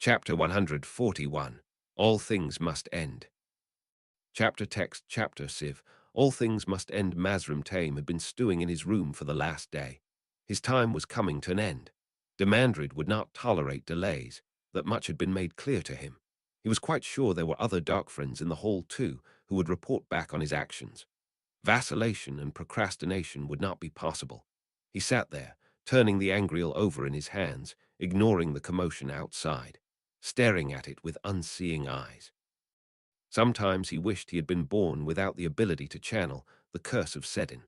Chapter 141. All Things Must End. Chapter text Chapter Civ. All things must end. Mazrim Tame had been stewing in his room for the last day. His time was coming to an end. Demandred would not tolerate delays. That much had been made clear to him. He was quite sure there were other dark friends in the hall too, who would report back on his actions. Vacillation and procrastination would not be possible. He sat there, turning the angriel over in his hands, ignoring the commotion outside, staring at it with unseeing eyes. Sometimes he wished he had been born without the ability to channel the curse of Sedin.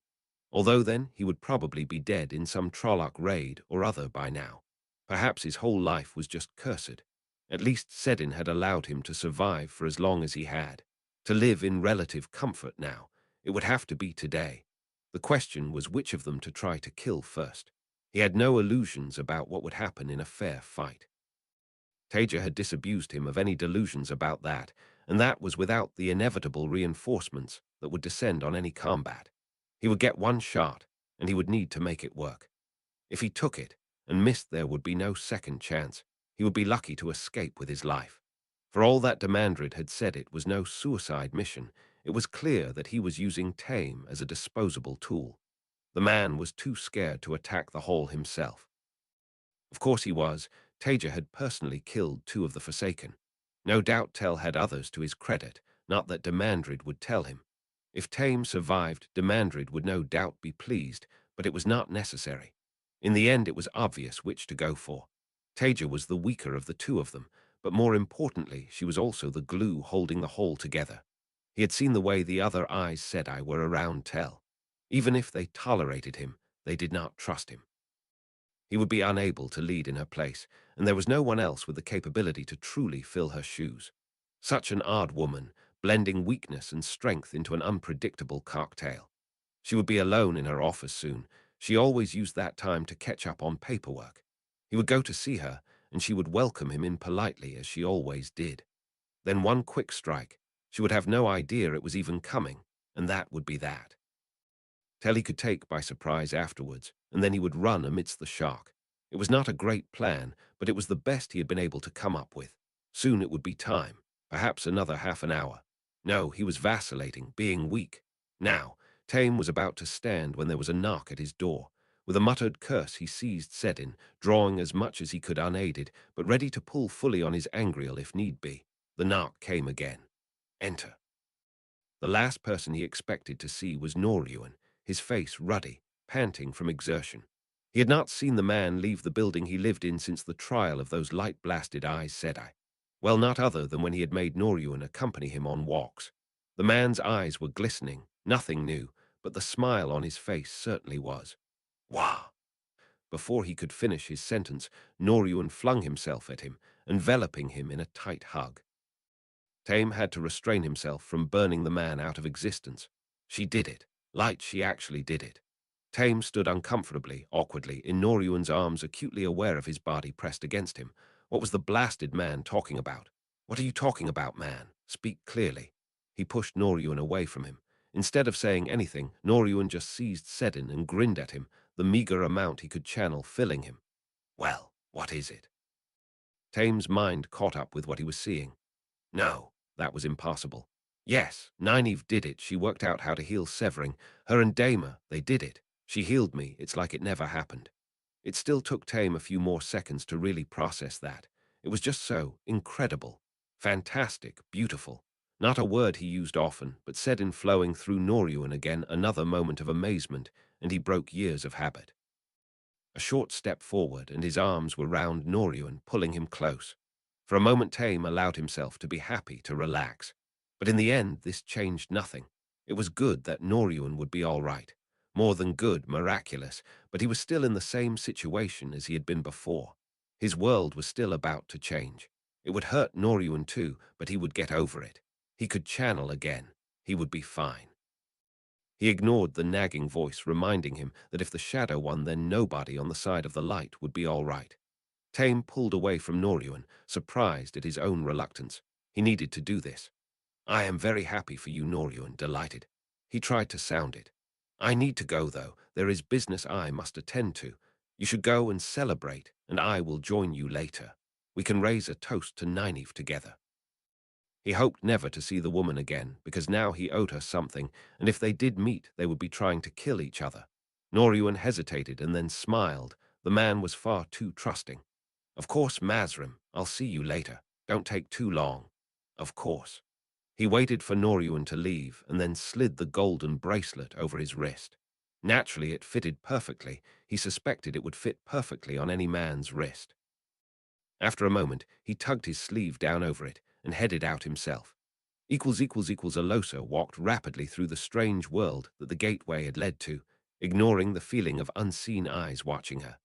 Although then he would probably be dead in some Trolloc raid or other by now. Perhaps his whole life was just cursed. At least Sedin had allowed him to survive for as long as he had. To live in relative comfort now, it would have to be today. The question was which of them to try to kill first. He had no illusions about what would happen in a fair fight. Taija had disabused him of any delusions about that, and that was without the inevitable reinforcements that would descend on any combat. He would get one shot, and he would need to make it work. If he took it and missed, there would be no second chance. He would be lucky to escape with his life. For all that Demandred had said it was no suicide mission, it was clear that he was using Tame as a disposable tool. The man was too scared to attack the hall himself. Of course he was. Taija had personally killed 2 of the Forsaken. No doubt Tell had others to his credit, not that Demandred would tell him. If Tame survived, Demandred would no doubt be pleased, but it was not necessary. In the end, it was obvious which to go for. Taija was the weaker of the 2 of them, but more importantly, she was also the glue holding the whole together. He had seen the way the other Aes Sedai were around Tell. Even if they tolerated him, they did not trust him. He would be unable to lead in her place, and there was no one else with the capability to truly fill her shoes. Such an odd woman, blending weakness and strength into an unpredictable cocktail. She would be alone in her office soon. She always used that time to catch up on paperwork. He would go to see her, and she would welcome him in politely as she always did. Then one quick strike. She would have no idea it was even coming, and that would be that. Tell he could take by surprise afterwards, and then he would run amidst the shock. It was not a great plan, but it was the best he had been able to come up with. Soon it would be time, perhaps another half an hour. No, he was vacillating, being weak. Now, Tame was about to stand when there was a knock at his door. With a muttered curse, he seized Sedin, drawing as much as he could unaided, but ready to pull fully on his angriel if need be. The knock came again. Enter. The last person he expected to see was Noryuan, his face ruddy, panting from exertion. He had not seen the man leave the building he lived in since the trial of those light-blasted Aes Sedai. Well, not other than when he had made Noryuan accompany him on walks. The man's eyes were glistening, nothing new, but the smile on his face certainly was. Wah! Before he could finish his sentence, Noryuan flung himself at him, enveloping him in a tight hug. Tame had to restrain himself from burning the man out of existence. She did it. Light, she actually did it. Tame stood uncomfortably, awkwardly, in Noryuan's arms, acutely aware of his body pressed against him. What was the blasted man talking about? What are you talking about, man? Speak clearly. He pushed Noryuan away from him. Instead of saying anything, Noryuan just seized Sedin and grinned at him, the meager amount he could channel filling him. Well, what is it? Tame's mind caught up with what he was seeing. No, that was impossible. Yes, Nynaeve did it. She worked out how to heal Severing. Her and Damer, they did it. She healed me. It's like it never happened. It still took Tame a few more seconds to really process that. It was just so incredible, fantastic, beautiful. Not a word he used often, but said in flowing through Noryuan again, another moment of amazement, and he broke years of habit. A short step forward, and his arms were round Noryuan, pulling him close. For a moment Tame allowed himself to be happy, to relax. But in the end, this changed nothing. It was good that Noryuan would be all right. More than good, miraculous, but he was still in the same situation as he had been before. His world was still about to change. It would hurt Noryuan too, but he would get over it. He could channel again. He would be fine. He ignored the nagging voice reminding him that if the shadow won, then nobody on the side of the light would be all right. Tame pulled away from Noryuan, surprised at his own reluctance. He needed to do this. I am very happy for you, Noryuan, delighted. He tried to sound it. I need to go, though. There is business I must attend to. You should go and celebrate, and I will join you later. We can raise a toast to Nynaeve together. He hoped never to see the woman again, because now he owed her something, and if they did meet, they would be trying to kill each other. Noryuan hesitated and then smiled. The man was far too trusting. Of course, Mazrim, I'll see you later. Don't take too long. Of course. He waited for Noryuan to leave and then slid the golden bracelet over his wrist. Naturally, it fitted perfectly. He suspected it would fit perfectly on any man's wrist. After a moment, he tugged his sleeve down over it and headed out himself. Alosa walked rapidly through the strange world that the gateway had led to, ignoring the feeling of unseen eyes watching her.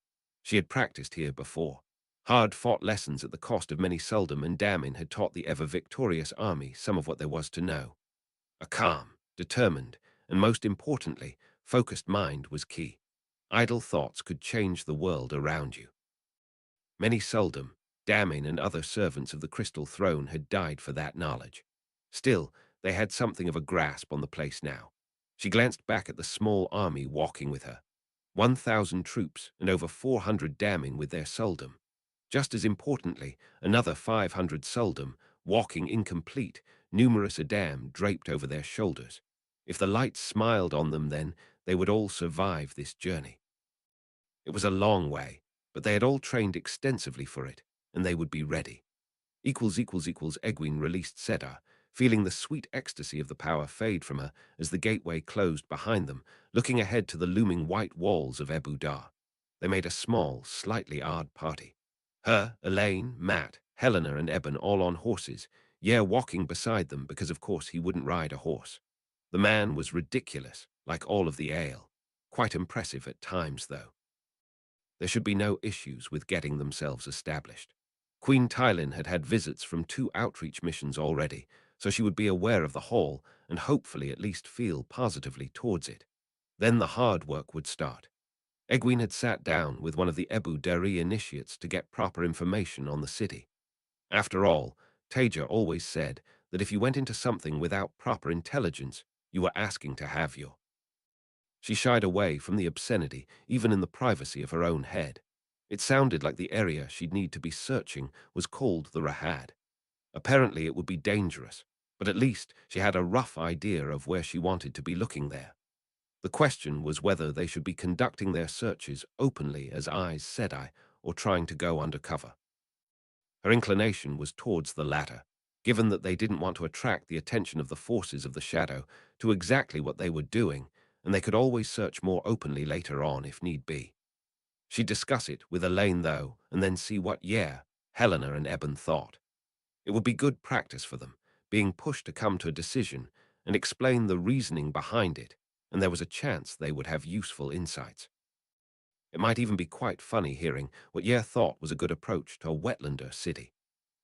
She had practiced here before. Hard-fought lessons at the cost of many Suldam and Damin had taught the ever-victorious army some of what there was to know. A calm, determined, and most importantly, focused mind was key. Idle thoughts could change the world around you. Many Suldam, Damin, and other servants of the Crystal Throne had died for that knowledge. Still, they had something of a grasp on the place now. She glanced back at the small army walking with her. 1,000 troops and over 400 Damin with their Suldam. Just as importantly, another 500 Suldam, walking incomplete, numerous Adam draped over their shoulders. If the light smiled on them then, they would all survive this journey. It was a long way, but they had all trained extensively for it, and they would be ready. Egwene released Sedai, feeling the sweet ecstasy of the power fade from her as the gateway closed behind them, looking ahead to the looming white walls of Ebu Dar. They made a small, slightly odd party. Her, Elaine, Matt, Helena, and Eben all on horses, Yer walking beside them because of course he wouldn't ride a horse. The man was ridiculous, like all of the ale. Quite impressive at times, though. There should be no issues with getting themselves established. Queen Tylin had had visits from 2 outreach missions already, so she would be aware of the hall and hopefully at least feel positively towards it. Then the hard work would start. Egwene had sat down with one of the Ebu Dari initiates to get proper information on the city. After all, Taija always said that if you went into something without proper intelligence, you were asking to have your. She shied away from the obscenity, even in the privacy of her own head. It sounded like the area she'd need to be searching was called the Rahad. Apparently it would be dangerous, but at least she had a rough idea of where she wanted to be looking there. The question was whether they should be conducting their searches openly as Aes Sedai or trying to go undercover. Her inclination was towards the latter, given that they didn't want to attract the attention of the forces of the shadow to exactly what they were doing, and they could always search more openly later on if need be. She'd discuss it with Elaine, though, and then see what Helena and Eben thought. It would be good practice for them, being pushed to come to a decision and explain the reasoning behind it, and there was a chance they would have useful insights. It might even be quite funny hearing what thought was a good approach to a wetlander city.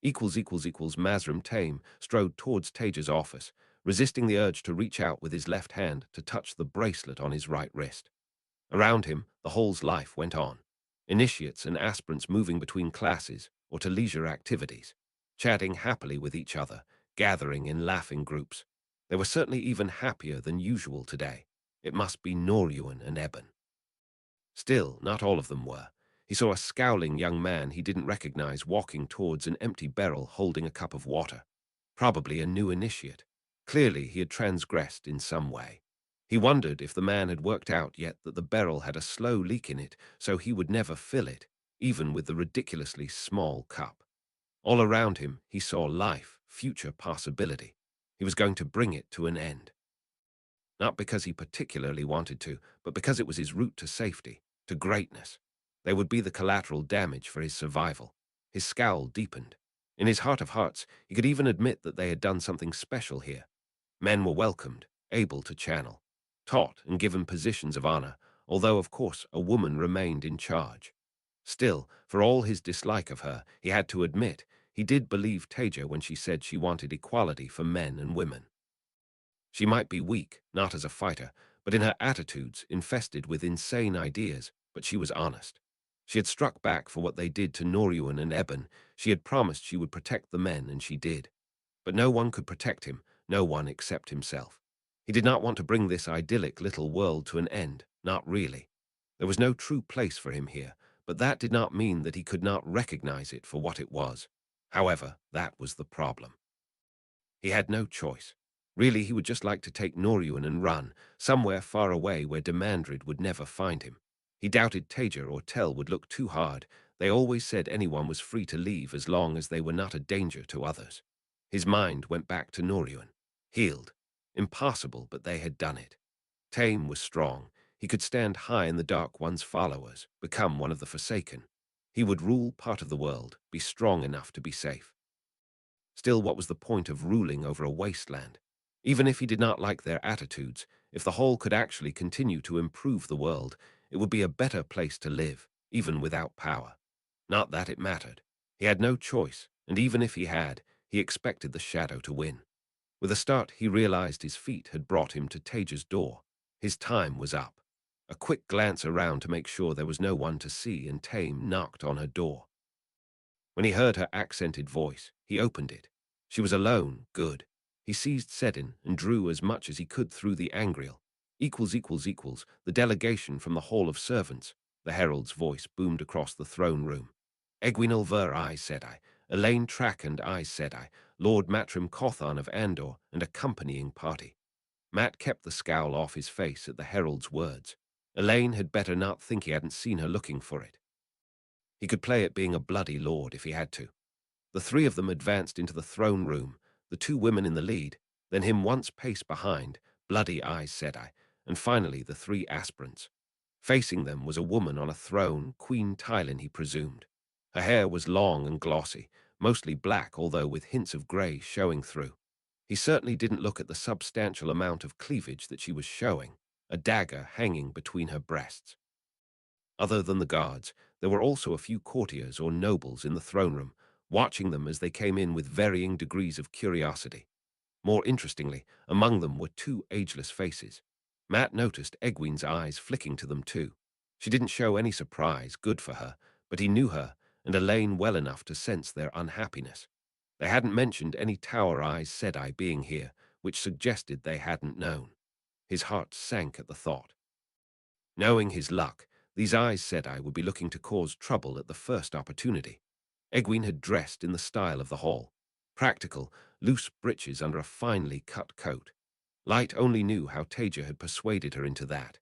Mazrim Tame strode towards Taija's office, resisting the urge to reach out with his left hand to touch the bracelet on his right wrist. Around him, the hall's life went on. Initiates and aspirants moving between classes or to leisure activities, chatting happily with each other, gathering in laughing groups. They were certainly even happier than usual today. It must be Noryuan and Eben. Still, not all of them were. He saw a scowling young man he didn't recognize walking towards an empty barrel holding a cup of water. Probably a new initiate. Clearly, he had transgressed in some way. He wondered if the man had worked out yet that the barrel had a slow leak in it, so he would never fill it, even with the ridiculously small cup. All around him, he saw life, future possibility. He was going to bring it to an end. Not because he particularly wanted to, but because it was his route to safety, to greatness. There would be the collateral damage for his survival. His scowl deepened. In his heart of hearts, he could even admit that they had done something special here. Men were welcomed, able to channel, taught and given positions of honor, although, of course, a woman remained in charge. Still, for all his dislike of her, he had to admit, he did believe Taija when she said she wanted equality for men and women. She might be weak, not as a fighter, but in her attitudes, infested with insane ideas, but she was honest. She had struck back for what they did to Noryuan and Eben. She had promised she would protect the men, and she did. But no one could protect him, no one except himself. He did not want to bring this idyllic little world to an end, not really. There was no true place for him here, but that did not mean that he could not recognize it for what it was. However, that was the problem. He had no choice. Really, he would just like to take Noryuan and run, somewhere far away where Demandred would never find him. He doubted Taija or Tel would look too hard. They always said anyone was free to leave as long as they were not a danger to others. His mind went back to Noryuan. Healed. Impossible, but they had done it. Tame was strong. He could stand high in the Dark One's followers, become one of the Forsaken. He would rule part of the world, be strong enough to be safe. Still, what was the point of ruling over a wasteland? Even if he did not like their attitudes, if the whole could actually continue to improve the world, it would be a better place to live, even without power. Not that it mattered. He had no choice, and even if he had, he expected the shadow to win. With a start, he realized his feet had brought him to Taija's door. His time was up. A quick glance around to make sure there was no one to see, and Tame knocked on her door. When he heard her accented voice, he opened it. She was alone. Good. He seized Sedin and drew as much as he could through the angriel. The delegation from the Hall of Servants. The herald's voice boomed across the throne room. Egwinal ver Aes Sedai, Elaine Track and Aes Sedai, Lord Matrim Cawthon of Andor, and accompanying party. Matt kept the scowl off his face at the herald's words. Elaine had better not think he hadn't seen her looking for it. He could play at being a bloody lord if he had to. The three of them advanced into the throne room, the two women in the lead, then him once pace behind, bloody Aes Sedai, and finally the three aspirants. Facing them was a woman on a throne, Queen Tylin he presumed. Her hair was long and glossy, mostly black although with hints of grey showing through. He certainly didn't look at the substantial amount of cleavage that she was showing, a dagger hanging between her breasts. Other than the guards, there were also a few courtiers or nobles in the throne room, watching them as they came in with varying degrees of curiosity. More interestingly, among them were two ageless faces. Matt noticed Egwene's eyes flicking to them too. She didn't show any surprise, good for her, but he knew her and Elaine well enough to sense their unhappiness. They hadn't mentioned any Tower Aes Sedai being here, which suggested they hadn't known. His heart sank at the thought. Knowing his luck, these Aes Sedai would be looking to cause trouble at the first opportunity. Egwene had dressed in the style of the hall. Practical, loose breeches under a finely cut coat. Light only knew how Taija had persuaded her into that.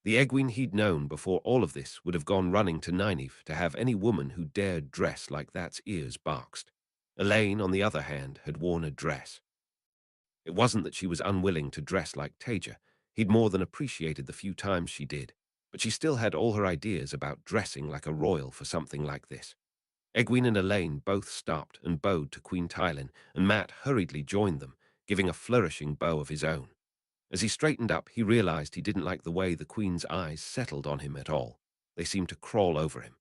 The Egwene he'd known before all of this would have gone running to Nynaeve to have any woman who dared dress like that's ears boxed. Elaine, on the other hand, had worn a dress. It wasn't that she was unwilling to dress like Taija. He'd more than appreciated the few times she did. But she still had all her ideas about dressing like a royal for something like this. Egwene and Elaine both stopped and bowed to Queen Tylin, and Matt hurriedly joined them, giving a flourishing bow of his own. As he straightened up, he realized he didn't like the way the Queen's eyes settled on him at all. They seemed to crawl over him.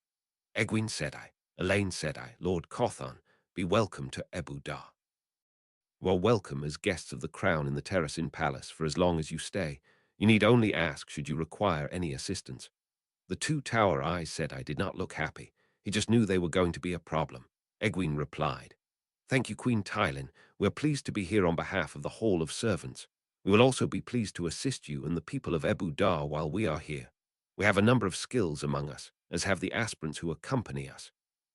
Egwene Sedai, Elaine Sedai, Lord Cawthon, be welcome to Ebu Dar. You are welcome as guests of the crown in the Terracin Palace for as long as you stay. You need only ask should you require any assistance. The two Tower Aes Sedai did not look happy. He just knew they were going to be a problem. Egwene replied, Thank you, Queen Tylin. We are pleased to be here on behalf of the Hall of Servants. We will also be pleased to assist you and the people of Ebu Dar while we are here. We have a number of skills among us, as have the aspirants who accompany us.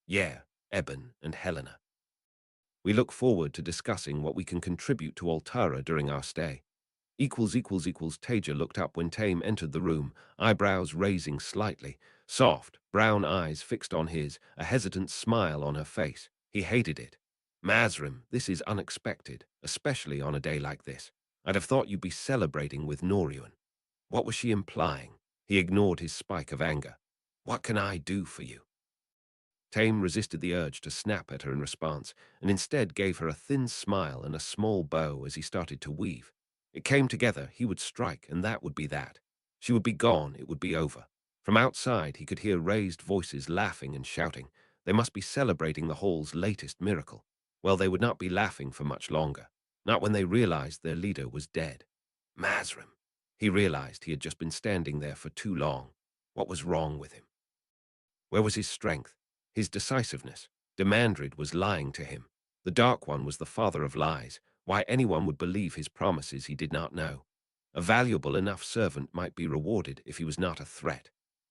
Yeah, Eben and Helena. We look forward to discussing what we can contribute to Altara during our stay. Taija looked up when Tame entered the room, eyebrows raising slightly, soft, brown eyes fixed on his, a hesitant smile on her face. He hated it. Mazrim, this is unexpected, especially on a day like this. I'd have thought you'd be celebrating with Noryuan. What was she implying? He ignored his spike of anger. What can I do for you? Tame resisted the urge to snap at her in response, and instead gave her a thin smile and a small bow as he started to weave. It came together, he would strike, and that would be that. She would be gone, it would be over. From outside, he could hear raised voices laughing and shouting. They must be celebrating the hall's latest miracle. Well, they would not be laughing for much longer. Not when they realized their leader was dead. Mazrim. He realized he had just been standing there for too long. What was wrong with him? Where was his strength? His decisiveness? Demandred was lying to him. The Dark One was the father of lies. Why anyone would believe his promises he did not know. A valuable enough servant might be rewarded if he was not a threat.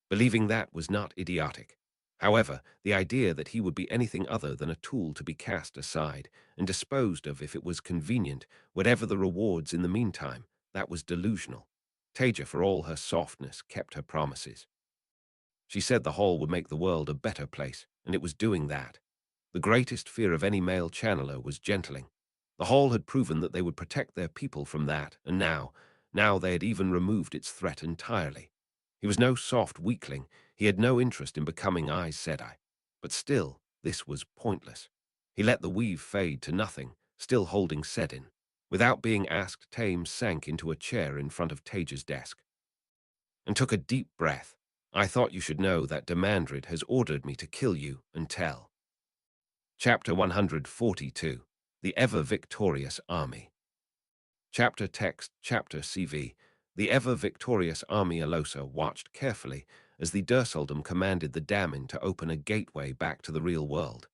Believing that was not idiotic. However, the idea that he would be anything other than a tool to be cast aside and disposed of if it was convenient, whatever the rewards in the meantime, that was delusional. Taija, for all her softness, kept her promises. She said the Hall would make the world a better place, and it was doing that. The greatest fear of any male channeler was gentling. The Hall had proven that they would protect their people from that, and now they had even removed its threat entirely. He was no soft weakling. He had no interest in becoming Aes Sedai. But still, this was pointless. He let the weave fade to nothing, still holding Sedin. Without being asked, Thames sank into a chair in front of Taija's desk and took a deep breath. I thought you should know that Demandred has ordered me to kill you and tell. Chapter 142. The Ever-Victorious Army. Chapter text, chapter CV. The ever-victorious army Alosa watched carefully as the Durseldom commanded the Damin to open a gateway back to the real world.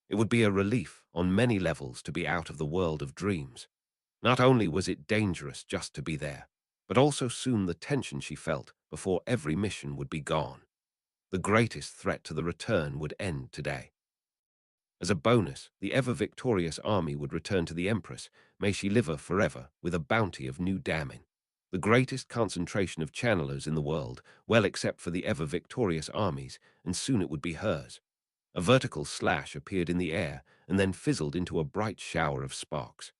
It would be a relief on many levels to be out of the world of dreams. Not only was it dangerous just to be there, but also soon the tension she felt before every mission would be gone. The greatest threat to the return would end today. As a bonus, the ever-victorious army would return to the Empress, may she live forever, with a bounty of new Damin. The greatest concentration of channelers in the world, well except for the ever-victorious armies, and soon it would be hers. A vertical slash appeared in the air, and then fizzled into a bright shower of sparks.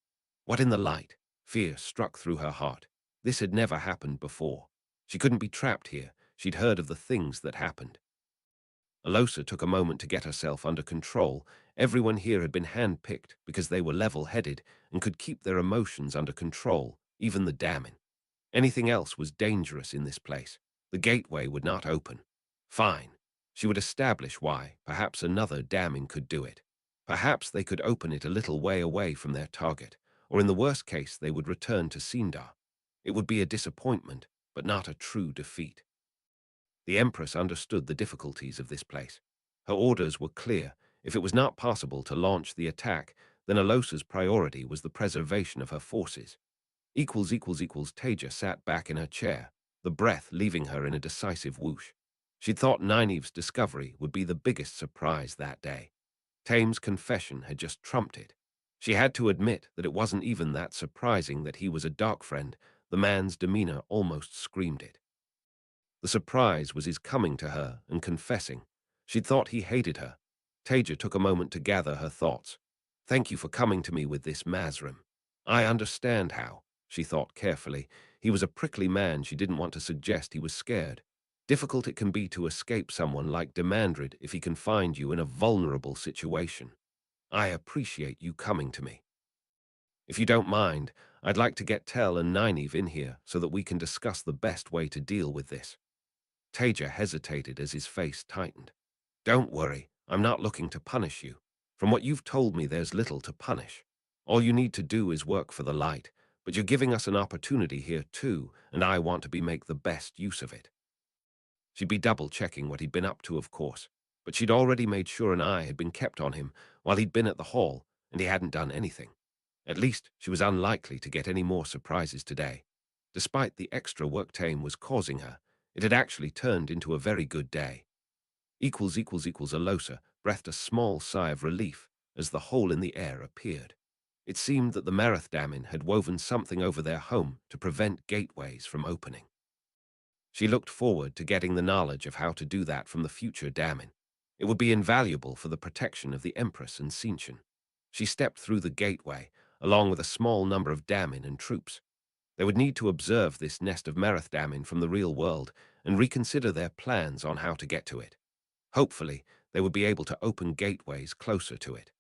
What in the light? Fear struck through her heart. This had never happened before. She couldn't be trapped here. She'd heard of the things that happened. Alosa took a moment to get herself under control. Everyone here had been hand-picked because they were level-headed and could keep their emotions under control, even the Damin. Anything else was dangerous in this place. The gateway would not open. Fine. She would establish why. Perhaps another Damin could do it. Perhaps they could open it a little way away from their target, or in the worst case they would return to Sindar. It would be a disappointment, but not a true defeat. The Empress understood the difficulties of this place. Her orders were clear. If it was not possible to launch the attack, then Alosa's priority was the preservation of her forces. Taija sat back in her chair, the breath leaving her in a decisive whoosh. She'd thought Nynaeve's discovery would be the biggest surprise that day. Thames' confession had just trumped it. She had to admit that it wasn't even that surprising that he was a dark friend. The man's demeanor almost screamed it. The surprise was his coming to her and confessing. She'd thought he hated her. Taija took a moment to gather her thoughts. Thank you for coming to me with this, Mazrim. I understand how, she thought carefully. He was a prickly man. She didn't want to suggest he was scared. Difficult it can be to escape someone like Demandred if he can find you in a vulnerable situation. I appreciate you coming to me. If you don't mind, I'd like to get Tell and Nynaeve in here so that we can discuss the best way to deal with this. Taija hesitated as his face tightened. Don't worry, I'm not looking to punish you. From what you've told me, there's little to punish. All you need to do is work for the light, but you're giving us an opportunity here too, and I want to make the best use of it. She'd be double-checking what he'd been up to, of course, but she'd already made sure an eye had been kept on him while he'd been at the hall, and he hadn't done anything. At least, she was unlikely to get any more surprises today. Despite the extra work Tame was causing her, it had actually turned into a very good day. Alosa breathed a small sigh of relief as the hole in the air appeared. It seemed that the Marath Damin had woven something over their home to prevent gateways from opening. She looked forward to getting the knowledge of how to do that from the future Damin. It would be invaluable for the protection of the Empress and Sintian. She stepped through the gateway, along with a small number of Damin and troops. They would need to observe this nest of Marath Damin from the real world and reconsider their plans on how to get to it. Hopefully, they would be able to open gateways closer to it.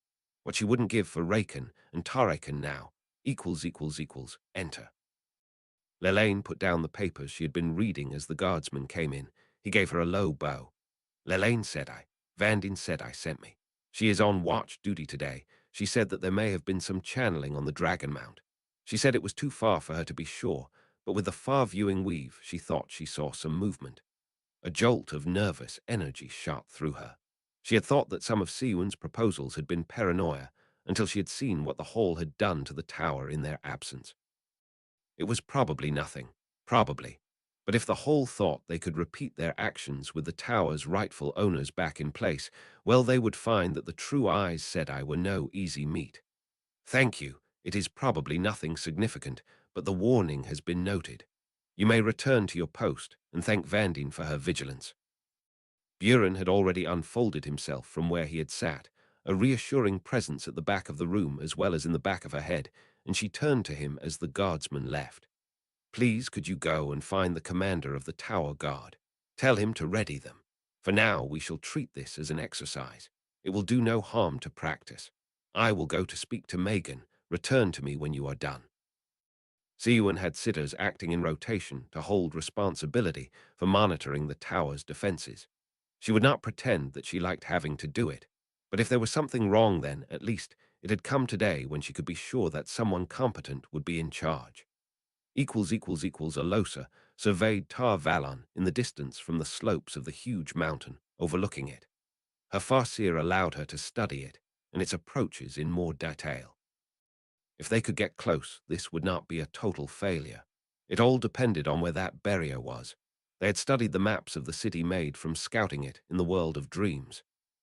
What she wouldn't give for Raken and Tarakan now, enter. Lelaine put down the papers she had been reading as the guardsman came in. He gave her a low bow. Lelaine Sedai, Vandin Sedai sent me. She is on watch duty today. She said that there may have been some channeling on the Dragon Mount. She said it was too far for her to be sure, but with the far-viewing weave, she thought she saw some movement. A jolt of nervous energy shot through her. She had thought that some of Siwin's proposals had been paranoia until she had seen what the Hall had done to the tower in their absence. It was probably nothing. Probably. But if the whole thought they could repeat their actions with the tower's rightful owners back in place, well, they would find that the true Aes Sedai were no easy meat. Thank you. It is probably nothing significant, but the warning has been noted. You may return to your post and thank Vandine for her vigilance. Buren had already unfolded himself from where he had sat, a reassuring presence at the back of the room as well as in the back of her head, and she turned to him as the guardsman left. Please, could you go and find the commander of the tower guard? Tell him to ready them. For now, we shall treat this as an exercise. It will do no harm to practice. I will go to speak to Megan. Return to me when you are done. Siwan had sitters acting in rotation to hold responsibility for monitoring the tower's defenses. She would not pretend that she liked having to do it, but if there was something wrong then, at least, it had come today when she could be sure that someone competent would be in charge. Alosa surveyed Tar Valon in the distance from the slopes of the huge mountain overlooking it. Her farseer allowed her to study it and its approaches in more detail. If they could get close, this would not be a total failure. It all depended on where that barrier was. They had studied the maps of the city made from scouting it in the world of dreams.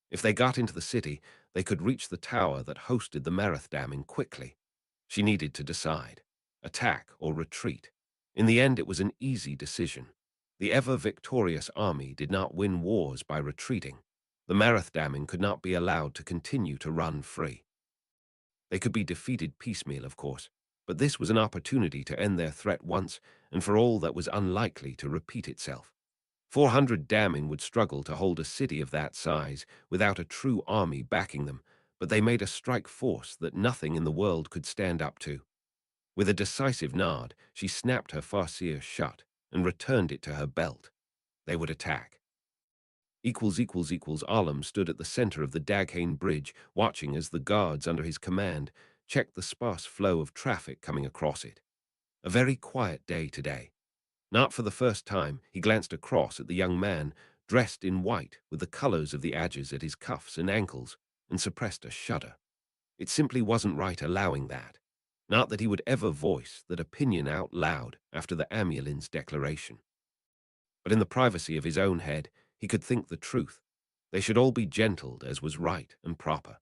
If they got into the city, they could reach the tower that hosted the Mareth damming quickly. She needed to decide, attack or retreat. In the end, it was an easy decision. The ever-victorious army did not win wars by retreating. The Mareth damming could not be allowed to continue to run free. They could be defeated piecemeal, of course, but this was an opportunity to end their threat once and for all that was unlikely to repeat itself. 400 damming would struggle to hold a city of that size without a true army backing them, but they made a strike force that nothing in the world could stand up to. With a decisive nod, she snapped her farseer shut and returned it to her belt. They would attack. Alam stood at the center of the Daghane Bridge, watching as the guards under his command checked the sparse flow of traffic coming across it. A very quiet day today. Not for the first time, he glanced across at the young man, dressed in white with the colors of the Ages at his cuffs and ankles, and suppressed a shudder. It simply wasn't right allowing that. Not that he would ever voice that opinion out loud after the Amulin's declaration. But in the privacy of his own head, he could think the truth. They should all be gentled as was right and proper.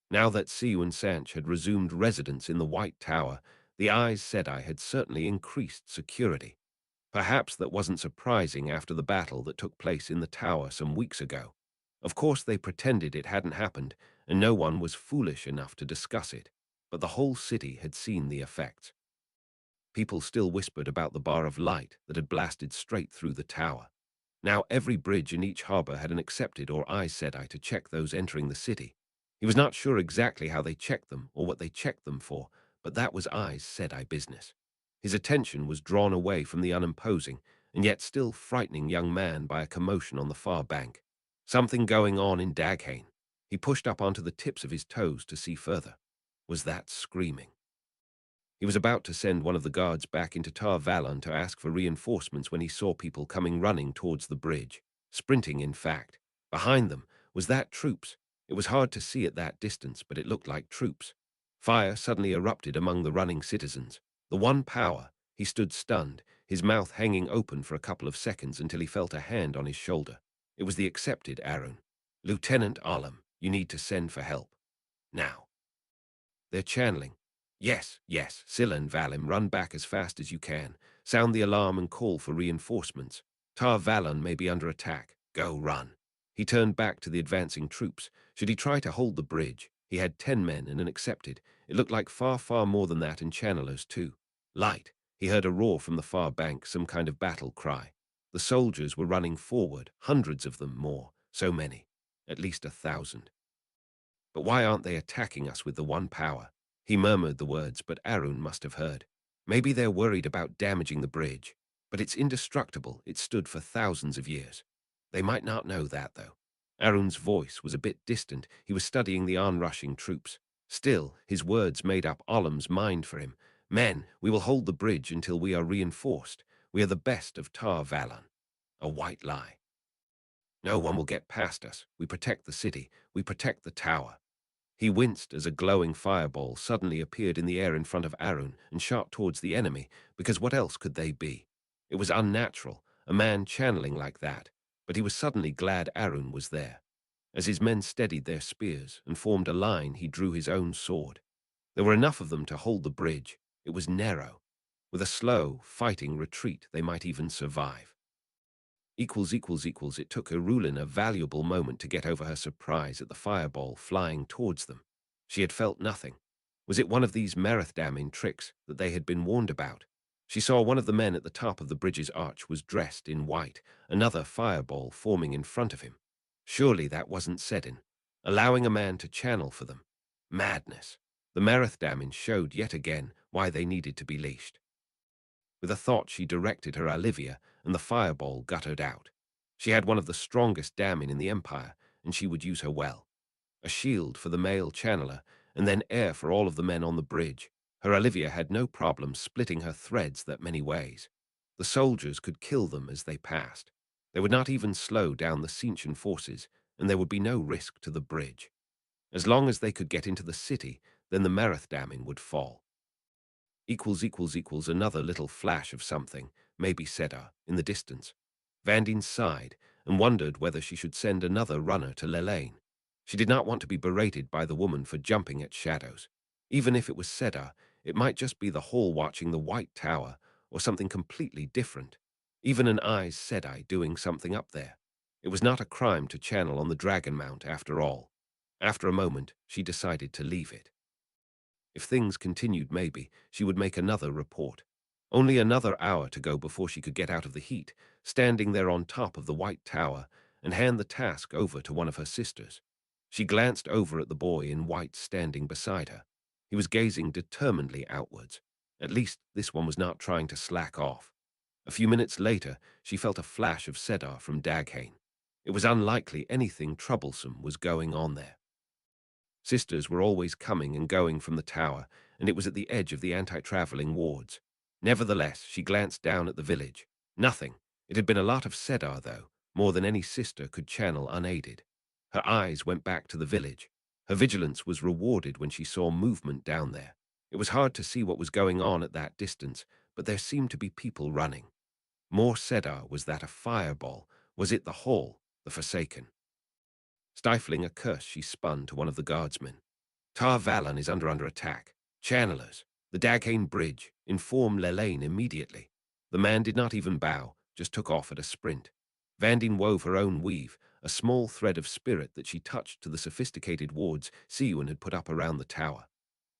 Now that Siwan Sanch had resumed residence in the White Tower, the Aes Sedai had certainly increased security. Perhaps that wasn't surprising after the battle that took place in the tower some weeks ago. Of course they pretended it hadn't happened, and no one was foolish enough to discuss it, but the whole city had seen the effects. People still whispered about the bar of light that had blasted straight through the tower. Now every bridge in each harbor had an accepted or Aes Sedai to check those entering the city. He was not sure exactly how they checked them or what they checked them for, but that was Aes Sedai business. His attention was drawn away from the unimposing and yet still frightening young man by a commotion on the far bank. Something going on in Daghane. He pushed up onto the tips of his toes to see further. Was that screaming? He was about to send one of the guards back into Tar Valon to ask for reinforcements when he saw people coming running towards the bridge. Sprinting, in fact. Behind them was that troops. It was hard to see at that distance, but it looked like troops. Fire suddenly erupted among the running citizens. The one power. He stood stunned, his mouth hanging open for a couple of seconds until he felt a hand on his shoulder. It was the accepted Arun. Lieutenant Alam, you need to send for help. Now. They're channeling. Yes, Scylla and Valim, run back as fast as you can. Sound the alarm and call for reinforcements. Tar Valon may be under attack. Go, run. He turned back to the advancing troops. Should he try to hold the bridge? He had 10 men and an accepted. It looked like far more than that in channelers, too. Light. He heard a roar from the far bank, some kind of battle cry. The soldiers were running forward, hundreds of them more, so many. At least 1,000. But why aren't they attacking us with the one power? He murmured the words, but Arun must have heard. Maybe they're worried about damaging the bridge, but it's indestructible. It stood for thousands of years. They might not know that, though. Arun's voice was a bit distant. He was studying the onrushing troops. Still, his words made up Olam's mind for him. Men, we will hold the bridge until we are reinforced. We are the best of Tar Valon. A white lie. No one will get past us. We protect the city. We protect the tower. He winced as a glowing fireball suddenly appeared in the air in front of Arun and shot towards the enemy, because what else could they be? It was unnatural, a man channeling like that, but he was suddenly glad Arun was there. As his men steadied their spears and formed a line, he drew his own sword. There were enough of them to hold the bridge. It was narrow. With a slow, fighting retreat, they might even survive. It took Irulin a valuable moment to get over her surprise at the fireball flying towards them. She had felt nothing. Was it one of these Marathdamine tricks that they had been warned about? She saw one of the men at the top of the bridge's arch was dressed in white, another fireball forming in front of him. Surely that wasn't Sedin, allowing a man to channel for them. Madness. The Marathdamine showed yet again why they needed to be leashed. With a thought, she directed her Alivia, and the fireball guttered out. She had one of the strongest dammen in the Empire, and she would use her well. A shield for the male channeler, and then air for all of the men on the bridge. Her Olivia had no problem splitting her threads that many ways. The soldiers could kill them as they passed. They would not even slow down the Cinchen forces, and there would be no risk to the bridge. As long as they could get into the city, then the Marathdamine would fall. Another little flash of something, maybe Sedar, in the distance. Vandine sighed and wondered whether she should send another runner to Lelaine. She did not want to be berated by the woman for jumping at shadows. Even if it was Sedar, it might just be the hall watching the White Tower, or something completely different. Even an Aes Sedai doing something up there. It was not a crime to channel on the Dragon Mount after all. After a moment, she decided to leave it. If things continued, maybe she would make another report. Only another hour to go before she could get out of the heat, standing there on top of the White Tower, and hand the task over to one of her sisters. She glanced over at the boy in white standing beside her. He was gazing determinedly outwards. At least this one was not trying to slack off. A few minutes later, she felt a flash of Sedar from Daghane. It was unlikely anything troublesome was going on there. Sisters were always coming and going from the tower, and it was at the edge of the anti-traveling wards. Nevertheless, she glanced down at the village. Nothing. It had been a lot of Sedar, though, more than any sister could channel unaided. Her eyes went back to the village. Her vigilance was rewarded when she saw movement down there. It was hard to see what was going on at that distance, but there seemed to be people running. More Sedar. Was that a fireball? Was it the hall, the Forsaken? Stifling a curse, she spun to one of the guardsmen. Tar Valon is under attack. Channelers, the Daghane Bridge, inform Lelaine immediately. The man did not even bow, just took off at a sprint. Vandine wove her own weave, a small thread of spirit that she touched to the sophisticated wards Siwan had put up around the tower.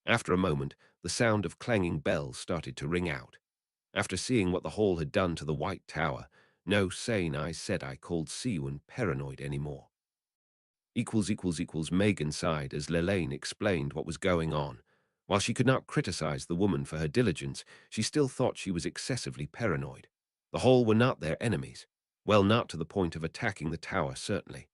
After a moment, the sound of clanging bells started to ring out. After seeing what the hall had done to the White Tower, no sane Aes Sedai called Siwan paranoid anymore. Megan sighed as Lelaine explained what was going on. While she could not criticize the woman for her diligence, she still thought she was excessively paranoid. The Hall were not their enemies. Well, not to the point of attacking the tower, certainly.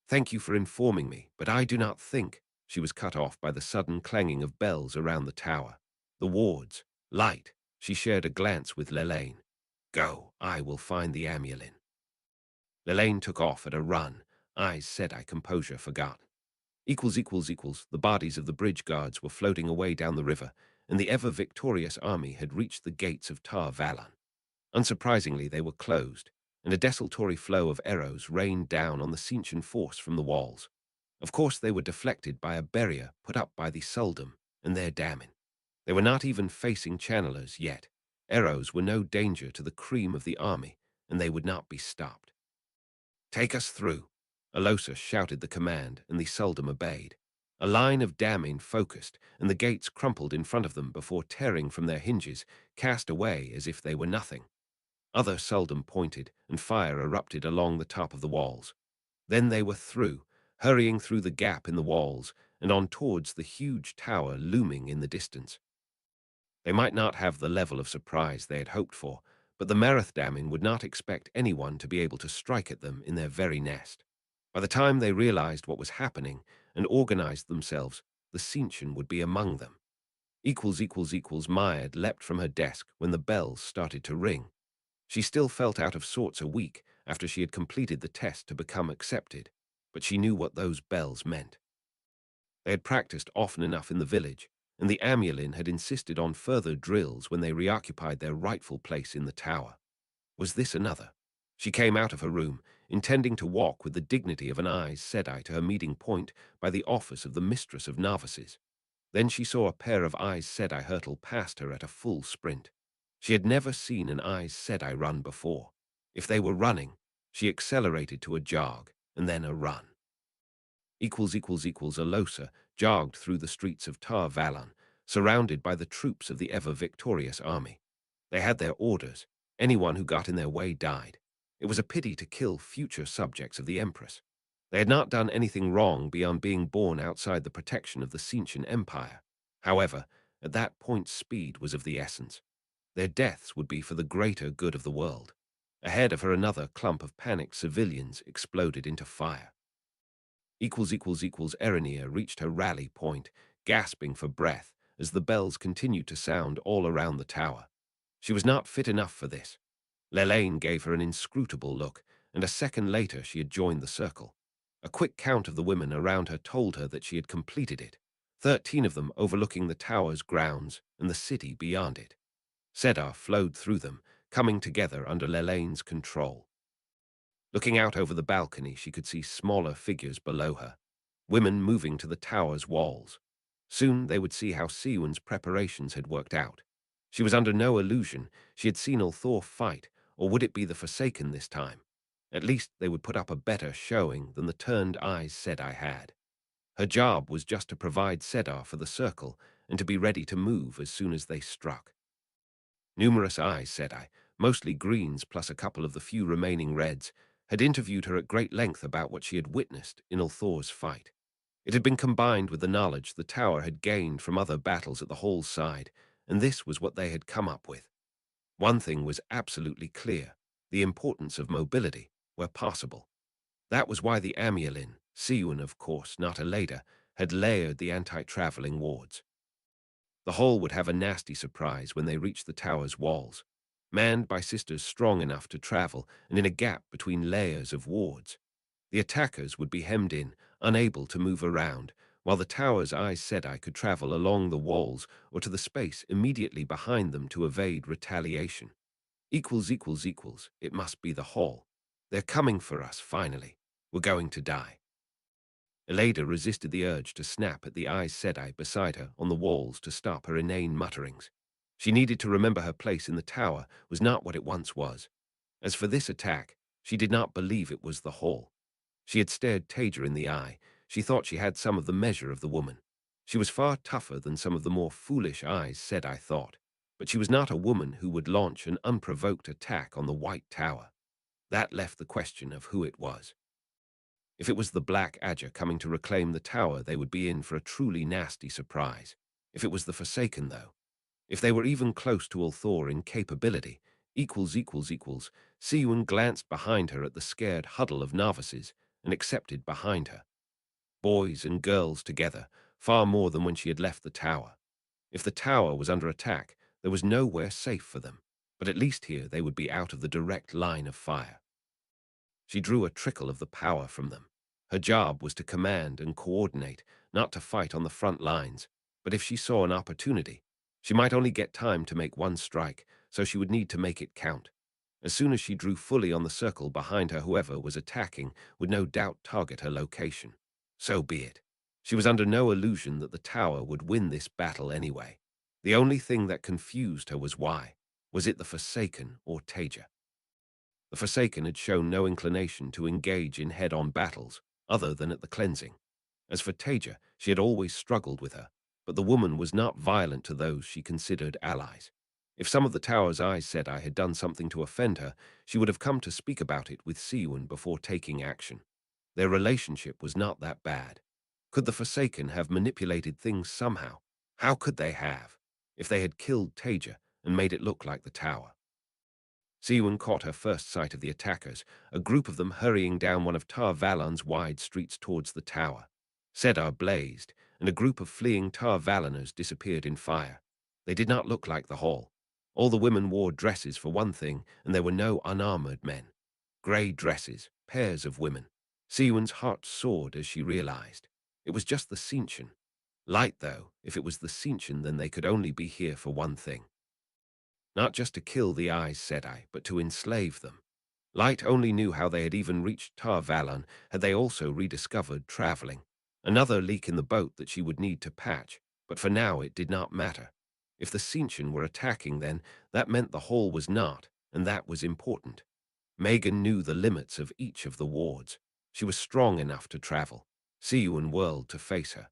Thank you for informing me, but I do not think. She was cut off by the sudden clanging of bells around the tower. The wards. Light. She shared a glance with Lelaine. Go, I will find the Amulin. Lelaine took off at a run. Aes Sedai composure forgot. The bodies of the bridge guards were floating away down the river, and the ever-victorious army had reached the gates of Tar Valon. Unsurprisingly, they were closed, and a desultory flow of arrows rained down on the Cinchen force from the walls. Of course, they were deflected by a barrier put up by the Suldam and their dammen. They were not even facing channelers yet. Arrows were no danger to the cream of the army, and they would not be stopped. Take us through. Alosa shouted the command, and the Suldam obeyed. A line of dammen focused, and the gates crumpled in front of them before tearing from their hinges, cast away as if they were nothing. Other Suldam pointed, and fire erupted along the top of the walls. Then they were through, hurrying through the gap in the walls, and on towards the huge tower looming in the distance. They might not have the level of surprise they had hoped for, but the Marathdamine would not expect anyone to be able to strike at them in their very nest. By the time they realized what was happening and organized themselves, the Cinchen would be among them. Myad leapt from her desk when the bells started to ring. She still felt out of sorts a week after she had completed the test to become accepted, but she knew what those bells meant. They had practiced often enough in the village, and the Amulin had insisted on further drills when they reoccupied their rightful place in the tower. Was this another? She came out of her room, intending to walk with the dignity of an Aes Sedai to her meeting point by the office of the Mistress of Novices. Then she saw a pair of Aes Sedai hurtle past her at a full sprint. She had never seen an Aes Sedai run before. If they were running, she accelerated to a jog, and then a run. Alosa jogged through the streets of Tar Valon, surrounded by the troops of the ever-victorious army. They had their orders. Anyone who got in their way died. It was a pity to kill future subjects of the Empress. They had not done anything wrong beyond being born outside the protection of the Cincian Empire. However, at that point speed was of the essence. Their deaths would be for the greater good of the world. Ahead of her another clump of panicked civilians exploded into fire. Erenia reached her rally point, gasping for breath as the bells continued to sound all around the tower. She was not fit enough for this. Lelaine gave her an inscrutable look, and a second later she had joined the circle. A quick count of the women around her told her that she had completed it, 13 of them overlooking the tower's grounds and the city beyond it. Sedar flowed through them, coming together under Lelaine's control. Looking out over the balcony, she could see smaller figures below her, women moving to the tower's walls. Soon they would see how Siwyn's preparations had worked out. She was under no illusion she had seen Ulthor fight, or would it be the Forsaken this time? At least they would put up a better showing than the turned Aes Sedai had. Her job was just to provide Sedar for the circle and to be ready to move as soon as they struck. Numerous Aes Sedai, mostly greens plus a couple of the few remaining reds, had interviewed her at great length about what she had witnessed in Ulthor's fight. It had been combined with the knowledge the tower had gained from other battles at the hall's side, and this was what they had come up with. One thing was absolutely clear: the importance of mobility, where possible. That was why the Amielin, Siwyn of course, not Elada, had layered the anti-traveling wards. The hall would have a nasty surprise when they reached the tower's walls, manned by sisters strong enough to travel and in a gap between layers of wards. The attackers would be hemmed in, unable to move around, while the tower's Aes Sedai could travel along the walls or to the space immediately behind them to evade retaliation. It must be the hall. They're coming for us, finally. We're going to die. Elada resisted the urge to snap at the Aes Sedai beside her on the walls to stop her inane mutterings. She needed to remember her place in the tower was not what it once was. As for this attack, she did not believe it was the hall. She had stared Taija in the eye. She thought she had some of the measure of the woman. She was far tougher than some of the more foolish Aes Sedai thought, but she was not a woman who would launch an unprovoked attack on the White Tower. That left the question of who it was. If it was the Black Adger coming to reclaim the tower, they would be in for a truly nasty surprise. If it was the Forsaken, though, if they were even close to Ulthor in capability, Siwyn glanced behind her at the scared huddle of novices and accepted behind her. Boys and girls together, far more than when she had left the tower. If the tower was under attack, there was nowhere safe for them, but at least here they would be out of the direct line of fire. She drew a trickle of the power from them. Her job was to command and coordinate, not to fight on the front lines. But if she saw an opportunity, she might only get time to make one strike, so she would need to make it count. As soon as she drew fully on the circle behind her, whoever was attacking would no doubt target her location. So be it. She was under no illusion that the tower would win this battle anyway. The only thing that confused her was why. Was it the Forsaken or Taija? The Forsaken had shown no inclination to engage in head-on battles, other than at the cleansing. As for Taija, she had always struggled with her, but the woman was not violent to those she considered allies. If some of the tower's Aes Sedai had done something to offend her, she would have come to speak about it with Siwyn before taking action. Their relationship was not that bad. Could the Forsaken have manipulated things somehow? How could they have, if they had killed Taija and made it look like the tower? Siwyn caught her first sight of the attackers, a group of them hurrying down one of Tar Valon's wide streets towards the tower. Sedar blazed, and a group of fleeing Tar Valoners disappeared in fire. They did not look like the hall. All the women wore dresses for one thing, and there were no unarmored men. Grey dresses, pairs of women. Siwyn's heart soared as she realized. It was just the Cincian. Light, though, if it was the Cincian, then they could only be here for one thing. not just to kill the Aes Sedai, but to enslave them. Light only knew how they had even reached Tar Valon had they also rediscovered traveling. Another leak in the boat that she would need to patch, but for now it did not matter. If the Tseentchen were attacking then, that meant the Hall was not, and that was important. Megan knew the limits of each of the wards. She was strong enough to travel. See you in world to face her.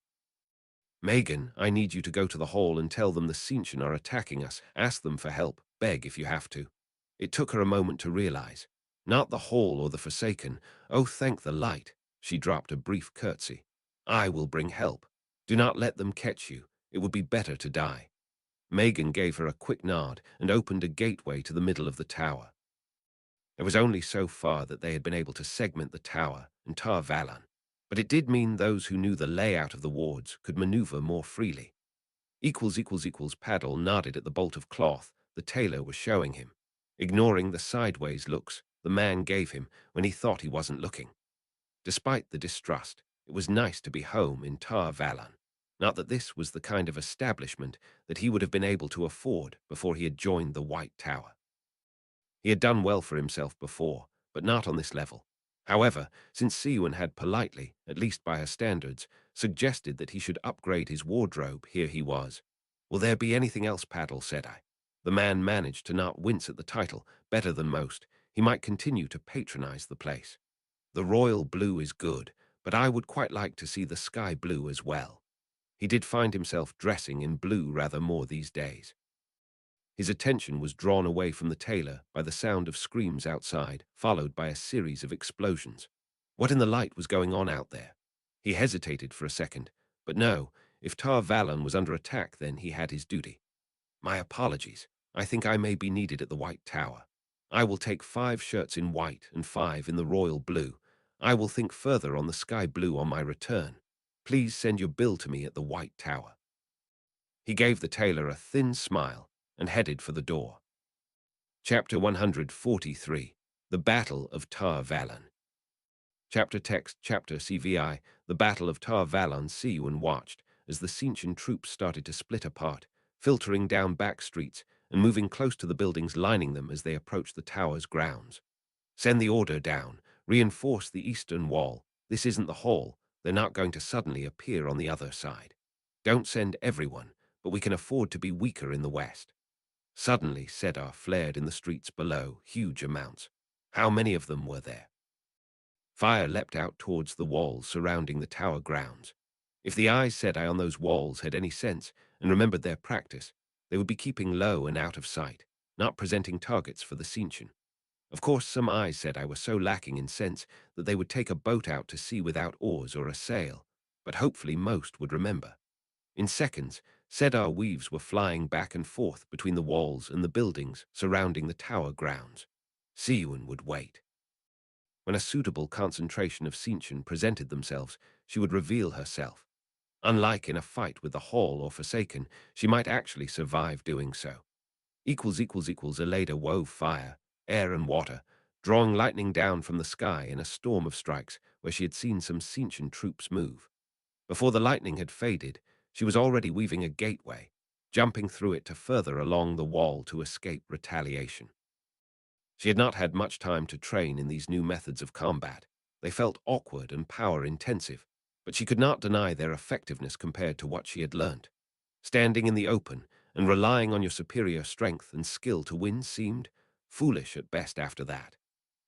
Megan, I need you to go to the hall and tell them the Tseentchen are attacking us. Ask them for help. Beg if you have to. It took her a moment to realize. Not the hall or the Forsaken. Oh, thank the light. She dropped a brief curtsy. I will bring help. Do not let them catch you. It would be better to die. Megan gave her a quick nod and opened a gateway to the middle of the tower. There was only so far that they had been able to segment the tower and Tar Valon, but it did mean those who knew the layout of the wards could maneuver more freely. Paddle nodded at the bolt of cloth the tailor was showing him, ignoring the sideways looks the man gave him when he thought he wasn't looking. Despite the distrust, it was nice to be home in Tar Valon. Not that this was the kind of establishment that he would have been able to afford before he had joined the White Tower. He had done well for himself before, but not on this level. However, since Siwan had politely, at least by her standards, suggested that he should upgrade his wardrobe, here he was. Will there be anything else, Paddle, said I. The man managed to not wince at the title, better than most. He might continue to patronize the place. The royal blue is good, but I would quite like to see the sky blue as well. He did find himself dressing in blue rather more these days. His attention was drawn away from the tailor by the sound of screams outside, followed by a series of explosions. What in the light was going on out there? He hesitated for a second, but no, if Tar Valon was under attack, then he had his duty. My apologies. I think I may be needed at the White Tower. I will take 5 shirts in white and 5 in the royal blue. I will think further on the sky blue on my return. Please send your bill to me at the White Tower. He gave the tailor a thin smile and headed for the door. Chapter 143, The Battle of Tar Valon. Chapter text, chapter CVI, The Battle of Tar Valon. Siwan watched as the Tseentchen troops started to split apart, filtering down back streets and moving close to the buildings lining them as they approached the tower's grounds. Send the order down. Reinforce the eastern wall. This isn't the hall. They're not going to suddenly appear on the other side. Don't send everyone, but we can afford to be weaker in the west. Suddenly, Sedar flared in the streets below, huge amounts. How many of them were there? Fire leapt out towards the walls surrounding the tower grounds. If the Aes Sedai on those walls had any sense and remembered their practice, they would be keeping low and out of sight, not presenting targets for the Tseentchen. Of course, some Aes Sedai were so lacking in sense that they would take a boat out to sea without oars or a sail, but hopefully most would remember. In seconds, Sedar weaves were flying back and forth between the walls and the buildings surrounding the tower grounds. Siwan would wait. When a suitable concentration of Tseentchen presented themselves, she would reveal herself. Unlike in a fight with the Hall or Forsaken, she might actually survive doing so. Elada wove fire, air and water, drawing lightning down from the sky in a storm of strikes where she had seen some Tseentchen troops move. Before the lightning had faded, she was already weaving a gateway, jumping through it to further along the wall to escape retaliation. She had not had much time to train in these new methods of combat. They felt awkward and power-intensive, but she could not deny their effectiveness compared to what she had learnt. Standing in the open and relying on your superior strength and skill to win seemed foolish at best after that.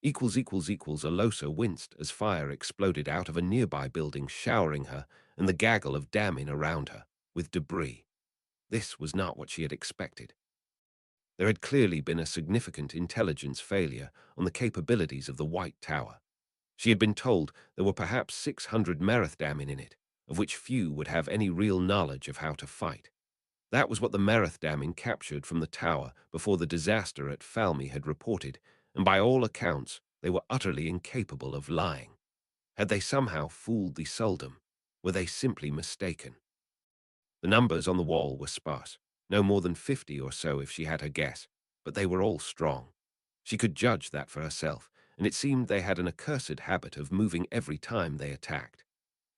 Alosa winced as fire exploded out of a nearby building, showering her and the gaggle of damning around her with debris. This was not what she had expected. There had clearly been a significant intelligence failure on the capabilities of the White Tower. She had been told there were perhaps 600 Marathdamin in it, of which few would have any real knowledge of how to fight. That was what the Marathdamin captured from the tower before the disaster at Falmi had reported, and by all accounts, they were utterly incapable of lying. Had they somehow fooled the Suldam? Were they simply mistaken? The numbers on the wall were sparse, no more than 50 or so if she had her guess, but they were all strong. She could judge that for herself, and it seemed they had an accursed habit of moving every time they attacked.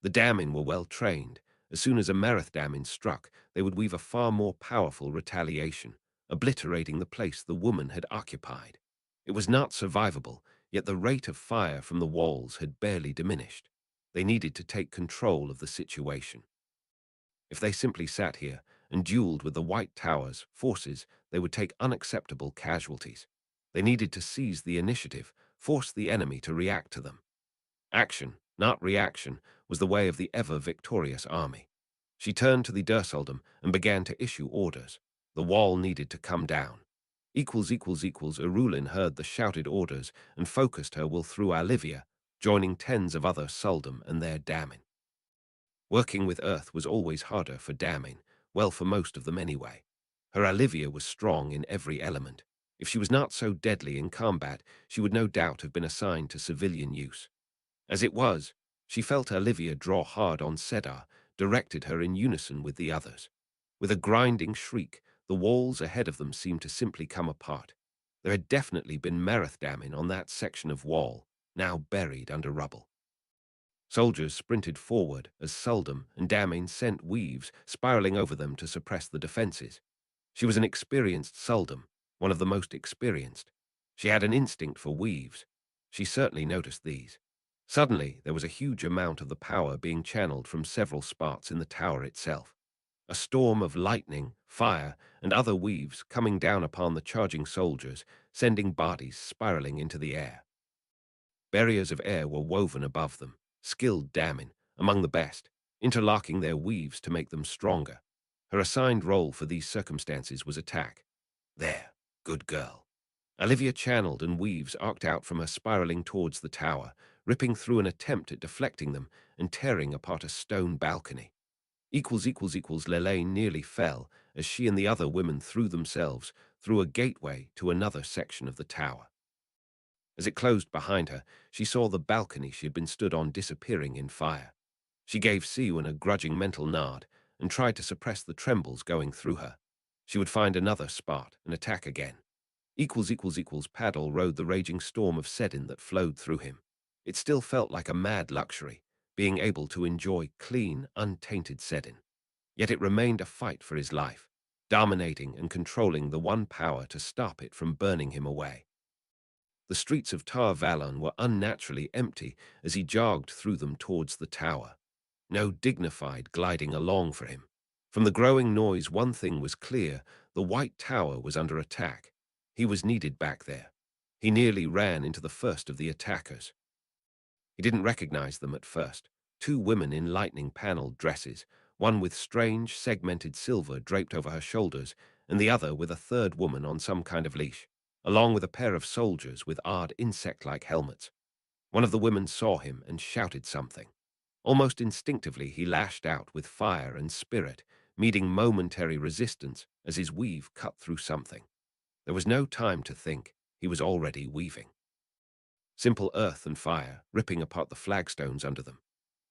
The Damin were well trained. As soon as a Marathdamin struck, they would weave a far more powerful retaliation, obliterating the place the woman had occupied. It was not survivable, yet the rate of fire from the walls had barely diminished. They needed to take control of the situation. If they simply sat here and dueled with the White Tower's forces, they would take unacceptable casualties. They needed to seize the initiative, force the enemy to react to them. Action, not reaction, was the way of the ever-victorious army. She turned to the Durseldom and began to issue orders. The wall needed to come down. Irulin heard the shouted orders and focused her will through Olivia, joining tens of other Suldom and their damning. Working with earth was always harder for damning, well, for most of them anyway. Her Olivia was strong in every element. If she was not so deadly in combat, she would no doubt have been assigned to civilian use. As it was, she felt Olivia draw hard on Sedai, directed her in unison with the others. With a grinding shriek, the walls ahead of them seemed to simply come apart. There had definitely been Merith damning on that section of wall, now buried under rubble. Soldiers sprinted forward as Suldom and Damane sent weaves spiraling over them to suppress the defenses. She was an experienced Suldom, one of the most experienced. She had an instinct for weaves. She certainly noticed these. Suddenly, there was a huge amount of the power being channeled from several spots in the tower itself. A storm of lightning, fire, and other weaves coming down upon the charging soldiers, sending bodies spiraling into the air. Barriers of air were woven above them, skilled damning, among the best, interlocking their weaves to make them stronger. Her assigned role for these circumstances was attack. There, good girl. Olivia channeled and weaves arced out from her spiraling towards the tower, ripping through an attempt at deflecting them and tearing apart a stone balcony. Lelaine nearly fell as she and the other women threw themselves through a gateway to another section of the tower. As it closed behind her, she saw the balcony she had been stood on disappearing in fire. She gave Siwan a grudging mental nod and tried to suppress the trembles going through her. She would find another spot and attack again. Paddle rode the raging storm of Sedin that flowed through him. It still felt like a mad luxury, being able to enjoy clean, untainted Sedin. Yet it remained a fight for his life, dominating and controlling the one power to stop it from burning him away. The streets of Tar Valon were unnaturally empty as he jogged through them towards the tower. No dignified gliding along for him. From the growing noise, one thing was clear: the White Tower was under attack. He was needed back there. He nearly ran into the first of the attackers. He didn't recognize them at first. Two women in lightning-paneled dresses, one with strange, segmented silver draped over her shoulders, and the other with a third woman on some kind of leash, along with a pair of soldiers with odd insect-like helmets. One of the women saw him and shouted something. Almost instinctively, he lashed out with fire and spirit, meeting momentary resistance as his weave cut through something. There was no time to think. He was already weaving. Simple earth and fire, ripping apart the flagstones under them.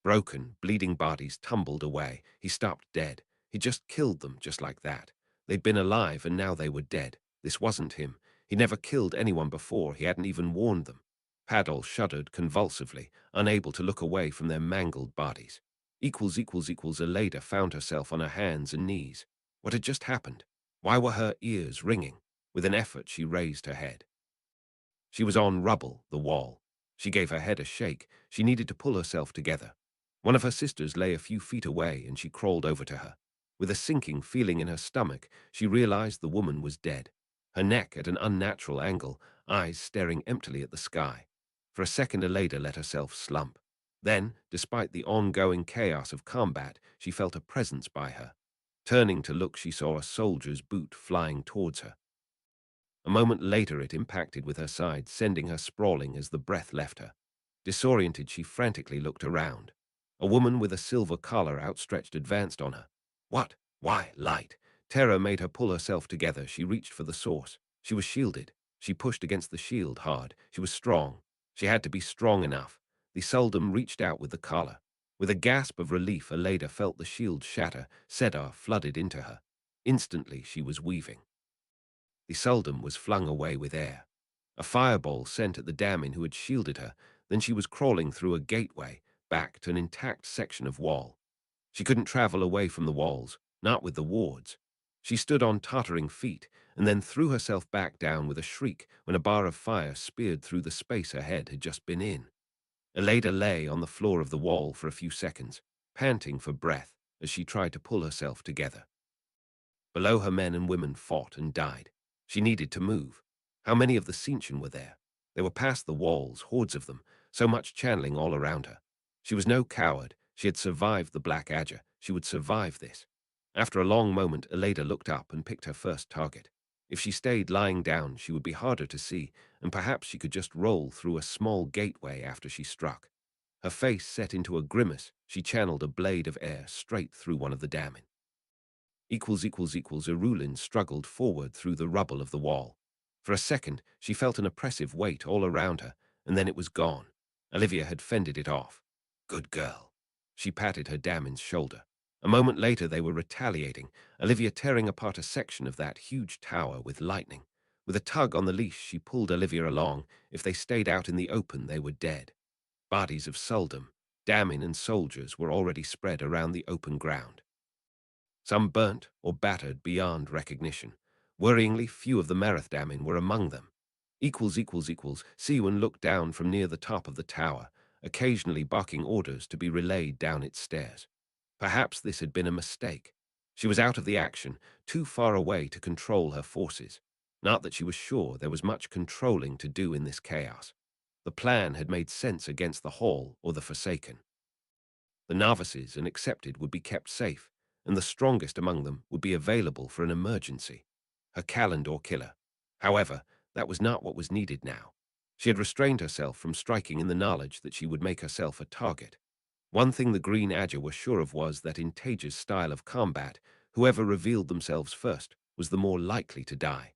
Broken, bleeding bodies tumbled away. He stopped dead. He just killed them just like that. They'd been alive and now they were dead. This wasn't him. He never killed anyone before. He hadn't even warned them. Paddle shuddered convulsively, unable to look away from their mangled bodies. Aleda found herself on her hands and knees. What had just happened? Why were her ears ringing? With an effort, she raised her head. She was on rubble, the wall. She gave her head a shake. She needed to pull herself together. One of her sisters lay a few feet away, and she crawled over to her. With a sinking feeling in her stomach, she realized the woman was dead. Her neck at an unnatural angle, eyes staring emptily at the sky. For a second, Aleda let herself slump. Then, despite the ongoing chaos of combat, she felt a presence by her. Turning to look, she saw a soldier's boot flying towards her. A moment later, it impacted with her side, sending her sprawling as the breath left her. Disoriented, she frantically looked around. A woman with a silver collar outstretched advanced on her. What? Why, light! Terror made her pull herself together. She reached for the source. She was shielded. She pushed against the shield hard. She was strong. She had to be strong enough. The Suldom reached out with the collar. With a gasp of relief, Aleda felt the shield shatter. Sedai flooded into her. Instantly, she was weaving. The Suldom was flung away with air. A fireball sent at the Damin who had shielded her. Then she was crawling through a gateway, back to an intact section of wall. She couldn't travel away from the walls, not with the wards. She stood on tottering feet and then threw herself back down with a shriek when a bar of fire speared through the space her head had just been in. Elada lay on the floor of the wall for a few seconds, panting for breath as she tried to pull herself together. Below her, men and women fought and died. She needed to move. How many of the Sintian were there? They were past the walls, hordes of them, so much channeling all around her. She was no coward. She had survived the Black Adger. She would survive this. After a long moment, Elada looked up and picked her first target. If she stayed lying down, she would be harder to see, and perhaps she could just roll through a small gateway after she struck. Her face set into a grimace. She channeled a blade of air straight through one of the damning. Irulin struggled forward through the rubble of the wall. For a second, she felt an oppressive weight all around her, and then it was gone. Olivia had fended it off. Good girl. She patted her Damon's shoulder. A moment later, they were retaliating, Olivia tearing apart a section of that huge tower with lightning. With a tug on the leash, she pulled Olivia along. If they stayed out in the open, they were dead. Bodies of Suldam, Damon, and soldiers were already spread around the open ground. Some burnt or battered beyond recognition. Worryingly, few of the Marathdammin were among them. Siwan looked down from near the top of the tower, occasionally barking orders to be relayed down its stairs. Perhaps this had been a mistake. She was out of the action, too far away to control her forces. Not that she was sure there was much controlling to do in this chaos. The plan had made sense against the Hall or the Forsaken. The novices and accepted would be kept safe, and the strongest among them would be available for an emergency. Her Kalendor killer. However, that was not what was needed now. She had restrained herself from striking in the knowledge that she would make herself a target. One thing the Green Adger were sure of was that in Taija's style of combat, whoever revealed themselves first was the more likely to die.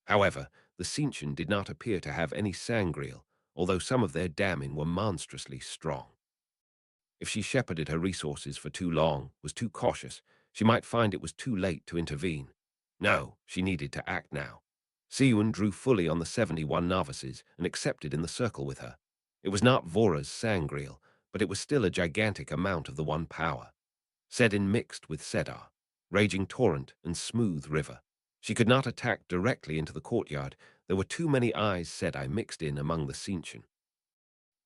However, the Sintian did not appear to have any sangreal, although some of their damning were monstrously strong. If she shepherded her resources for too long, was too cautious, she might find it was too late to intervene. No, she needed to act now. Siwan drew fully on the 71 novices and accepted in the circle with her. It was not Vora's sangreal, but it was still a gigantic amount of the one power. Sedin mixed with Sedar, raging torrent and smooth river. She could not attack directly into the courtyard. There were too many Aes Sedai mixed in among the Sintian.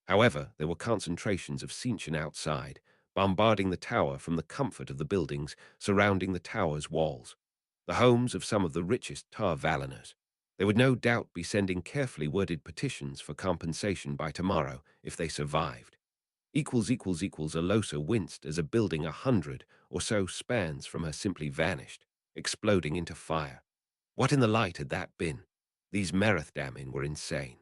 However, there were concentrations of Sintian outside, bombarding the tower from the comfort of the buildings surrounding the tower's walls, the homes of some of the richest Tar Valinors. They would no doubt be sending carefully worded petitions for compensation by tomorrow if they survived. Alosa winced as a building 100 or so spans from her simply vanished, exploding into fire. What in the light had that been? These Marathdammin were insane.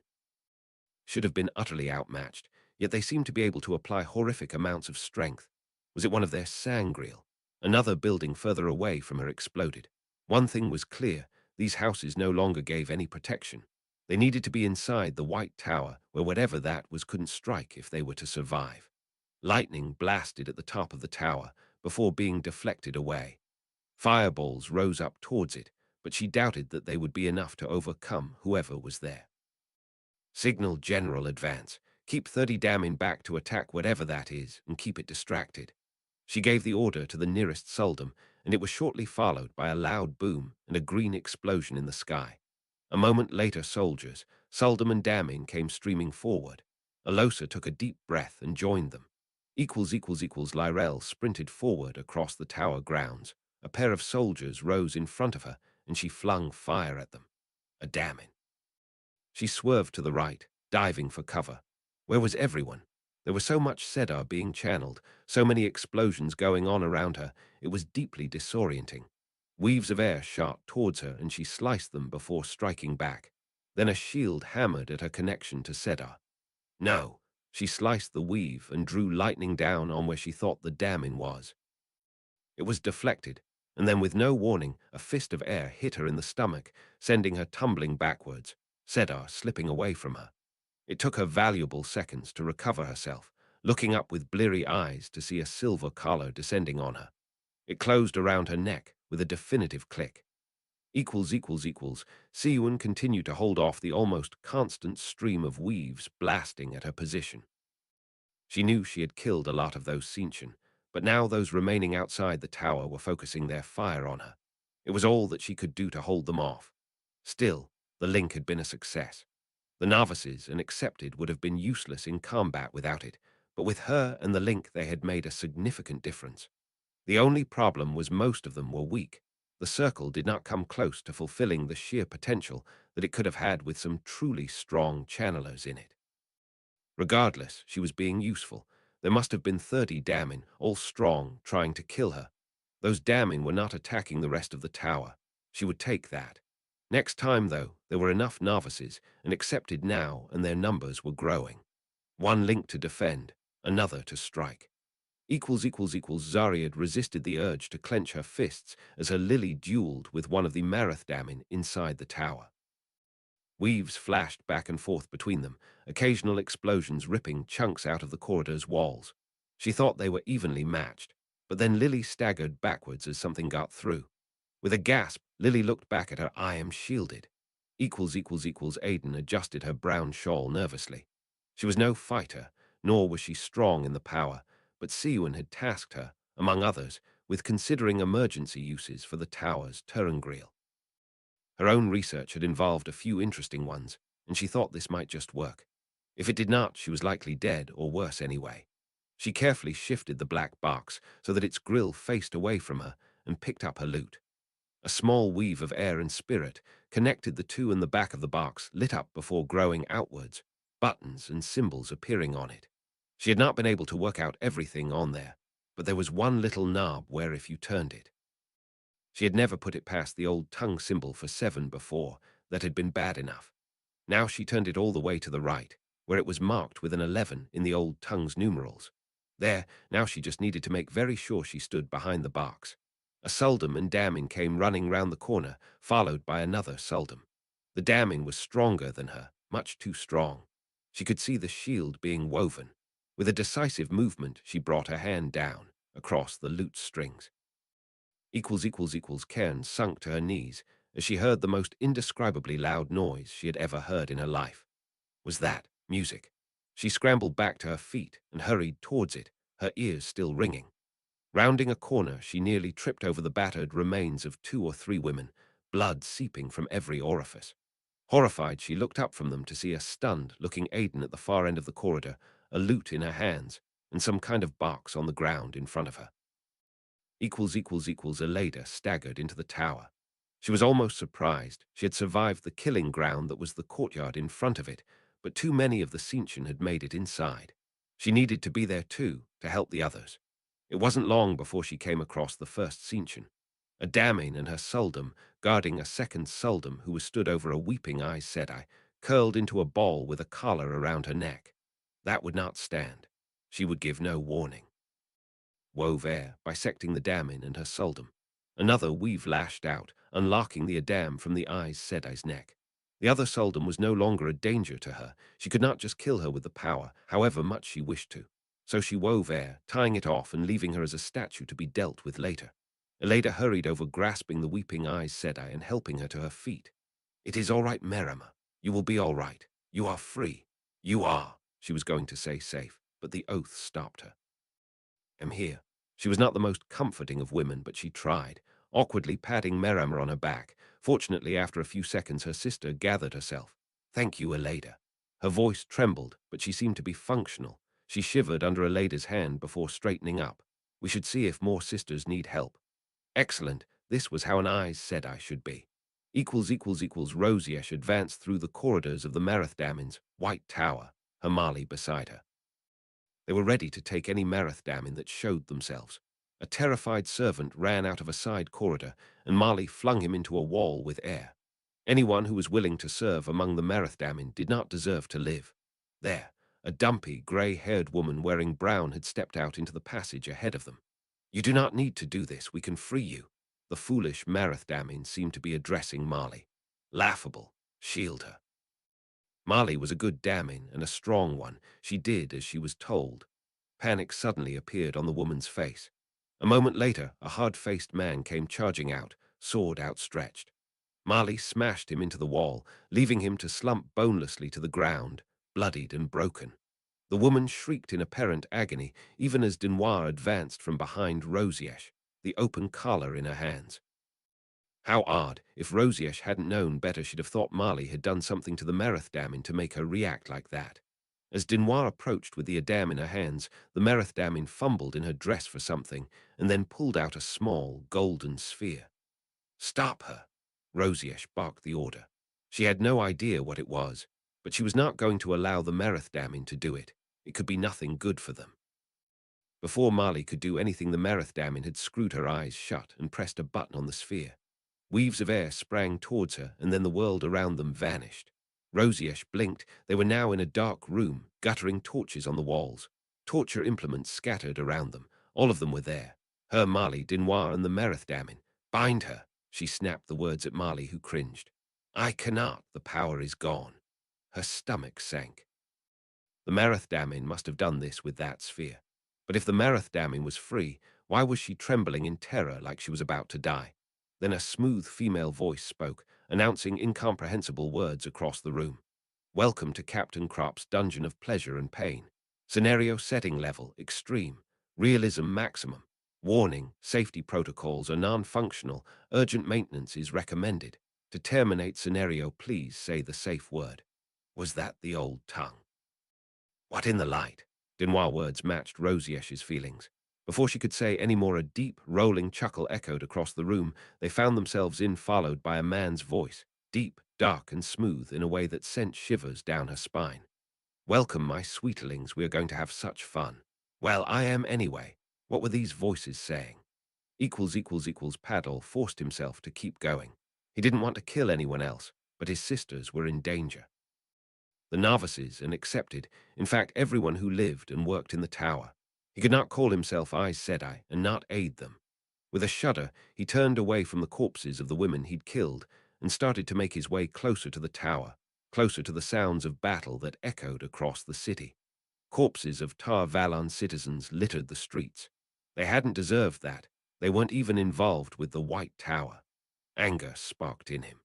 Should have been utterly outmatched, yet they seemed to be able to apply horrific amounts of strength. Was it one of their sangreal? Another building further away from her exploded. One thing was clear, these houses no longer gave any protection. They needed to be inside the White Tower, where whatever that was couldn't strike if they were to survive. Lightning blasted at the top of the tower before being deflected away. Fireballs rose up towards it, but she doubted that they would be enough to overcome whoever was there. Signal general advance. Keep 30 damning back to attack whatever that is, and keep it distracted. She gave the order to the nearest Suldam, and it was shortly followed by a loud boom and a green explosion in the sky. A moment later, soldiers, Suldam and Daming, came streaming forward. Alosa took a deep breath and joined them. Lyrel sprinted forward across the tower grounds. A pair of soldiers rose in front of her, and she flung fire at them. A Daming. She swerved to the right, diving for cover. Where was everyone? There was so much Sedar being channeled, so many explosions going on around her, it was deeply disorienting. Weaves of air shot towards her, and she sliced them before striking back. Then a shield hammered at her connection to Sedar. No, she sliced the weave and drew lightning down on where she thought the damning was. It was deflected, and then with no warning, a fist of air hit her in the stomach, sending her tumbling backwards, Sedar slipping away from her. It took her valuable seconds to recover herself, looking up with bleary eyes to see a silver collar descending on her. It closed around her neck with a definitive click. Siwan continued to hold off the almost constant stream of weaves blasting at her position. She knew she had killed a lot of those Sintian, but now those remaining outside the tower were focusing their fire on her. It was all that she could do to hold them off. Still, the link had been a success. The novices and accepted would have been useless in combat without it, but with her and the link they had made a significant difference. The only problem was most of them were weak. The circle did not come close to fulfilling the sheer potential that it could have had with some truly strong channelers in it. Regardless, she was being useful. There must have been 30 damning, all strong, trying to kill her. Those damning were not attacking the rest of the tower. She would take that. Next time, though, there were enough novices, and accepted now, and their numbers were growing. One link to defend, another to strike. Zariad resisted the urge to clench her fists as her Lily dueled with one of the Marathdamin inside the tower. Weaves flashed back and forth between them, occasional explosions ripping chunks out of the corridor's walls. She thought they were evenly matched, but then Lily staggered backwards as something got through. With a gasp, Lily looked back at her. "I am shielded." Aiden adjusted her brown shawl nervously. She was no fighter, nor was she strong in the power, but Siwan had tasked her, among others, with considering emergency uses for the tower's Turangriel. Her own research had involved a few interesting ones, and she thought this might just work. If it did not, she was likely dead, or worse anyway. She carefully shifted the black box so that its grill faced away from her and picked up her loot. A small weave of air and spirit connected the two, and the back of the box lit up before growing outwards, buttons and symbols appearing on it. She had not been able to work out everything on there, but there was one little knob where if you turned it. She had never put it past the old tongue symbol for 7 before. That had been bad enough. Now she turned it all the way to the right, where it was marked with an 11 in the old tongue's numerals. There, now she just needed to make very sure she stood behind the box. A Suldam and Damning came running round the corner, followed by another Suldam. The Damning was stronger than her, much too strong. She could see the shield being woven. With a decisive movement, she brought her hand down, across the loot strings. Cairn sunk to her knees as she heard the most indescribably loud noise she had ever heard in her life. Was that music? She scrambled back to her feet and hurried towards it, her ears still ringing. Rounding a corner, she nearly tripped over the battered remains of 2 or 3 women, blood seeping from every orifice. Horrified, she looked up from them to see a stunned-looking Aiden at the far end of the corridor, a lute in her hands, and some kind of box on the ground in front of her. Aleda staggered into the tower. She was almost surprised. She had survived the killing ground that was the courtyard in front of it, but too many of the Sintian had made it inside. She needed to be there too, to help the others. It wasn't long before she came across the first Sintian, a Damane and her Suldam guarding a second Suldam who was stood over a weeping Aes Sedai, curled into a ball with a collar around her neck. That would not stand. She would give no warning. Wove air, bisecting the Damane and her Suldam. Another weave lashed out, unlocking the Adam from the Aes Sedai's neck. The other Suldam was no longer a danger to her. She could not just kill her with the power, however much she wished to. So she wove air, tying it off and leaving her as a statue to be dealt with later. Eleda hurried over, grasping the weeping Aes Sedai and helping her to her feet. "It is all right, Merima. You will be all right. You are free. You are," she was going to say safe, but the oath stopped her. "I'm here." She was not the most comforting of women, but she tried, awkwardly patting Merima on her back. Fortunately, after a few seconds, her sister gathered herself. "Thank you, Eleda." Her voice trembled, but she seemed to be functional. She shivered under Eleda's hand before straightening up. "We should see if more sisters need help." Excellent. This was how an Aes Sedai should be. Rosiesh advanced through the corridors of the Marathdamin's White Tower, her Mali beside her. They were ready to take any Marathdamin that showed themselves. A terrified servant ran out of a side corridor, and Mali flung him into a wall with air. Anyone who was willing to serve among the Marathdamin did not deserve to live. There, a dumpy, grey-haired woman wearing brown had stepped out into the passage ahead of them. "You do not need to do this. We can free you." The foolish Marathdamin seemed to be addressing Mali. Laughable. Shield her. Mali was a good Damin and a strong one. She did as she was told. Panic suddenly appeared on the woman's face. A moment later, a hard-faced man came charging out, sword outstretched. Mali smashed him into the wall, leaving him to slump bonelessly to the ground, bloodied and broken. The woman shrieked in apparent agony, even as Denoir advanced from behind Rosiesh, the open collar in her hands. How odd. If Rosiesh hadn't known better, she'd have thought Marley had done something to the Merith Damin to make her react like that. As Dinoir approached with the Adam in her hands, the Merith Damin fumbled in her dress for something and then pulled out a small, golden sphere. "Stop her!" Rosiesh barked the order. She had no idea what it was, but she was not going to allow the Merith Damin to do it. It could be nothing good for them. Before Marley could do anything, the Merith Damin had screwed her eyes shut and pressed a button on the sphere. Weaves of air sprang towards her, and then the world around them vanished. Rosiesh blinked. They were now in a dark room, guttering torches on the walls. Torture implements scattered around them. All of them were there. Her, Marley, Dinoir, and the Merith Damin. "Bind her!" She snapped the words at Marley, who cringed. "I cannot. The power is gone." Her stomach sank. The Merith Damin must have done this with that sphere. But if the Merith Damin was free, why was she trembling in terror like she was about to die? Then a smooth female voice spoke, announcing incomprehensible words across the room. "Welcome to Captain Kropp's Dungeon of Pleasure and Pain. Scenario setting level, extreme. Realism maximum. Warning, safety protocols are non-functional. Urgent maintenance is recommended. To terminate scenario, please say the safe word." Was that the old tongue? "What in the light?" Dinoir words matched Rosiesh's feelings. Before she could say any more, a deep, rolling chuckle echoed across the room. They found themselves followed by a man's voice, deep, dark, and smooth in a way that sent shivers down her spine. "Welcome, my sweetlings. We are going to have such fun." "Well, I am anyway." What were these voices saying? Paddle forced himself to keep going. He didn't want to kill anyone else, but his sisters were in danger. The novices and accepted, in fact everyone who lived and worked in the tower. He could not call himself Aes Sedai and not aid them. With a shudder, he turned away from the corpses of the women he'd killed and started to make his way closer to the tower, closer to the sounds of battle that echoed across the city. Corpses of Tar Valon citizens littered the streets. They hadn't deserved that. They weren't even involved with the White Tower. Anger sparked in him.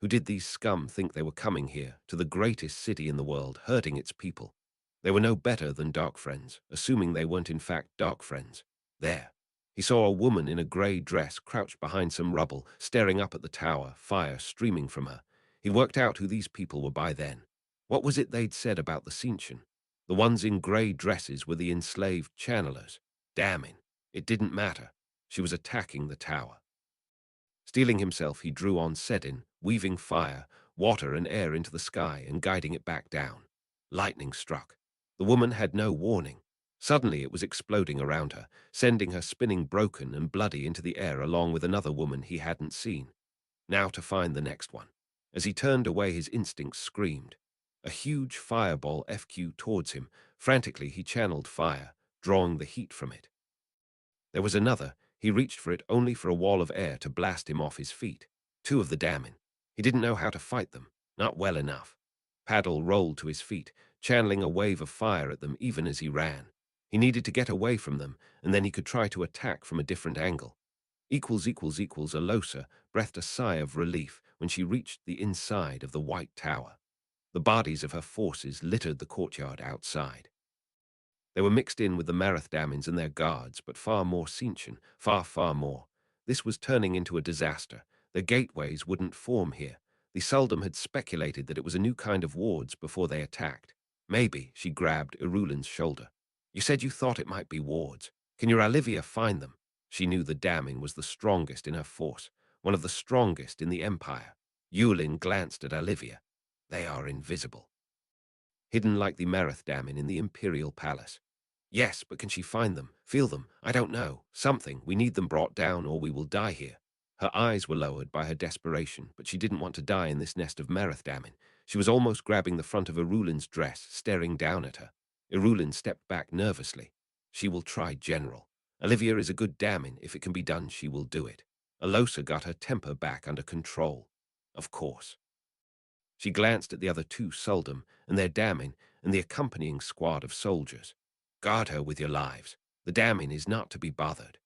Who did these scum think they were coming here, to the greatest city in the world, hurting its people? They were no better than Dark Friends, assuming they weren't in fact Dark Friends. There. He saw a woman in a grey dress crouched behind some rubble, staring up at the tower, fire streaming from her. He worked out who these people were by then. What was it they'd said about the Cinchen? The ones in grey dresses were the enslaved channelers. Damning. It didn't matter. She was attacking the tower. Steeling himself, he drew on Sedin, weaving fire, water, and air into the sky and guiding it back down. Lightning struck. The woman had no warning. Suddenly it was exploding around her, sending her spinning broken and bloody into the air along with another woman he hadn't seen. Now to find the next one. As he turned away, his instincts screamed. A huge fireball FQ towards him. Frantically he channeled fire, drawing the heat from it. There was another. He reached for it only for a wall of air to blast him off his feet. Two of the Damin. He didn't know how to fight them. Not well enough. Paddle rolled to his feet, channeling a wave of fire at them even as he ran. He needed to get away from them, and then he could try to attack from a different angle. Alosa breathed a sigh of relief when she reached the inside of the White Tower. The bodies of her forces littered the courtyard outside. They were mixed in with the Mareth Damins and their guards, but far more Cinchen, far, far more. This was turning into a disaster. The gateways wouldn't form here. The Suldam had speculated that it was a new kind of wards before they attacked. Maybe, she grabbed Irulin's shoulder. "You said you thought it might be wards. Can your Olivia find them?" She knew the Damin was the strongest in her force, one of the strongest in the Empire. Yulin glanced at Olivia. "They are invisible. Hidden like the Mareth Damin in the Imperial Palace." "Yes, but can she find them? Feel them? I don't know. Something. We need them brought down or we will die here." Her eyes were lowered by her desperation, but she didn't want to die in this nest of Mareth Damin. She was almost grabbing the front of Irulin's dress, staring down at her. Irulin stepped back nervously. "She will try, General. Olivia is a good Damin. If it can be done, she will do it." Alosa got her temper back under control. "Of course." She glanced at the other two Suldam and their Damin and the accompanying squad of soldiers. "Guard her with your lives. The Damin is not to be bothered."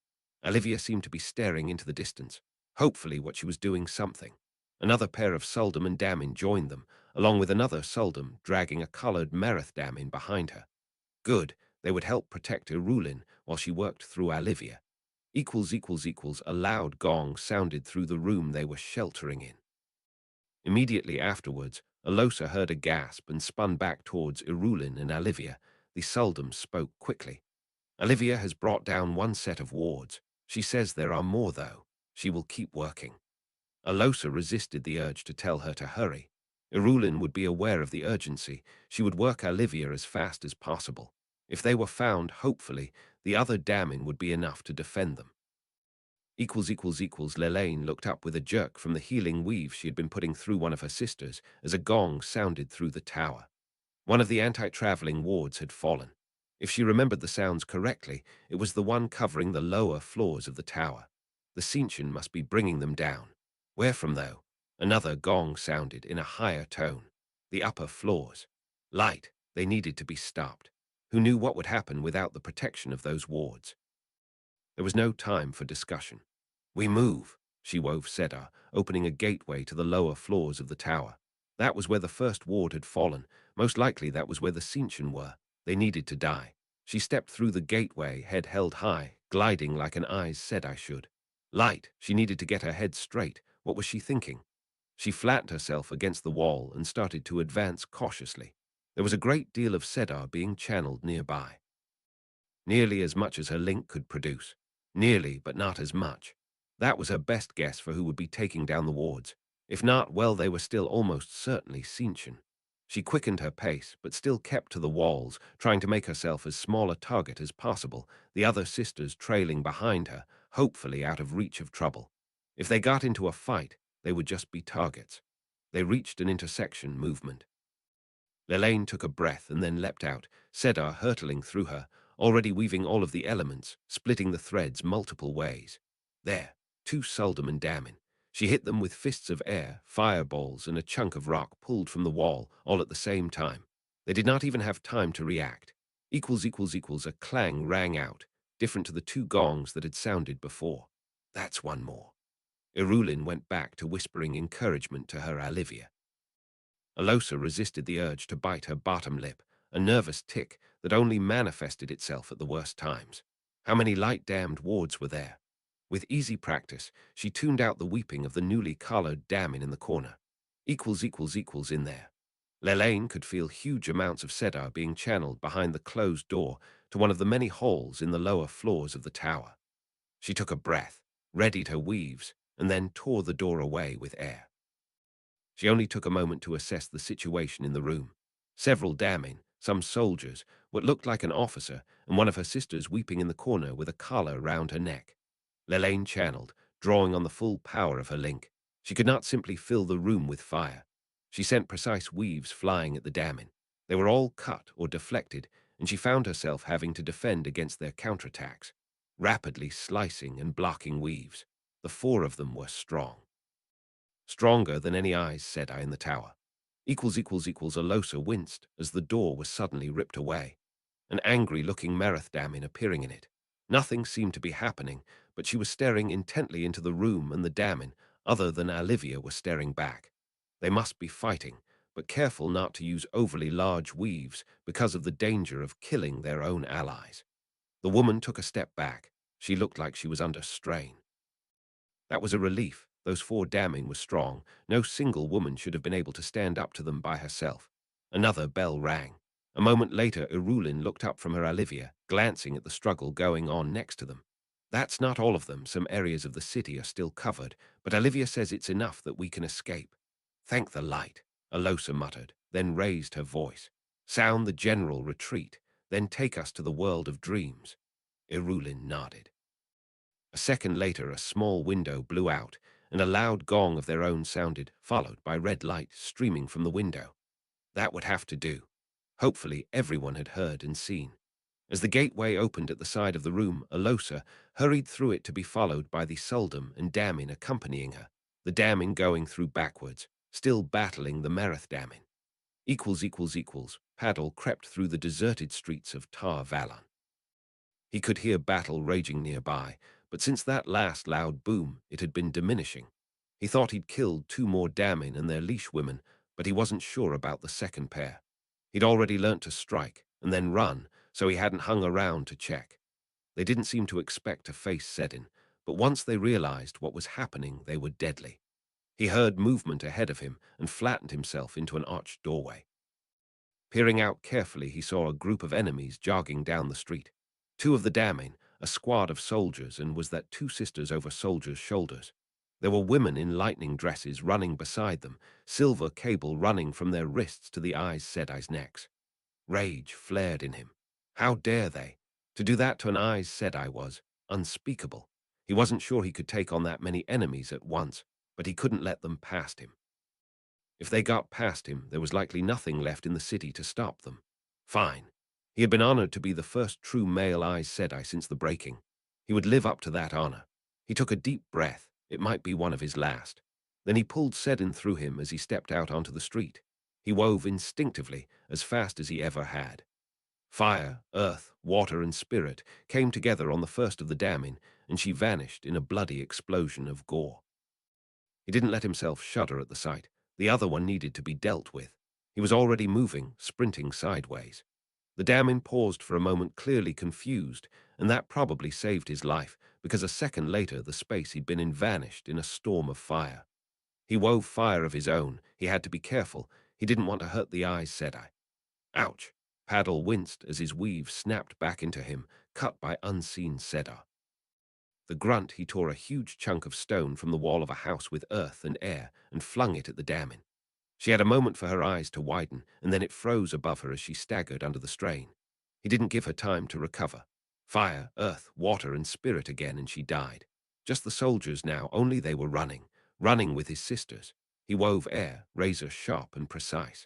Olivia seemed to be staring into the distance. Hopefully what she was doing something. Another pair of Suldam and Damin joined them, along with another Suldam dragging a coloured Mareth Damin behind her. Good, they would help protect Irulin while she worked through Olivia. A loud gong sounded through the room they were sheltering in. Immediately afterwards, Alosa heard a gasp and spun back towards Irulin and Olivia. The Sultan spoke quickly. Olivia has brought down one set of wards. She says there are more, though. She will keep working. Alosa resisted the urge to tell her to hurry. Irulin would be aware of the urgency. She would work Olivia as fast as possible. If they were found, hopefully, the other damning would be enough to defend them. Lelaine looked up with a jerk from the healing weave she had been putting through one of her sisters as a gong sounded through the tower. One of the anti-traveling wards had fallen. If she remembered the sounds correctly, it was the one covering the lower floors of the tower. The Cincian must be bringing them down. Where from, though? Another gong sounded in a higher tone. The upper floors. Light. They needed to be stopped. Who knew what would happen without the protection of those wards? There was no time for discussion. We move, she wove Sedar, opening a gateway to the lower floors of the tower. That was where the first ward had fallen. Most likely that was where the Cincian were. They needed to die. She stepped through the gateway, head held high, gliding like an Aes Sedai should. Light. She needed to get her head straight. What was she thinking? She flattened herself against the wall and started to advance cautiously. There was a great deal of Sedar being channeled nearby. Nearly as much as her link could produce. Nearly, but not as much. That was her best guess for who would be taking down the wards. If not, well, they were still almost certainly Cincian. She quickened her pace, but still kept to the walls, trying to make herself as small a target as possible, the other sisters trailing behind her, hopefully out of reach of trouble. If they got into a fight, they would just be targets. They reached an intersection movement. Lelaine took a breath and then leapt out, Sedar hurtling through her, already weaving all of the elements, splitting the threads multiple ways. There, two Suldam and Damin. She hit them with fists of air, fireballs, and a chunk of rock pulled from the wall, all at the same time. They did not even have time to react. A clang rang out, different to the two gongs that had sounded before. That's one more. Irulin went back to whispering encouragement to her Olivia. Alosa resisted the urge to bite her bottom lip, a nervous tic that only manifested itself at the worst times. How many light-damned wards were there? With easy practice, she tuned out the weeping of the newly collared Damin in the corner. In there. Lelaine could feel huge amounts of Sedar being channeled behind the closed door to one of the many holes in the lower floors of the tower. She took a breath, readied her weaves, and then tore the door away with air. She only took a moment to assess the situation in the room. Several Damin, some soldiers, what looked like an officer, and one of her sisters weeping in the corner with a collar round her neck. Lelaine channeled, drawing on the full power of her link. She could not simply fill the room with fire. She sent precise weaves flying at the Damin. They were all cut or deflected, and she found herself having to defend against their counterattacks, rapidly slicing and blocking weaves. The four of them were strong. Stronger than any Aes Sedai in the tower. Alosa winced as the door was suddenly ripped away. An angry-looking Merith Damin appearing in it. Nothing seemed to be happening, but she was staring intently into the room, and the Damin, other than Olivia, were staring back. They must be fighting, but careful not to use overly large weaves because of the danger of killing their own allies. The woman took a step back. She looked like she was under strain. That was a relief. Those four Damin were strong. No single woman should have been able to stand up to them by herself. Another bell rang. A moment later, Irulin looked up from her Olivia, glancing at the struggle going on next to them. That's not all of them. Some areas of the city are still covered, but Olivia says it's enough that we can escape. Thank the light, Alosa muttered, then raised her voice. Sound the general retreat, then take us to the world of dreams. Irulin nodded. A second later, a small window blew out, and a loud gong of their own sounded, followed by red light streaming from the window. That would have to do. Hopefully everyone had heard and seen. As the gateway opened at the side of the room, Alosa hurried through it to be followed by the Suldam and Damin accompanying her, the Damin going through backwards, still battling the Merith Damin. Paddle crept through the deserted streets of Tar Valon. He could hear battle raging nearby, but since that last loud boom, it had been diminishing. He thought he'd killed two more Damin and their leash women, but he wasn't sure about the second pair. He'd already learnt to strike and then run, so he hadn't hung around to check. They didn't seem to expect to face Sedin, but once they realized what was happening, they were deadly. He heard movement ahead of him and flattened himself into an arched doorway. Peering out carefully, he saw a group of enemies jogging down the street. Two of the damning, a squad of soldiers, and was that two sisters over soldiers' shoulders. There were women in lightning dresses running beside them, silver cable running from their wrists to the Aes Sedai's necks. Rage flared in him. How dare they? To do that to an Aes Sedai was unspeakable. He wasn't sure he could take on that many enemies at once, but he couldn't let them past him. If they got past him, there was likely nothing left in the city to stop them. Fine. He had been honored to be the first true male Aes Sedai since the breaking. He would live up to that honor. He took a deep breath. It might be one of his last. Then he pulled Sedin through him as he stepped out onto the street. He wove instinctively, as fast as he ever had. Fire, earth, water, and spirit came together on the first of the damning, and she vanished in a bloody explosion of gore. He didn't let himself shudder at the sight. The other one needed to be dealt with. He was already moving, sprinting sideways. The damning paused for a moment, clearly confused, and that probably saved his life, because a second later the space he'd been in vanished in a storm of fire. He wove fire of his own. He had to be careful. He didn't want to hurt the Aes Sedai. Ouch! Paddle winced as his weave snapped back into him, cut by unseen Sedar. The grunt, he tore a huge chunk of stone from the wall of a house with earth and air and flung it at the damning. She had a moment for her eyes to widen, and then it froze above her as she staggered under the strain. He didn't give her time to recover. Fire, earth, water, and spirit again, and she died. Just the soldiers now, only they were running with his sisters. He wove air, razor sharp and precise.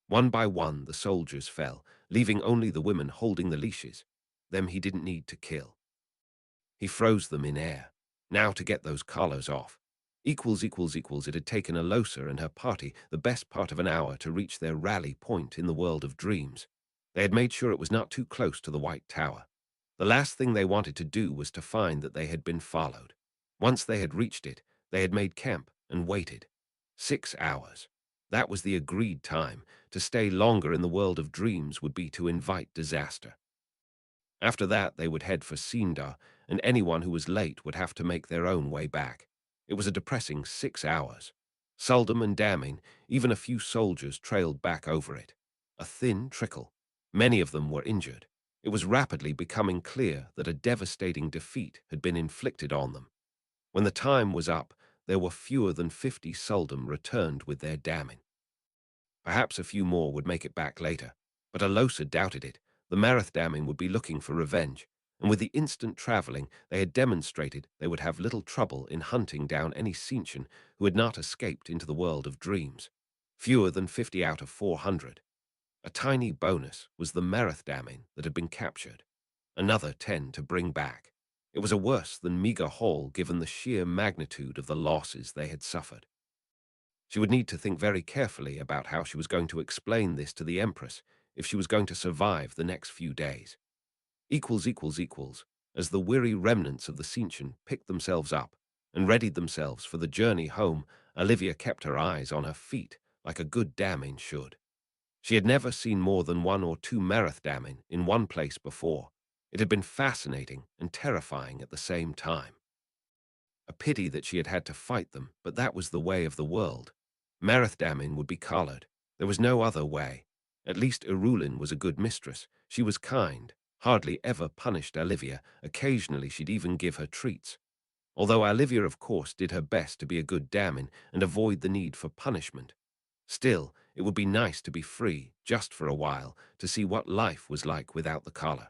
One by one, the soldiers fell, leaving only the women holding the leashes. Them he didn't need to kill. He froze them in air. Now to get those collars off. Equals. It had taken Alosa and her party the best part of an hour to reach their rally point in the world of dreams. They had made sure it was not too close to the White Tower. The last thing they wanted to do was to find that they had been followed. Once they had reached it, they had made camp and waited. 6 hours. That was the agreed time. To stay longer in the world of dreams would be to invite disaster. After that, they would head for Sindar, and anyone who was late would have to make their own way back. It was a depressing 6 hours. Seldom and damning, even a few soldiers trailed back over it. A thin trickle. Many of them were injured. It was rapidly becoming clear that a devastating defeat had been inflicted on them. When the time was up, there were fewer than 50 Suldam returned with their damning. Perhaps a few more would make it back later, but Alosa doubted it. The Marath damning would be looking for revenge, and with the instant traveling, they had demonstrated they would have little trouble in hunting down any Sintian who had not escaped into the world of dreams. Fewer than 50 out of 400. A tiny bonus was the Marath damning that had been captured. Another 10 to bring back. It was a worse than meager haul given the sheer magnitude of the losses they had suffered. She would need to think very carefully about how she was going to explain this to the Empress if she was going to survive the next few days. As the weary remnants of the Sintian picked themselves up and readied themselves for the journey home, Olivia kept her eyes on her feet like a good damning should. She had never seen more than 1 or 2 Marath damning in one place before. It had been fascinating and terrifying at the same time. A pity that she had had to fight them, but that was the way of the world. Marath damning would be collared. There was no other way. At least Irulin was a good mistress. She was kind, hardly ever punished Olivia. Occasionally she'd even give her treats. Although Olivia, of course, did her best to be a good damning and avoid the need for punishment. Still, it would be nice to be free, just for a while, to see what life was like without the collar.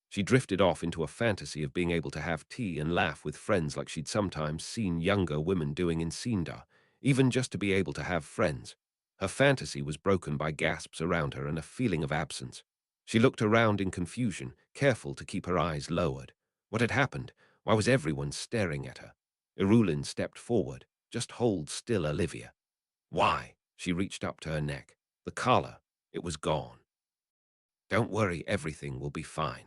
She drifted off into a fantasy of being able to have tea and laugh with friends like she'd sometimes seen younger women doing in Sindar, even just to be able to have friends. Her fantasy was broken by gasps around her and a feeling of absence. She looked around in confusion, careful to keep her eyes lowered. What had happened? Why was everyone staring at her? Irulin stepped forward. Just hold still, Olivia. Why? She reached up to her neck. The collar. It was gone. Don't worry, everything will be fine.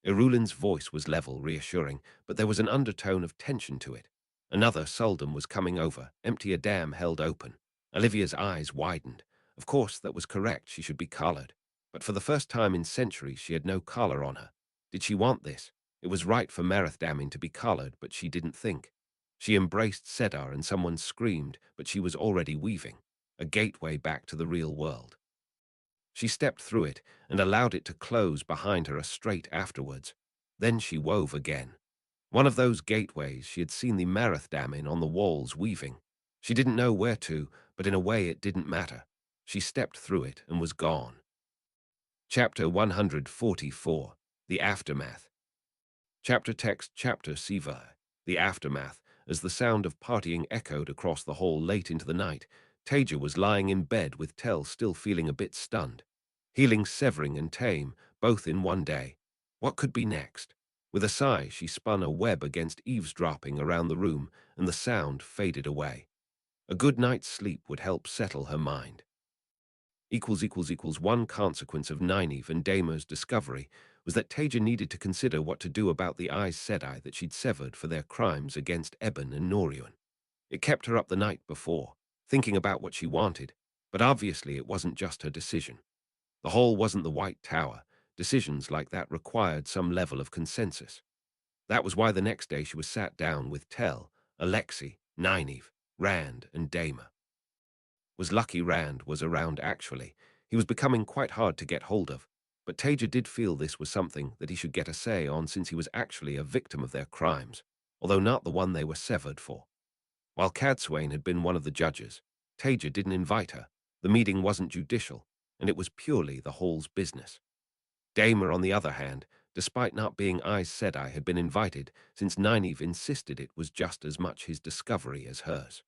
Irulin's voice was level, reassuring, but there was an undertone of tension to it. Another Suldam was coming over, empty a dam held open. Olivia's eyes widened. Of course, that was correct, she should be collared. But for the first time in centuries, she had no collar on her. Did she want this? It was right for Damin to be colored, but she didn't think. She embraced Sedar and someone screamed, but she was already weaving, a gateway back to the real world. She stepped through it and allowed it to close behind her straight afterwards. Then she wove again. One of those gateways she had seen the Damin on the walls weaving. She didn't know where to, but in a way it didn't matter. She stepped through it and was gone. Chapter 144, The Aftermath. Chapter text Chapter Siva, The Aftermath. As the sound of partying echoed across the hall late into the night, Taija was lying in bed with Tel still feeling a bit stunned. Healing, severing, and tame, both in one day. What could be next? With a sigh, she spun a web against eavesdropping around the room, and the sound faded away. A good night's sleep would help settle her mind. One consequence of Nynaeve and Damer's discovery was that Taija needed to consider what to do about the Aes Sedai that she'd severed for their crimes against Eben and Norion. It kept her up the night before, thinking about what she wanted, but obviously it wasn't just her decision. The Hall wasn't the White Tower. Decisions like that required some level of consensus. That was why the next day she was sat down with Tel, Alexei, Nynaeve, Rand, and Damer. Was lucky Rand was around actually. He was becoming quite hard to get hold of, but Taija did feel this was something that he should get a say on since he was actually a victim of their crimes, although not the one they were severed for. While Cadsuane had been one of the judges, Taija didn't invite her. The meeting wasn't judicial, and it was purely the Hall's business. Damer, on the other hand, despite not being Aes Sedai, had been invited since Nynaeve insisted it was just as much his discovery as hers.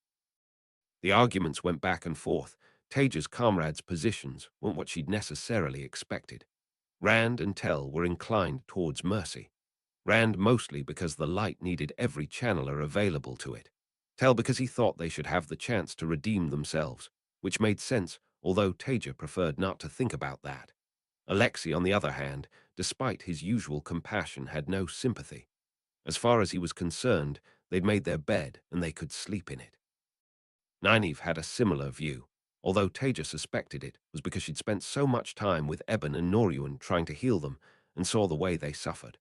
The arguments went back and forth. Taija's comrades' positions weren't what she'd necessarily expected. Rand and Tel were inclined towards mercy. Rand mostly because the light needed every channeler available to it. Tel because he thought they should have the chance to redeem themselves, which made sense, although Taija preferred not to think about that. Alexei, on the other hand, despite his usual compassion, had no sympathy. As far as he was concerned, they'd made their bed and they could sleep in it. Nynaeve had a similar view, although Taija suspected it was because she'd spent so much time with Eben and Norion trying to heal them and saw the way they suffered.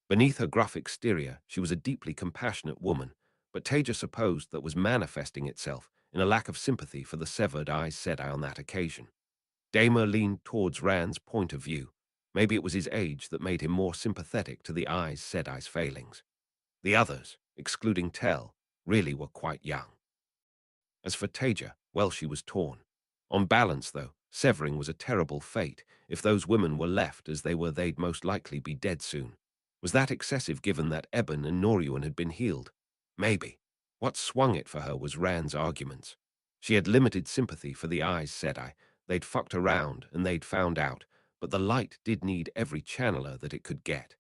Beneath her gruff exterior, she was a deeply compassionate woman, but Taija supposed that was manifesting itself in a lack of sympathy for the severed Aes Sedai on that occasion. Damer leaned towards Rand's point of view. Maybe it was his age that made him more sympathetic to the Aes Sedai's failings. The others, excluding Tel, really were quite young. As for Taija, well, she was torn. On balance, though, severing was a terrible fate. If those women were left as they were, they'd most likely be dead soon. Was that excessive given that Eben and Norion had been healed? Maybe. What swung it for her was Rand's arguments. She had limited sympathy for the Aes Sedai. They'd fucked around and they'd found out, but the light did need every channeler that it could get.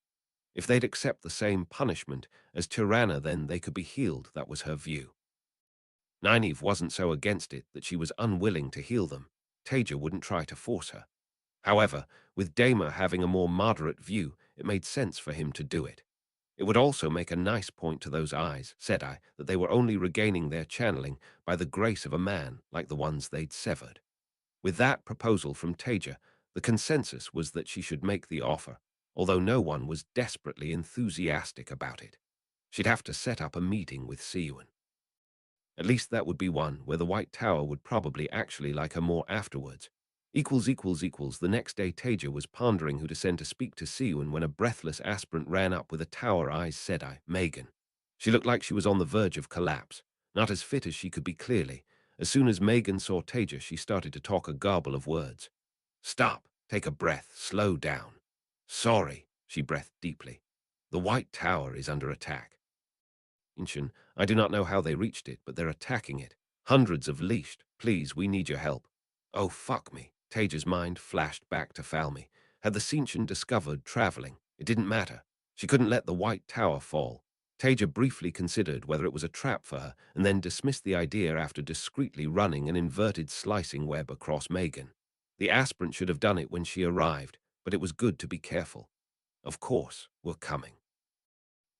If they'd accept the same punishment as Tirana, then they could be healed, that was her view. Nynaeve wasn't so against it that she was unwilling to heal them. Taija wouldn't try to force her. However, with Damer having a more moderate view, it made sense for him to do it. It would also make a nice point to those Aes Sedai that they were only regaining their channeling by the grace of a man like the ones they'd severed. With that proposal from Taija, the consensus was that she should make the offer, although no one was desperately enthusiastic about it. She'd have to set up a meeting with Siuan. At least that would be one where the White Tower would probably actually like her more afterwards. The next day Taija was pondering who to send to speak to Siuan when a breathless aspirant ran up with a tower Aes Sedai, Megan. She looked like she was on the verge of collapse, not as fit as she could be clearly. As soon as Megan saw Taija, she started to talk a garble of words. Stop, take a breath, slow down. Sorry, she breathed deeply. The White Tower is under attack. Inchin, I do not know how they reached it, but they're attacking it. Hundreds of leashed. Please, we need your help. Oh, fuck me. Taija's mind flashed back to Falme. Had the Cinchin discovered traveling? It didn't matter. She couldn't let the White Tower fall. Taija briefly considered whether it was a trap for her, and then dismissed the idea after discreetly running an inverted slicing web across Megan. The aspirant should have done it when she arrived, but it was good to be careful. Of course, we're coming.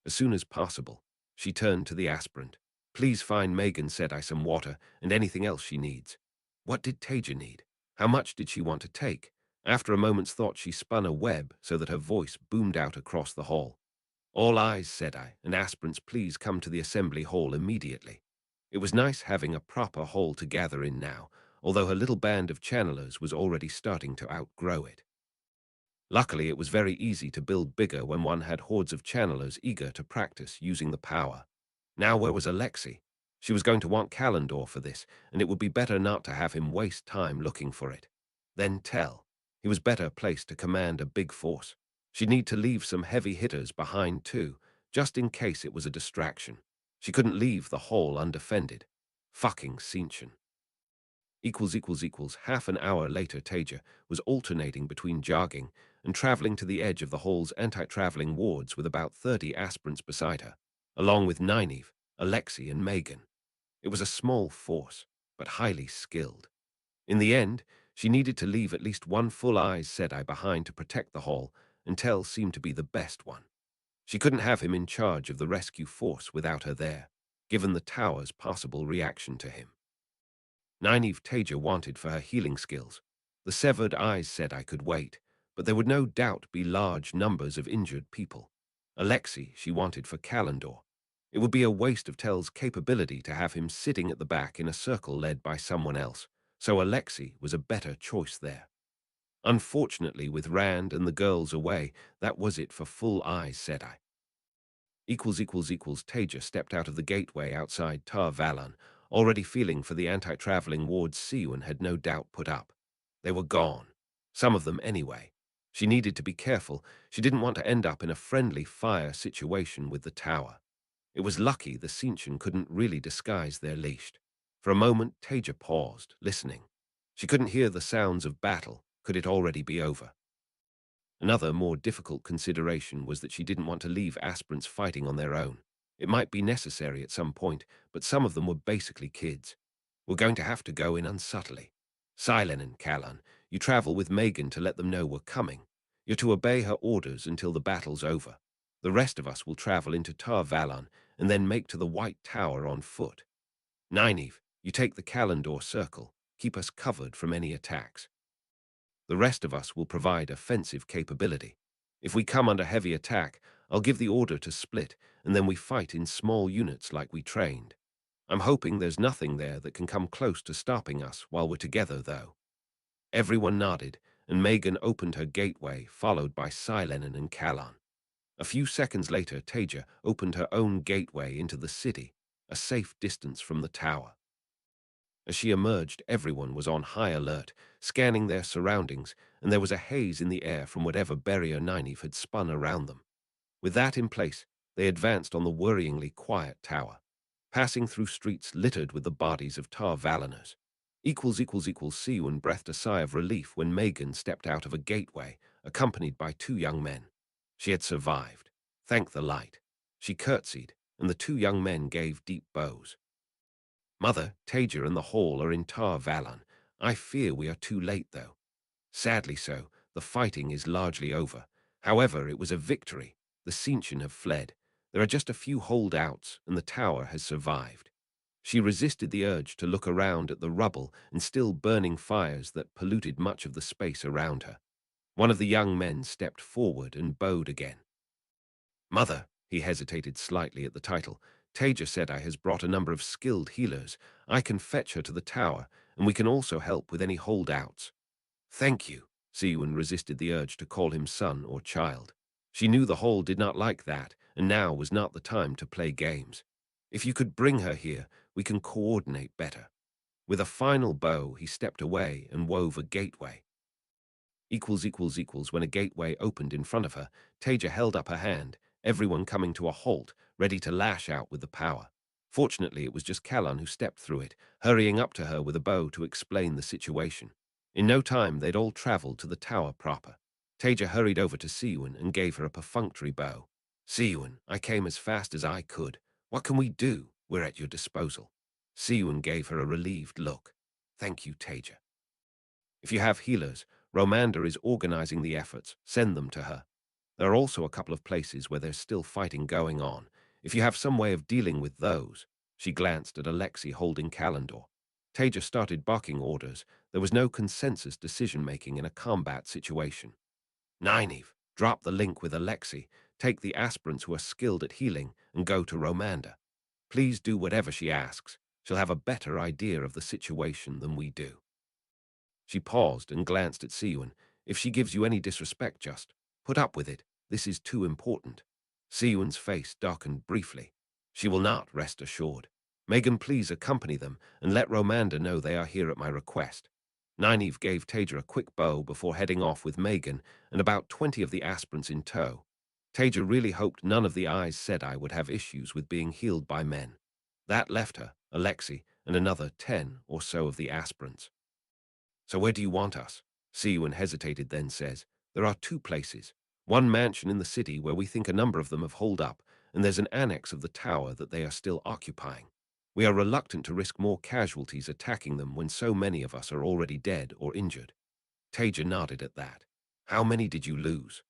As soon as possible. She turned to the aspirant. Please find Megan Sedai some water and anything else she needs. What did Taija need? How much did she want to take? After a moment's thought, she spun a web so that her voice boomed out across the hall. All Aes Sedai and aspirants, please come to the assembly hall immediately. It was nice having a proper hall to gather in now, although her little band of channelers was already starting to outgrow it. Luckily, it was very easy to build bigger when one had hordes of channelers eager to practice using the power. Now where was Alexei? She was going to want Kalendor for this, and it would be better not to have him waste time looking for it. Then Tell. He was better placed to command a big force. She'd need to leave some heavy hitters behind too, just in case it was a distraction. She couldn't leave the hall undefended. Fucking Sinchan. Half an hour later, Taija was alternating between jogging and traveling to the edge of the hall's anti-traveling wards with about 30 aspirants beside her, along with Nynaeve, Alexei, and Megan. It was a small force, but highly skilled. In the end, she needed to leave at least one full Aes Sedai behind to protect the hall, and Tell seemed to be the best one. She couldn't have him in charge of the rescue force without her there, given the tower's possible reaction to him. Nynaeve Taija wanted for her healing skills. The severed eyes said I could wait, but there would no doubt be large numbers of injured people. Alexei she wanted for Kalendor. It would be a waste of Tell's capability to have him sitting at the back in a circle led by someone else, so Alexei was a better choice there. Unfortunately, with Rand and the girls away, that was it for full eyes, said I. Taija stepped out of the gateway outside Tar Valon, already feeling for the anti-traveling wards Siwan had no doubt put up. They were gone. Some of them anyway. She needed to be careful. She didn't want to end up in a friendly fire situation with the tower. It was lucky the Sinchan couldn't really disguise their leash. For a moment, Taija paused, listening. She couldn't hear the sounds of battle. Could it already be over? Another, more difficult consideration was that she didn't want to leave aspirants fighting on their own. It might be necessary at some point, but some of them were basically kids. We're going to have to go in unsubtly. Silen and Callan, you travel with Megan to let them know we're coming. You're to obey her orders until the battle's over. The rest of us will travel into Tar Valon and then make to the White Tower on foot. Nynaeve, you take the Kalendor circle. Keep us covered from any attacks. The rest of us will provide offensive capability. If we come under heavy attack, I'll give the order to split, and then we fight in small units like we trained. I'm hoping there's nothing there that can come close to stopping us while we're together, though. Everyone nodded, and Megan opened her gateway, followed by Silenin and Callan. A few seconds later, Taija opened her own gateway into the city, a safe distance from the tower. As she emerged, everyone was on high alert, scanning their surroundings, and there was a haze in the air from whatever barrier Nynaeve had spun around them. With that in place, they advanced on the worryingly quiet tower, passing through streets littered with the bodies of Tar Valoners. Siwan breathed a sigh of relief when Megan stepped out of a gateway, accompanied by two young men. She had survived. Thank the light. She curtsied, and the two young men gave deep bows. Mother, Taija and the hall are in Tar Valon. I fear we are too late, though. Sadly so, the fighting is largely over. However, it was a victory. The Sinchan have fled. There are just a few holdouts, and the tower has survived. She resisted the urge to look around at the rubble and still burning fires that polluted much of the space around her. One of the young men stepped forward and bowed again. Mother, he hesitated slightly at the title. Taija said I has brought a number of skilled healers. I can fetch her to the tower, and we can also help with any holdouts. Thank you. Siwan resisted the urge to call him son or child. She knew the hall did not like that, and now was not the time to play games. If you could bring her here, we can coordinate better. With a final bow, he stepped away and wove a gateway. When a gateway opened in front of her, Taija held up her hand, everyone coming to a halt, ready to lash out with the power. Fortunately, it was just Callan who stepped through it, hurrying up to her with a bow to explain the situation. In no time, they'd all traveled to the tower proper. Taija hurried over to Siwan and gave her a perfunctory bow. Siwan, I came as fast as I could. What can we do? We're at your disposal. Siwan gave her a relieved look. Thank you, Taija. If you have healers, Romanda is organizing the efforts. Send them to her. There are also a couple of places where there's still fighting going on. If you have some way of dealing with those. She glanced at Alexei holding Kalendor. Taija started barking orders. There was no consensus decision-making in a combat situation. Nynaeve, drop the link with Alexei. take the aspirants who are skilled at healing and go to Romanda. Please do whatever she asks. She'll have a better idea of the situation than we do." She paused and glanced at Siwan. "If she gives you any disrespect, just put up with it. This is too important." Siwan's face darkened briefly. "She will not, rest assured. Megan, please accompany them and let Romanda know they are here at my request." Nynaeve gave Taija a quick bow before heading off with Megan and about 20 of the aspirants in tow. Taija really hoped none of the Aes Sedai would have issues with being healed by men. That left her, Alexei, and another 10 or so of the aspirants. "So where do you want us?" Siwan hesitated, then says, "There are 2 places. One mansion in the city where we think a number of them have holed up, and there's an annex of the tower that they are still occupying. We are reluctant to risk more casualties attacking them when so many of us are already dead or injured." Taija nodded at that. "How many did you lose?"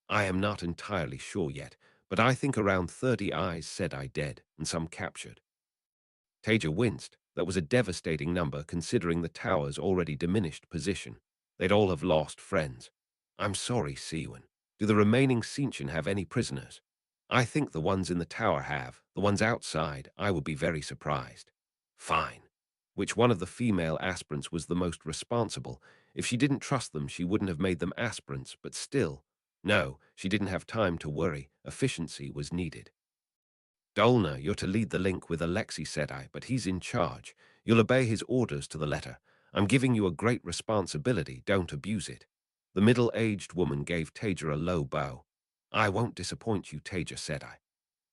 "I am not entirely sure yet, but I think around 30 Aes Sedai dead and some captured." Taija winced. That was a devastating number considering the tower's already diminished position. They'd all have lost friends. "I'm sorry, Siwan. Do the remaining Tzeentch have any prisoners?" "I think the ones in the tower have. The ones outside, I would be very surprised." "Fine." Which one of the female aspirants was the most responsible? If she didn't trust them, she wouldn't have made them aspirants, but still. No, she didn't have time to worry. Efficiency was needed. "Dolna, you're to lead the link with Aes Sedai, but he's in charge. You'll obey his orders to the letter. I'm giving you a great responsibility, don't abuse it." The middle-aged woman gave Taija a low bow. "I won't disappoint you, Taija Sedai."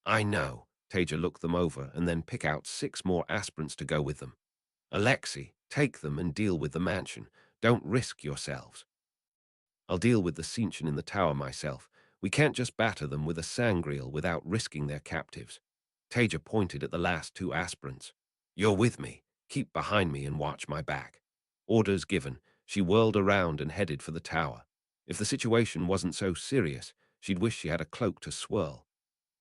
"I know." Taija looked them over and then pick out 6 more aspirants to go with them. "Alexei, take them and deal with the mansion. Don't risk yourselves." "I'll deal with the Tzeentch in the tower myself. We can't just batter them with a sangreal without risking their captives." Taija pointed at the last 2 aspirants. "You're with me. Keep behind me and watch my back." Orders given, she whirled around and headed for the tower. If the situation wasn't so serious, she'd wish she had a cloak to swirl.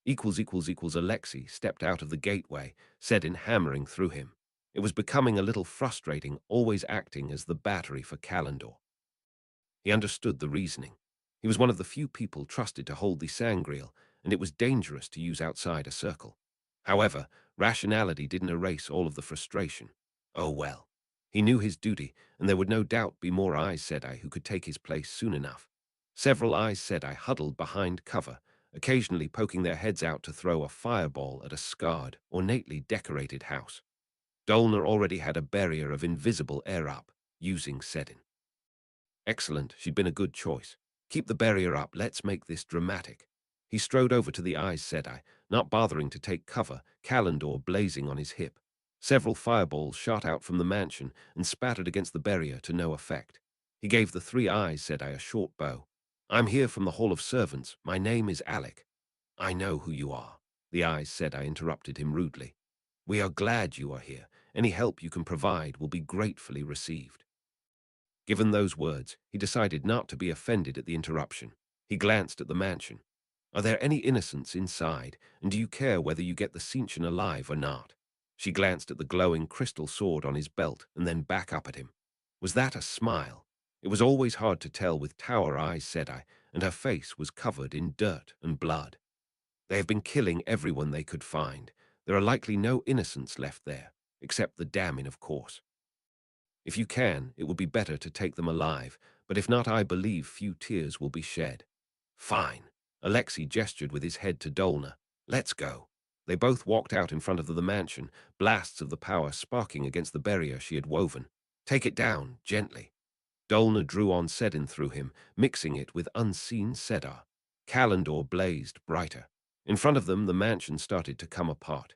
Alexei stepped out of the gateway, Sedin hammering through him. It was becoming a little frustrating, always acting as the battery for Kalendor. He understood the reasoning. He was one of the few people trusted to hold the sangreal, and it was dangerous to use outside a circle. However, rationality didn't erase all of the frustration. Oh well. He knew his duty, and there would no doubt be more Aes Sedai who could take his place soon enough. Several Aes Sedai huddled behind cover, occasionally poking their heads out to throw a fireball at a scarred, ornately decorated house. Dolna already had a barrier of invisible air up, using Sedin. Excellent, she'd been a good choice. Keep the barrier up, let's make this dramatic. He strode over to the Aes Sedai, not bothering to take cover, Kalendor blazing on his hip. Several fireballs shot out from the mansion and spattered against the barrier to no effect. He gave the 3 Aes Sedai a short bow. "I'm here from the Hall of Servants. My name is Alec." "I know who you are," the Aes Sedai interrupted him rudely. "We are glad you are here. Any help you can provide will be gratefully received." Given those words, he decided not to be offended at the interruption. He glanced at the mansion. "Are there any innocents inside, and do you care whether you get the Tzeentch alive or not?" She glanced at the glowing crystal sword on his belt and then back up at him. Was that a smile? It was always hard to tell with Tower Aes Sedai, and her face was covered in dirt and blood. "They have been killing everyone they could find. There are likely no innocents left there, except the damning, of course. If you can, it would be better to take them alive, but if not, I believe few tears will be shed." "Fine." Alexei gestured with his head to Dolna. "Let's go." They both walked out in front of the mansion, blasts of the power sparking against the barrier she had woven. "Take it down, gently." Dolna drew on Sedin through him, mixing it with unseen Sedar. Kalendor blazed brighter. In front of them, the mansion started to come apart.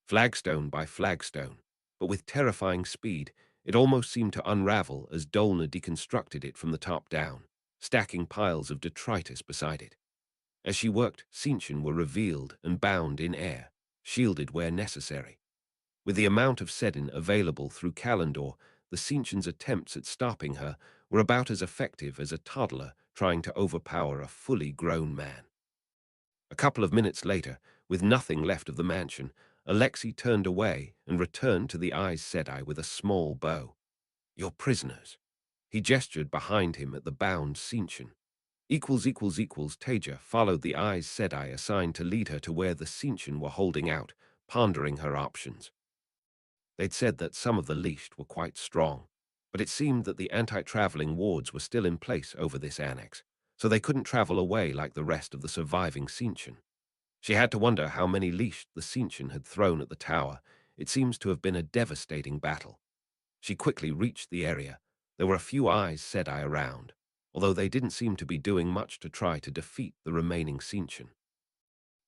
Flagstone by flagstone, but with terrifying speed. It almost seemed to unravel as Dolna deconstructed it from the top down, stacking piles of detritus beside it. As she worked, Tzeentch were revealed and bound in air, shielded where necessary. With the amount of Sedin available through Kalendor, the Tzeentch's attempts at stopping her were about as effective as a toddler trying to overpower a fully grown man. A couple of minutes later, with nothing left of the mansion, Alexei turned away and returned to the Aes Sedai with a small bow. "Your prisoners." He gestured behind him at the bound Tzeentch. Taija followed the Aes Sedai assigned to lead her to where the Cinchen were holding out, pondering her options. They'd said that some of the leashed were quite strong, but it seemed that the anti-traveling wards were still in place over this annex, so they couldn't travel away like the rest of the surviving Cinchen. She had to wonder how many leashed the Cinchen had thrown at the tower. It seems to have been a devastating battle. She quickly reached the area. There were a few Aes Sedai around, although they didn't seem to be doing much to try to defeat the remaining Cinchen.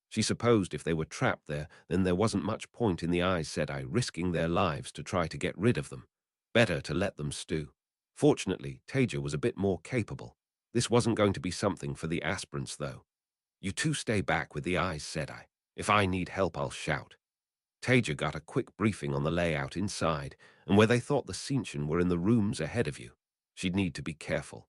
She supposed if they were trapped there, then there wasn't much point in the Aes Sedai risking their lives to try to get rid of them. Better to let them stew. Fortunately, Taija was a bit more capable. This wasn't going to be something for the aspirants, though. You two stay back with the Aes Sedai. If I need help, I'll shout. Taija got a quick briefing on the layout inside and where they thought the Cinchen were in the rooms ahead of you. She'd need to be careful.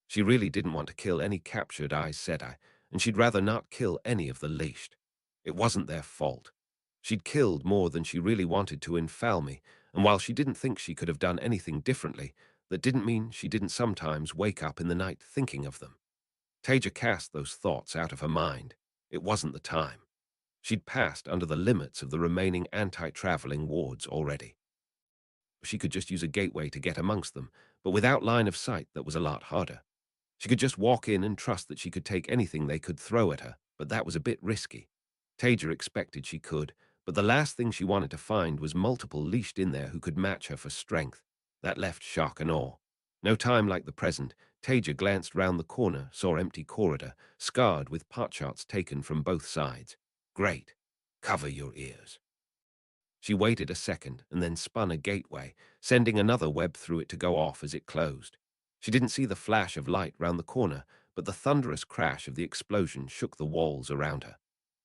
She really didn't want to kill any captured Aes Sedai, and she'd rather not kill any of the leashed. It wasn't their fault. She'd killed more than she really wanted to in Falme, and while she didn't think she could have done anything differently, that didn't mean she didn't sometimes wake up in the night thinking of them. Taija cast those thoughts out of her mind. It wasn't the time. She'd passed under the limits of the remaining anti-traveling wards already. She could just use a gateway to get amongst them, but without line of sight, that was a lot harder. She could just walk in and trust that she could take anything they could throw at her, but that was a bit risky. Taija expected she could, but the last thing she wanted to find was multiple leashed in there who could match her for strength. That left shock and awe. No time like the present, Taija glanced round the corner, saw empty corridor, scarred with potshots taken from both sides. Great. Cover your ears. She waited a second and then spun a gateway, sending another web through it to go off as it closed. She didn't see the flash of light round the corner, but the thunderous crash of the explosion shook the walls around her.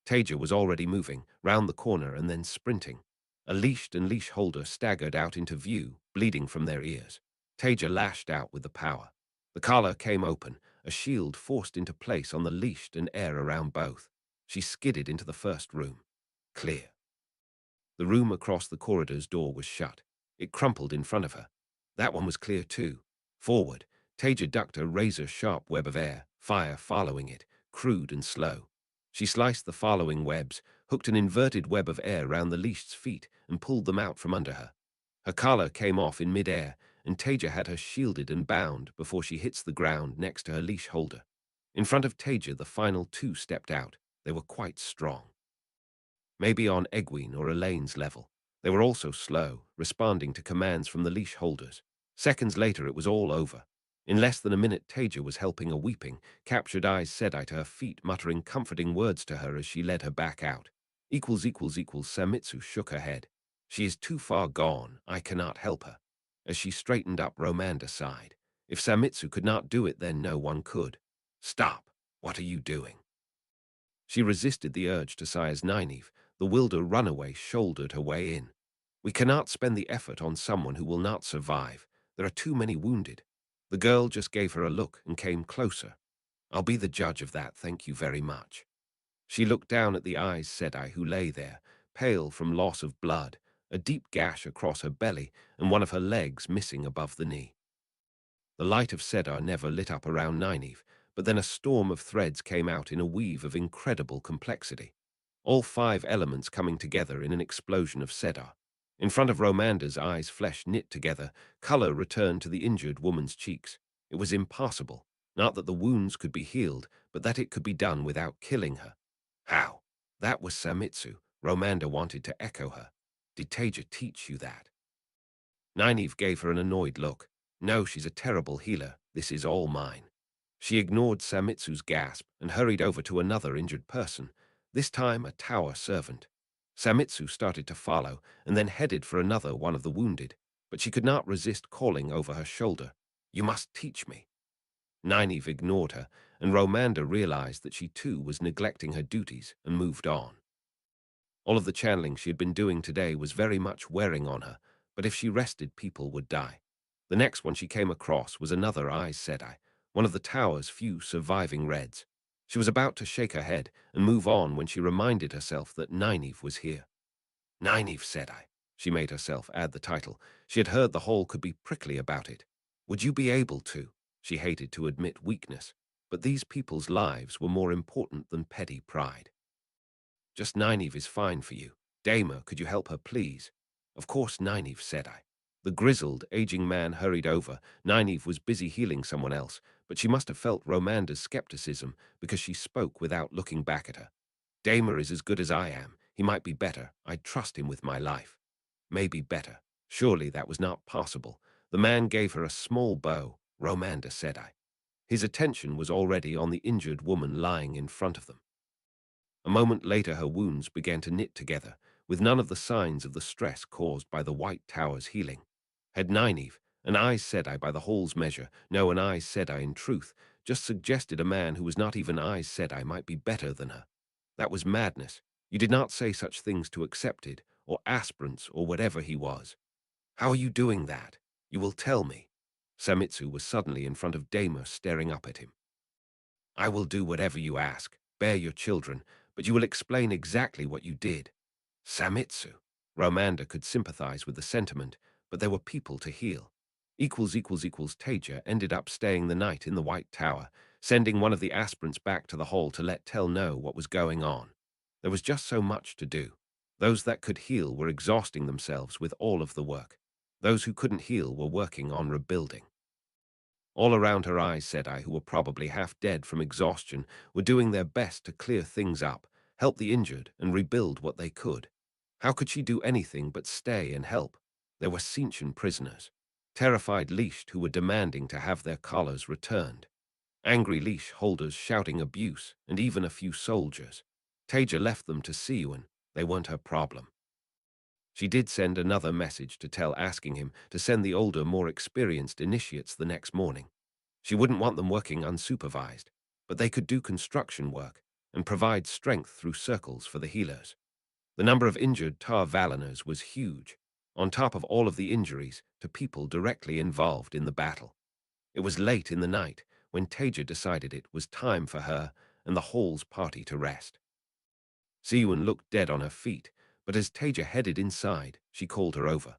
Taija was already moving, round the corner and then sprinting. A leashed and leash holder staggered out into view, bleeding from their ears. Taija lashed out with the power. The collar came open, a shield forced into place on the leashed and air around both. She skidded into the first room. Clear. The room across the corridor's door was shut. It crumpled in front of her. That one was clear too. Forward, Taija ducked a razor-sharp web of air, fire following it, crude and slow. She sliced the following webs, hooked an inverted web of air round the leasht's feet, and pulled them out from under her. Her collar came off in mid-air, and Taija had her shielded and bound before she hits the ground next to her leash holder. In front of Taija, the final two stepped out. They were quite strong. Maybe on Egwene or Elaine's level. They were also slow, responding to commands from the leash holders. Seconds later, it was all over. In less than a minute, Taija was helping a weeping, captured Aes Sedai to her feet, muttering comforting words to her as she led her back out. Samitsu shook her head. She is too far gone. I cannot help her. As she straightened up, Romanda sighed. If Samitsu could not do it, then no one could. Stop. What are you doing? She resisted the urge to sigh as Nynaeve, the wilder runaway, shouldered her way in. We cannot spend the effort on someone who will not survive. There are too many wounded. The girl just gave her a look and came closer. I'll be the judge of that, thank you very much. She looked down at the Aes Sedai who lay there, pale from loss of blood, a deep gash across her belly and one of her legs missing above the knee. The light of Sedar never lit up around Nynaeve, but then a storm of threads came out in a weave of incredible complexity. All 5 elements coming together in an explosion of Sedar. In front of Romanda's eyes, flesh knit together, color returned to the injured woman's cheeks. It was impossible, not that the wounds could be healed, but that it could be done without killing her. How? That was Samitsu. Romanda wanted to echo her. Did Taija teach you that? Nynaeve gave her an annoyed look. No, she's a terrible healer. This is all mine. She ignored Samitsu's gasp and hurried over to another injured person, this time a tower servant. Samitsu started to follow and then headed for another one of the wounded, but she could not resist calling over her shoulder, You must teach me. Nynaeve ignored her, and Romanda realized that she too was neglecting her duties and moved on. All of the channeling she had been doing today was very much wearing on her, but if she rested, people would die. The next one she came across was another Aes Sedai, one of the tower's few surviving Reds. She was about to shake her head and move on when she reminded herself that Nynaeve was here. Nynaeve Sedai. She made herself add the title. She had heard the hall could be prickly about it. Would you be able to? She hated to admit weakness. But these people's lives were more important than petty pride. Just Nynaeve is fine for you. Damer, could you help her, please? Of course, Nynaeve, said I. The grizzled, aging man hurried over. Nynaeve was busy healing someone else, but she must have felt Romanda's skepticism because she spoke without looking back at her. Damer is as good as I am. He might be better. I'd trust him with my life. Maybe better. Surely that was not possible. The man gave her a small bow. Romanda, said I. His attention was already on the injured woman lying in front of them. A moment later her wounds began to knit together, with none of the signs of the stress caused by the White Tower's healing. Had Nynaeve, an Aes Sedai by the Hall's measure, no, an Aes Sedai in truth, just suggested a man who was not even Aes Sedai might be better than her. That was madness. You did not say such things to Accepted, or aspirants, or whatever he was. How are you doing that? You will tell me. Samitsu was suddenly in front of Damer, staring up at him. I will do whatever you ask. Bear your children, but you will explain exactly what you did. Samitsu. Romanda could sympathize with the sentiment, but there were people to heal. Taija ended up staying the night in the White Tower, sending one of the aspirants back to the hall to let Tell know what was going on. There was just so much to do. Those that could heal were exhausting themselves with all of the work. Those who couldn't heal were working on rebuilding. All around her, Aes Sedai, who were probably half dead from exhaustion, were doing their best to clear things up, help the injured, and rebuild what they could. How could she do anything but stay and help? There were Tseentchian prisoners, terrified leashed who were demanding to have their collars returned, angry leash holders shouting abuse, and even a few soldiers. Taija left them to Siuan. They weren't her problem. She did send another message to Tell asking him to send the older, more experienced initiates the next morning. She wouldn't want them working unsupervised, but they could do construction work and provide strength through circles for the healers. The number of injured Tar Valinors was huge, on top of all of the injuries to people directly involved in the battle. It was late in the night when Taija decided it was time for her and the Hall's party to rest. Siuan looked dead on her feet, but as Taija headed inside, she called her over.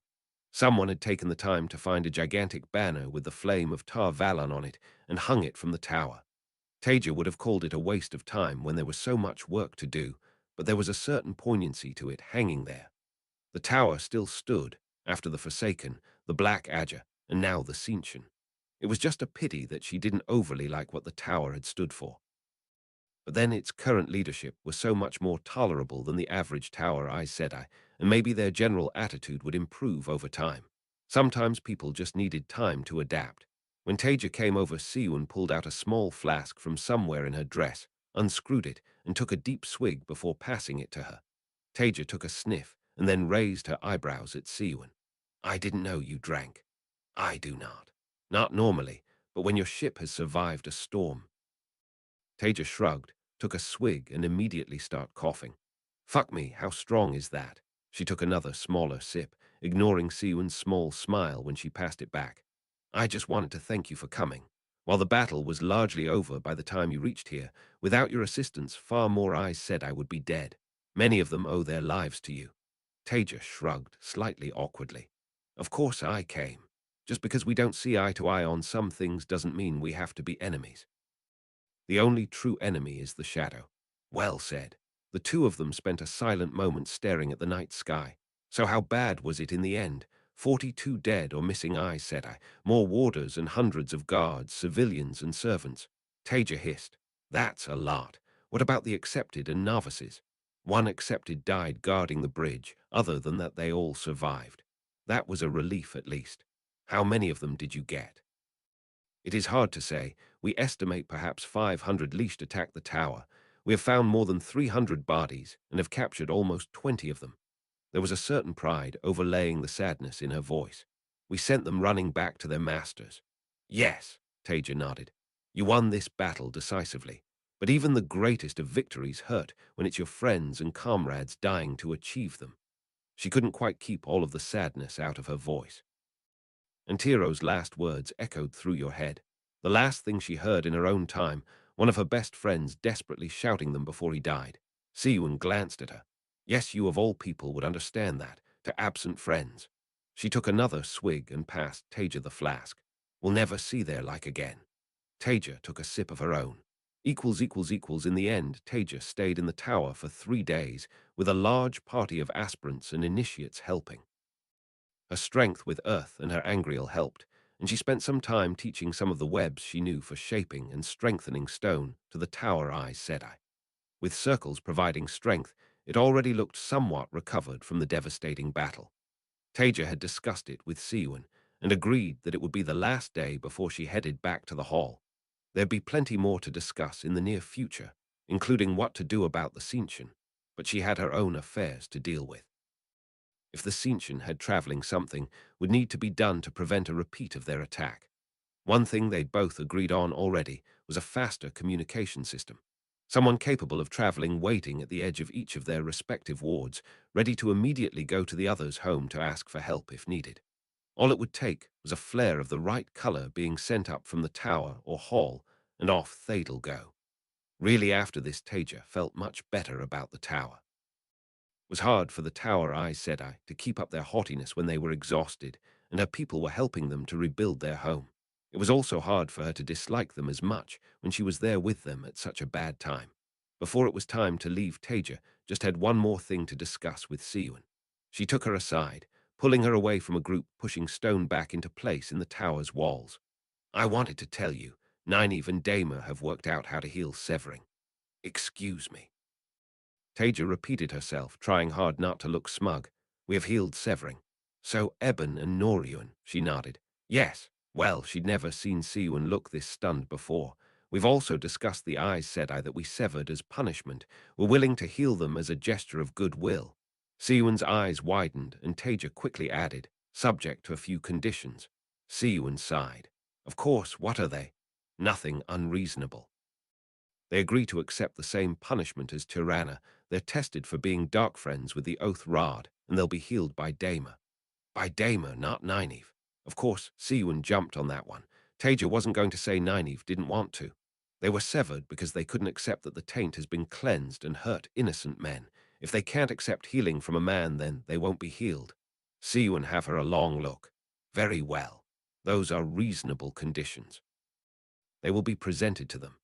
Someone had taken the time to find a gigantic banner with the flame of Tar Valon on it and hung it from the tower. Taija would have called it a waste of time when there was so much work to do, but there was a certain poignancy to it hanging there. The tower still stood, after the Forsaken, the Black Adger, and now the Tseentchian. It was just a pity that she didn't overly like what the tower had stood for. But then its current leadership was so much more tolerable than the average tower, Aes Sedai, and maybe their general attitude would improve over time. Sometimes people just needed time to adapt. When Taija came over, Siuan pulled out a small flask from somewhere in her dress, unscrewed it, and took a deep swig before passing it to her. Taija took a sniff and then raised her eyebrows at Siuan. I didn't know you drank. I do not. Not normally, but when your ship has survived a storm. Taija shrugged, took a swig, and immediately started coughing. Fuck me, how strong is that? She took another, smaller sip, ignoring Siuan's small smile when she passed it back. I just wanted to thank you for coming. While the battle was largely over by the time you reached here, without your assistance, far more Aes Sedai would be dead. Many of them owe their lives to you. Taija shrugged, slightly awkwardly. Of course I came. Just because we don't see eye to eye on some things doesn't mean we have to be enemies. The only true enemy is the shadow. Well said. The two of them spent a silent moment staring at the night sky. So how bad was it in the end? 42 dead or missing Aes Sedai, more warders and hundreds of guards, civilians and servants. Taija hissed. That's a lot. What about the Accepted and novices? One Accepted died guarding the bridge, other than that they all survived. That was a relief at least. How many of them did you get? It is hard to say. We estimate perhaps 500 leashed attacked the tower. We have found more than 300 bodies and have captured almost 20 of them. There was a certain pride overlaying the sadness in her voice. We sent them running back to their masters. Yes, Taija nodded. You won this battle decisively. But even the greatest of victories hurt when it's your friends and comrades dying to achieve them. She couldn't quite keep all of the sadness out of her voice. And Tiro's last words echoed through your head. The last thing she heard in her own time, one of her best friends desperately shouting them before he died. Siuan glanced at her. Yes, you of all people would understand that, to absent friends. She took another swig and passed Taija the flask. We'll never see their like again. Taija took a sip of her own. In the end, Taija stayed in the tower for 3 days, with a large party of aspirants and initiates helping. Her strength with earth and her angriel helped, and she spent some time teaching some of the webs she knew for shaping and strengthening stone to the tower Aes Sedai. With circles providing strength, it already looked somewhat recovered from the devastating battle. Taija had discussed it with Siwan and agreed that it would be the last day before she headed back to the hall. There'd be plenty more to discuss in the near future, including what to do about the Cinchen, but she had her own affairs to deal with. If the Cinchen had traveling, something would need to be done to prevent a repeat of their attack. One thing they'd both agreed on already was a faster communication system. Someone capable of traveling waiting at the edge of each of their respective wards, ready to immediately go to the other's home to ask for help if needed. All it would take was a flare of the right color being sent up from the tower or hall, and off they'd go. Really, after this, Taija felt much better about the tower. It was hard for the tower Aes Sedai to keep up their haughtiness when they were exhausted, and her people were helping them to rebuild their home. It was also hard for her to dislike them as much when she was there with them at such a bad time. Before it was time to leave, Taija just had one more thing to discuss with Siwan. She took her aside, pulling her away from a group pushing stone back into place in the tower's walls. I wanted to tell you, Nynaeve and Damer have worked out how to heal severing. Excuse me. Taija repeated herself, trying hard not to look smug. We have healed severing. So Eben and Norian, she nodded. Yes. Well, she'd never seen Siwan look this stunned before. We've also discussed the Aes Sedai that we severed as punishment. We're willing to heal them as a gesture of goodwill. Siwan's eyes widened, and Taija quickly added, subject to a few conditions. Siwan sighed. Of course, what are they? Nothing unreasonable. They agree to accept the same punishment as Tirana. They're tested for being dark friends with the Oath Rod, and they'll be healed by Damer. By Damer, not Nynaeve. Of course, Siwan jumped on that one. Taija wasn't going to say Nynaeve didn't want to. They were severed because they couldn't accept that the taint has been cleansed and hurt innocent men. If they can't accept healing from a man, then they won't be healed. Siwan have her a long look. Very well. Those are reasonable conditions. They will be presented to them.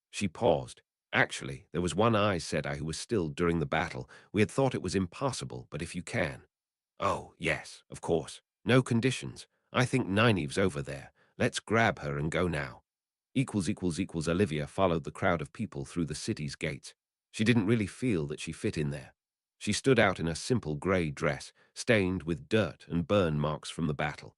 She paused. Actually, there was one Aes Sedai who was still during the battle. We had thought it was impossible, but if you can. Oh, yes, of course. No conditions. I think Nynaeve's over there. Let's grab her and go now. Olivia followed the crowd of people through the city's gates. She didn't really feel that she fit in there. She stood out in a simple grey dress, stained with dirt and burn marks from the battle.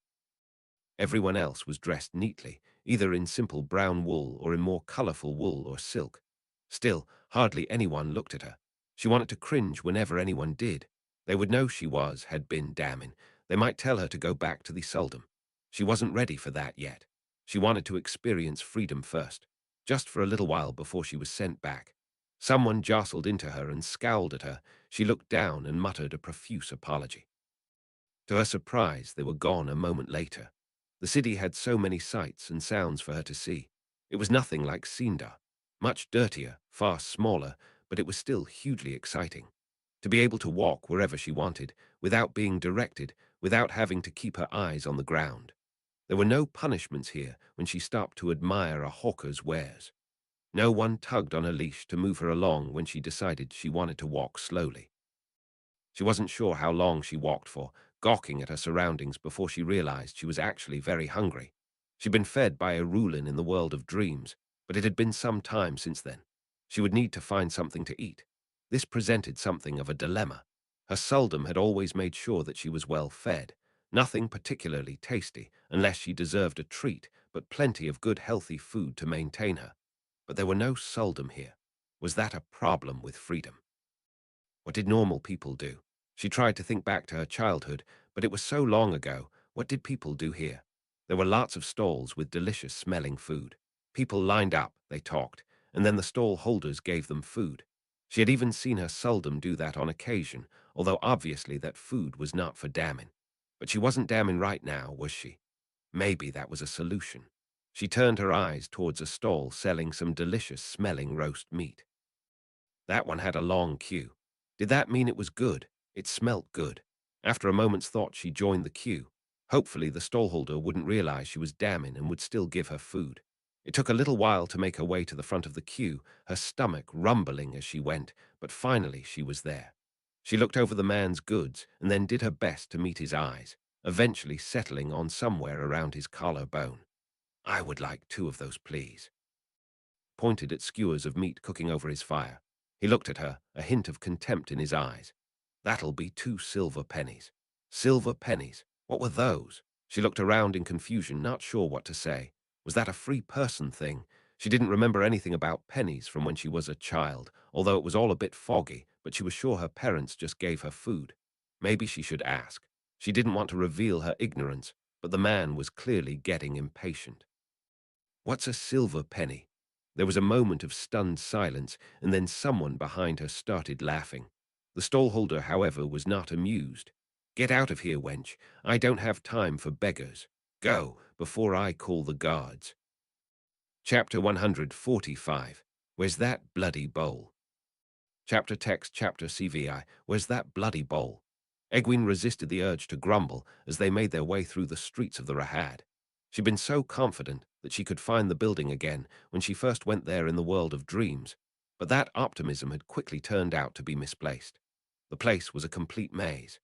Everyone else was dressed neatly, either in simple brown wool or in more colorful wool or silk. Still, hardly anyone looked at her. She wanted to cringe whenever anyone did. They would know she had been damning. They might tell her to go back to the Sul'dam. She wasn't ready for that yet. She wanted to experience freedom first, just for a little while before she was sent back. Someone jostled into her and scowled at her. She looked down and muttered a profuse apology. To her surprise, they were gone a moment later. The city had so many sights and sounds for her to see. It was nothing like Sindar. Much dirtier, far smaller, but it was still hugely exciting. To be able to walk wherever she wanted, without being directed, without having to keep her eyes on the ground. There were no punishments here when she stopped to admire a hawker's wares. No one tugged on her leash to move her along when she decided she wanted to walk slowly. She wasn't sure how long she walked for, gawking at her surroundings before she realized she was actually very hungry. She'd been fed by a Rulin in the world of dreams, but it had been some time since then. She would need to find something to eat. This presented something of a dilemma. Her Sul'dam had always made sure that she was well fed. Nothing particularly tasty, unless she deserved a treat, but plenty of good healthy food to maintain her. But there were no Sul'dam here. Was that a problem with freedom? What did normal people do? She tried to think back to her childhood, but it was so long ago. What did people do here? There were lots of stalls with delicious-smelling food. People lined up, they talked, and then the stall holders gave them food. She had even seen her Sul'dam do that on occasion, although obviously that food was not for damning. But she wasn't damning right now, was she? Maybe that was a solution. She turned her eyes towards a stall selling some delicious-smelling roast meat. That one had a long queue. Did that mean it was good? It smelt good. After a moment's thought, she joined the queue. Hopefully the stallholder wouldn't realize she was damning and would still give her food. It took a little while to make her way to the front of the queue, her stomach rumbling as she went, but finally she was there. She looked over the man's goods and then did her best to meet his eyes, eventually settling on somewhere around his collarbone. "I would like 2 of those, please." Pointed at skewers of meat cooking over his fire. He looked at her, a hint of contempt in his eyes. "That'll be 2 silver pennies." Silver pennies? What were those? She looked around in confusion, not sure what to say. Was that a free person thing? She didn't remember anything about pennies from when she was a child, although it was all a bit foggy, but she was sure her parents just gave her food. Maybe she should ask. She didn't want to reveal her ignorance, but the man was clearly getting impatient. "What's a silver penny?" There was a moment of stunned silence, and then someone behind her started laughing. The stallholder, however, was not amused. "Get out of here, wench. I don't have time for beggars. Go, before I call the guards." Chapter 145. Where's that bloody bowl? Chapter text chapter CVI. Where's that bloody bowl? Egwene resisted the urge to grumble as they made their way through the streets of the Rahad. She'd been so confident that she could find the building again when she first went there in the world of dreams, but that optimism had quickly turned out to be misplaced. The place was a complete maze.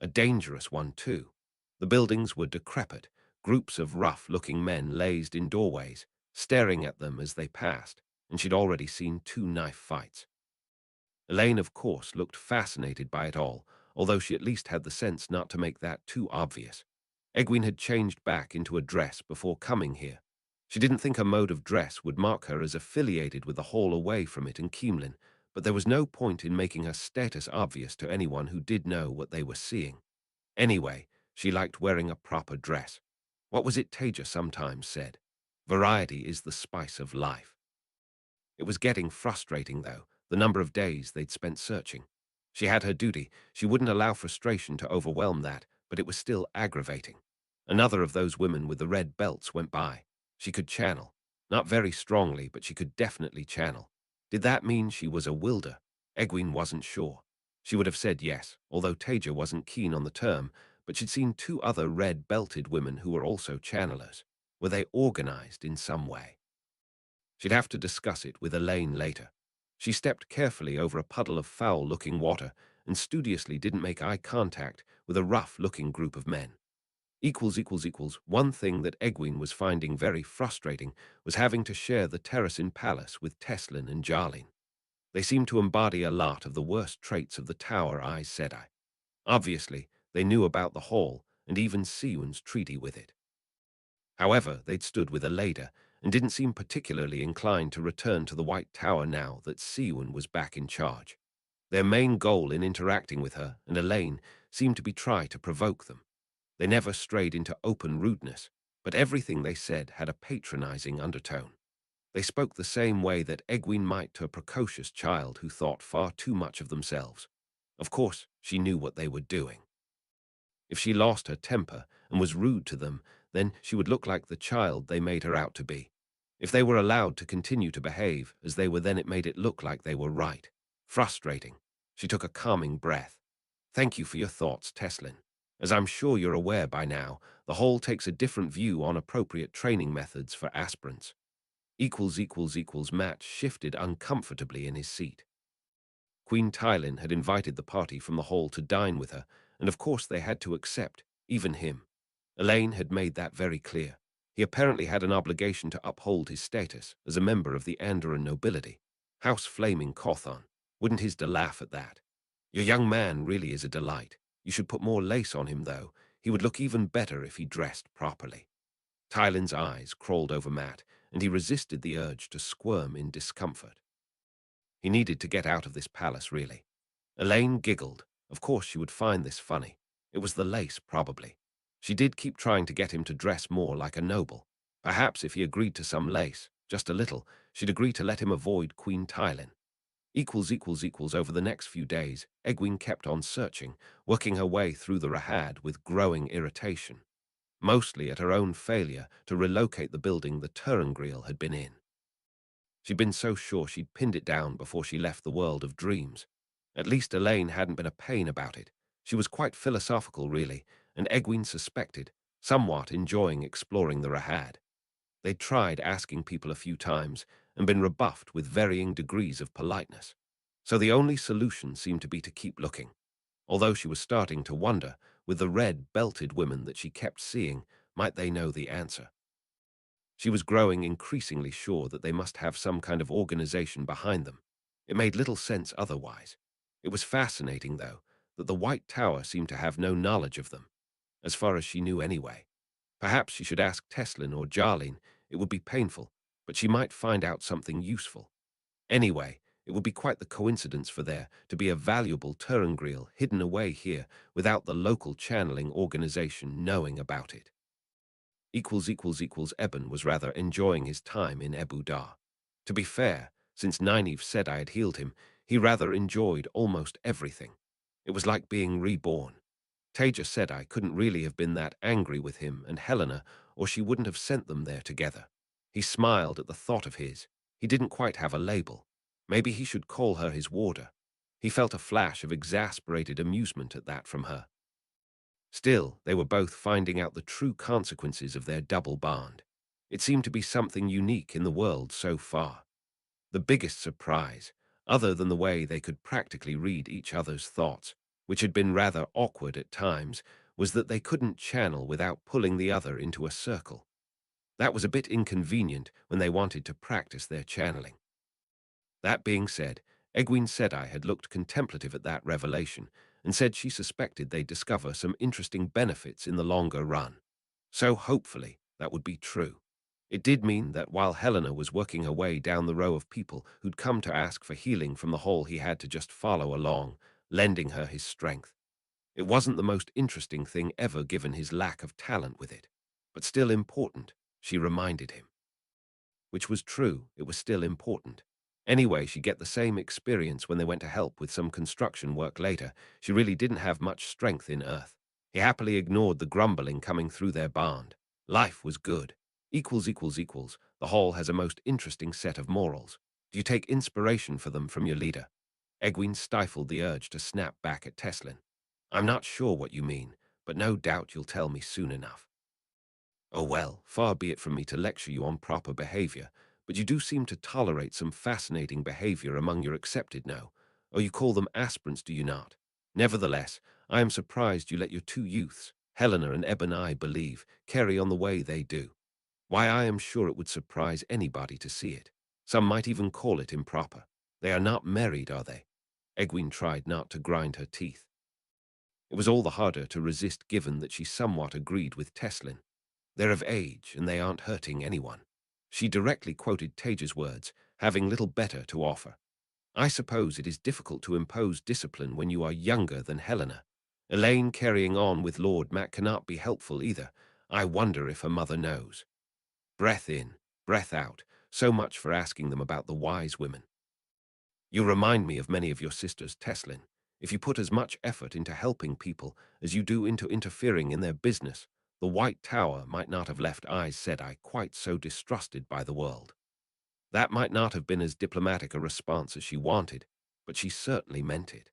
A dangerous one, too. The buildings were decrepit, groups of rough-looking men lazed in doorways, staring at them as they passed, and she'd already seen 2 knife fights. Elaine, of course, looked fascinated by it all, although she at least had the sense not to make that too obvious. Egwene had changed back into a dress before coming here. She didn't think her mode of dress would mark her as affiliated with the hall away from it in Keemlin, but there was no point in making her status obvious to anyone who did know what they were seeing. Anyway, she liked wearing a proper dress. What was it Taija sometimes said? Variety is the spice of life. It was getting frustrating, though, the number of days they'd spent searching. She had her duty. She wouldn't allow frustration to overwhelm that, but it was still aggravating. Another of those women with the red belts went by. She could channel. Not very strongly, but she could definitely channel. Did that mean she was a wilder? Egwene wasn't sure. She would have said yes, although Taija wasn't keen on the term, but she'd seen 2 other red-belted women who were also channelers. Were they organized in some way? She'd have to discuss it with Elaine later. She stepped carefully over a puddle of foul-looking water and studiously didn't make eye contact with a rough-looking group of men. One thing that Egwene was finding very frustrating was having to share the Terracin Palace with Teslin and Jarlene. They seemed to embody a lot of the worst traits of the Tower Aes Sedai. Obviously, they knew about the Hall and even Siwyn's treaty with it. However, they'd stood with Aleida and didn't seem particularly inclined to return to the White Tower now that Siwyn was back in charge. Their main goal in interacting with her and Elaine seemed to be try to provoke them. They never strayed into open rudeness, but everything they said had a patronizing undertone. They spoke the same way that Egwene might to a precocious child who thought far too much of themselves. Of course, she knew what they were doing. If she lost her temper and was rude to them, then she would look like the child they made her out to be. If they were allowed to continue to behave as they were, then it made it look like they were right. Frustrating. She took a calming breath. "Thank you for your thoughts, Teslin. As I'm sure you're aware by now, the Hall takes a different view on appropriate training methods for aspirants." Matt shifted uncomfortably in his seat. Queen Tylin had invited the party from the Hall to dine with her, and of course they had to accept, even him. Elaine had made that very clear. He apparently had an obligation to uphold his status as a member of the Andoran nobility. House Flaming Cawthon. Wouldn't his de laugh at that? "Your young man really is a delight. You should put more lace on him, though. He would look even better if he dressed properly." Tylin's eyes crawled over Matt, and he resisted the urge to squirm in discomfort. He needed to get out of this palace, really. Elaine giggled. Of course she would find this funny. It was the lace, probably. She did keep trying to get him to dress more like a noble. Perhaps if he agreed to some lace, just a little, she'd agree to let him avoid Queen Tylin. Over the next few days, Egwene kept on searching, working her way through the Rahad with growing irritation. Mostly at her own failure to relocate the building the Turangriel had been in. She'd been so sure she'd pinned it down before she left the world of dreams. At least Elaine hadn't been a pain about it. She was quite philosophical, really, and Egwene suspected, somewhat enjoying exploring the Rahad. They'd tried asking people a few times and been rebuffed with varying degrees of politeness. So the only solution seemed to be to keep looking, although she was starting to wonder, with the red-belted women that she kept seeing, might they know the answer. She was growing increasingly sure that they must have some kind of organization behind them. It made little sense otherwise. It was fascinating, though, that the White Tower seemed to have no knowledge of them, as far as she knew anyway. Perhaps she should ask Teslin or Jarlene. It would be painful, but she might find out something useful. Anyway, it would be quite the coincidence for there to be a valuable Turangriel hidden away here without the local channeling organization knowing about it. Eben was rather enjoying his time in Ebu Dar. To be fair, since Nynaeve Sedai had healed him, he rather enjoyed almost everything. It was like being reborn. Taija Sedai couldn't really have been that angry with him and Helena, or she wouldn't have sent them there together. He smiled at the thought of his. He didn't quite have a label. Maybe he should call her his warder. He felt a flash of exasperated amusement at that from her. Still, they were both finding out the true consequences of their double bond. It seemed to be something unique in the world so far. The biggest surprise, other than the way they could practically read each other's thoughts, which had been rather awkward at times, was that they couldn't channel without pulling the other into a circle. That was a bit inconvenient when they wanted to practice their channeling. That being said, Egwene Sedai had looked contemplative at that revelation and said she suspected they'd discover some interesting benefits in the longer run. So hopefully that would be true. It did mean that while Helena was working her way down the row of people who'd come to ask for healing from the hall, he had to just follow along, lending her his strength. It wasn't the most interesting thing ever given his lack of talent with it, but still important, she reminded him. Which was true, it was still important. Anyway, she'd get the same experience when they went to help with some construction work later. She really didn't have much strength in Earth. He happily ignored the grumbling coming through their bond. Life was good. The Hall has a most interesting set of morals. Do you take inspiration for them from your leader? Egwene stifled the urge to snap back at Teslin. I'm not sure what you mean, but no doubt you'll tell me soon enough. Oh well, far be it from me to lecture you on proper behavior, but you do seem to tolerate some fascinating behavior among your accepted now, or you call them aspirants, do you not? Nevertheless, I am surprised you let your two youths, Helena and Eben, I believe, carry on the way they do. Why, I am sure it would surprise anybody to see it. Some might even call it improper. They are not married, are they? Egwene tried not to grind her teeth. It was all the harder to resist given that she somewhat agreed with Teslin. They're of age, and they aren't hurting anyone. She directly quoted Taija's words, having little better to offer. I suppose it is difficult to impose discipline when you are younger than Helena. Elaine carrying on with Lord Matt cannot be helpful either. I wonder if her mother knows. Breath in, breath out. So much for asking them about the wise women. You remind me of many of your sisters, Teslin. If you put as much effort into helping people as you do into interfering in their business, the White Tower might not have left Aes Sedai quite so distrusted by the world. That might not have been as diplomatic a response as she wanted, but she certainly meant it.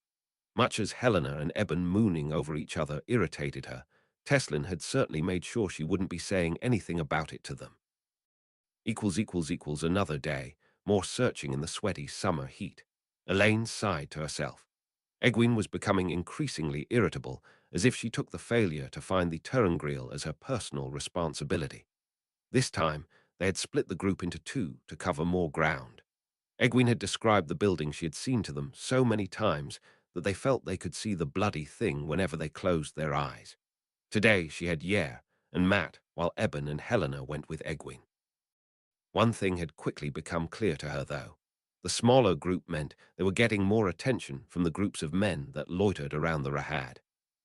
Much as Helena and Eben mooning over each other irritated her, Teslin had certainly made sure she wouldn't be saying anything about it to them. Another day, more searching in the sweaty summer heat. Elaine sighed to herself. Egwene was becoming increasingly irritable, as if she took the failure to find the Turangriel as her personal responsibility. This time, they had split the group into two to cover more ground. Egwene had described the building she had seen to them so many times that they felt they could see the bloody thing whenever they closed their eyes. Today she had Yer and Matt, while Eben and Helena went with Egwene. One thing had quickly become clear to her, though. The smaller group meant they were getting more attention from the groups of men that loitered around the Rahad.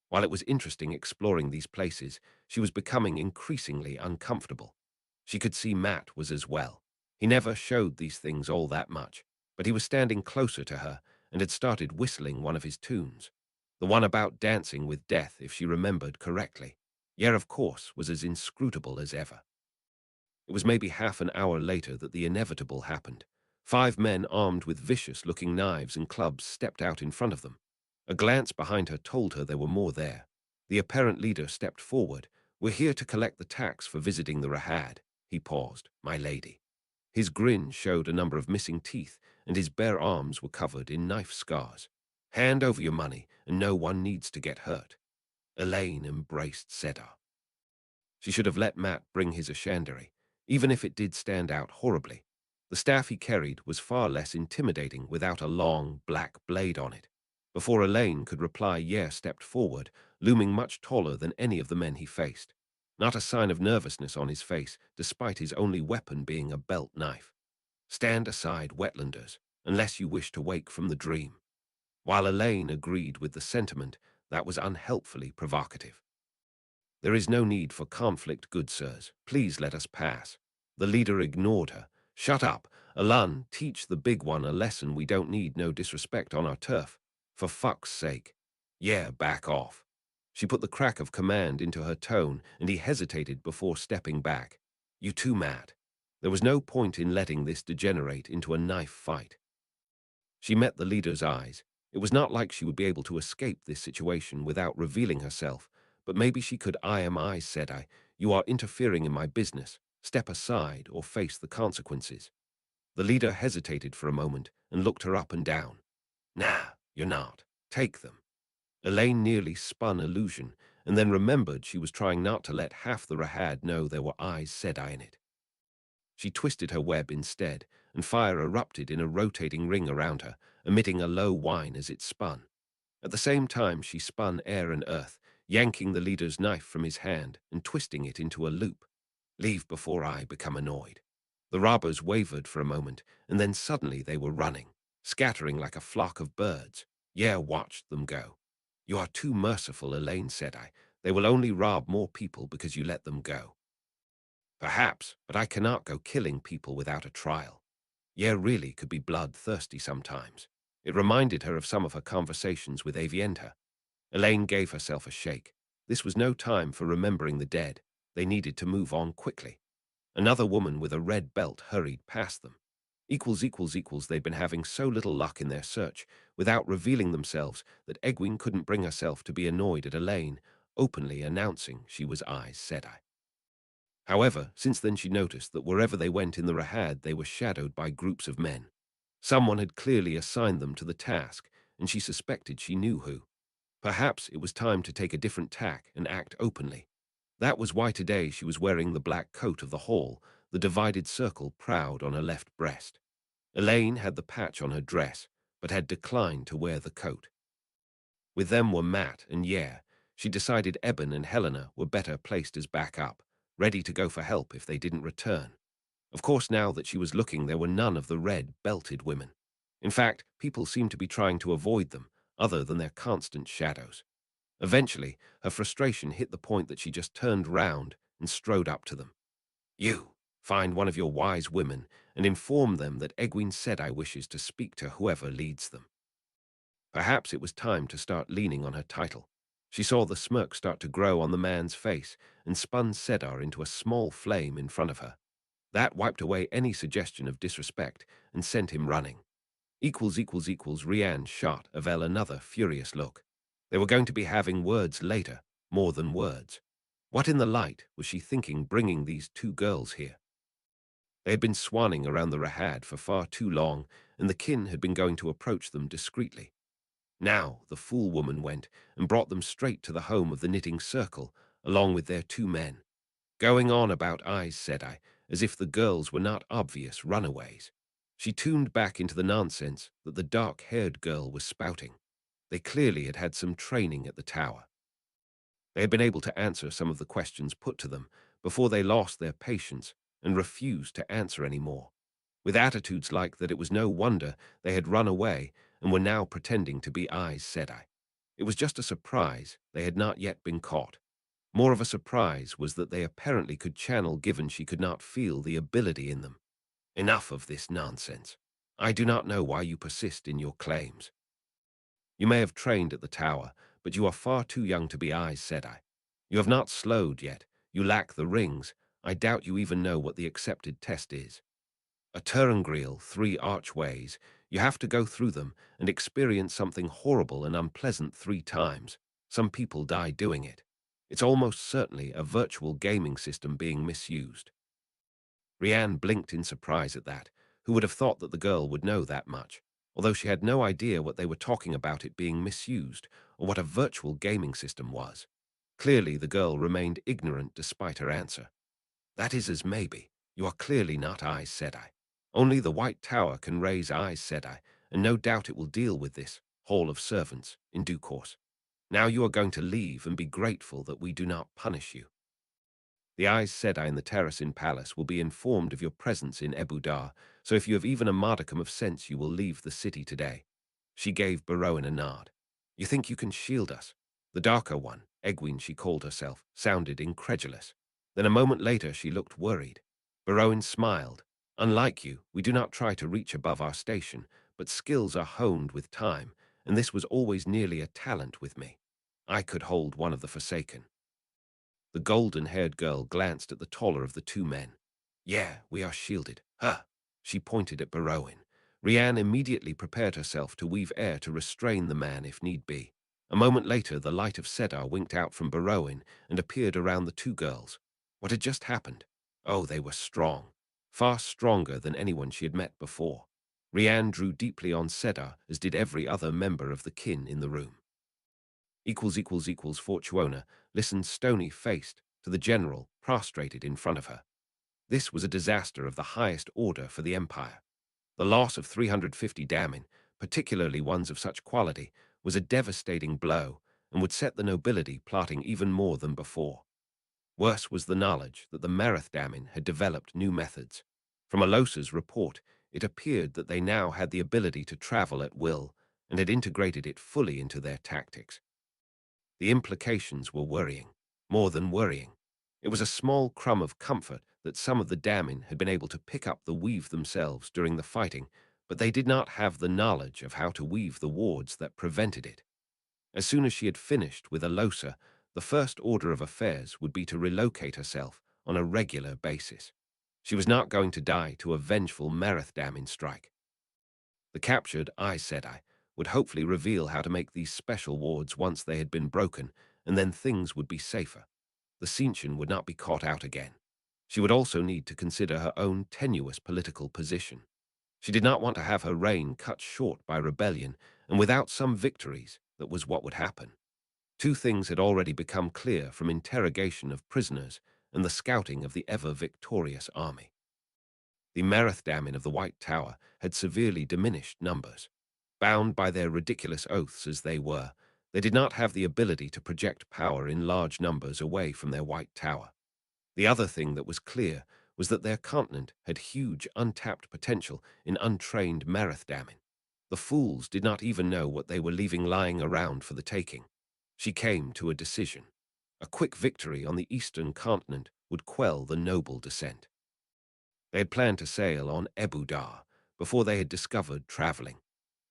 While it was interesting exploring these places, she was becoming increasingly uncomfortable. She could see Matt was as well. He never showed these things all that much, but he was standing closer to her and had started whistling one of his tunes. The one about dancing with death, if she remembered correctly. Yer, of course, was as inscrutable as ever. It was maybe half an hour later that the inevitable happened. 5 men armed with vicious-looking knives and clubs stepped out in front of them. A glance behind her told her there were more there. The apparent leader stepped forward. We're here to collect the tax for visiting the Rahad. He paused. My lady. His grin showed a number of missing teeth, and his bare arms were covered in knife scars. Hand over your money, and no one needs to get hurt. Elaine embraced Sedar. She should have let Matt bring his ashandari, even if it did stand out horribly. The staff he carried was far less intimidating without a long, black blade on it. Before Elaine could reply, Yer stepped forward, looming much taller than any of the men he faced. Not a sign of nervousness on his face, despite his only weapon being a belt knife. Stand aside, wetlanders, unless you wish to wake from the dream. While Elaine agreed with the sentiment, that was unhelpfully provocative. There is no need for conflict, good sirs. Please let us pass. The leader ignored her. Shut up. Alan, teach the big one a lesson. We don't need no disrespect on our turf. For fuck's sake. Yeah, back off. She put the crack of command into her tone, and he hesitated before stepping back. You too, Matt. There was no point in letting this degenerate into a knife fight. She met the leader's eyes. It was not like she would be able to escape this situation without revealing herself, but maybe she could. I am Aes Sedai. You are interfering in my business. Step aside or face the consequences. The leader hesitated for a moment and looked her up and down. Nah, you're not. Take them. Elaine nearly spun illusion and then remembered she was trying not to let half the Rahad know there were Aes Sedai in it. She twisted her web instead, and fire erupted in a rotating ring around her, emitting a low whine as it spun. At the same time, she spun air and earth, yanking the leader's knife from his hand and twisting it into a loop. Leave before I become annoyed. The robbers wavered for a moment, and then suddenly they were running, scattering like a flock of birds. Yeah, watched them go. You are too merciful, Elaine said. They will only rob more people because you let them go. Perhaps, but I cannot go killing people without a trial. Yeah, really could be bloodthirsty sometimes. It reminded her of some of her conversations with Avienta. Elaine gave herself a shake. This was no time for remembering the dead. They needed to move on quickly. Another woman with a red belt hurried past them. They'd been having so little luck in their search, without revealing themselves, that Egwene couldn't bring herself to be annoyed at Elaine, openly announcing she was Aes Sedai. However, since then she noticed that wherever they went in the Rahad, they were shadowed by groups of men. Someone had clearly assigned them to the task, and she suspected she knew who. Perhaps it was time to take a different tack and act openly. That was why today she was wearing the black coat of the hall, the divided circle proud on her left breast. Elaine had the patch on her dress, but had declined to wear the coat. With them were Matt and Yer. She decided Eben and Helena were better placed as backup, ready to go for help if they didn't return. Of course, now that she was looking, there were none of the red-belted women. In fact, people seemed to be trying to avoid them, other than their constant shadows. Eventually, her frustration hit the point that she just turned round and strode up to them. You, find one of your wise women and inform them that Egwene Sedai wishes to speak to whoever leads them. Perhaps it was time to start leaning on her title. She saw the smirk start to grow on the man's face and spun Sedar into a small flame in front of her. That wiped away any suggestion of disrespect and sent him running. Rian shot Avel another furious look. They were going to be having words later, more than words. What in the light was she thinking bringing these two girls here? They had been swanning around the Rahad for far too long, and the kin had been going to approach them discreetly. Now the fool woman went and brought them straight to the home of the knitting circle, along with their two men, going on about Aes Sedai, as if the girls were not obvious runaways. She tuned back into the nonsense that the dark-haired girl was spouting. They clearly had had some training at the tower. They had been able to answer some of the questions put to them before they lost their patience and refused to answer any more. With attitudes like that, it was no wonder they had run away and were now pretending to be Aes Sedai. It was just a surprise they had not yet been caught. More of a surprise was that they apparently could channel, given she could not feel the ability in them. Enough of this nonsense. I do not know why you persist in your claims. You may have trained at the tower, but you are far too young to be Aes Sedai. You have not slowed yet. You lack the rings. I doubt you even know what the accepted test is. A Turangriel, 3 archways. You have to go through them and experience something horrible and unpleasant 3 times. Some people die doing it. It's almost certainly a virtual gaming system being misused. Rianne blinked in surprise at that. Who would have thought that the girl would know that much? Although she had no idea what they were talking about it being misused, or what a virtual gaming system was. Clearly, the girl remained ignorant despite her answer. That is as maybe. You are clearly not Aes Sedai. Only the White Tower can raise Aes Sedai, and no doubt it will deal with this Hall of Servants in due course. Now you are going to leave and be grateful that we do not punish you. The Aes Sedai in the Terracin Palace will be informed of your presence in Ebu Dar, so if you have even a modicum of sense, you will leave the city today. She gave Barrowen a nod. You think you can shield us? The darker one, Egwene she called herself, sounded incredulous. Then a moment later she looked worried. Barrowen smiled. Unlike you, we do not try to reach above our station, but skills are honed with time, and this was always nearly a talent with me. I could hold one of the Forsaken. The golden-haired girl glanced at the taller of the two men. Yeah, we are shielded. Huh. She pointed at Barrowen. Rianne immediately prepared herself to weave air to restrain the man if need be. A moment later, the light of Sedar winked out from Barrowen and appeared around the two girls. What had just happened? Oh, they were strong. Far stronger than anyone she had met before. Rianne drew deeply on Sedar, as did every other member of the kin in the room. Fortuona listened stony-faced to the general prostrated in front of her. This was a disaster of the highest order for the Empire. The loss of 350 damin, particularly ones of such quality, was a devastating blow and would set the nobility plotting even more than before. Worse was the knowledge that the Mareth damin had developed new methods. From Alosa's report, it appeared that they now had the ability to travel at will and had integrated it fully into their tactics. The implications were worrying, more than worrying. It was a small crumb of comfort that some of the damin had been able to pick up the weave themselves during the fighting, but they did not have the knowledge of how to weave the wards that prevented it. As soon as she had finished with Alosa, the first order of affairs would be to relocate herself on a regular basis. She was not going to die to a vengeful Mareth damin strike. The captured Aes Sedai would hopefully reveal how to make these special wards once they had been broken, and then things would be safer. The Cincian would not be caught out again. She would also need to consider her own tenuous political position. She did not want to have her reign cut short by rebellion, and without some victories, that was what would happen. Two things had already become clear from interrogation of prisoners and the scouting of the ever-victorious army. The Mareth damin of the White Tower had severely diminished numbers. Bound by their ridiculous oaths as they were, they did not have the ability to project power in large numbers away from their White Tower. The other thing that was clear was that their continent had huge untapped potential in untrained Mareth damin. The fools did not even know what they were leaving lying around for the taking. She came to a decision. A quick victory on the eastern continent would quell the noble descent. They had planned to sail on Ebu Dar before they had discovered traveling.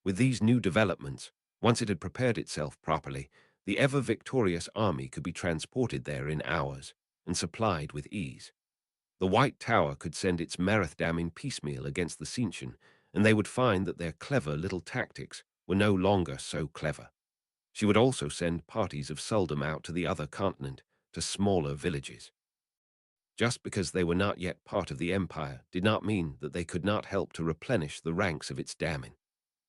With these new developments, once it had prepared itself properly, the ever-victorious army could be transported there in hours and supplied with ease. The White Tower could send its Mareth damin piecemeal against the Cincian, and they would find that their clever little tactics were no longer so clever. She would also send parties of Suldam out to the other continent, to smaller villages. Just because they were not yet part of the Empire did not mean that they could not help to replenish the ranks of its damin.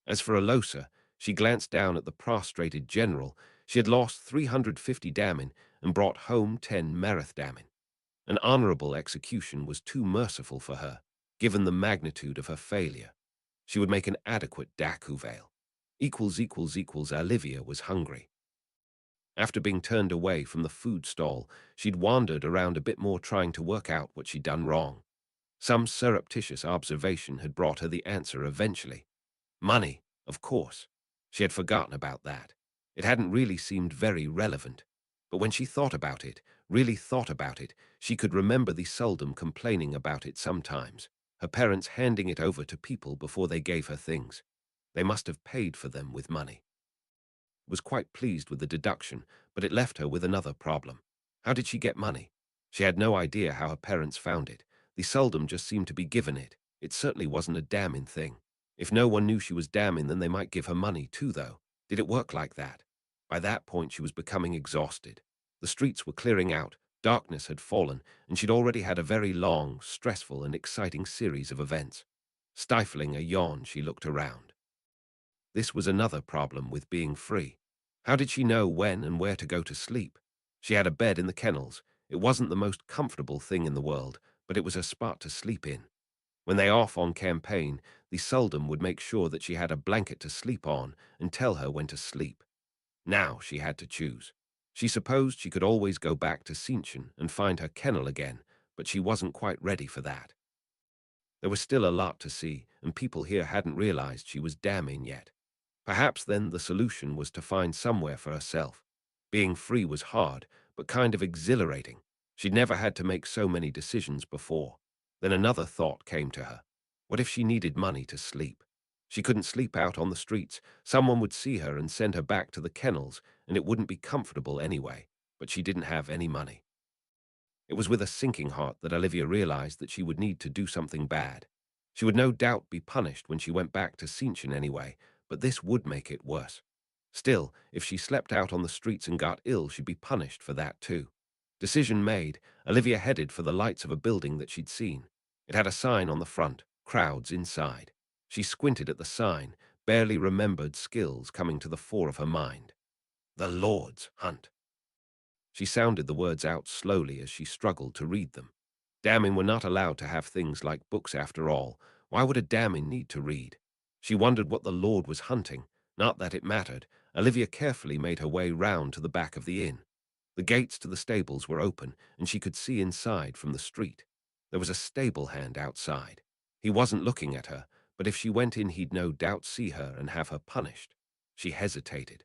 As for Alosa, she glanced down at the prostrated general. She had lost 350 damin and brought home 10 Mareth damin. An honorable execution was too merciful for her, given the magnitude of her failure. She would make an adequate Daku veil. Olivia was hungry. After being turned away from the food stall, she'd wandered around a bit more trying to work out what she'd done wrong. Some surreptitious observation had brought her the answer eventually. Money, of course. She had forgotten about that. It hadn't really seemed very relevant. But when she thought about it, really thought about it, she could remember the Suldam complaining about it sometimes, her parents handing it over to people before they gave her things. They must have paid for them with money. Was quite pleased with the deduction, but it left her with another problem. How did she get money? She had no idea how her parents found it. The Suldam just seemed to be given it. It certainly wasn't a damin thing. If no one knew she was damin, then they might give her money too, though. Did it work like that? By that point, she was becoming exhausted. The streets were clearing out, Darkness had fallen, and she'd already had a very long, stressful, and exciting series of events. Stifling a yawn, she looked around. This was another problem with being free. How did she know when and where to go to sleep? She had a bed in the kennels. It wasn't the most comfortable thing in the world, but it was a spot to sleep in. When they off on campaign, the Sultan would make sure that she had a blanket to sleep on and tell her when to sleep. Now she had to choose. She supposed she could always go back to Sinchen and find her kennel again, but she wasn't quite ready for that. There was still a lot to see, and people here hadn't realized she was damning yet. Perhaps then the solution was to find somewhere for herself. Being free was hard, but kind of exhilarating. She'd never had to make so many decisions before. Then another thought came to her. What if she needed money to sleep? She couldn't sleep out on the streets. Someone would see her and send her back to the kennels, and it wouldn't be comfortable anyway. But she didn't have any money. It was with a sinking heart that Olivia realized that she would need to do something bad. She would no doubt be punished when she went back to Sinchen anyway, but this would make it worse. Still, if she slept out on the streets and got ill, she'd be punished for that too. Decision made, Olivia headed for the lights of a building that she'd seen. It had a sign on the front, crowds inside. She squinted at the sign, barely remembered skills coming to the fore of her mind. The Lord's Hunt. She sounded the words out slowly as she struggled to read them. Damning were not allowed to have things like books after all. Why would a damning need to read? She wondered what the Lord was hunting. Not that it mattered. Olivia carefully made her way round to the back of the inn. The gates to the stables were open, and she could see inside from the street. There was a stable hand outside. He wasn't looking at her, but if she went in he'd no doubt see her and have her punished. She hesitated.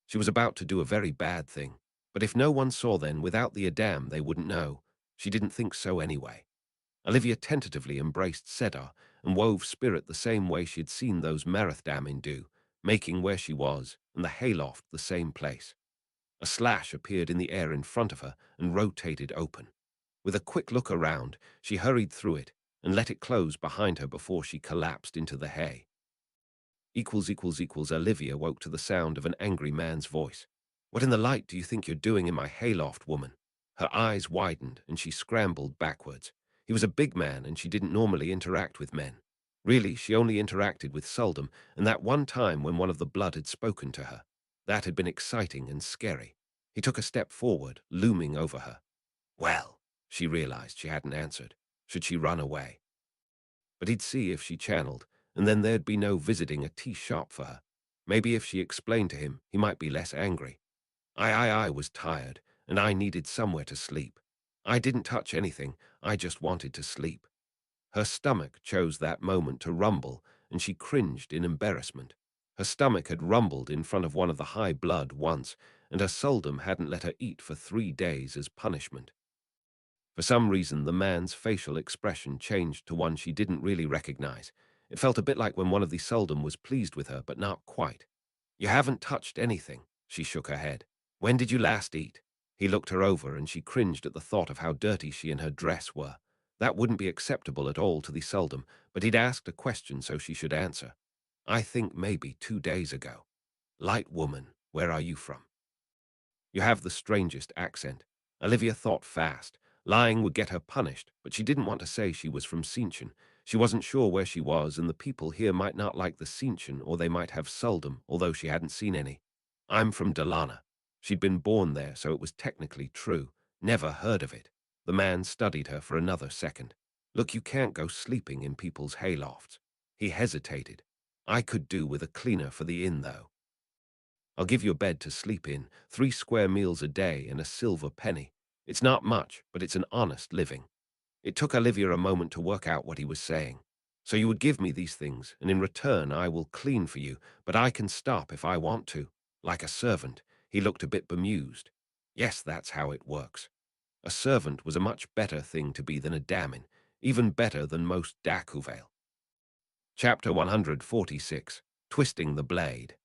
She was about to do a very bad thing. But if no one saw then, without the Adam, they wouldn't know. She didn't think so anyway. Olivia tentatively embraced Sedar and wove spirit the same way she'd seen those Marathdammin do, making where she was and the hayloft the same place. A slash appeared in the air in front of her and rotated open. With a quick look around, she hurried through it and let it close behind her before she collapsed into the hay. Olivia woke to the sound of an angry man's voice. What in the light do you think you're doing in my hayloft, woman? Her eyes widened, and she scrambled backwards. He was a big man, and she didn't normally interact with men. Really, she only interacted with Suldam, and that one time when one of the blood had spoken to her. That had been exciting and scary. He took a step forward, looming over her. Well, she realized she hadn't answered. Should she run away? But he'd see if she channeled, and then there'd be no visiting a tea shop for her. Maybe if she explained to him, he might be less angry. I was tired, and I needed somewhere to sleep. I didn't touch anything, I just wanted to sleep. Her stomach chose that moment to rumble, and she cringed in embarrassment. Her stomach had rumbled in front of one of the high blood once, and her Suldam hadn't let her eat for 3 days as punishment. For some reason, the man's facial expression changed to one she didn't really recognize. It felt a bit like when one of the Suldam was pleased with her, but not quite. You haven't touched anything, she shook her head. When did you last eat? He looked her over, and she cringed at the thought of how dirty she and her dress were. That wouldn't be acceptable at all to the Suldam, but he'd asked a question so she should answer. I think maybe 2 days ago. Light woman, where are you from? You have the strangest accent. Olivia thought fast. Lying would get her punished, but she didn't want to say she was from Sinchen. She wasn't sure where she was, and the people here might not like the Sinchen, or they might have Suldam, although she hadn't seen any. I'm from Dalana. She'd been born there, so it was technically true. Never heard of it. The man studied her for another second. Look, you can't go sleeping in people's haylofts. He hesitated. I could do with a cleaner for the inn, though. I'll give you a bed to sleep in, 3 square meals a day, and a silver penny. It's not much, but it's an honest living. It took Olivia a moment to work out what he was saying. So you would give me these things, and in return I will clean for you, but I can stop if I want to. Like a servant. He looked a bit bemused. Yes, that's how it works. A servant was a much better thing to be than a damin, even better than most Dakuvail. Chapter 146, Twisting the Blade.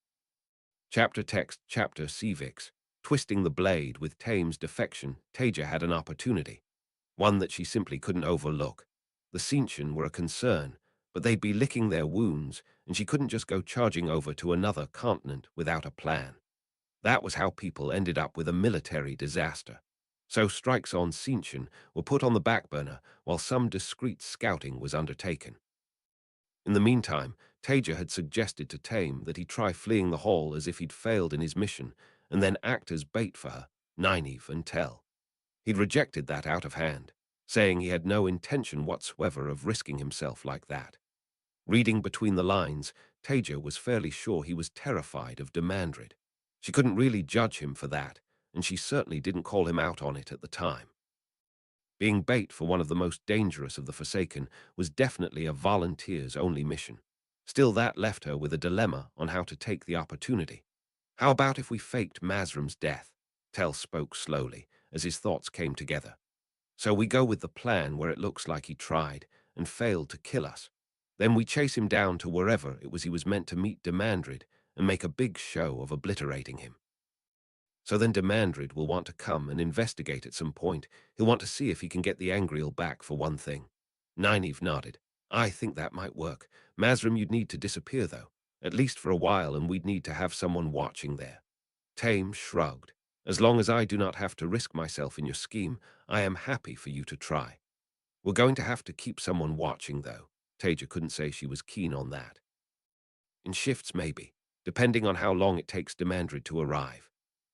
Chapter text, Chapter Civix. Twisting the blade. With Tame's defection, Taija had an opportunity. One that she simply couldn't overlook. The Sinchen were a concern, but they'd be licking their wounds, and she couldn't just go charging over to another continent without a plan. That was how people ended up with a military disaster. So strikes on Sinchen were put on the back burner while some discreet scouting was undertaken. In the meantime, Taija had suggested to Tame that he try fleeing the hall as if he'd failed in his mission, and then act as bait for her, Nynaeve and Tell. He'd rejected that out of hand, saying he had no intention whatsoever of risking himself like that. Reading between the lines, Taija was fairly sure he was terrified of Demandred. She couldn't really judge him for that, and she certainly didn't call him out on it at the time. Being bait for one of the most dangerous of the Forsaken was definitely a volunteer's only mission. Still, that left her with a dilemma on how to take the opportunity. How about if we faked Mazrim's death? Tell spoke slowly, as his thoughts came together. So we go with the plan where it looks like he tried and failed to kill us. Then we chase him down to wherever it was he was meant to meet Demandred and make a big show of obliterating him. So then Demandred will want to come and investigate at some point. He'll want to see if he can get the Angreal back for one thing. Nynaeve nodded. I think that might work. Mazrim, you'd need to disappear, though. At least for a while, and we'd need to have someone watching there. Tame shrugged. As long as I do not have to risk myself in your scheme, I am happy for you to try. We're going to have to keep someone watching, though. Taija couldn't say she was keen on that. In shifts, maybe, depending on how long it takes Demandred to arrive.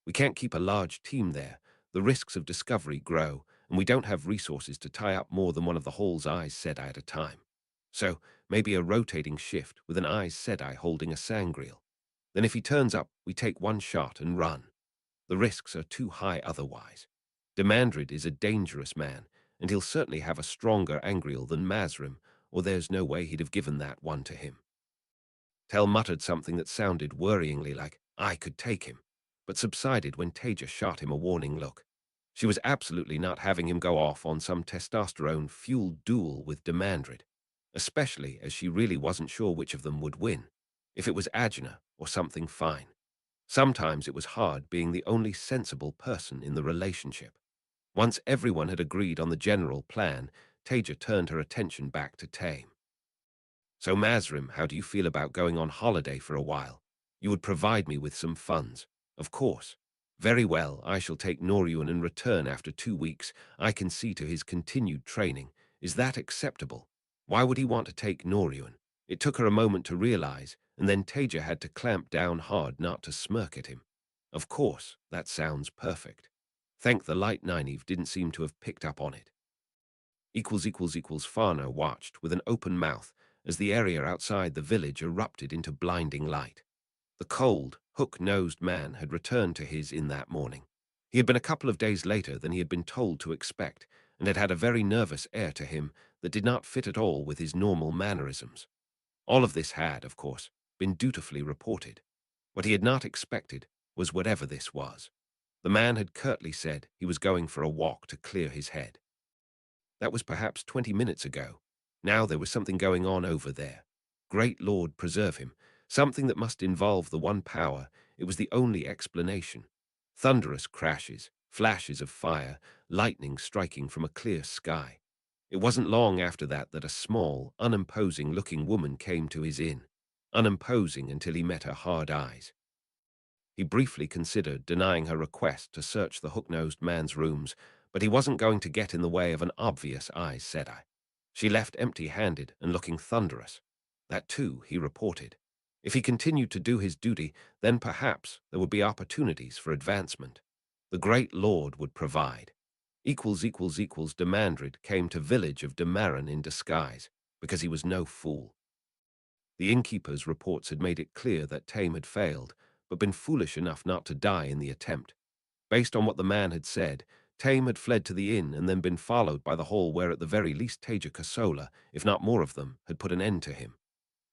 We can't keep a large team there. The risks of discovery grow, and we don't have resources to tie up more than one of the Hall's Aes Sedai at a time. So, maybe a rotating shift with an Aes Sedai holding a Sangreal. Then if he turns up, we take one shot and run. The risks are too high otherwise. Demandred is a dangerous man, and he'll certainly have a stronger Angreal than Mazrim, or there's no way he'd have given that one to him. Tell muttered something that sounded worryingly like, I could take him, but subsided when Taija shot him a warning look. She was absolutely not having him go off on some testosterone-fueled duel with Demandred, especially as she really wasn't sure which of them would win, if it was Agena or something fine. Sometimes it was hard being the only sensible person in the relationship. Once everyone had agreed on the general plan, Taija turned her attention back to Tame. So Mazrim, how do you feel about going on holiday for a while? You would provide me with some funds. Of course. Very well, I shall take Noryun and return after 2 weeks. I can see to his continued training. Is that acceptable? Why would he want to take Noryun? It took her a moment to realize, and then Taija had to clamp down hard not to smirk at him. Of course, that sounds perfect. Thank the light Nynaeve didn't seem to have picked up on it. Fana watched with an open mouth as the area outside the village erupted into blinding light. The cold, hook-nosed man had returned to his inn that morning. He had been a couple of days later than he had been told to expect, and had had a very nervous air to him that did not fit at all with his normal mannerisms. All of this had, of course, been dutifully reported. What he had not expected was whatever this was. The man had curtly said he was going for a walk to clear his head. That was perhaps 20 minutes ago. Now there was something going on over there. Great Lord preserve him. Something that must involve the one power. It was the only explanation. Thunderous crashes, flashes of fire, lightning striking from a clear sky. It wasn't long after that that a small, unimposing-looking woman came to his inn. Unimposing until he met her hard eyes. He briefly considered denying her request to search the hook-nosed man's rooms, but he wasn't going to get in the way of an obvious Aes Sedai. She left empty-handed and looking thunderous. That too, he reported. If he continued to do his duty, then perhaps there would be opportunities for advancement. The great Lord would provide. Demandred came to village of Demarin in disguise, because he was no fool. The innkeeper's reports had made it clear that Tame had failed, but been foolish enough not to die in the attempt. Based on what the man had said, Tame had fled to the inn and then been followed by the hall where at the very least Taija Kosola, if not more of them, had put an end to him.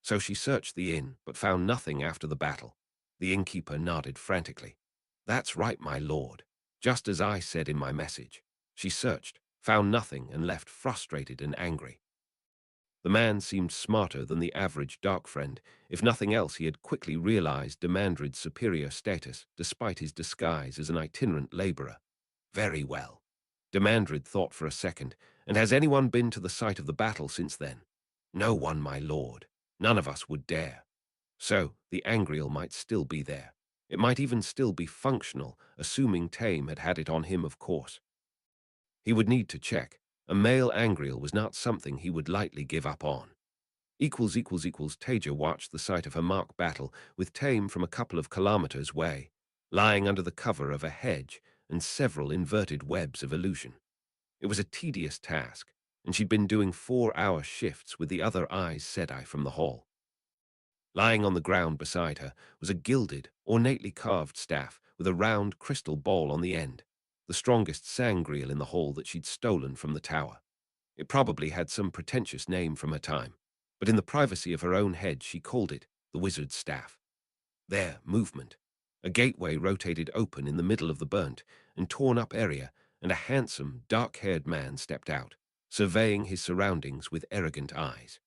So she searched the inn, but found nothing after the battle. The innkeeper nodded frantically. That's right, my lord. Just as I said in my message. She searched, found nothing, and left frustrated and angry. The man seemed smarter than the average dark friend. If nothing else, he had quickly realized Demandred's superior status, despite his disguise as an itinerant laborer. Very well. Demandred thought for a second. And has anyone been to the site of the battle since then? No one, my lord. None of us would dare. So, the Angreal might still be there. It might even still be functional, assuming Tame had had it on him, of course. He would need to check. A male angriel was not something he would lightly give up on. Taija watched the site of her mock battle with Tame from a couple of kilometers away, lying under the cover of a hedge and several inverted webs of illusion. It was a tedious task, and she'd been doing 4-hour shifts with the other Aes Sedai from the hall. Lying on the ground beside her was a gilded, ornately carved staff with a round crystal ball on the end, the strongest sangreal in the hall that she'd stolen from the tower. It probably had some pretentious name from her time, but in the privacy of her own head she called it the wizard's staff. There, movement. A gateway rotated open in the middle of the burnt and torn-up area, and a handsome, dark-haired man stepped out, surveying his surroundings with arrogant eyes.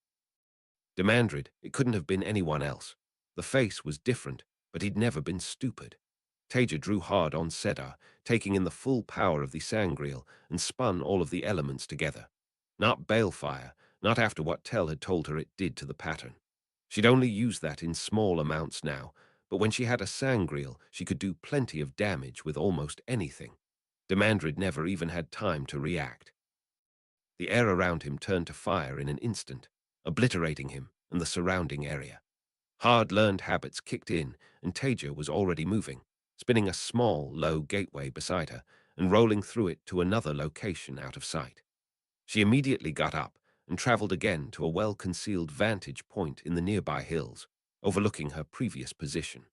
Demandred, it couldn't have been anyone else. The face was different, but he'd never been stupid. Taija drew hard on Sedar, taking in the full power of the sangreal, and spun all of the elements together. Not balefire, not after what Tell had told her it did to the pattern. She'd only used that in small amounts now, but when she had a sangreal, she could do plenty of damage with almost anything. Demandred never even had time to react. The air around him turned to fire in an instant, obliterating him and the surrounding area. Hard-learned habits kicked in, and Taija was already moving, spinning a small, low gateway beside her and rolling through it to another location out of sight. She immediately got up and traveled again to a well-concealed vantage point in the nearby hills, overlooking her previous position.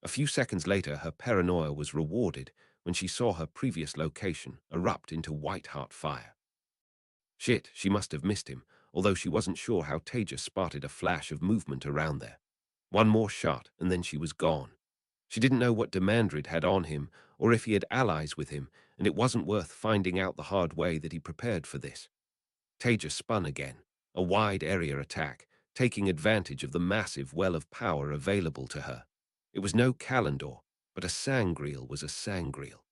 A few seconds later, her paranoia was rewarded when she saw her previous location erupt into white-hot fire. Shit, she must have missed him, although she wasn't sure how Taija spotted a flash of movement around there. One more shot, and then she was gone. She didn't know what Demandred had on him, or if he had allies with him, and it wasn't worth finding out the hard way that he prepared for this. Taija spun again, a wide-area attack, taking advantage of the massive well of power available to her. It was no Kalendor, but a sangreal was a sangreal.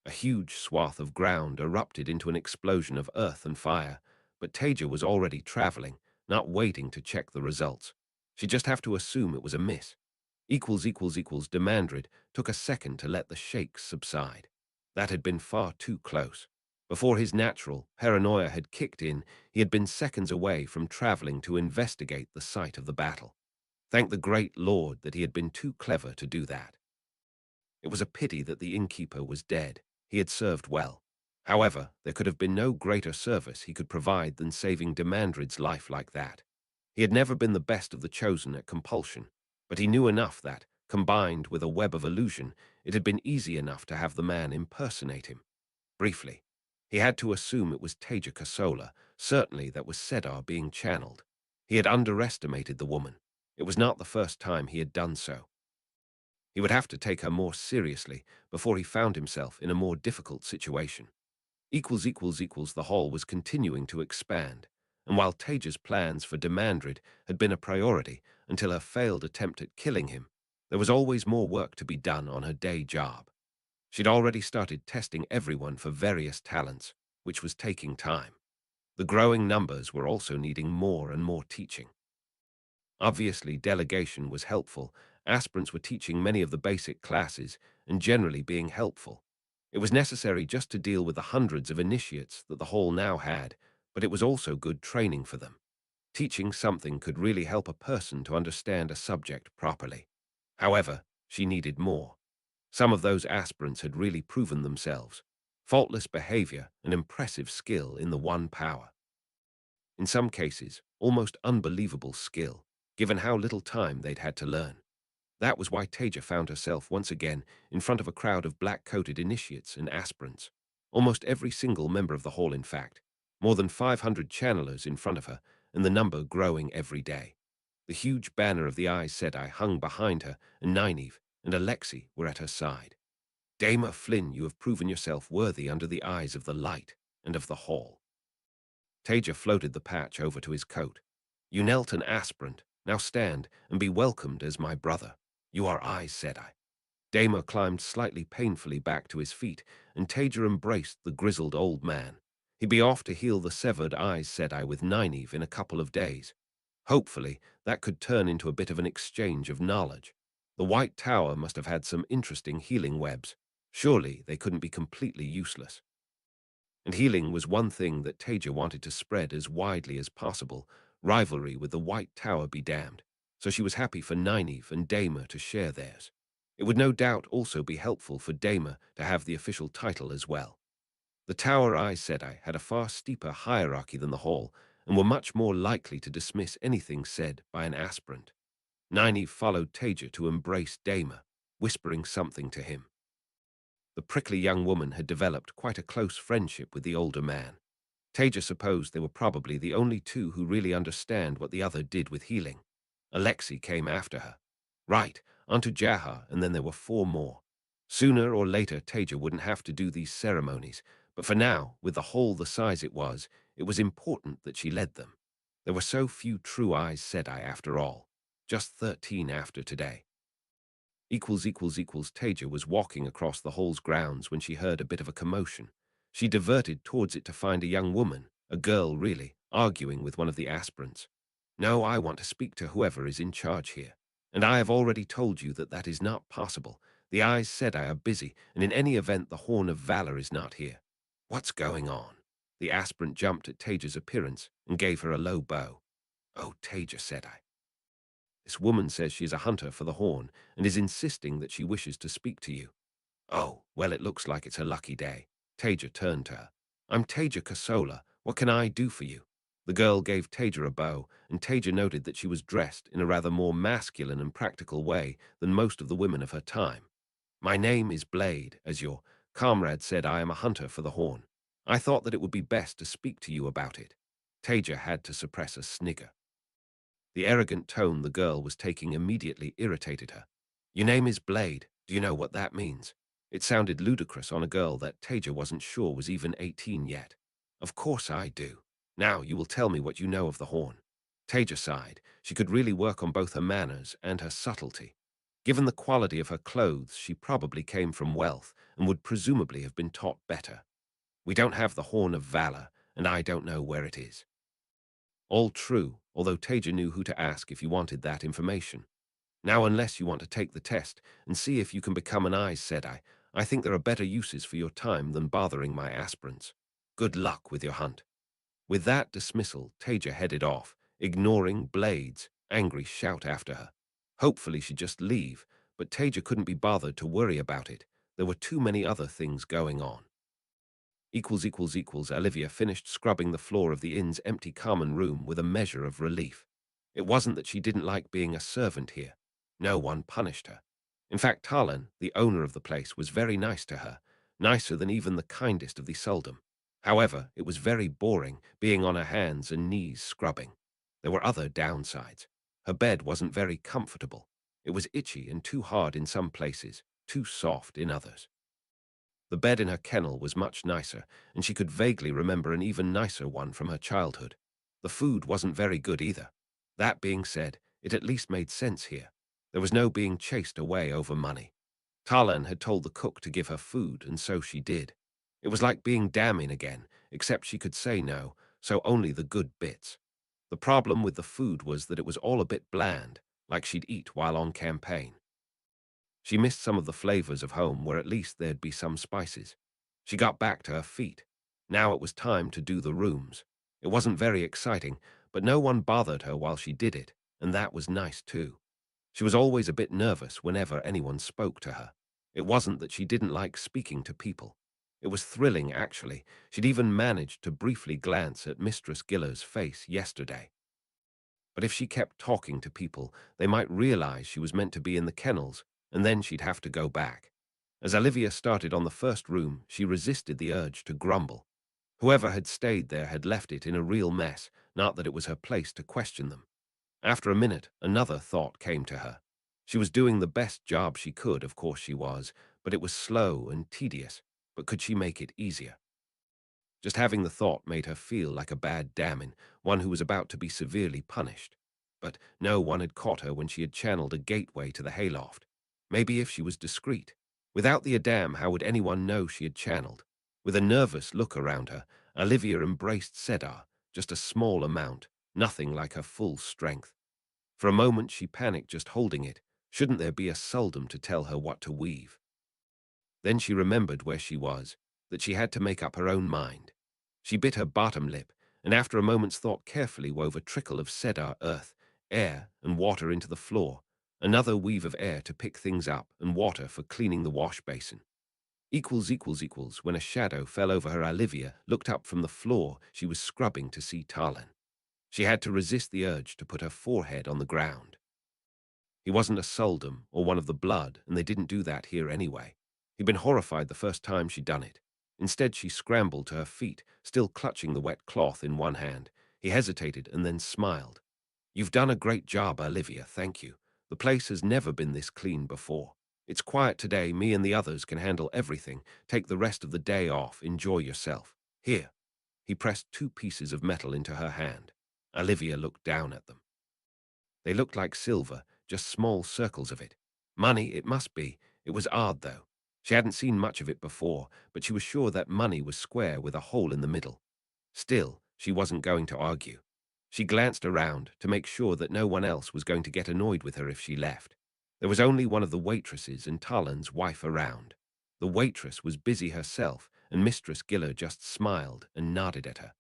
A huge swath of ground erupted into an explosion of earth and fire, but Taija was already traveling, not waiting to check the results. She'd just have to assume it was a miss. Demandred took a second to let the shakes subside. That had been far too close. Before his natural paranoia had kicked in, he had been seconds away from traveling to investigate the site of the battle. Thank the great Lord that he had been too clever to do that. It was a pity that the innkeeper was dead. He had served well. However, there could have been no greater service he could provide than saving Demandred's life like that. He had never been the best of the chosen at compulsion, but he knew enough that, combined with a web of illusion, it had been easy enough to have the man impersonate him. Briefly, he had to assume it was Taija Kosola. Certainly that was Sedar being channeled. He had underestimated the woman. It was not the first time he had done so. He would have to take her more seriously before he found himself in a more difficult situation. The hall was continuing to expand, and while Taija's plans for Demandred had been a priority until her failed attempt at killing him, there was always more work to be done on her day job. She'd already started testing everyone for various talents, which was taking time. The growing numbers were also needing more and more teaching. Obviously, delegation was helpful. Aspirants were teaching many of the basic classes and generally being helpful. It was necessary just to deal with the hundreds of initiates that the hall now had, but it was also good training for them. Teaching something could really help a person to understand a subject properly. However, she needed more. Some of those aspirants had really proven themselves. Faultless behavior and impressive skill in the one power. In some cases, almost unbelievable skill, given how little time they'd had to learn. That was why Taija found herself once again in front of a crowd of black-coated initiates and aspirants. Almost every single member of the hall, in fact. More than 500 channelers in front of her, and the number growing every day. The huge banner of the Aes Sedai hung behind her, and Nynaeve and Alexei were at her side. Dama Flynn, you have proven yourself worthy under the eyes of the light and of the hall. Taija floated the patch over to his coat. You knelt an aspirant. Now stand and be welcomed as my brother. You are Aes Sedai. Dama climbed slightly painfully back to his feet, and Taija embraced the grizzled old man. He'd be off to heal the severed Aes Sedai with Nynaeve in a couple of days. Hopefully, that could turn into a bit of an exchange of knowledge. The White Tower must have had some interesting healing webs. Surely they couldn't be completely useless. And healing was one thing that Taija wanted to spread as widely as possible. Rivalry with the White Tower be damned. So she was happy for Nynaeve and Daema to share theirs. It would no doubt also be helpful for Daema to have the official title as well. The Tower Aes Sedai had a far steeper hierarchy than the Hall, and were much more likely to dismiss anything said by an aspirant. Nynaeve followed Taija to embrace Daema, whispering something to him. The prickly young woman had developed quite a close friendship with the older man. Taija supposed they were probably the only two who really understand what the other did with healing. Alexei came after her. Right, onto Jaha, and then there were 4 more. Sooner or later, Taija wouldn't have to do these ceremonies, but for now, with the hall the size it was important that she led them. There were so few true Aes Sedai after all, just 13 after today. Taija was walking across the hall's grounds when she heard a bit of a commotion. She diverted towards it to find a young woman, a girl really, arguing with one of the aspirants. No, I want to speak to whoever is in charge here. And I have already told you that that is not possible. The Aes Sedai are busy, and in any event the Horn of Valor is not here. What's going on? The aspirant jumped at Taija's appearance and gave her a low bow. Oh, Taija, said I. This woman says she is a hunter for the Horn and is insisting that she wishes to speak to you. Oh, well, it looks like it's her lucky day. Taija turned to her. I'm Taija Kosola. What can I do for you? The girl gave Taija a bow, and Taija noted that she was dressed in a rather more masculine and practical way than most of the women of her time. My name is Blade. As your comrade said, I am a hunter for the Horn. I thought that it would be best to speak to you about it. Taija had to suppress a snigger. The arrogant tone the girl was taking immediately irritated her. Your name is Blade. Do you know what that means? It sounded ludicrous on a girl that Taija wasn't sure was even 18 yet. Of course I do. Now you will tell me what you know of the Horn. Taija sighed. She could really work on both her manners and her subtlety. Given the quality of her clothes, she probably came from wealth and would presumably have been taught better. We don't have the Horn of Valor, and I don't know where it is. All true, although Taija knew who to ask if you wanted that information. Now, unless you want to take the test and see if you can become an Aes Sedai, I think there are better uses for your time than bothering my aspirants. Good luck with your hunt. With that dismissal, Taija headed off, ignoring Blade's angry shout after her. Hopefully she'd just leave, but Taija couldn't be bothered to worry about it. There were too many other things going on. Olivia finished scrubbing the floor of the inn's empty common room with a measure of relief. It wasn't that she didn't like being a servant here. No one punished her. In fact, Talon, the owner of the place, was very nice to her, nicer than even the kindest of the Suldam. However, it was very boring, being on her hands and knees scrubbing. There were other downsides. Her bed wasn't very comfortable. It was itchy and too hard in some places, too soft in others. The bed in her kennel was much nicer, and she could vaguely remember an even nicer one from her childhood. The food wasn't very good either. That being said, it at least made sense here. There was no being chased away over money. Talan had told the cook to give her food, and so she did. It was like being damning again, except she could say no, so only the good bits. The problem with the food was that it was all a bit bland, like she'd eat while on campaign. She missed some of the flavors of home where at least there'd be some spices. She got back to her feet. Now it was time to do the rooms. It wasn't very exciting, but no one bothered her while she did it, and that was nice too. She was always a bit nervous whenever anyone spoke to her. It wasn't that she didn't like speaking to people. It was thrilling, actually. She'd even managed to briefly glance at Mistress Giller's face yesterday. But if she kept talking to people, they might realize she was meant to be in the kennels, and then she'd have to go back. As Olivia started on the first room, she resisted the urge to grumble. Whoever had stayed there had left it in a real mess, not that it was her place to question them. After a minute, another thought came to her. She was doing the best job she could, of course she was, but it was slow and tedious. But could she make it easier? Just having the thought made her feel like a bad damning, one who was about to be severely punished. But no one had caught her when she had channeled a gateway to the hayloft. Maybe if she was discreet. Without the Adam, how would anyone know she had channeled? With a nervous look around her, Olivia embraced Sedar, just a small amount, nothing like her full strength. For a moment she panicked just holding it. Shouldn't there be a Suldam to tell her what to weave? Then she remembered where she was, that she had to make up her own mind. She bit her bottom lip, and after a moment's thought carefully wove a trickle of cedar earth, air, and water into the floor, another weave of air to pick things up, and water for cleaning the wash basin. When a shadow fell over her. Olivia looked up from the floor she was scrubbing to see Talon. She had to resist the urge to put her forehead on the ground. He wasn't a Suldam or one of the blood, and they didn't do that here anyway. He'd been horrified the first time she'd done it. Instead, she scrambled to her feet, still clutching the wet cloth in one hand. He hesitated and then smiled. "You've done a great job, Olivia, thank you. The place has never been this clean before. It's quiet today, me and the others can handle everything. Take the rest of the day off, enjoy yourself. Here." He pressed 2 pieces of metal into her hand. Olivia looked down at them. They looked like silver, just small circles of it. Money, it must be. It was odd, though. She hadn't seen much of it before, but she was sure that money was square with a hole in the middle. Still, she wasn't going to argue. She glanced around to make sure that no one else was going to get annoyed with her if she left. There was only one of the waitresses and Talon's wife around. The waitress was busy herself, and Mistress Giller just smiled and nodded at her.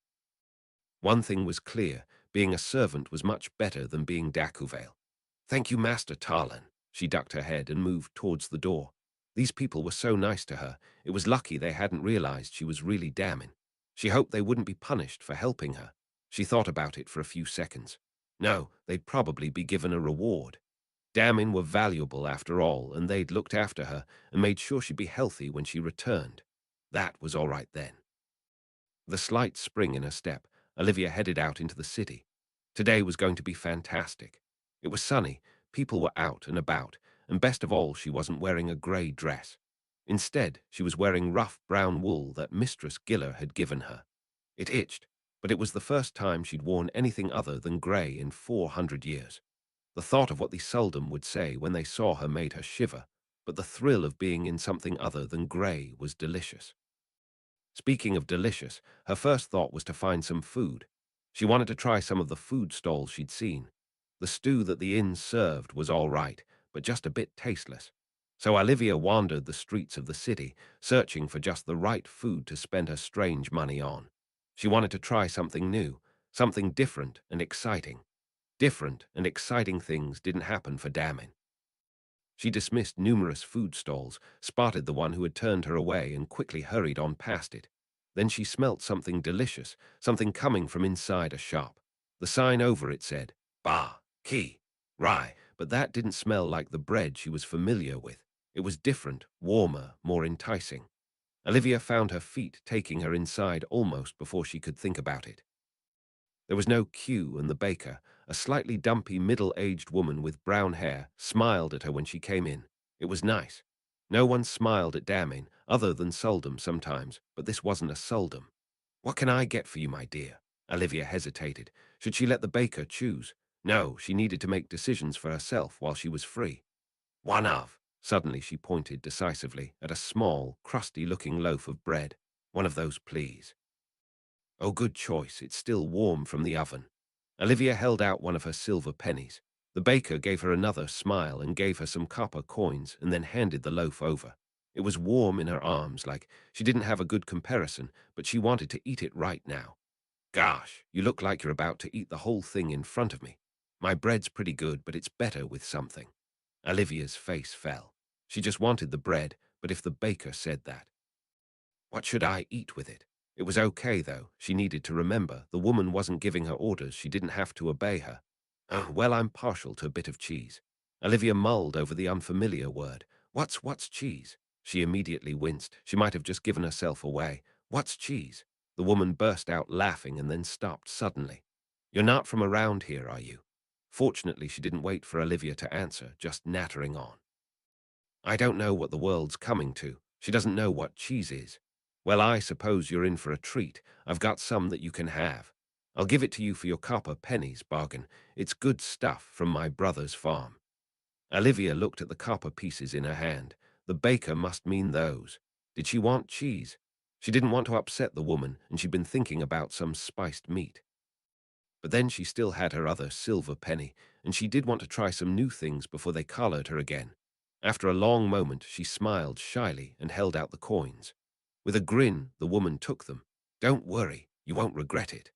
One thing was clear, being a servant was much better than being Dakuvale. "Thank you, Master Talon." She ducked her head and moved towards the door. These people were so nice to her, it was lucky they hadn't realized she was really damning. She hoped they wouldn't be punished for helping her. She thought about it for a few seconds. No, they'd probably be given a reward. Damning were valuable after all, and they'd looked after her and made sure she'd be healthy when she returned. That was all right then. The slight spring in her step, Olivia headed out into the city. Today was going to be fantastic. It was sunny, people were out and about, and best of all, she wasn't wearing a grey dress. Instead, she was wearing rough brown wool that Mistress Giller had given her. It itched, but it was the first time she'd worn anything other than grey in 400 years. The thought of what the Suldam would say when they saw her made her shiver, but the thrill of being in something other than grey was delicious. Speaking of delicious, her first thought was to find some food. She wanted to try some of the food stalls she'd seen. The stew that the inn served was all right, but just a bit tasteless. So Olivia wandered the streets of the city, searching for just the right food to spend her strange money on. She wanted to try something new, something different and exciting. Different and exciting things didn't happen for Damin. She dismissed numerous food stalls, spotted the one who had turned her away, and quickly hurried on past it. Then she smelt something delicious, something coming from inside a shop. The sign over it said, "Ba, Ki, Rye," but that didn't smell like the bread she was familiar with. It was different, warmer, more enticing. Olivia found her feet taking her inside almost before she could think about it. There was no queue, and the baker, a slightly dumpy middle-aged woman with brown hair, smiled at her when she came in. It was nice. No one smiled at Damin, other than Suldam sometimes, but this wasn't a Suldam. "What can I get for you, my dear?" Olivia hesitated. Should she let the baker choose? No, she needed to make decisions for herself while she was free. "One of." Suddenly she pointed decisively at a small, crusty-looking loaf of bread. "One of those, please." "Oh, good choice. It's still warm from the oven." Olivia held out one of her silver pennies. The baker gave her another smile and gave her some copper coins and then handed the loaf over. It was warm in her arms, like she didn't have a good comparison, but she wanted to eat it right now. "Gosh, you look like you're about to eat the whole thing in front of me. My bread's pretty good, but it's better with something." Olivia's face fell. She just wanted the bread, but if the baker said that, what should I eat with it? It was okay, though. She needed to remember the woman wasn't giving her orders. She didn't have to obey her. "Oh, well, I'm partial to a bit of cheese." Olivia mulled over the unfamiliar word. What's cheese?" She immediately winced. She might have just given herself away. "What's cheese?" The woman burst out laughing and then stopped suddenly. "You're not from around here, are you?" Fortunately, she didn't wait for Olivia to answer, just nattering on. "I don't know what the world's coming to." She doesn't know what cheese is. "Well, I suppose you're in for a treat. I've got some that you can have. I'll give it to you for your copper pennies, bargain. It's good stuff from my brother's farm." Olivia looked at the copper pieces in her hand. The baker must mean those. Did she want cheese? She didn't want to upset the woman, and she'd been thinking about some spiced meat. But then she still had her other silver penny, and she did want to try some new things before they collared her again. After a long moment, she smiled shyly and held out the coins. With a grin, the woman took them. "Don't worry, You won't regret it."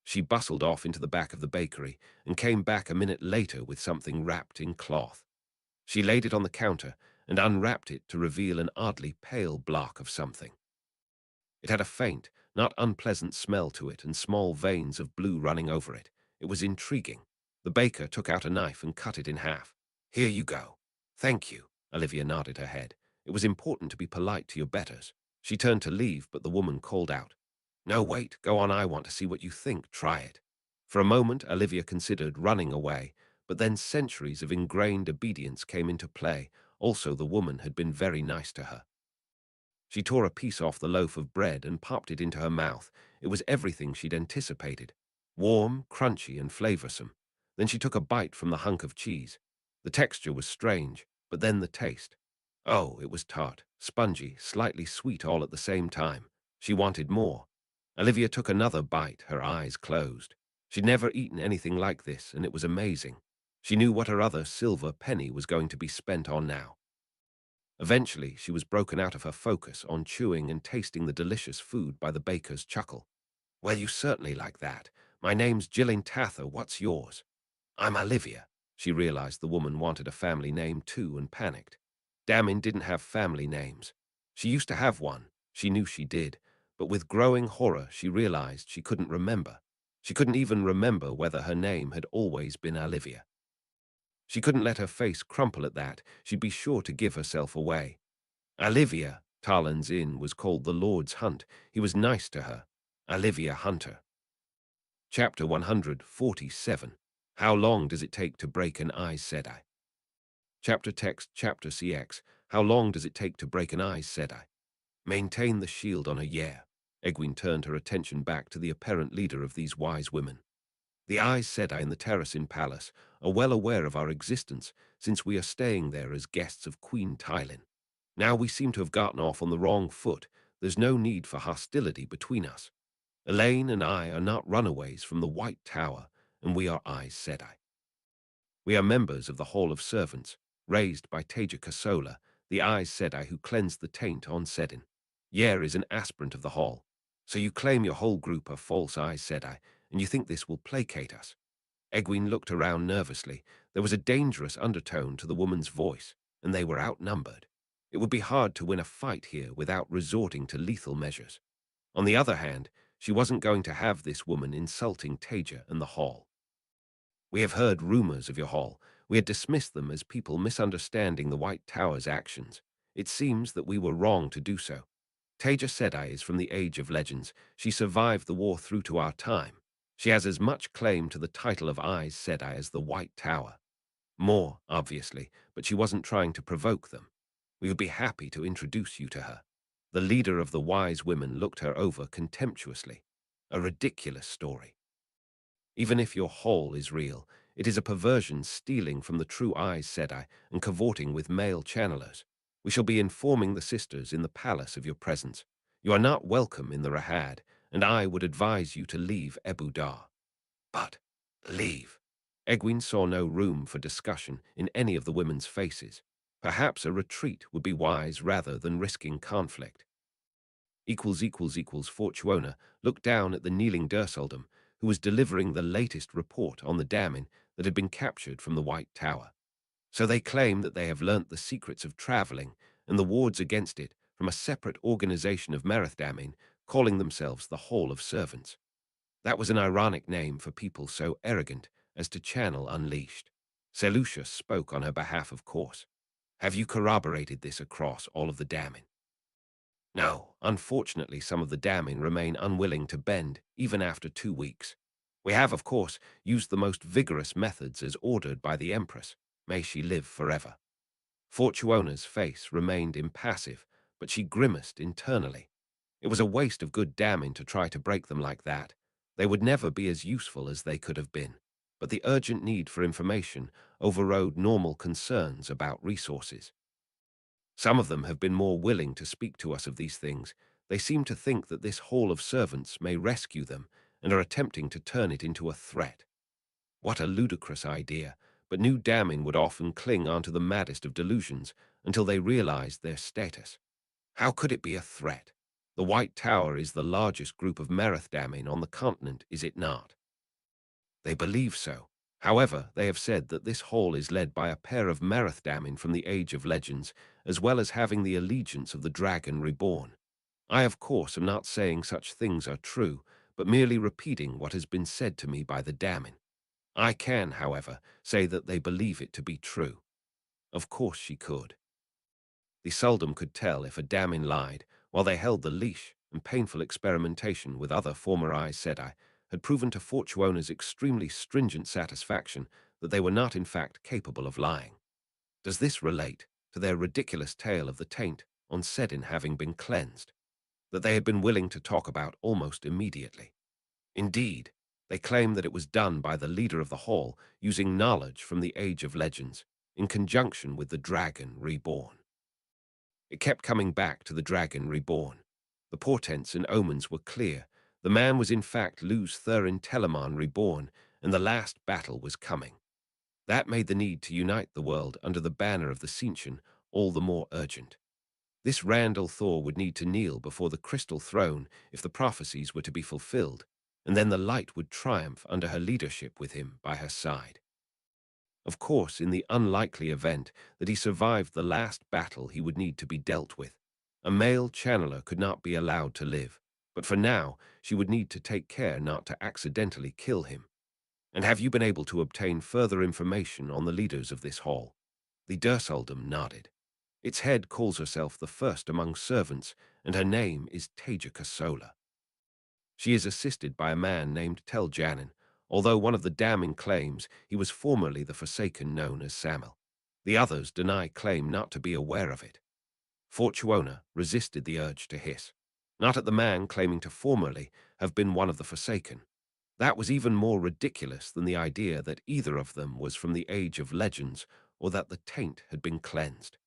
She bustled off into the back of the bakery and came back a minute later with something wrapped in cloth. She laid it on the counter and unwrapped it to reveal an oddly pale block of something. It had a faint, not unpleasant smell to it and small veins of blue running over it. It was intriguing. The baker took out a knife and cut it in half. "Here you go." "Thank you." Olivia nodded her head. It was important to be polite to your betters. She turned to leave, but the woman called out, "No, wait, go on, I want to see what you think, try it." For a moment, Olivia considered running away, but then centuries of ingrained obedience came into play. Also, the woman had been very nice to her. She tore a piece off the loaf of bread and popped it into her mouth. It was everything she'd anticipated. Warm, crunchy, and flavorsome. Then she took a bite from the hunk of cheese. The texture was strange, but then the taste. Oh, it was tart, spongy, slightly sweet all at the same time. She wanted more. Olivia took another bite, her eyes closed. She'd never eaten anything like this, and it was amazing. She knew what her other silver penny was going to be spent on now. Eventually, she was broken out of her focus on chewing and tasting the delicious food by the baker's chuckle. "Well, you certainly like that. My name's Gillian Tather. What's yours?" "I'm Olivia." She realized the woman wanted a family name too and panicked. Damin didn't have family names. She used to have one. She knew she did. But with growing horror, she realized she couldn't remember. She couldn't even remember whether her name had always been Olivia. She couldn't let her face crumple at that. She'd be sure to give herself away. Olivia, Talon's Inn, was called the Lord's Hunt. He was nice to her. Olivia Hunter. Chapter 147. How long does it take to break an Aes Sedai? Chapter text, chapter CX. How long does it take to break an Aes Sedai? Maintain the shield on her, yeah. Egwene turned her attention back to the apparent leader of these wise women. The Aes Sedai in the Terracin Palace are well aware of our existence, since we are staying there as guests of Queen Tylin. Now we seem to have gotten off on the wrong foot. There's no need for hostility between us. Elaine and I are not runaways from the White Tower, and we are Aes Sedai. We are members of the Hall of Servants, raised by Taija Kosola, the Aes Sedai who cleansed the taint on Sedin. Yer is an aspirant of the Hall. So you claim your whole group are false Aes Sedai, and you think this will placate us? Egwene looked around nervously. There was a dangerous undertone to the woman's voice, and they were outnumbered. It would be hard to win a fight here without resorting to lethal measures. On the other hand, she wasn't going to have this woman insulting Taija and the Hall. "We have heard rumors of your Hall. We had dismissed them as people misunderstanding the White Tower's actions. It seems that we were wrong to do so. Taija Sedai is from the Age of Legends. She survived the war through to our time. She has as much claim to the title of Aes Sedai as the White Tower. More, obviously, but she wasn't trying to provoke them. We would be happy to introduce you to her." The leader of the wise women looked her over contemptuously. "A ridiculous story. Even if your Hall is real, it is a perversion stealing from the true Aes Sedai and cavorting with male channelers. We shall be informing the sisters in the palace of your presence. You are not welcome in the Rahad, and I would advise you to leave Ebu Dar." "But leave." Egwene saw no room for discussion in any of the women's faces. Perhaps a retreat would be wise rather than risking conflict. Fortuona looked down at the kneeling Durseldom, who was delivering the latest report on the Damin that had been captured from the White Tower. "So they claim that they have learnt the secrets of traveling and the wards against it from a separate organization of Damin, calling themselves the Hall of Servants. That was an ironic name for people so arrogant as to channel Unleashed. Selucia spoke on her behalf, of course. Have you corroborated this across all of the Damin?" "No, unfortunately some of the Damin remain unwilling to bend, even after 2 weeks. We have, of course, used the most vigorous methods as ordered by the Empress. May she live forever." Fortuona's face remained impassive, but she grimaced internally. It was a waste of good Damin to try to break them like that. They would never be as useful as they could have been. But the urgent need for information overrode normal concerns about resources. "Some of them have been more willing to speak to us of these things. They seem to think that this Hall of Servants may rescue them and are attempting to turn it into a threat." What a ludicrous idea, but new Damin would often cling onto the maddest of delusions until they realized their status. How could it be a threat? The White Tower is the largest group of Merethdammin on the continent, is it not? They believe so. However, they have said that this hall is led by a pair of Merethdammin from the Age of Legends, as well as having the allegiance of the Dragon Reborn. I, of course, am not saying such things are true, but merely repeating what has been said to me by the Dammin. I can, however, say that they believe it to be true. Of course she could. The Sultan could tell if a Dammin lied, while they held the leash, and painful experimentation with other former Aes Sedai had proven to Fortuona's extremely stringent satisfaction that they were not in fact capable of lying. Does this relate to their ridiculous tale of the taint on Sedin having been cleansed, that they had been willing to talk about almost immediately? Indeed, they claim that it was done by the leader of the Hall using knowledge from the Age of Legends, in conjunction with the Dragon Reborn. It kept coming back to the Dragon Reborn. The portents and omens were clear. The man was in fact Luz Thurin Telemann Reborn, and the last battle was coming. That made the need to unite the world under the banner of the Tzeentch all the more urgent. This Randall Thor would need to kneel before the Crystal Throne if the prophecies were to be fulfilled, and then the light would triumph under her leadership with him by her side. Of course, in the unlikely event that he survived the last battle, he would need to be dealt with. A male channeler could not be allowed to live, but for now she would need to take care not to accidentally kill him. And have you been able to obtain further information on the leaders of this hall? The Dursuldum nodded. Its head calls herself the first among servants, and her name is Taija Kosola. She is assisted by a man named Teljanin, although one of the damning claims he was formerly the Forsaken known as Samil. The others deny claim not to be aware of it. Fortuona resisted the urge to hiss, not at the man claiming to formerly have been one of the Forsaken. That was even more ridiculous than the idea that either of them was from the Age of Legends or that the taint had been cleansed.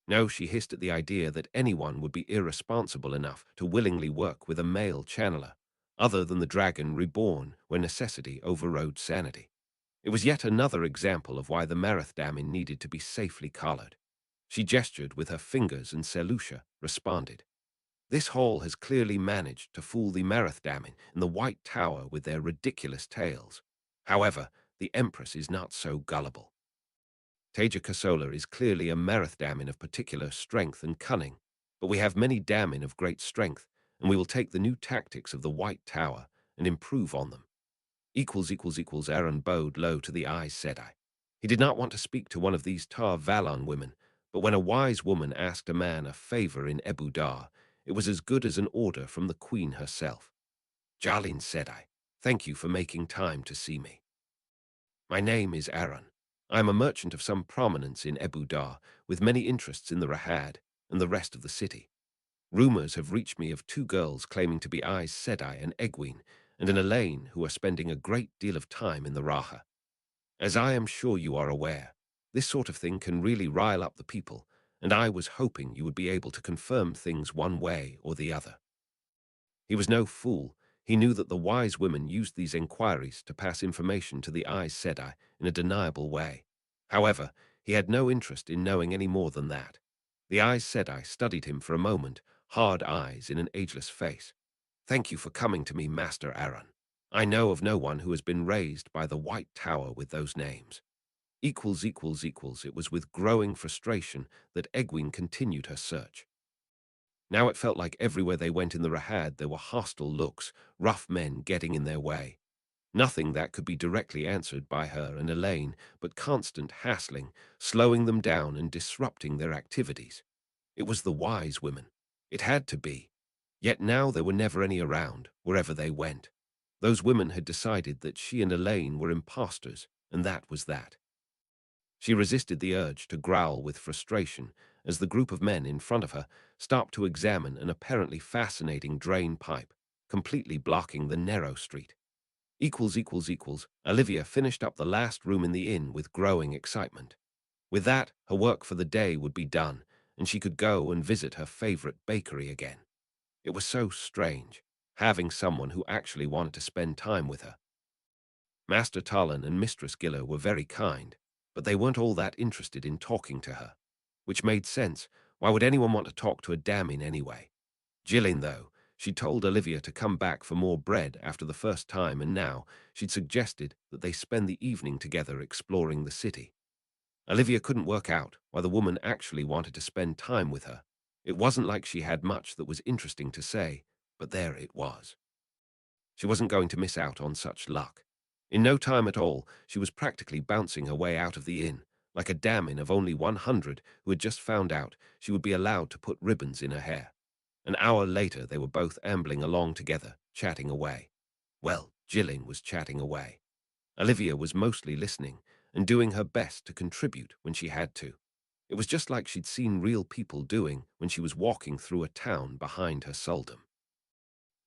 No, she hissed at the idea that anyone would be irresponsible enough to willingly work with a male channeler, other than the Dragon Reborn, where necessity overrode sanity. It was yet another example of why the Merethdammin needed to be safely collared. She gestured with her fingers and Selusha responded. This hall has clearly managed to fool the Merethdammin in the White Tower with their ridiculous tales. However, the Empress is not so gullible. Taija Kosola is clearly a Merethdammin of particular strength and cunning, but we have many Dammin of great strength, and we will take the new tactics of the White Tower and improve on them. Aaron bowed low to the Aes Sedai. He did not want to speak to one of these Tar Valon women, but when a wise woman asked a man a favor in Ebu Dar, it was as good as an order from the queen herself. Jalin Sedai, thank you for making time to see me. My name is Aaron. I am a merchant of some prominence in Ebu Dar, with many interests in the Rahad and the rest of the city. Rumors have reached me of two girls claiming to be Aes Sedai and Egwene, and an Elaine who are spending a great deal of time in the Raha. As I am sure you are aware, this sort of thing can really rile up the people, and I was hoping you would be able to confirm things one way or the other. He was no fool. He knew that the wise women used these inquiries to pass information to the Aes Sedai in a deniable way. However, he had no interest in knowing any more than that. The Aes Sedai studied him for a moment, hard eyes in an ageless face. Thank you for coming to me, Master Aaron. I know of no one who has been raised by the White Tower with those names. It was with growing frustration that Egwene continued her search. Now it felt like everywhere they went in the Rahad there were hostile looks, rough men getting in their way. Nothing that could be directly answered by her and Elaine, but constant hassling, slowing them down and disrupting their activities. It was the wise women. It had to be. Yet now there were never any around, wherever they went. Those women had decided that she and Elaine were impostors, and that was that. She resisted the urge to growl with frustration as the group of men in front of her stopped to examine an apparently fascinating drain pipe, completely blocking the narrow street. Olivia finished up the last room in the inn with growing excitement. With that, her work for the day would be done, and she could go and visit her favorite bakery again. It was so strange, having someone who actually wanted to spend time with her. Master Talon and Mistress Giller were very kind, but they weren't all that interested in talking to her. Which made sense. Why would anyone want to talk to a Dammin anyway? Gillian, though, she'd told Olivia to come back for more bread after the first time, and now she'd suggested that they spend the evening together exploring the city. Olivia couldn't work out why the woman actually wanted to spend time with her. It wasn't like she had much that was interesting to say, but there it was. She wasn't going to miss out on such luck. In no time at all, she was practically bouncing her way out of the inn, like a damsel of only 100 who had just found out she would be allowed to put ribbons in her hair. An hour later, they were both ambling along together, chatting away. Well, Gillian was chatting away. Olivia was mostly listening and doing her best to contribute when she had to. It was just like she'd seen real people doing when she was walking through a town behind her sulldom.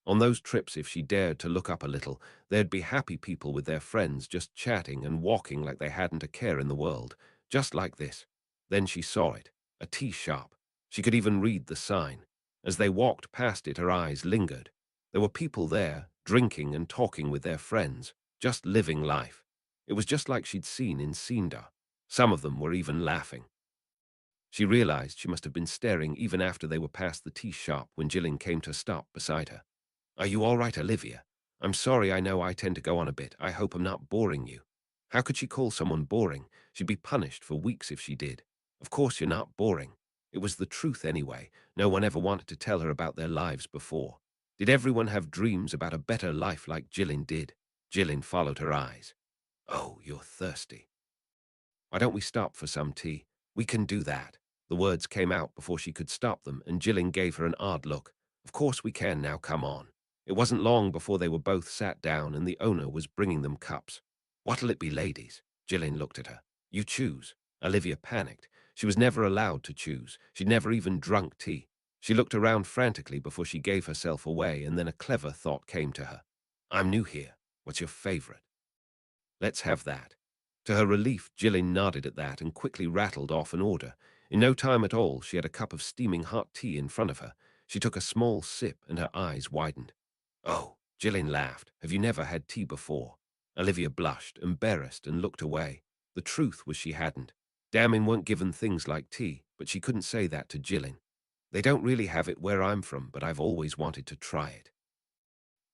On those trips, if she dared to look up a little, there'd be happy people with their friends just chatting and walking like they hadn't a care in the world, just like this. Then she saw it, a tea shop. She could even read the sign. As they walked past it, her eyes lingered. There were people there, drinking and talking with their friends, just living life. It was just like she'd seen in Cinder. Some of them were even laughing. She realized she must have been staring even after they were past the tea shop when Gillian came to stop beside her. "Are you all right, Olivia? I'm sorry, I know I tend to go on a bit. I hope I'm not boring you." How could she call someone boring? She'd be punished for weeks if she did. Of course you're not boring. It was the truth anyway. No one ever wanted to tell her about their lives before. Did everyone have dreams about a better life like Gillian did? Gillian followed her eyes. "Oh, you're thirsty. Why don't we stop for some tea? We can do that." The words came out before she could stop them, and Gillian gave her an odd look. "Of course we can now, come on." It wasn't long before they were both sat down and the owner was bringing them cups. "What'll it be, ladies?" Gillian looked at her. "You choose." Olivia panicked. She was never allowed to choose. She'd never even drunk tea. She looked around frantically before she gave herself away, and then a clever thought came to her. "I'm new here. What's your favorite?" "Let's have that." To her relief, Gillian nodded at that and quickly rattled off an order. In no time at all, she had a cup of steaming hot tea in front of her. She took a small sip and her eyes widened. "Oh," Gillian laughed. "Have you never had tea before?" Olivia blushed, embarrassed, and looked away. The truth was she hadn't. Dammin weren't given things like tea, but she couldn't say that to Gillian. "They don't really have it where I'm from, but I've always wanted to try it."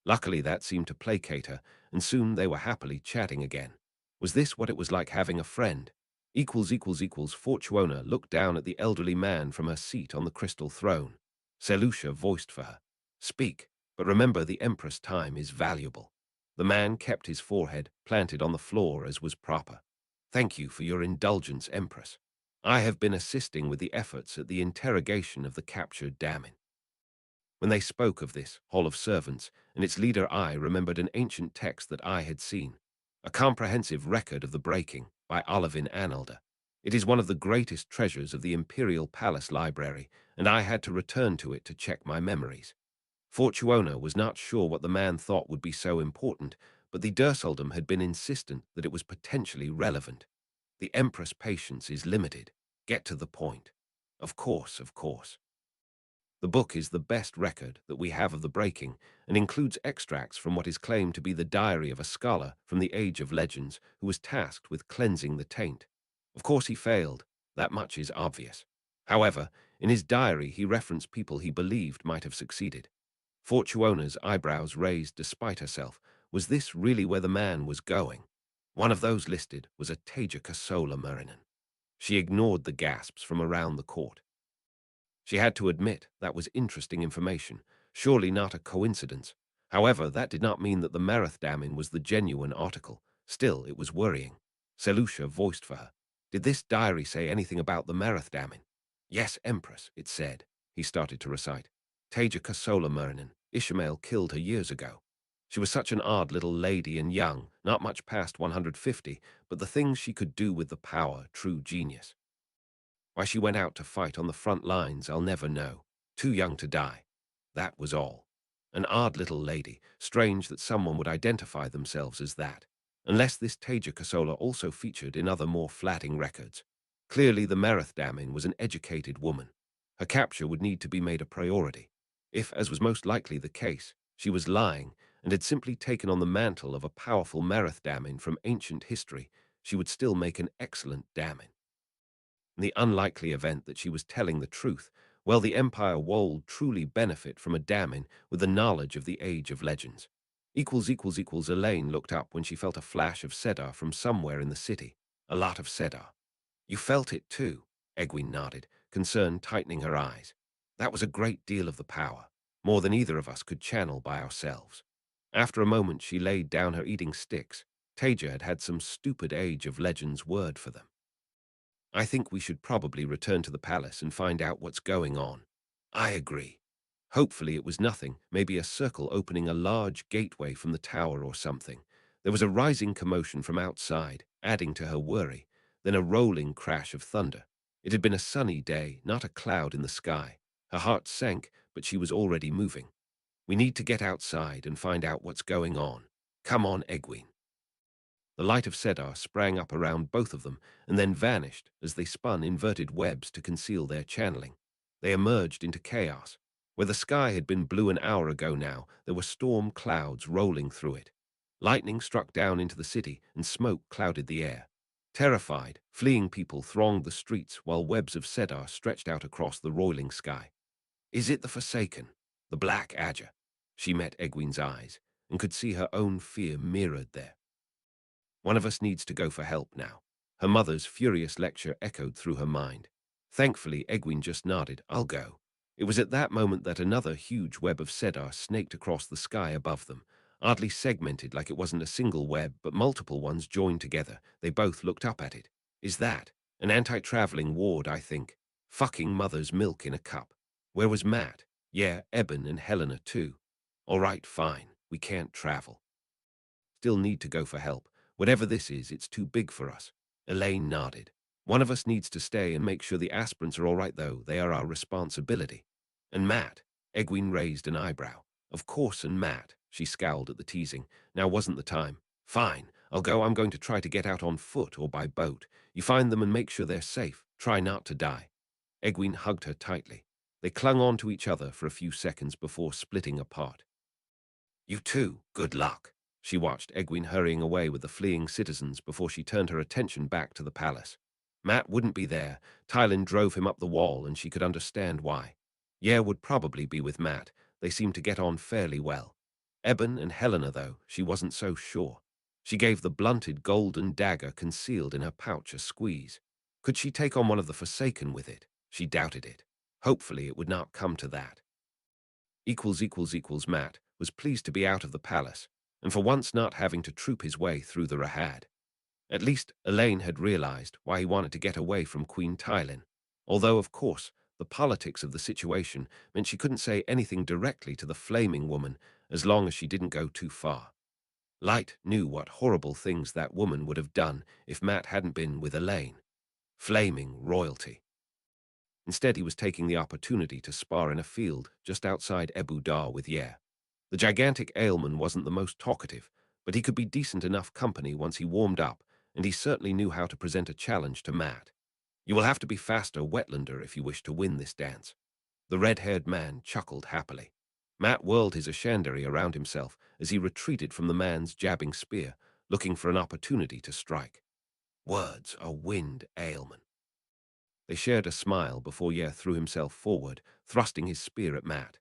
Luckily, that seemed to placate her, and soon they were happily chatting again. Was this what it was like having a friend? Fortuona looked down at the elderly man from her seat on the crystal throne. Selusha voiced for her. "Speak, but remember the Empress' time is valuable." The man kept his forehead planted on the floor as was proper. "Thank you for your indulgence, Empress. I have been assisting with the efforts at the interrogation of the captured Damin." When they spoke of this Hall of Servants, and its leader, I remembered an ancient text that I had seen, a comprehensive record of the breaking by Olivin Analder. It is one of the greatest treasures of the Imperial Palace Library, and I had to return to it to check my memories. Fortuona was not sure what the man thought would be so important, but the Durseldom had been insistent that it was potentially relevant. The Empress' patience is limited. Get to the point. Of course, of course. The book is the best record that we have of the breaking and includes extracts from what is claimed to be the diary of a scholar from the Age of Legends who was tasked with cleansing the taint. Of course he failed, that much is obvious. However, in his diary he referenced people he believed might have succeeded. Fortuona's eyebrows raised despite herself. Was this really where the man was going? One of those listed was a Taija Kosola Marinen. She ignored the gasps from around the court. She had to admit that was interesting information, surely not a coincidence. However, that did not mean that the Marathdamin was the genuine article. Still, it was worrying. Selusha voiced for her. "Did this diary say anything about the Marathdamin?" "Yes, Empress," it said. He started to recite. "Taija Kosola Murnin, Ishmael killed her years ago. She was such an odd little lady and young, not much past 150, but the things she could do with the power, true genius. Why she went out to fight on the front lines, I'll never know. Too young to die. That was all. An odd little lady. Strange that someone would identify themselves as that. Unless this Taija Kosola also featured in other more flatting records. Clearly the Marathdamin was an educated woman. Her capture would need to be made a priority. If, as was most likely the case, she was lying and had simply taken on the mantle of a powerful Marathdamin from ancient history, she would still make an excellent Damin. In the unlikely event that she was telling the truth, Well, the Empire would truly benefit from a damning with the knowledge of the Age of Legends. Elaine looked up when she felt a flash of Sedar from somewhere in the city. A lot of Sedar. You felt it too, Egwene nodded, concern tightening her eyes. That was a great deal of the power, more than either of us could channel by ourselves. After a moment she laid down her eating sticks. Taija had had some stupid Age of Legends word for them. I think we should probably return to the palace and find out what's going on. I agree. Hopefully it was nothing, maybe a circle opening a large gateway from the tower or something. There was a rising commotion from outside, adding to her worry, then a rolling crash of thunder. It had been a sunny day, not a cloud in the sky. Her heart sank, but she was already moving. We need to get outside and find out what's going on. Come on, Egwene. The light of Sedar sprang up around both of them and then vanished as they spun inverted webs to conceal their channeling. They emerged into chaos. Where the sky had been blue an hour ago now, there were storm clouds rolling through it. Lightning struck down into the city and smoke clouded the air. Terrified, fleeing people thronged the streets while webs of Sedar stretched out across the roiling sky. Is it the Forsaken? The Black Adger? She met Egwene's eyes and could see her own fear mirrored there. One of us needs to go for help now. Her mother's furious lecture echoed through her mind. Thankfully, Egwene just nodded, I'll go. It was at that moment that another huge web of Sedar snaked across the sky above them, oddly segmented like it wasn't a single web, but multiple ones joined together. They both looked up at it. Is that an anti-traveling ward, I think? Fucking mother's milk in a cup. Where was Matt? Yeah, Eben and Helena too. All right, fine. We can't travel. Still need to go for help. Whatever this is, it's too big for us. Elaine nodded. One of us needs to stay and make sure the aspirants are all right, though. They are our responsibility. And Matt? Egwene raised an eyebrow. Of course, and Matt. She scowled at the teasing. Now wasn't the time. Fine, I'll go. I'm going to try to get out on foot or by boat. You find them and make sure they're safe. Try not to die. Egwene hugged her tightly. They clung on to each other for a few seconds before splitting apart. You too, good luck. She watched Egwene hurrying away with the fleeing citizens before she turned her attention back to the palace. Matt wouldn't be there. Tylin drove him up the wall, and she could understand why. Yer would probably be with Matt. They seemed to get on fairly well. Eben and Helena, though, she wasn't so sure. She gave the blunted golden dagger concealed in her pouch a squeeze. Could she take on one of the Forsaken with it? She doubted it. Hopefully it would not come to that. Matt was pleased to be out of the palace, and for once not having to troop his way through the Rahad. At least Elaine had realized why he wanted to get away from Queen Tylin, although, of course, the politics of the situation meant she couldn't say anything directly to the flaming woman as long as she didn't go too far. Light knew what horrible things that woman would have done if Matt hadn't been with Elaine. Flaming royalty. Instead, he was taking the opportunity to spar in a field just outside Ebu Dar with Yer. The gigantic Ailman wasn't the most talkative, but he could be decent enough company once he warmed up, and he certainly knew how to present a challenge to Matt. You will have to be faster Wetlander if you wish to win this dance. The red-haired man chuckled happily. Matt whirled his ashandari around himself as he retreated from the man's jabbing spear, looking for an opportunity to strike. Words are wind, Ailman. They shared a smile before Yer threw himself forward, thrusting his spear at Matt.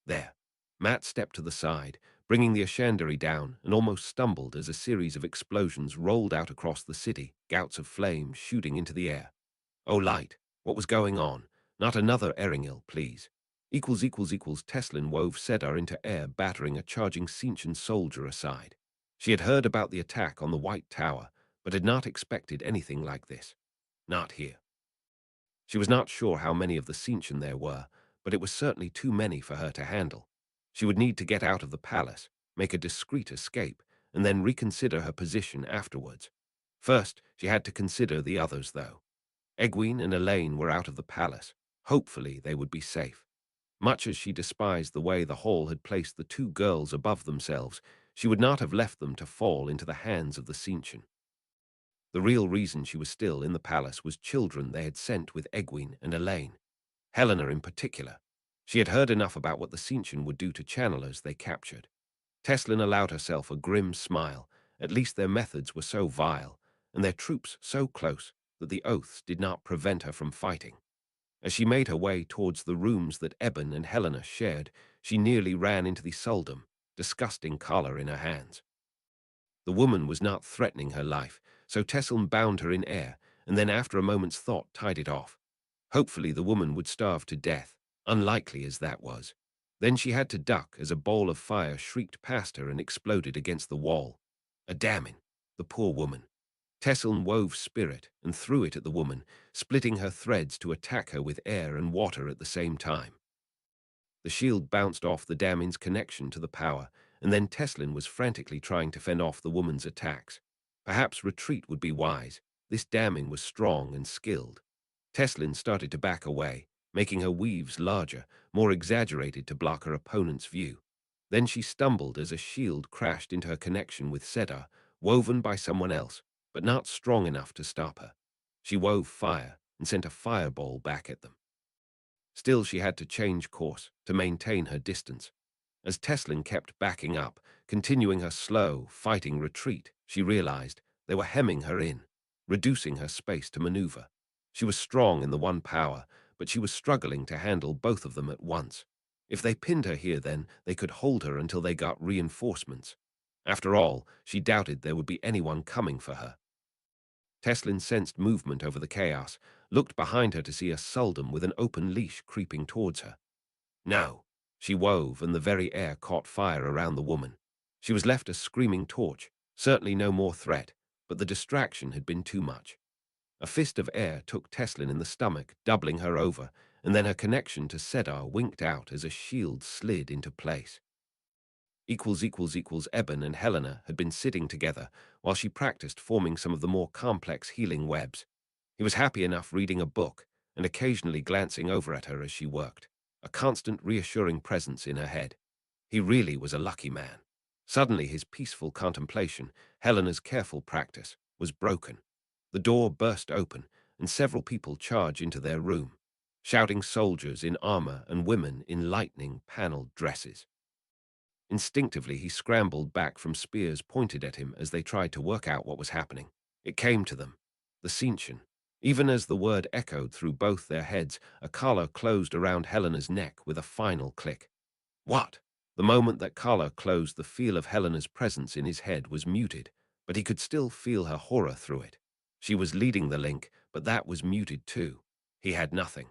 There. Matt stepped to the side, bringing the ashandari down, and almost stumbled as a series of explosions rolled out across the city, gouts of flame shooting into the air. Oh, Light, what was going on? Not another Eringil, please. Teslin wove Sedar into air, battering a charging Cinchen soldier aside. She had heard about the attack on the White Tower, but had not expected anything like this. Not here. She was not sure how many of the Cinchen there were, but it was certainly too many for her to handle. She would need to get out of the palace, make a discreet escape, and then reconsider her position afterwards. First, she had to consider the others, though. Egwene and Elaine were out of the palace. Hopefully they would be safe. Much as she despised the way the hall had placed the two girls above themselves, she would not have left them to fall into the hands of the Cinchen. The real reason she was still in the palace was children they had sent with Egwene and Elaine. Helena in particular. She had heard enough about what the Cinchen would do to channelers they captured. Teslin allowed herself a grim smile. At least their methods were so vile, and their troops so close, that the oaths did not prevent her from fighting. As she made her way towards the rooms that Eben and Helena shared, she nearly ran into the Suldan, disgusting collar in her hands. The woman was not threatening her life, so Tesseln bound her in air, and then after a moment's thought tied it off. Hopefully the woman would starve to death, unlikely as that was. Then she had to duck as a ball of fire shrieked past her and exploded against the wall. A damning, the poor woman. Tesseln wove spirit and threw it at the woman, splitting her threads to attack her with air and water at the same time. The shield bounced off the damon's connection to the power, and then Teslin was frantically trying to fend off the woman's attacks. Perhaps retreat would be wise. This damming was strong and skilled. Teslin started to back away, making her weaves larger, more exaggerated to block her opponent's view. Then she stumbled as a shield crashed into her connection with Sedar, woven by someone else, but not strong enough to stop her. She wove fire and sent a fireball back at them. Still, she had to change course to maintain her distance. As Teslin kept backing up, continuing her slow, fighting retreat, she realized they were hemming her in, reducing her space to maneuver. She was strong in the one power, but she was struggling to handle both of them at once. If they pinned her here then, they could hold her until they got reinforcements. After all, she doubted there would be anyone coming for her. Teslin sensed movement over the chaos, looked behind her to see a Suldan with an open leash creeping towards her. No, she wove, and the very air caught fire around the woman. She was left a screaming torch, certainly no more threat, but the distraction had been too much. A fist of air took Teslin in the stomach, doubling her over, and then her connection to Sedar winked out as a shield slid into place. Eben and Helena had been sitting together while she practiced forming some of the more complex healing webs. He was happy enough reading a book and occasionally glancing over at her as she worked, a constant reassuring presence in her head. He really was a lucky man. Suddenly his peaceful contemplation, Helena's careful practice, was broken. The door burst open and several people charged into their room, shouting soldiers in armor and women in lightning paneled dresses. Instinctively, he scrambled back from spears pointed at him as they tried to work out what was happening. It came to them. The Cinchen. Even as the word echoed through both their heads, a collar closed around Helena's neck with a final click. What? The moment that collar closed, the feel of Helena's presence in his head was muted, but he could still feel her horror through it. She was leading the link, but that was muted too. He had nothing.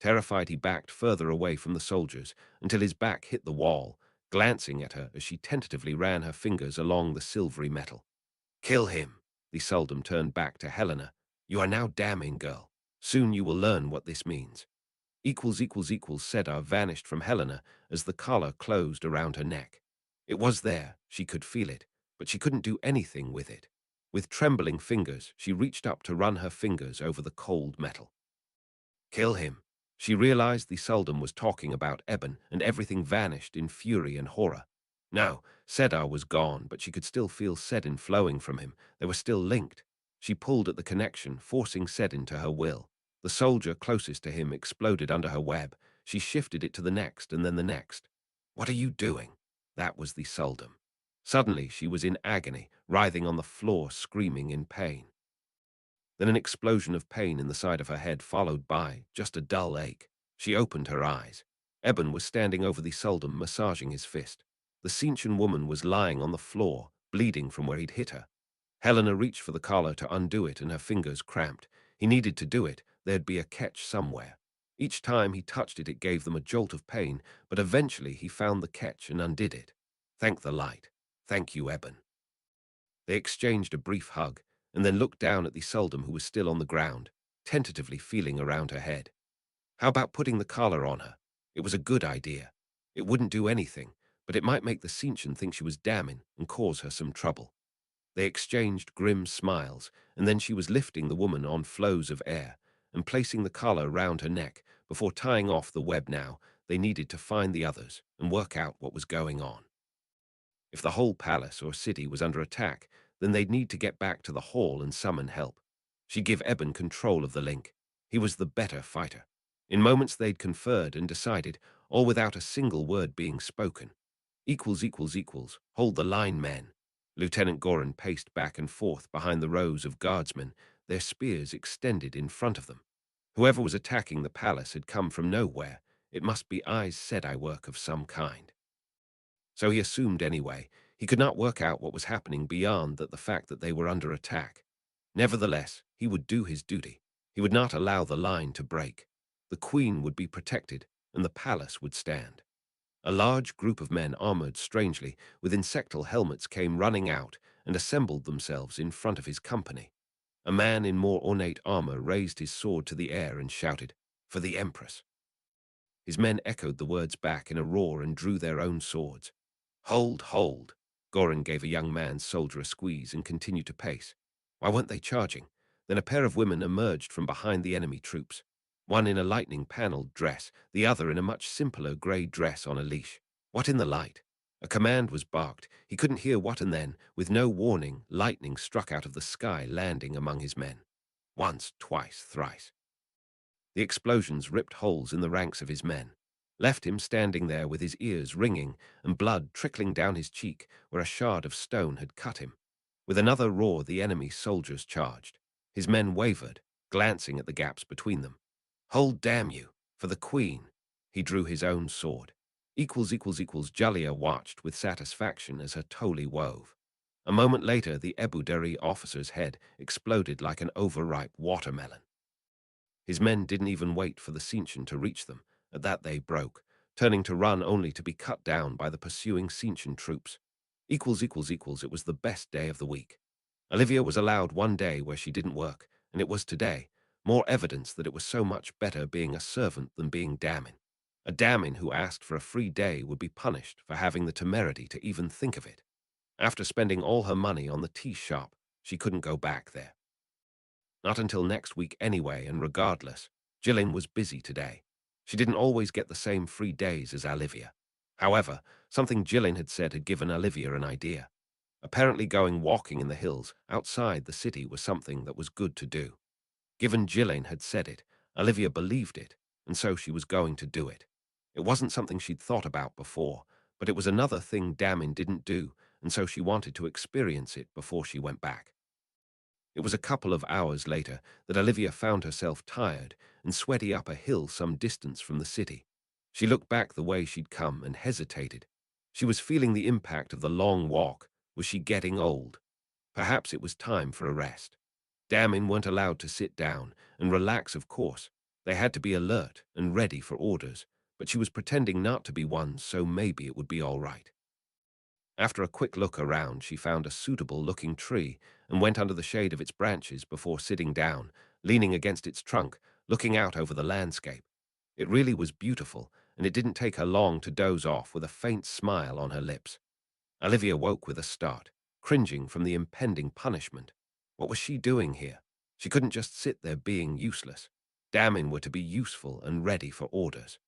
Terrified, he backed further away from the soldiers until his back hit the wall, glancing at her as she tentatively ran her fingers along the silvery metal. Kill him. The Suldan turned back to Helena. You are now damning, girl. Soon you will learn what this means. Sedar vanished from Helena as the collar closed around her neck. It was there, she could feel it, but she couldn't do anything with it. With trembling fingers, she reached up to run her fingers over the cold metal. Kill him. She realized the Suldan was talking about Eben, and everything vanished in fury and horror. No, Sedar was gone, but she could still feel Sedin flowing from him. They were still linked. She pulled at the connection, forcing Sedin to her will. The soldier closest to him exploded under her web. She shifted it to the next and then the next. What are you doing? That was the Suldan. Suddenly she was in agony, writhing on the floor, screaming in pain. Then an explosion of pain in the side of her head, followed by just a dull ache. She opened her eyes. Eben was standing over the Suldan, massaging his fist. The Cinchen woman was lying on the floor, bleeding from where he'd hit her. Helena reached for the collar to undo it, and her fingers cramped. He needed to do it. There'd be a catch somewhere. Each time he touched it, it gave them a jolt of pain, but eventually he found the catch and undid it. Thank the light. Thank you, Eben. They exchanged a brief hug, and then looked down at the Suldan, who was still on the ground, tentatively feeling around her head. How about putting the collar on her? It was a good idea. It wouldn't do anything, but it might make the Cinchen think she was damning and cause her some trouble. They exchanged grim smiles, and then she was lifting the woman on flows of air and placing the collar round her neck before tying off the web. Now they needed to find the others and work out what was going on. If the whole palace or city was under attack, then they'd need to get back to the hall and summon help. She'd give Eben control of the link. He was the better fighter. In moments they'd conferred and decided, all without a single word being spoken. Hold the line, men. Lieutenant Goran paced back and forth behind the rows of guardsmen, their spears extended in front of them. Whoever was attacking the palace had come from nowhere. It must be Aes Sedai work of some kind. So he assumed anyway. He could not work out what was happening beyond the fact that they were under attack. Nevertheless, he would do his duty. He would not allow the line to break. The queen would be protected, and the palace would stand. A large group of men armored strangely, with insectal helmets, came running out and assembled themselves in front of his company. A man in more ornate armor raised his sword to the air and shouted, "For the Empress." His men echoed the words back in a roar and drew their own swords. "Hold, hold!" Gorin gave a young man's soldier a squeeze and continued to pace. Why weren't they charging? Then a pair of women emerged from behind the enemy troops. One in a lightning-paneled dress, the other in a much simpler grey dress on a leash. What in the light? A command was barked. He couldn't hear what, and then, with no warning, lightning struck out of the sky, landing among his men. Once, twice, thrice. The explosions ripped holes in the ranks of his men, left him standing there with his ears ringing and blood trickling down his cheek where a shard of stone had cut him. With another roar, the enemy soldiers charged. His men wavered, glancing at the gaps between them. "Hold, damn you! For the Queen!" He drew his own sword. Jalia watched with satisfaction as her Toli wove. A moment later, the Ebuderi officer's head exploded like an overripe watermelon. His men didn't even wait for the Cinchen to reach them. At that they broke, turning to run only to be cut down by the pursuing Cinchen troops. It was the best day of the week. Olivia was allowed one day where she didn't work, and it was today. More evidence that it was so much better being a servant than being Damin. A Damin who asked for a free day would be punished for having the temerity to even think of it. After spending all her money on the tea shop, she couldn't go back there. Not until next week anyway, and regardless, Gillian was busy today. She didn't always get the same free days as Olivia. However, something Gillian had said had given Olivia an idea. Apparently going walking in the hills outside the city was something that was good to do. Given Gillian had said it, Olivia believed it, and so she was going to do it. It wasn't something she'd thought about before, but it was another thing Damin didn't do, and so she wanted to experience it before she went back. It was a couple of hours later that Olivia found herself tired and sweaty up a hill some distance from the city. She looked back the way she'd come and hesitated. She was feeling the impact of the long walk. Was she getting old? Perhaps it was time for a rest. Damin weren't allowed to sit down and relax, of course. They had to be alert and ready for orders, but she was pretending not to be one, so maybe it would be all right. After a quick look around, she found a suitable-looking tree and went under the shade of its branches before sitting down, leaning against its trunk, looking out over the landscape. It really was beautiful, and it didn't take her long to doze off with a faint smile on her lips. Olivia woke with a start, cringing from the impending punishment. What was she doing here? She couldn't just sit there being useless. Damin were to be useful and ready for orders.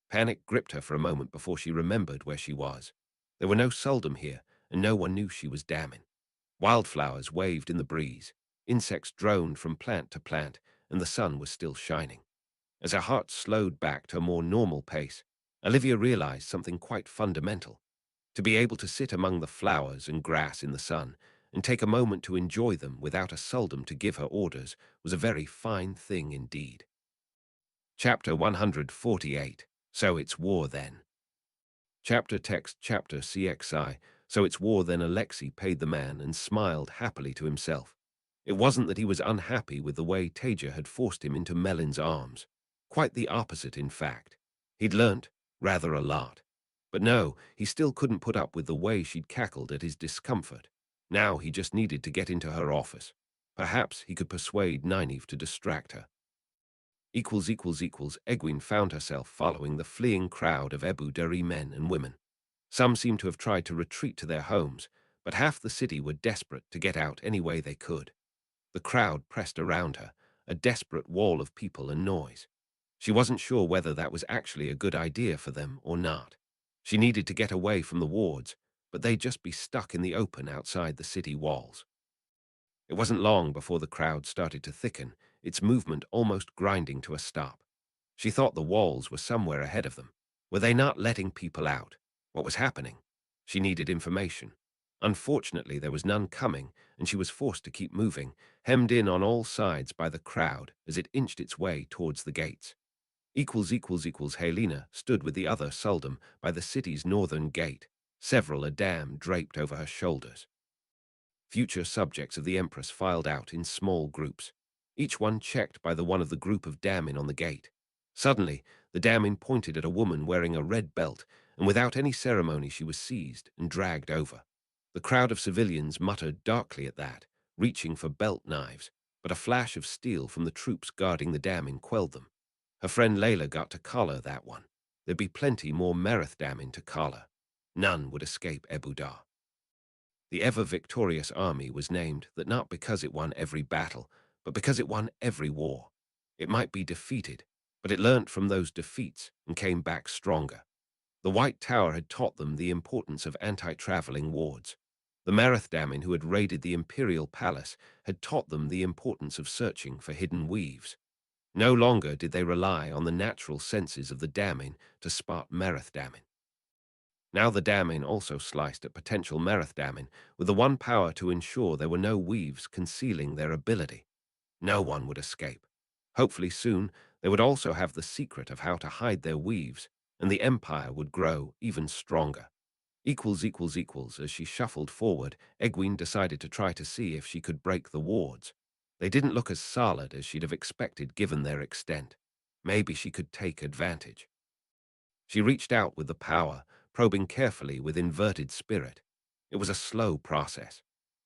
Panic gripped her for a moment before she remembered where she was. There were no Suldam here, and no one knew she was Damin. Wildflowers waved in the breeze, insects droned from plant to plant, and the sun was still shining. As her heart slowed back to a more normal pace, Olivia realized something quite fundamental. To be able to sit among the flowers and grass in the sun and take a moment to enjoy them without a Suldam to give her orders was a very fine thing indeed. Chapter 148. So it's war then. Chapter CXI. So it's war then. Alexei paid the man and smiled happily to himself. It wasn't that he was unhappy with the way Taija had forced him into Melin's arms. Quite the opposite, in fact. He'd learnt, rather a lot. But no, he still couldn't put up with the way she'd cackled at his discomfort. Now he just needed to get into her office. Perhaps he could persuade Nynaeve to distract her. Egwene found herself following the fleeing crowd of Ebuderi men and women. Some seemed to have tried to retreat to their homes, but half the city were desperate to get out any way they could. The crowd pressed around her, a desperate wall of people and noise. She wasn't sure whether that was actually a good idea for them or not. She needed to get away from the wards, but they'd just be stuck in the open outside the city walls. It wasn't long before the crowd started to thicken, its movement almost grinding to a stop. She thought the walls were somewhere ahead of them. Were they not letting people out? What was happening? She needed information. Unfortunately, there was none coming, and she was forced to keep moving, hemmed in on all sides by the crowd as it inched its way towards the gates. Helena stood with the other Suldam by the city's northern gate, several a dam draped over her shoulders. Future subjects of the Empress filed out in small groups, each one checked by the one of the group of dammen on the gate. Suddenly, the dammen pointed at a woman wearing a red belt, and without any ceremony she was seized and dragged over. The crowd of civilians muttered darkly at that, reaching for belt knives, but a flash of steel from the troops guarding the dammen quelled them. Her friend Layla got to collar that one. There'd be plenty more Merith dammen to collar. None would escape Ebu Dar. The ever-victorious army was named that not because it won every battle, but because it won every war. It might be defeated, but it learnt from those defeats and came back stronger. The White Tower had taught them the importance of anti-traveling wards. The Merethdammin who had raided the imperial palace had taught them the importance of searching for hidden weaves. No longer did they rely on the natural senses of the dammin to spot Merethdammin. Now the dammin also sliced at potential Merethdammin with the one power to ensure there were no weaves concealing their ability. No one would escape. Hopefully soon they would also have the secret of how to hide their weaves, and the empire would grow even stronger. As she shuffled forward, Egwene decided to try to see if she could break the wards. They didn't look as solid as she'd have expected given their extent. Maybe she could take advantage. She reached out with the power, probing carefully with inverted spirit. It was a slow process.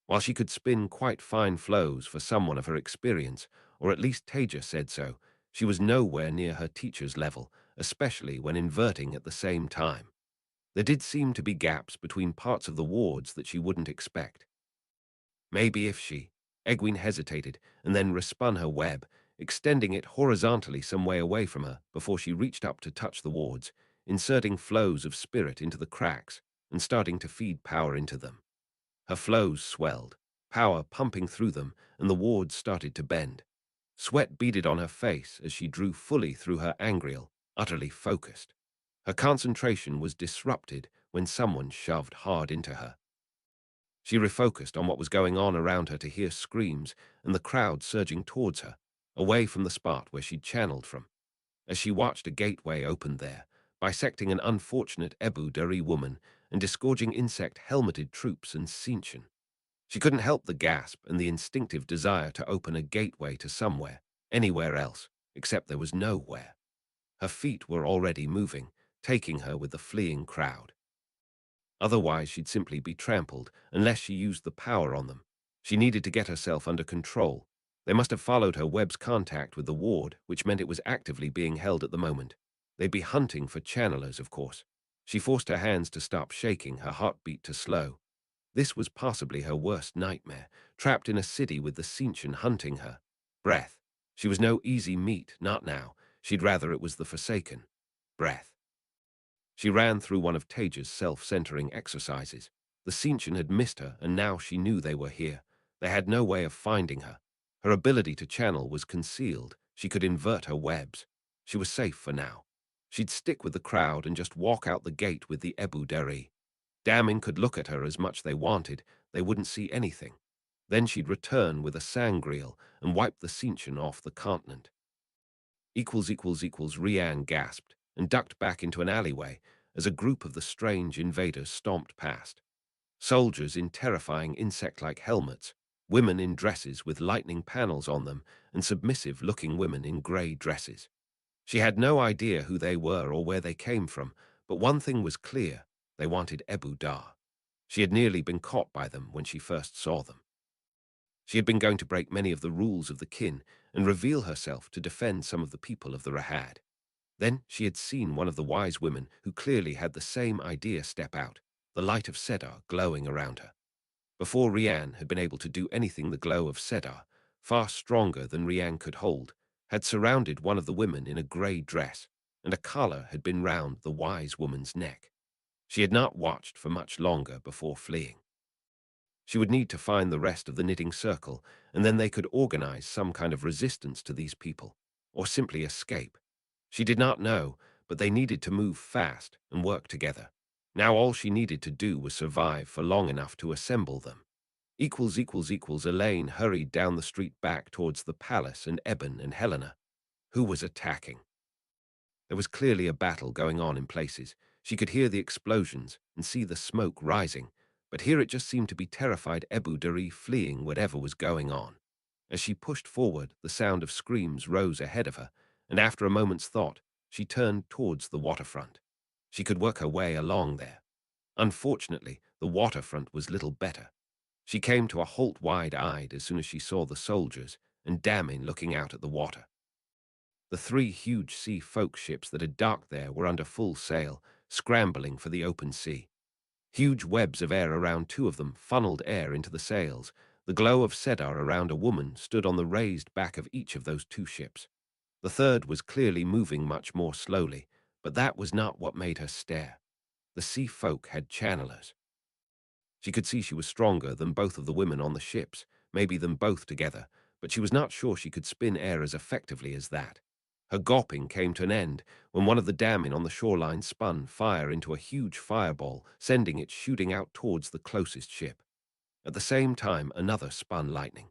While she could spin quite fine flows for someone of her experience, or at least Taija said so, she was nowhere near her teacher's level, especially when inverting at the same time. There did seem to be gaps between parts of the wards that she wouldn't expect. Maybe if she... Egwene hesitated and then respun her web, extending it horizontally some way away from her before she reached up to touch the wards, inserting flows of spirit into the cracks and starting to feed power into them. Her flows swelled, power pumping through them, and the wards started to bend. Sweat beaded on her face as she drew fully through her angriel, utterly focused. Her concentration was disrupted when someone shoved hard into her. She refocused on what was going on around her to hear screams and the crowd surging towards her, away from the spot where she'd channeled from. As she watched a gateway opened there, bisecting an unfortunate Ebu Dari woman and disgorging insect-helmeted troops and Sinchen. She couldn't help the gasp and the instinctive desire to open a gateway to somewhere, anywhere else, except there was nowhere. Her feet were already moving, taking her with the fleeing crowd. Otherwise, she'd simply be trampled unless she used the power on them. She needed to get herself under control. They must have followed her web's contact with the ward, which meant it was actively being held at the moment. They'd be hunting for channelers, of course. She forced her hands to stop shaking, her heartbeat to slow. This was possibly her worst nightmare, trapped in a city with the Sinchen hunting her. Breath. She was no easy meat, not now. She'd rather it was the Forsaken. Breath. She ran through one of Taija's self-centering exercises. The Sinchen had missed her, and now she knew they were here. They had no way of finding her. Her ability to channel was concealed. She could invert her webs. She was safe for now. She'd stick with the crowd and just walk out the gate with the Ebu Dari. Dammin could look at her as much they wanted. They wouldn't see anything. Then she'd return with a sangreal and wipe the Sinchen off the continent. Rian gasped and ducked back into an alleyway as a group of the strange invaders stomped past. Soldiers in terrifying insect-like helmets, women in dresses with lightning panels on them, and submissive-looking women in grey dresses. She had no idea who they were or where they came from, but one thing was clear: they wanted Ebu Dar. She had nearly been caught by them when she first saw them. She had been going to break many of the rules of the kin and reveal herself to defend some of the people of the Rahad. Then she had seen one of the wise women who clearly had the same idea step out, the light of Sedar glowing around her. Before Rian had been able to do anything, the glow of Sedar, far stronger than Rian could hold, had surrounded one of the women in a grey dress, and a collar had been round the wise woman's neck. She had not watched for much longer before fleeing. She would need to find the rest of the knitting circle, and then they could organize some kind of resistance to these people, or simply escape. She did not know, but they needed to move fast and work together. Now all she needed to do was survive for long enough to assemble them. Elaine hurried down the street back towards the palace and Eben and Helena, who was attacking. There was clearly a battle going on in places. She could hear the explosions and see the smoke rising, but here it just seemed to be terrified Ebu Dari fleeing whatever was going on. As she pushed forward, the sound of screams rose ahead of her, and after a moment's thought, she turned towards the waterfront. She could work her way along there. Unfortunately, the waterfront was little better. She came to a halt wide-eyed as soon as she saw the soldiers and Damin looking out at the water. The three huge sea folk ships that had docked there were under full sail, scrambling for the open sea. Huge webs of air around two of them funneled air into the sails. The glow of cedar around a woman stood on the raised back of each of those two ships. The third was clearly moving much more slowly, but that was not what made her stare. The sea folk had channelers. She could see she was stronger than both of the women on the ships, maybe them both together, but she was not sure she could spin air as effectively as that. Her gawping came to an end when one of the dammen on the shoreline spun fire into a huge fireball, sending it shooting out towards the closest ship. At the same time, another spun lightning.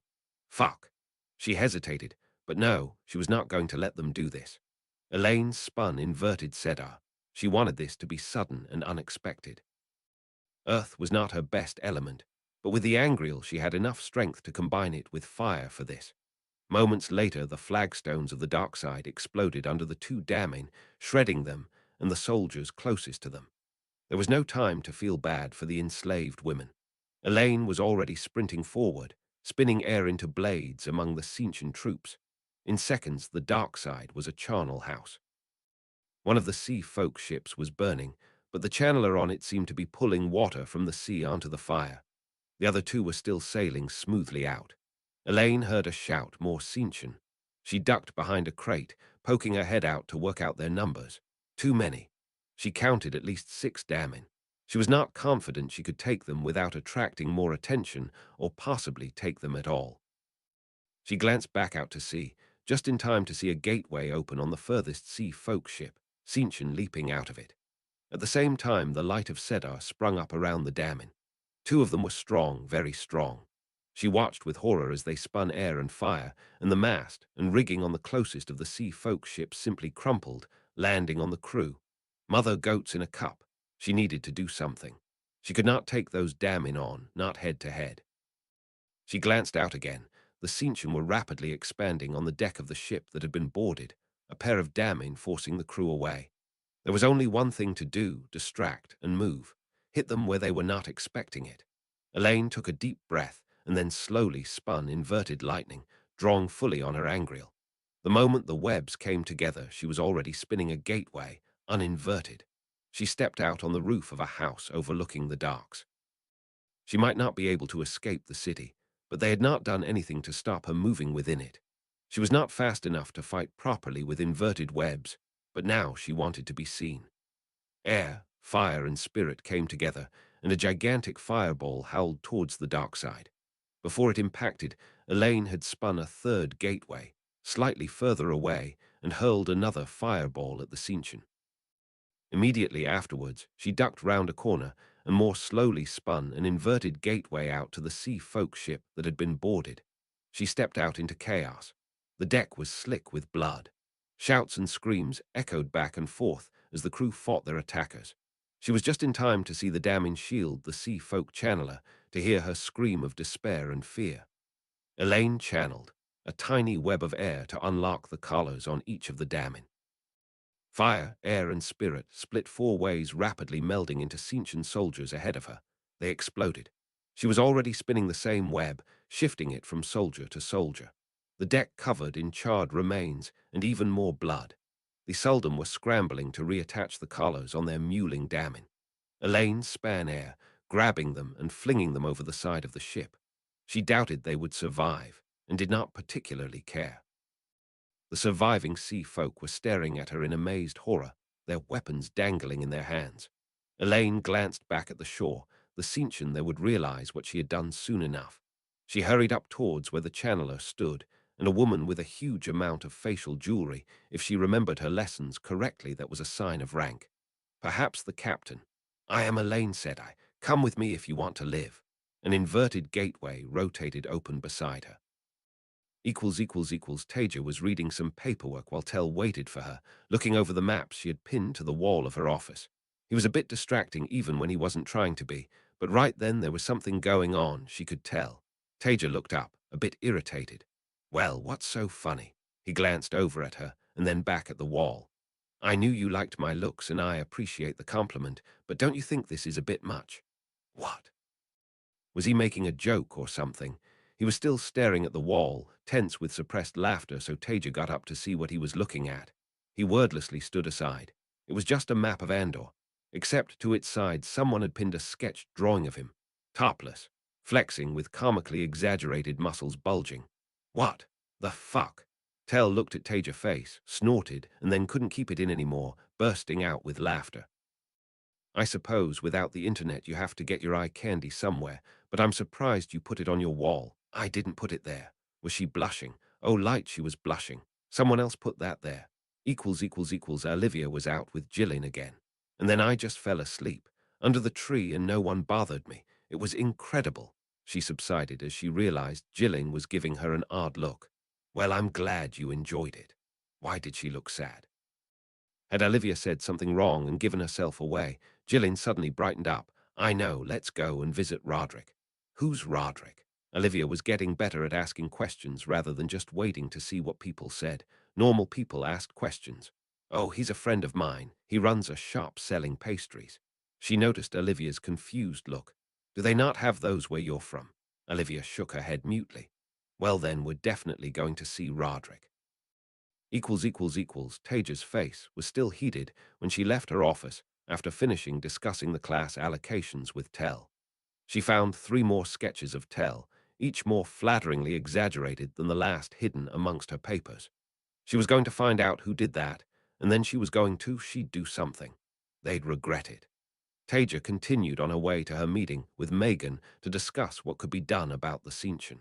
Fuck! She hesitated, but no, she was not going to let them do this. Elaine spun inverted cedar. She wanted this to be sudden and unexpected. Earth was not her best element, but with the angriel she had enough strength to combine it with fire for this. Moments later, the flagstones of the dark side exploded under the two dammen, shredding them and the soldiers closest to them. There was no time to feel bad for the enslaved women. Elaine was already sprinting forward, spinning air into blades among the Cinchen troops. In seconds, the dark side was a charnel house. One of the sea folk ships was burning, but the channeler on it seemed to be pulling water from the sea onto the fire. The other two were still sailing smoothly out. Elaine heard a shout, more Cinchen. She ducked behind a crate, poking her head out to work out their numbers. Too many. She counted at least 6 dammen. She was not confident she could take them without attracting more attention, or possibly take them at all. She glanced back out to sea, just in time to see a gateway open on the furthest sea folk ship, Cinchen leaping out of it. At the same time, the light of cedar sprung up around the dammen. Two of them were strong, very strong. She watched with horror as they spun air and fire, and the mast and rigging on the closest of the sea folk ships simply crumpled, landing on the crew. Mother goats in a cup. She needed to do something. She could not take those dammen on, not head to head. She glanced out again. The Cinchen were rapidly expanding on the deck of the ship that had been boarded, a pair of dammen forcing the crew away. There was only one thing to do, distract and move, hit them where they were not expecting it. Elaine took a deep breath and then slowly spun inverted lightning, drawing fully on her angriel. The moment the webs came together, she was already spinning a gateway, uninverted. She stepped out on the roof of a house overlooking the docks. She might not be able to escape the city, but they had not done anything to stop her moving within it. She was not fast enough to fight properly with inverted webs, but now she wanted to be seen. Air, fire, and spirit came together, and a gigantic fireball howled towards the dark side. Before it impacted, Elaine had spun a third gateway, slightly further away, and hurled another fireball at the Cinchen. Immediately afterwards, she ducked round a corner and more slowly spun an inverted gateway out to the sea folk ship that had been boarded. She stepped out into chaos. The deck was slick with blood. Shouts and screams echoed back and forth as the crew fought their attackers. She was just in time to see the dammen shield the sea folk channeler, to hear her scream of despair and fear. Elaine channeled a tiny web of air to unlock the collars on each of the dammen. Fire, air, and spirit split 4 ways, rapidly melding into Cinchen soldiers ahead of her. They exploded. She was already spinning the same web, shifting it from soldier to soldier. The deck covered in charred remains and even more blood. The Suldan were scrambling to reattach the collars on their mewling dammen. Elaine span air, grabbing them and flinging them over the side of the ship. She doubted they would survive and did not particularly care. The surviving sea folk were staring at her in amazed horror, their weapons dangling in their hands. Elaine glanced back at the shore. The Cinchen they would realize what she had done soon enough. She hurried up towards where the channeler stood, and a woman with a huge amount of facial jewelry. If she remembered her lessons correctly, that was a sign of rank. Perhaps the captain. I am Elaine, said I. Come with me if you want to live. An inverted gateway rotated open beside her. Taija was reading some paperwork while Tell waited for her, looking over the maps she had pinned to the wall of her office. He was a bit distracting even when he wasn't trying to be, but right then there was something going on, she could tell. Taija looked up, a bit irritated. Well, what's so funny? He glanced over at her and then back at the wall. I knew you liked my looks and I appreciate the compliment, but don't you think this is a bit much? What? Was he making a joke or something? He was still staring at the wall, tense with suppressed laughter, so Taija got up to see what he was looking at. He wordlessly stood aside. It was just a map of Andor. Except to its side, someone had pinned a sketched drawing of him, topless, flexing with comically exaggerated muscles bulging. What the fuck? Tell looked at Taija's face, snorted, and then couldn't keep it in anymore, bursting out with laughter. I suppose without the internet you have to get your eye candy somewhere, but I'm surprised you put it on your wall. I didn't put it there. Was she blushing? Oh, light, she was blushing. Someone else put that there. Olivia was out with Jillian again. And then I just fell asleep, under the tree, and no one bothered me. It was incredible. She subsided as she realized Jillian was giving her an odd look. Well, I'm glad you enjoyed it. Why did she look sad? Had Olivia said something wrong and given herself away? Jillian suddenly brightened up. I know, let's go and visit Roderick. Who's Roderick? Olivia was getting better at asking questions rather than just waiting to see what people said. Normal people asked questions. Oh, he's a friend of mine. He runs a shop selling pastries. She noticed Olivia's confused look. Do they not have those where you're from? Olivia shook her head mutely. Well then, we're definitely going to see Roderick. Taija's face was still heated when she left her office after finishing discussing the class allocations with Tell. She found 3 more sketches of Tell, each more flatteringly exaggerated than the last hidden amongst her papers. She was going to find out who did that, and then she'd do something. They'd regret it. Taija continued on her way to her meeting with Megan to discuss what could be done about the Cinchen.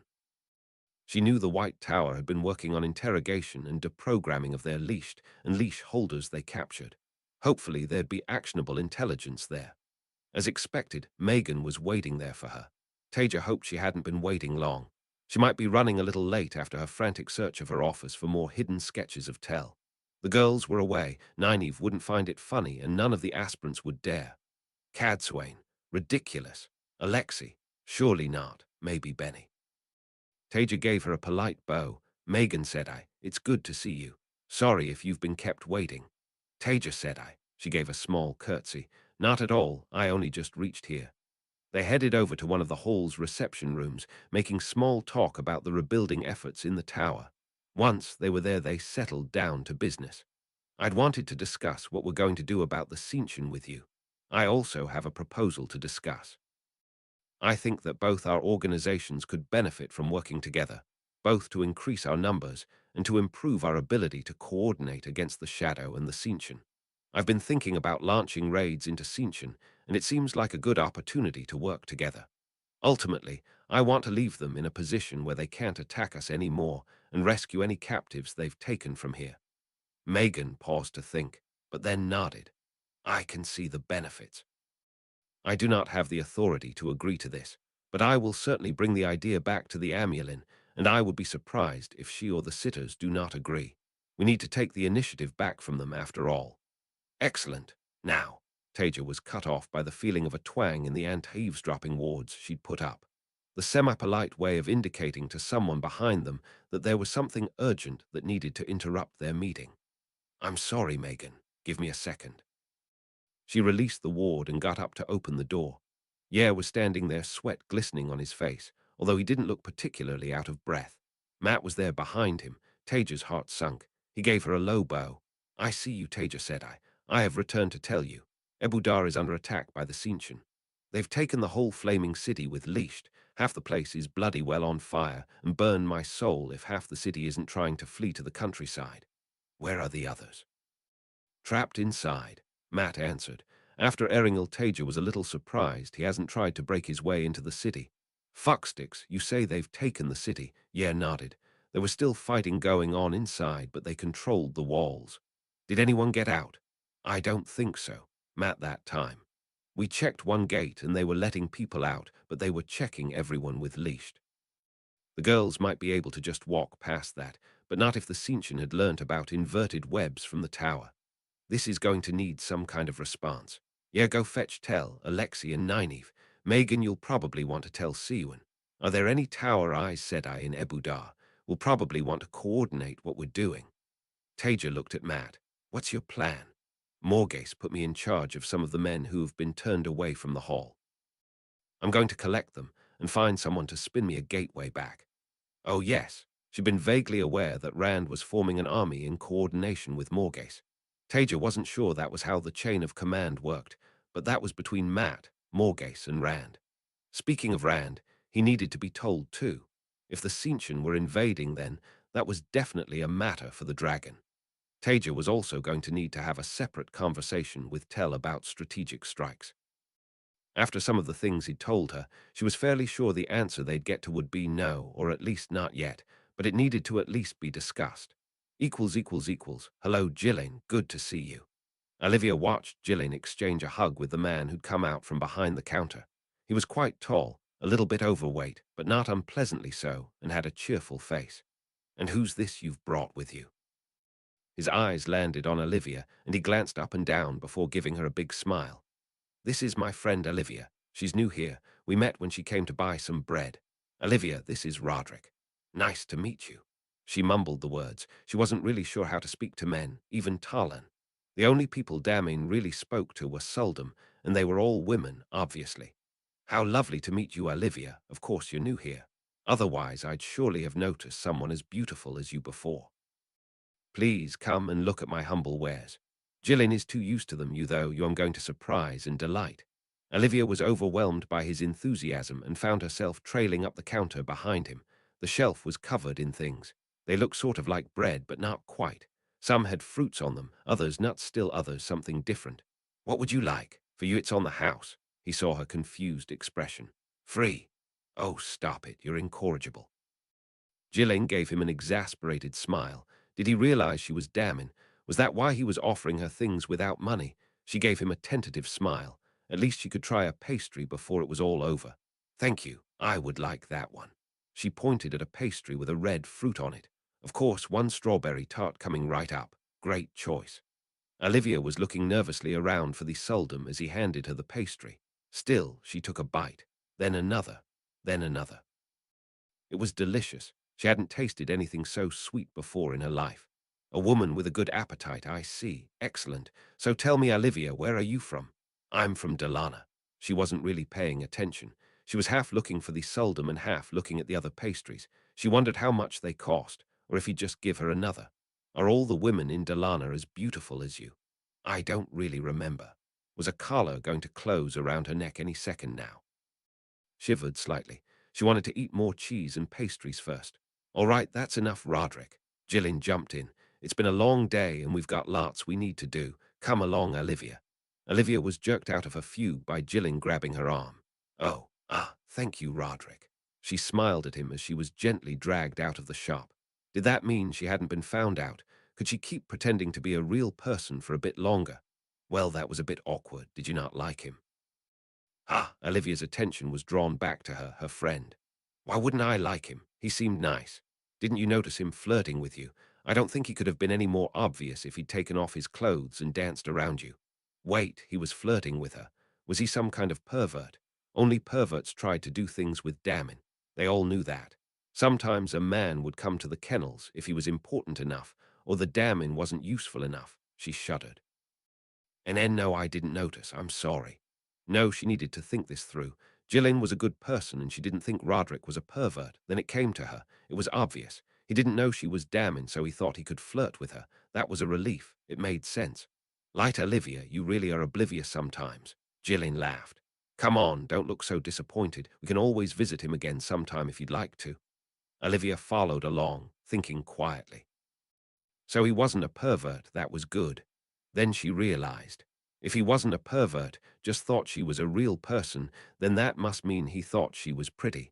She knew the White Tower had been working on interrogation and deprogramming of their leashed and leash holders they captured. Hopefully there'd be actionable intelligence there. As expected, Megan was waiting there for her. Taija hoped she hadn't been waiting long. She might be running a little late after her frantic search of her office for more hidden sketches of Tell. The girls were away. Nynaeve wouldn't find it funny, and none of the aspirants would dare. Cadswain, ridiculous. Alexei, surely not. Maybe Benny. Taija gave her a polite bow. Megan, said I, it's good to see you. Sorry if you've been kept waiting. Taija, said I. She gave a small curtsy. Not at all, I only just reached here. They headed over to one of the hall's reception rooms, making small talk about the rebuilding efforts in the tower. Once they were there, they settled down to business. I'd wanted to discuss what we're going to do about the Cinchen with you. I also have a proposal to discuss. I think that both our organizations could benefit from working together, both to increase our numbers and to improve our ability to coordinate against the Shadow and the Cinchen. I've been thinking about launching raids into Cinchen, and it seems like a good opportunity to work together. Ultimately, I want to leave them in a position where they can't attack us anymore and rescue any captives they've taken from here. Megan paused to think, but then nodded. I can see the benefits. I do not have the authority to agree to this, but I will certainly bring the idea back to the Amulin, and I would be surprised if she or the sitters do not agree. We need to take the initiative back from them after all. Excellent. Now, Taija was cut off by the feeling of a twang in the anti-eavesdropping wards she'd put up. The semi-polite way of indicating to someone behind them that there was something urgent that needed to interrupt their meeting. I'm sorry, Megan. Give me a second. She released the ward and got up to open the door. Yer was standing there, sweat glistening on his face, although he didn't look particularly out of breath. Matt was there behind him. Taija's heart sunk. He gave her a low bow. I see you, Taija, said I. I have returned to tell you. Ebudar is under attack by the Cinchen. They've taken the whole flaming city with leashed. Half the place is bloody well on fire, and burn my soul if half the city isn't trying to flee to the countryside. Where are the others? Trapped inside, Matt answered. After Erringel, Taija was a little surprised he hasn't tried to break his way into the city. Fucksticks, you say they've taken the city? Yer nodded. There was still fighting going on inside, but they controlled the walls. Did anyone get out? I don't think so. Matt that time. We checked one gate and they were letting people out, but they were checking everyone with leashed. The girls might be able to just walk past that, but not if the Cincian had learnt about inverted webs from the tower. This is going to need some kind of response. Yeah, go fetch Tell, Alexei, and Nynaeve. Megan, you'll probably want to tell Siwan. Are there any tower Aes Sedai in Ebudar? We'll probably want to coordinate what we're doing. Taija looked at Matt. What's your plan? Morghese put me in charge of some of the men who have been turned away from the hall. I'm going to collect them and find someone to spin me a gateway back. Oh yes, she'd been vaguely aware that Rand was forming an army in coordination with Morghese. Taija wasn't sure that was how the chain of command worked, but that was between Matt, Morghese, and Rand. Speaking of Rand, he needed to be told too. If the Cincian were invading then, that was definitely a matter for the dragon. Taija was also going to need to have a separate conversation with Tell about strategic strikes. After some of the things he'd told her, she was fairly sure the answer they'd get to would be no, or at least not yet, but it needed to at least be discussed. Hello, Gillian, good to see you. Olivia watched Gillian exchange a hug with the man who'd come out from behind the counter. He was quite tall, a little bit overweight, but not unpleasantly so, and had a cheerful face. And who's this you've brought with you? His eyes landed on Olivia, and he glanced up and down before giving her a big smile. This is my friend Olivia. She's new here. We met when she came to buy some bread. Olivia, this is Roderick. Nice to meet you. She mumbled the words. She wasn't really sure how to speak to men, even Talon. The only people Damien really spoke to were Suldam, and they were all women, obviously. How lovely to meet you, Olivia. Of course you're new here. Otherwise, I'd surely have noticed someone as beautiful as you before. Please come and look at my humble wares. Gillian is too used to them, though I'm going to surprise and delight. Olivia was overwhelmed by his enthusiasm and found herself trailing up the counter behind him. The shelf was covered in things. They looked sort of like bread, but not quite. Some had fruits on them, others nuts, still others something different. What would you like? For you it's on the house. He saw her confused expression. Free. Oh, stop it, you're incorrigible. Gillian gave him an exasperated smile. Did he realize she was damning? Was that why he was offering her things without money? She gave him a tentative smile. At least she could try a pastry before it was all over. Thank you, I would like that one. She pointed at a pastry with a red fruit on it. Of course, one strawberry tart coming right up. Great choice. Olivia was looking nervously around for the Suldam as he handed her the pastry. Still, she took a bite. Then another. Then another. It was delicious. She hadn't tasted anything so sweet before in her life. A woman with a good appetite, I see. Excellent. So tell me, Olivia, where are you from? I'm from Delana. She wasn't really paying attention. She was half looking for the Suldam and half looking at the other pastries. She wondered how much they cost, or if he'd just give her another. Are all the women in Delana as beautiful as you? I don't really remember. Was a collar going to close around her neck any second now? Shivered slightly. She wanted to eat more cheese and pastries first. All right, that's enough, Roderick. Gillian jumped in. It's been a long day and we've got lots we need to do. Come along, Olivia. Olivia was jerked out of her fugue by Gillian grabbing her arm. Oh, thank you, Roderick. She smiled at him as she was gently dragged out of the shop. Did that mean she hadn't been found out? Could she keep pretending to be a real person for a bit longer? Well, that was a bit awkward. Did you not like him? Olivia's attention was drawn back to her friend. Why wouldn't I like him? He seemed nice. Didn't you notice him flirting with you? I don't think he could have been any more obvious if he'd taken off his clothes and danced around you. Wait, he was flirting with her. Was he some kind of pervert? Only perverts tried to do things with Damon. They all knew that. Sometimes a man would come to the kennels if he was important enough, or the Damon wasn't useful enough. She shuddered. And no, I didn't notice. I'm sorry. No, she needed to think this through. Gillian was a good person and she didn't think Roderick was a pervert. Then it came to her. It was obvious. He didn't know she was damning, so he thought he could flirt with her. That was a relief. It made sense. Light Olivia, you really are oblivious sometimes. Gillian laughed. Come on, don't look so disappointed. We can always visit him again sometime if you'd like to. Olivia followed along, thinking quietly. So he wasn't a pervert, that was good. Then she realized. If he wasn't a pervert, just thought she was a real person, then that must mean he thought she was pretty.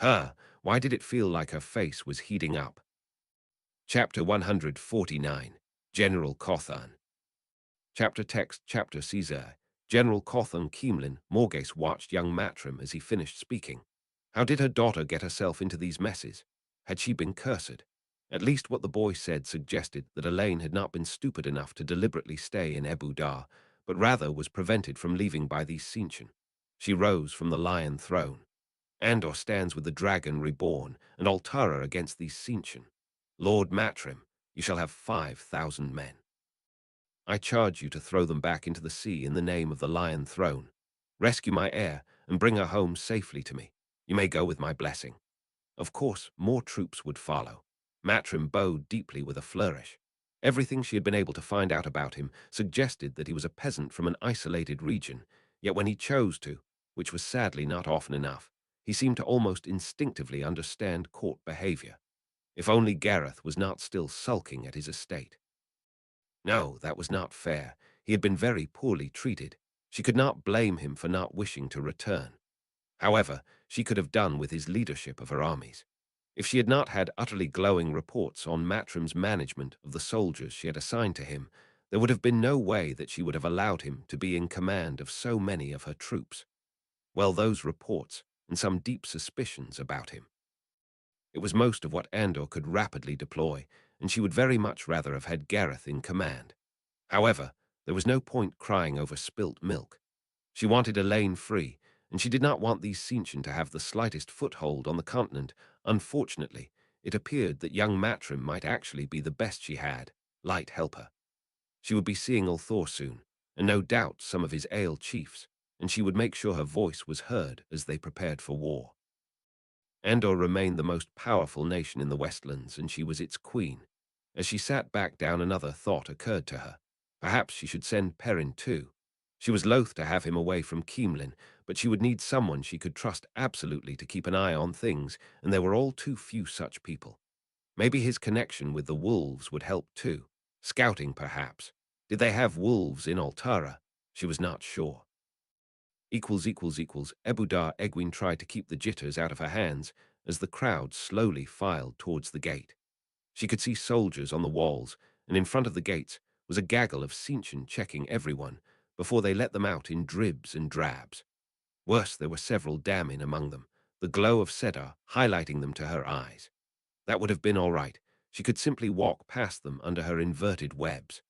Why did it feel like her face was heating up? Chapter 149, General Cawthon. Chapter text, Chapter Caesar. General Cawthon Keemlin, Morgase watched young Matrim as he finished speaking. How did her daughter get herself into these messes? Had she been cursed? At least what the boy said suggested that Elaine had not been stupid enough to deliberately stay in Ebu Dar, but rather was prevented from leaving by these Tseentchen. She rose from the lion throne. Andor stands with the dragon reborn, and Altara against these Tseentchen. Lord Matrim, you shall have 5,000 men. I charge you to throw them back into the sea in the name of the lion throne. Rescue my heir, and bring her home safely to me. You may go with my blessing. Of course, more troops would follow. Matrim bowed deeply with a flourish. Everything she had been able to find out about him suggested that he was a peasant from an isolated region, yet when he chose to, which was sadly not often enough, he seemed to almost instinctively understand court behavior. If only Gareth was not still sulking at his estate. No, that was not fair. He had been very poorly treated. She could not blame him for not wishing to return. However, she could have done with his leadership of her armies. If she had not had utterly glowing reports on Matrim's management of the soldiers she had assigned to him, there would have been no way that she would have allowed him to be in command of so many of her troops. Well, those reports, and some deep suspicions about him. It was most of what Andor could rapidly deploy, and she would very much rather have had Gareth in command. However, there was no point crying over spilt milk. She wanted Elaine free, and she did not want these Tseentchen to have the slightest foothold on the continent. Unfortunately, it appeared that young Matrim might actually be the best she had, light helper. She would be seeing Ulthor soon, and no doubt some of his Ale chiefs, and she would make sure her voice was heard as they prepared for war. Andor remained the most powerful nation in the Westlands, and she was its queen. As she sat back down, another thought occurred to her. Perhaps she should send Perrin too. She was loath to have him away from Keemlin, but she would need someone she could trust absolutely to keep an eye on things, and there were all too few such people. Maybe his connection with the wolves would help too. Scouting, perhaps. Did they have wolves in Altara? She was not sure. Ebu Dar Egwene tried to keep the jitters out of her hands as the crowd slowly filed towards the gate. She could see soldiers on the walls, and in front of the gates was a gaggle of Tseentchen checking everyone before they let them out in dribs and drabs. Worse, there were several damning among them, the glow of Sedar highlighting them to her eyes. That would have been all right. She could simply walk past them under her inverted webs,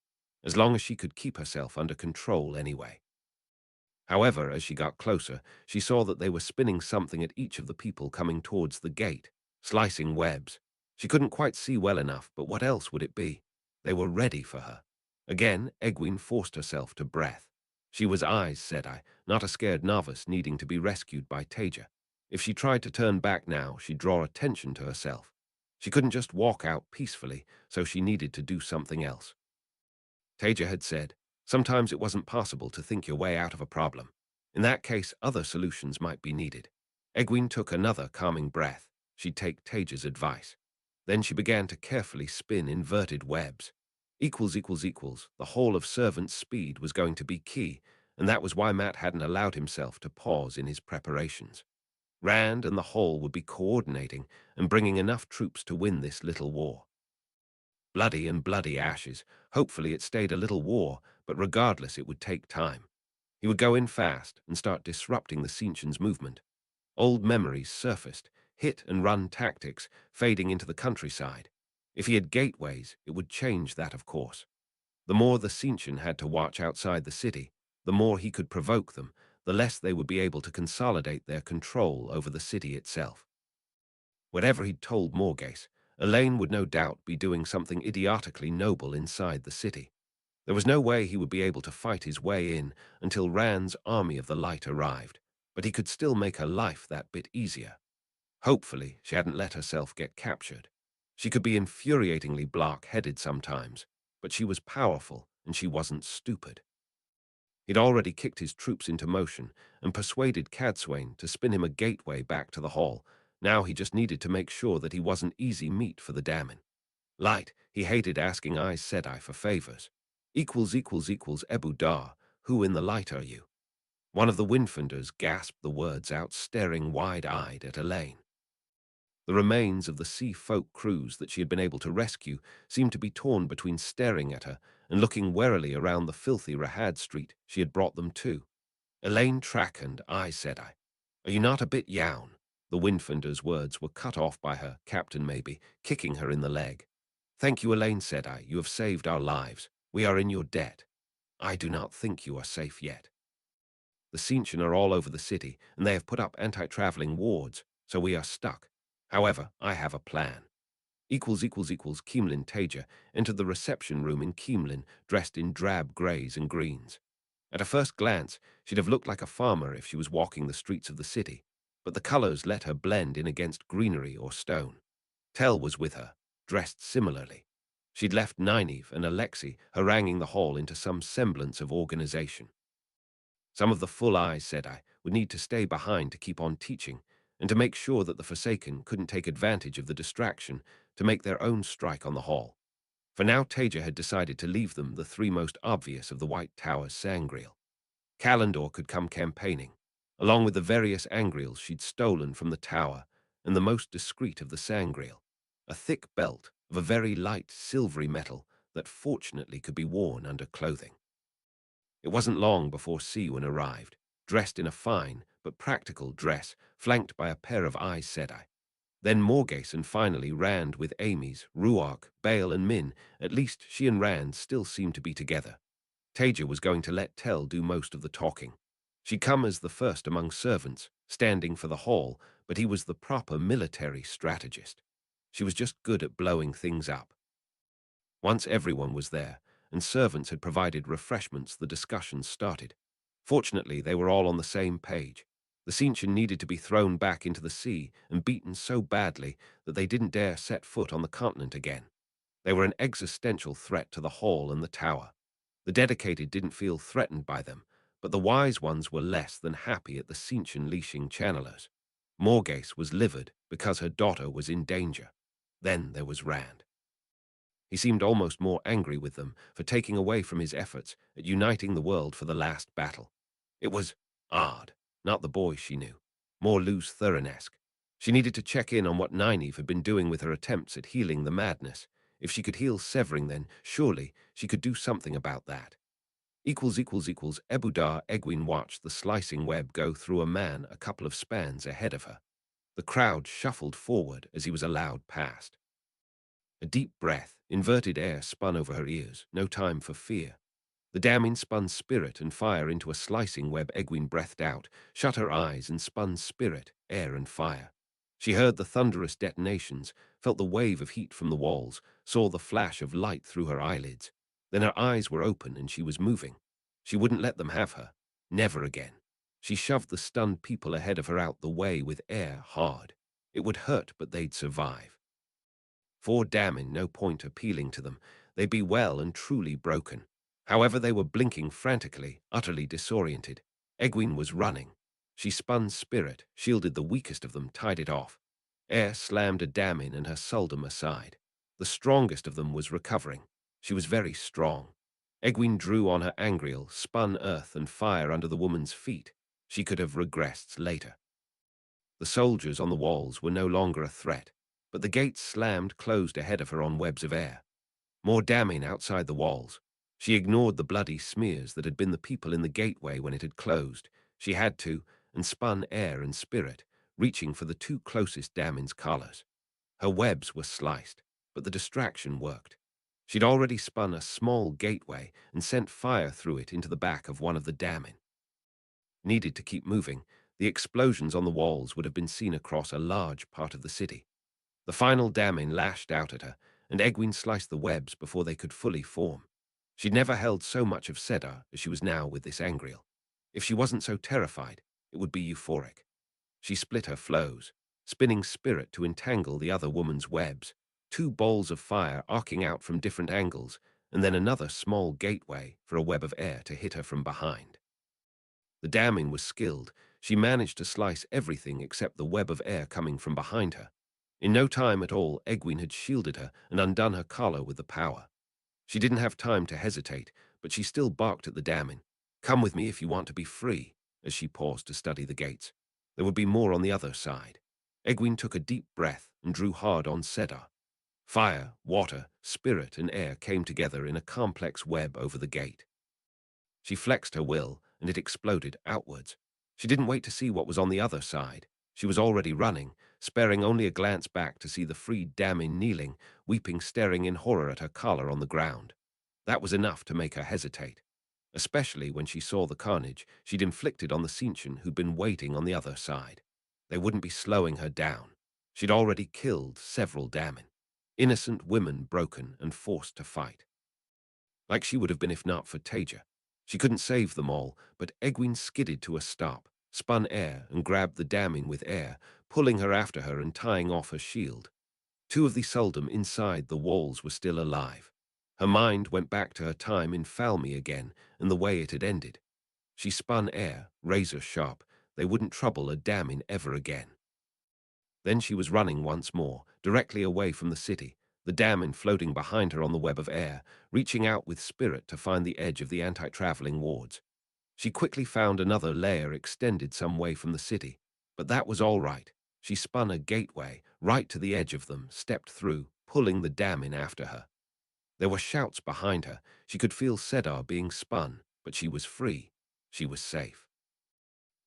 as long as she could keep herself under control anyway. However, as she got closer, she saw that they were spinning something at each of the people coming towards the gate, slicing webs. She couldn't quite see well enough, but what else would it be? They were ready for her. Again, Egwene forced herself to breath. She was Aes Sedai, not a scared novice needing to be rescued by Taija. If she tried to turn back now, she'd draw attention to herself. She couldn't just walk out peacefully, so she needed to do something else. Taija had said, sometimes it wasn't possible to think your way out of a problem. In that case, other solutions might be needed. Egwene took another calming breath. She'd take Taija's advice. Then she began to carefully spin inverted webs. The Hall of Servants' speed was going to be key, and that was why Matt hadn't allowed himself to pause in his preparations. Rand and the Hall would be coordinating and bringing enough troops to win this little war. Bloody and bloody ashes. Hopefully it stayed a little war, but regardless it would take time. He would go in fast and start disrupting the Tseentchen's movement. Old memories surfaced, hit-and-run tactics fading into the countryside. If he had gateways, it would change that, of course. The more the Tseentchen had to watch outside the city, the more he could provoke them, the less they would be able to consolidate their control over the city itself. Whatever he'd told Morgase, Elaine would no doubt be doing something idiotically noble inside the city. There was no way he would be able to fight his way in until Rand's Army of the Light arrived, but he could still make her life that bit easier. Hopefully, she hadn't let herself get captured. She could be infuriatingly block-headed sometimes, but she was powerful and she wasn't stupid. He'd already kicked his troops into motion and persuaded Cadsuane to spin him a gateway back to the hall. Now he just needed to make sure that he wasn't easy meat for the damning. Light, he hated asking Aes Sedai for favors. Ebu Dar, who in the light are you? One of the Windfinders gasped the words out, staring wide-eyed at Elaine. The remains of the sea folk crews that she had been able to rescue seemed to be torn between staring at her and looking warily around the filthy Rahad street she had brought them to. Elaine Track and I, said I. Are you not a bit yown? The Windfinder's words were cut off by her, Captain Maybe, kicking her in the leg. Thank you, Elaine, said I. You have saved our lives. We are in your debt. I do not think you are safe yet. The Cinchen are all over the city, and they have put up anti-traveling wards, so we are stuck. However, I have a plan. Keemlin Taija entered the reception room in Keemlin, dressed in drab greys and greens. At a first glance, she'd have looked like a farmer if she was walking the streets of the city, but the colors let her blend in against greenery or stone. Tel was with her, dressed similarly. She'd left Nynaeve and Alexei haranguing the hall into some semblance of organization. Some of the full Aes Sedai would need to stay behind to keep on teaching, and to make sure that the Forsaken couldn't take advantage of the distraction to make their own strike on the hall. For now Taija had decided to leave them the three most obvious of the White Tower's sangreal. Calendor could come campaigning, along with the various angreals she'd stolen from the tower and the most discreet of the sangreal, a thick belt of a very light silvery metal that fortunately could be worn under clothing. It wasn't long before Siwan arrived, dressed in a fine but practical dress flanked by a pair of Aes Sedai. Then Morghese and finally Rand with Amy's, Ruark, Bale and Min. At least she and Rand still seemed to be together. Taija was going to let Tel do most of the talking. She'd come as the first among servants, standing for the hall, but he was the proper military strategist. She was just good at blowing things up. Once everyone was there, and servants had provided refreshments, the discussions started. Fortunately, they were all on the same page. The Cinchen needed to be thrown back into the sea and beaten so badly that they didn't dare set foot on the continent again. They were an existential threat to the hall and the tower. The dedicated didn't feel threatened by them, but the wise ones were less than happy at the Cinchen leashing channelers. Morghese was livid because her daughter was in danger. Then there was Rand. He seemed almost more angry with them for taking away from his efforts at uniting the world for the last battle. It was Ard, not the boy she knew, more Luz Thurin-esque. She needed to check in on what Nynaeve had been doing with her attempts at healing the madness. If she could heal Severing, then surely she could do something about that. Ebudar Egwene watched the slicing web go through a man a couple of spans ahead of her. The crowd shuffled forward as he was allowed past. A deep breath, inverted air spun over her ears, no time for fear. The damning spun spirit and fire into a slicing web. Egwene breathed out, shut her eyes and spun spirit, air and fire. She heard the thunderous detonations, felt the wave of heat from the walls, saw the flash of light through her eyelids. Then her eyes were open and she was moving. She wouldn't let them have her. Never again. She shoved the stunned people ahead of her out the way with air hard. It would hurt, but they'd survive. For damning, no point appealing to them. They'd be well and truly broken. However, they were blinking frantically, utterly disoriented. Egwene was running. She spun spirit, shielded the weakest of them, tied it off. Air slammed a Damin and her Suldam aside. The strongest of them was recovering. She was very strong. Egwene drew on her angreal, spun earth and fire under the woman's feet. She could have regressed later. The soldiers on the walls were no longer a threat, but the gates slammed closed ahead of her on webs of air. More damning outside the walls. She ignored the bloody smears that had been the people in the gateway when it had closed. She had to, and spun air and spirit, reaching for the two closest Damin's collars. Her webs were sliced, but the distraction worked. She'd already spun a small gateway and sent fire through it into the back of one of the Damin. Needed to keep moving, the explosions on the walls would have been seen across a large part of the city. The final Damin lashed out at her, and Egwene sliced the webs before they could fully form. She'd never held so much of Sedar as she was now with this angreal. If she wasn't so terrified, it would be euphoric. She split her flows, spinning spirit to entangle the other woman's webs, two balls of fire arcing out from different angles, and then another small gateway for a web of air to hit her from behind. The Damin was skilled. She managed to slice everything except the web of air coming from behind her. In no time at all, Egwene had shielded her and undone her collar with the power. She didn't have time to hesitate, but she still barked at the Damin. "Come with me if you want to be free," as she paused to study the gates. There would be more on the other side. Egwene took a deep breath and drew hard on Sedai. Fire, water, spirit, and air came together in a complex web over the gate. She flexed her will, and it exploded outwards. She didn't wait to see what was on the other side. She was already running, sparing only a glance back to see the freed Damin kneeling, weeping, staring in horror at her collar on the ground. That was enough to make her hesitate, especially when she saw the carnage she'd inflicted on the Cincian who'd been waiting on the other side. They wouldn't be slowing her down. She'd already killed several Damin. Innocent women broken and forced to fight. Like she would have been if not for Taija. She couldn't save them all, but Egwene skidded to a stop, spun air and grabbed the Damin with air, pulling her after her and tying off her shield. Two of the Suldam inside the walls were still alive. Her mind went back to her time in Falme again and the way it had ended. She spun air, razor sharp. They wouldn't trouble a Damin ever again. Then she was running once more, directly away from the city, the Damin floating behind her on the web of air, reaching out with spirit to find the edge of the anti-traveling wards. She quickly found another layer extended some way from the city, but that was all right. She spun a gateway right to the edge of them, stepped through, pulling the Damin after her. There were shouts behind her. She could feel Sedai being spun, but she was free. She was safe.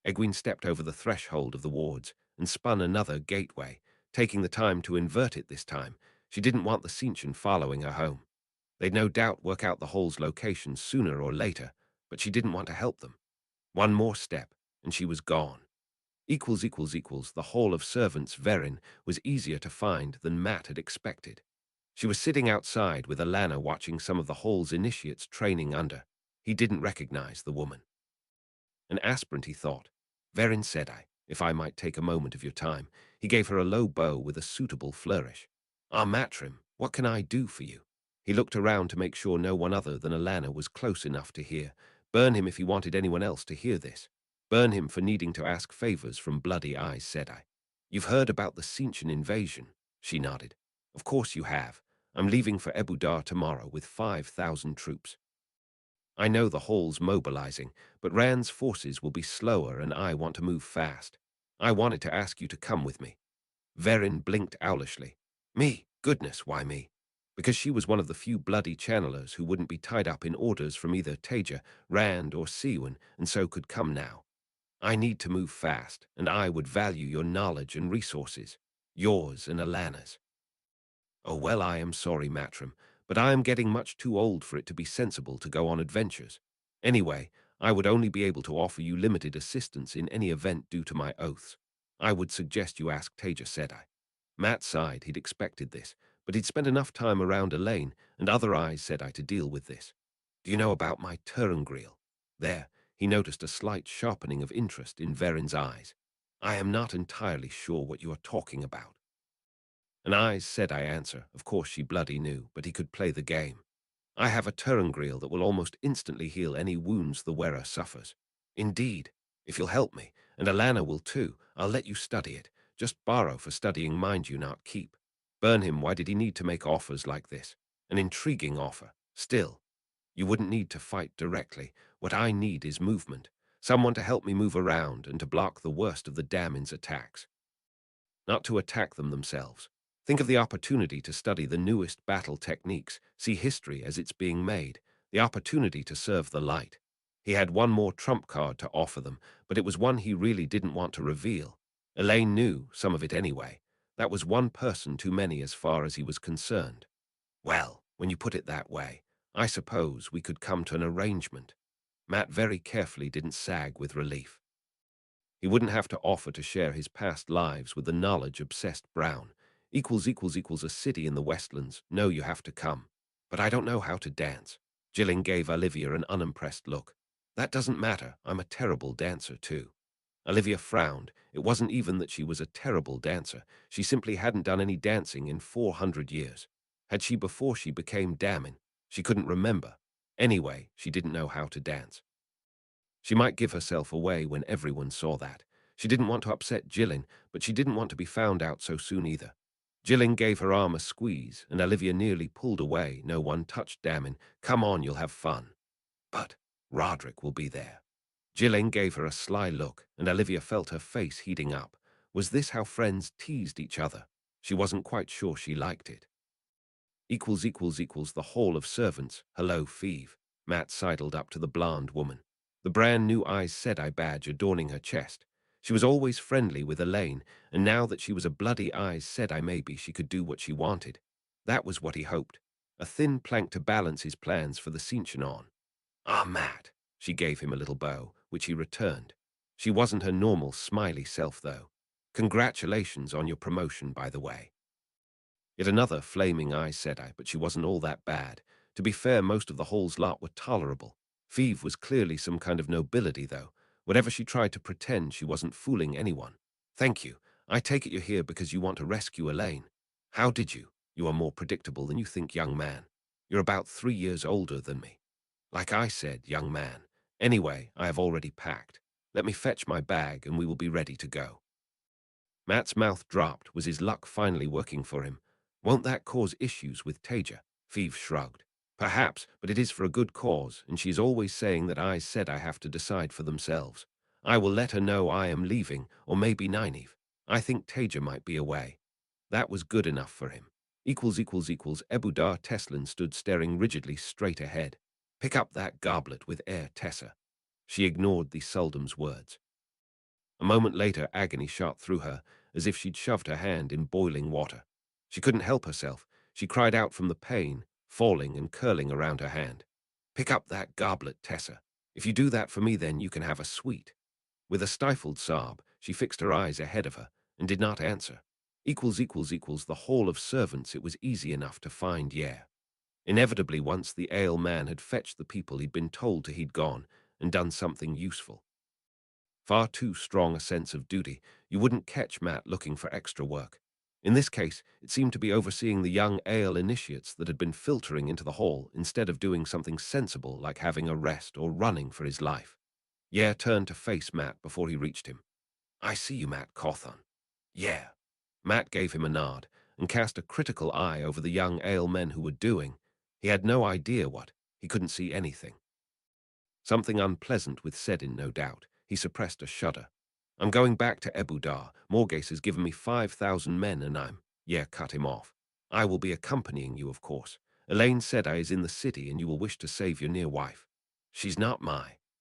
Egwene stepped over the threshold of the wards and spun another gateway, taking the time to invert it this time. She didn't want the Cincian following her home. They'd no doubt work out the hall's location sooner or later, but she didn't want to help them. One more step, and she was gone. The Hall of Servants Verin was easier to find than Matt had expected. She was sitting outside with Alana watching some of the hall's initiates training under. He didn't recognize the woman. An aspirant, he thought. Verin Sedai, if I might take a moment of your time. He gave her a low bow with a suitable flourish. Ah, Matrim, what can I do for you? He looked around to make sure no one other than Alana was close enough to hear. Burn him if he wanted anyone else to hear this. Burn him for needing to ask favors from bloody Aes Sedai. You've heard about the Cincian invasion, she nodded. Of course you have. I'm leaving for Ebudar tomorrow with 5,000 troops. I know the hall's mobilizing, but Rand's forces will be slower and I want to move fast. I wanted to ask you to come with me. Verin blinked owlishly. Me? Goodness, why me? Because she was one of the few bloody channelers who wouldn't be tied up in orders from either Taija, Rand, or Siwan, and so could come now. I need to move fast, and I would value your knowledge and resources. Yours and Alana's. Oh, well, I am sorry, Matrim, but I am getting much too old for it to be sensible to go on adventures. Anyway, I would only be able to offer you limited assistance in any event due to my oaths. I would suggest you ask Taija Sedai. Matt sighed. He'd expected this, but he'd spent enough time around Elaine and other Aes Sedai to deal with this. Do you know about my Turngriel? There, he noticed a slight sharpening of interest in Verin's eyes. I am not entirely sure what you are talking about. And Aes Sedai answer. Of course she bloody knew, but he could play the game. I have a Turngriel that will almost instantly heal any wounds the wearer suffers. Indeed, if you'll help me, and Alana will too, I'll let you study it. Just borrow for studying, mind you, not keep. Burn him, why did he need to make offers like this? An intriguing offer. Still, you wouldn't need to fight directly. What I need is movement. Someone to help me move around and to block the worst of the Damin's attacks. Not to attack them themselves. Think of the opportunity to study the newest battle techniques, see history as it's being made, the opportunity to serve the light. He had one more trump card to offer them, but it was one he really didn't want to reveal. Elaine knew some of it anyway. That was one person too many as far as he was concerned. Well, when you put it that way, I suppose we could come to an arrangement. Matt very carefully didn't sag with relief. He wouldn't have to offer to share his past lives with the knowledge-obsessed Brown. A city in the Westlands. No, you have to come. But I don't know how to dance. Jilling gave Olivia an unimpressed look. That doesn't matter. I'm a terrible dancer, too. Olivia frowned. It wasn't even that she was a terrible dancer. She simply hadn't done any dancing in 400 years. Had she before she became Damin? She couldn't remember. Anyway, she didn't know how to dance. She might give herself away when everyone saw that. She didn't want to upset Jilling, but she didn't want to be found out so soon either. Jilling gave her arm a squeeze, and Olivia nearly pulled away. No one touched Damin. Come on, you'll have fun. But Roderick will be there. Jilling gave her a sly look, and Olivia felt her face heating up. Was this how friends teased each other? She wasn't quite sure she liked it. The Hall of Servants. Hello, Feeve. Matt sidled up to the blonde woman, the brand new Aes Sedai badge adorning her chest. She was always friendly with Elaine, and now that she was a bloody Aes Sedai, maybe she could do what she wanted. That was what he hoped. A thin plank to balance his plans for the Cinchen on. Ah, Matt. She gave him a little bow, which he returned. She wasn't her normal smiley self, though. Congratulations on your promotion, by the way. Yet another flaming Aes Sedai, but she wasn't all that bad. To be fair, most of the Hall's lot were tolerable. Feeve was clearly some kind of nobility, though. Whatever she tried to pretend, she wasn't fooling anyone. Thank you. I take it you're here because you want to rescue Elaine. How did you? You are more predictable than you think, young man. You're about 3 years older than me. Like I said, young man. Anyway, I have already packed. Let me fetch my bag and we will be ready to go. Matt's mouth dropped. Was his luck finally working for him? Won't that cause issues with Taija? Feeve shrugged. Perhaps, but it is for a good cause, and she is always saying that I said I have to decide for themselves. I will let her know I am leaving, or maybe Nynaeve. I think Taija might be away. That was good enough for him. Ebudar Teslin stood staring rigidly straight ahead. Pick up that goblet with Air Tessa. She ignored the Suldan's words. A moment later, agony shot through her, as if she'd shoved her hand in boiling water. She couldn't help herself. She cried out from the pain, falling and curling around her hand. Pick up that goblet, Tessa. If you do that for me, then you can have a sweet. With a stifled sob, she fixed her eyes ahead of her and did not answer. The Hall of Servants. It was easy enough to find, yeah. Inevitably, once the ale man had fetched the people he'd been told to, he'd gone and done something useful. Far too strong a sense of duty, you wouldn't catch Matt looking for extra work. In this case, it seemed to be overseeing the young ale initiates that had been filtering into the hall instead of doing something sensible like having a rest or running for his life. Yer turned to face Matt before he reached him. I see you, Matt Cawthon. Yeah. Matt gave him a nod and cast a critical eye over the young ale men who were doing. He had no idea what. He couldn't see anything. Something unpleasant with Sedin, no doubt. He suppressed a shudder. I'm going back to Ebudar. Morghese has given me 5,000 men and cut him off. I will be accompanying you, of course. Elaine Sedai is in the city and you will wish to save your near wife. She's not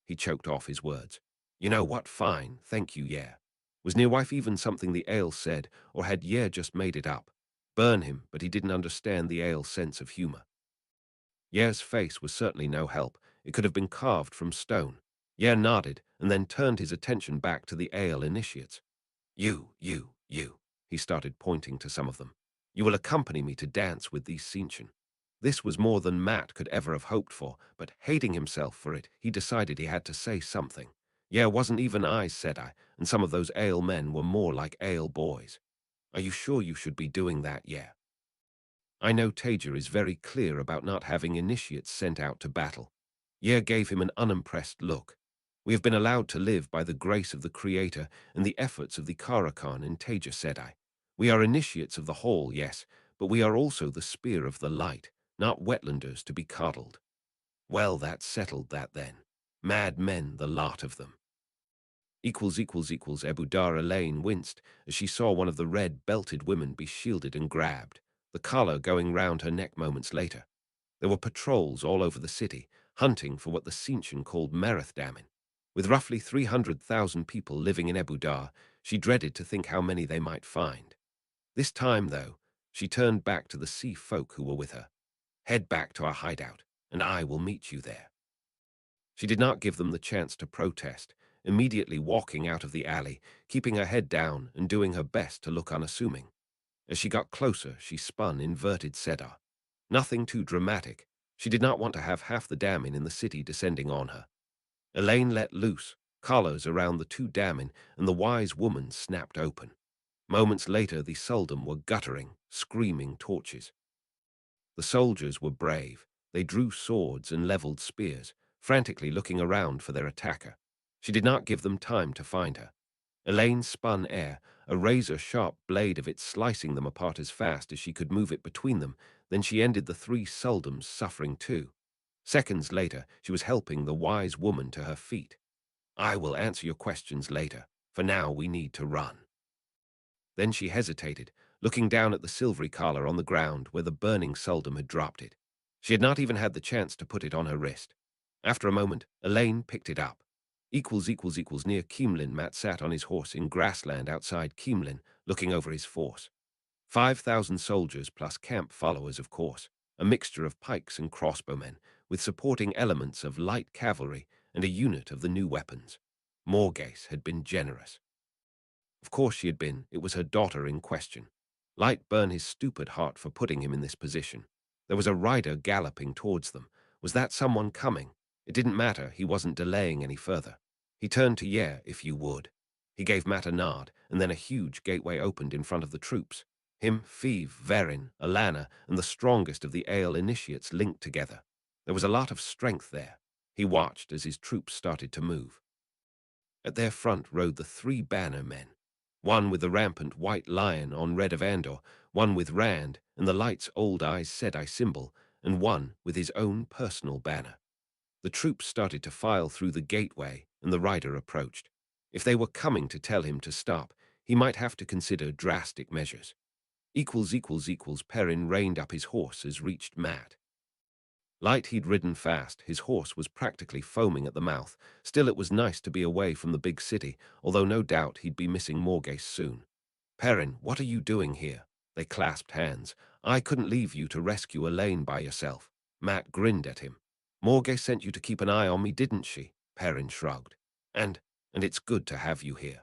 he choked off his words. You know what, fine, thank you, yeah. Was near wife even something the ale said, or had just made it up? Burn him, but he didn't understand the ale's sense of humor. Yer's face was certainly no help. It could have been carved from stone. Yer nodded, and then turned his attention back to the ale initiates. You. He started pointing to some of them. You will accompany me to dance with these Cinchen. This was more than Matt could ever have hoped for, but hating himself for it, he decided he had to say something. Yer wasn't even Aes Sedai, and some of those ale men were more like ale boys. Are you sure you should be doing that, Yer? I know Taija is very clear about not having initiates sent out to battle. Yer gave him an unimpressed look. We have been allowed to live by the grace of the Creator and the efforts of the Karakan and Taija Sedai. We are initiates of the Hall, yes, but we are also the spear of the light, not wetlanders to be coddled. Well, that settled that then. Mad men, the lot of them. Ebudar Elaine winced as she saw one of the red-belted women be shielded and grabbed, the collar going round her neck moments later. There were patrols all over the city, hunting for what the Cinchen called Merethdammin. With roughly 300,000 people living in Ebudar, she dreaded to think how many they might find. This time, though, she turned back to the sea folk who were with her. Head back to our hideout, and I will meet you there. She did not give them the chance to protest, immediately walking out of the alley, keeping her head down and doing her best to look unassuming. As she got closer, she spun inverted Sedar. Nothing too dramatic. She did not want to have half the dammin in the city descending on her. Elaine let loose, collars around the two dammin, and the wise woman snapped open. Moments later, the Suldan were guttering, screaming torches. The soldiers were brave. They drew swords and leveled spears, frantically looking around for their attacker. She did not give them time to find her. Elaine spun air, a razor-sharp blade of it slicing them apart as fast as she could move it between them. Then she ended the three Suldans suffering too. Seconds later, she was helping the wise woman to her feet. I will answer your questions later. For now, we need to run. Then she hesitated, looking down at the silvery collar on the ground where the burning Suldam had dropped it. She had not even had the chance to put it on her wrist. After a moment, Elaine picked it up. Near Keemlin, Matt sat on his horse in grassland outside Keemlin, looking over his force. 5,000 soldiers plus camp followers, of course, a mixture of pikes and crossbowmen, with supporting elements of light cavalry and a unit of the new weapons. Morgase had been generous. Of course she had been. It was her daughter in question. Light burned his stupid heart for putting him in this position. There was a rider galloping towards them. Was that someone coming? It didn't matter. He wasn't delaying any further. He turned to "Yeah, if you would." He gave Matt a nod, and then a huge gateway opened in front of the troops. Him, Feeve, Verin, Alana, and the strongest of the Ale initiates linked together. There was a lot of strength there. He watched as his troops started to move. At their front rode the 3 banner men. One with the rampant white lion on red of Andor, one with Rand and the light's old Aes Sedai symbol, and one with his own personal banner. The troops started to file through the gateway, and the rider approached. If they were coming to tell him to stop, he might have to consider drastic measures. Perrin reined up his horse as reached Matt. Light he'd ridden fast, his horse was practically foaming at the mouth. Still, it was nice to be away from the big city, although no doubt he'd be missing Morgase soon. Perrin, what are you doing here? They clasped hands. I couldn't leave you to rescue Elaine by yourself. Matt grinned at him. Morgase sent you to keep an eye on me, didn't she? Perrin shrugged. And it's good to have you here.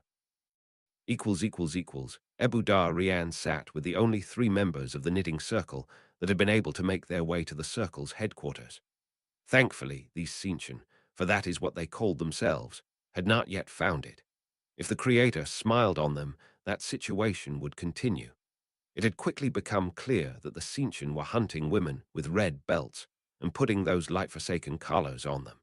Ebu Dar Rian sat with the only 3 members of the knitting circle that had been able to make their way to the circle's headquarters. Thankfully, these Tzeentch, for that is what they called themselves, had not yet found it. If the Creator smiled on them, that situation would continue. It had quickly become clear that the Tzeentch were hunting women with red belts and putting those light-forsaken collars on them.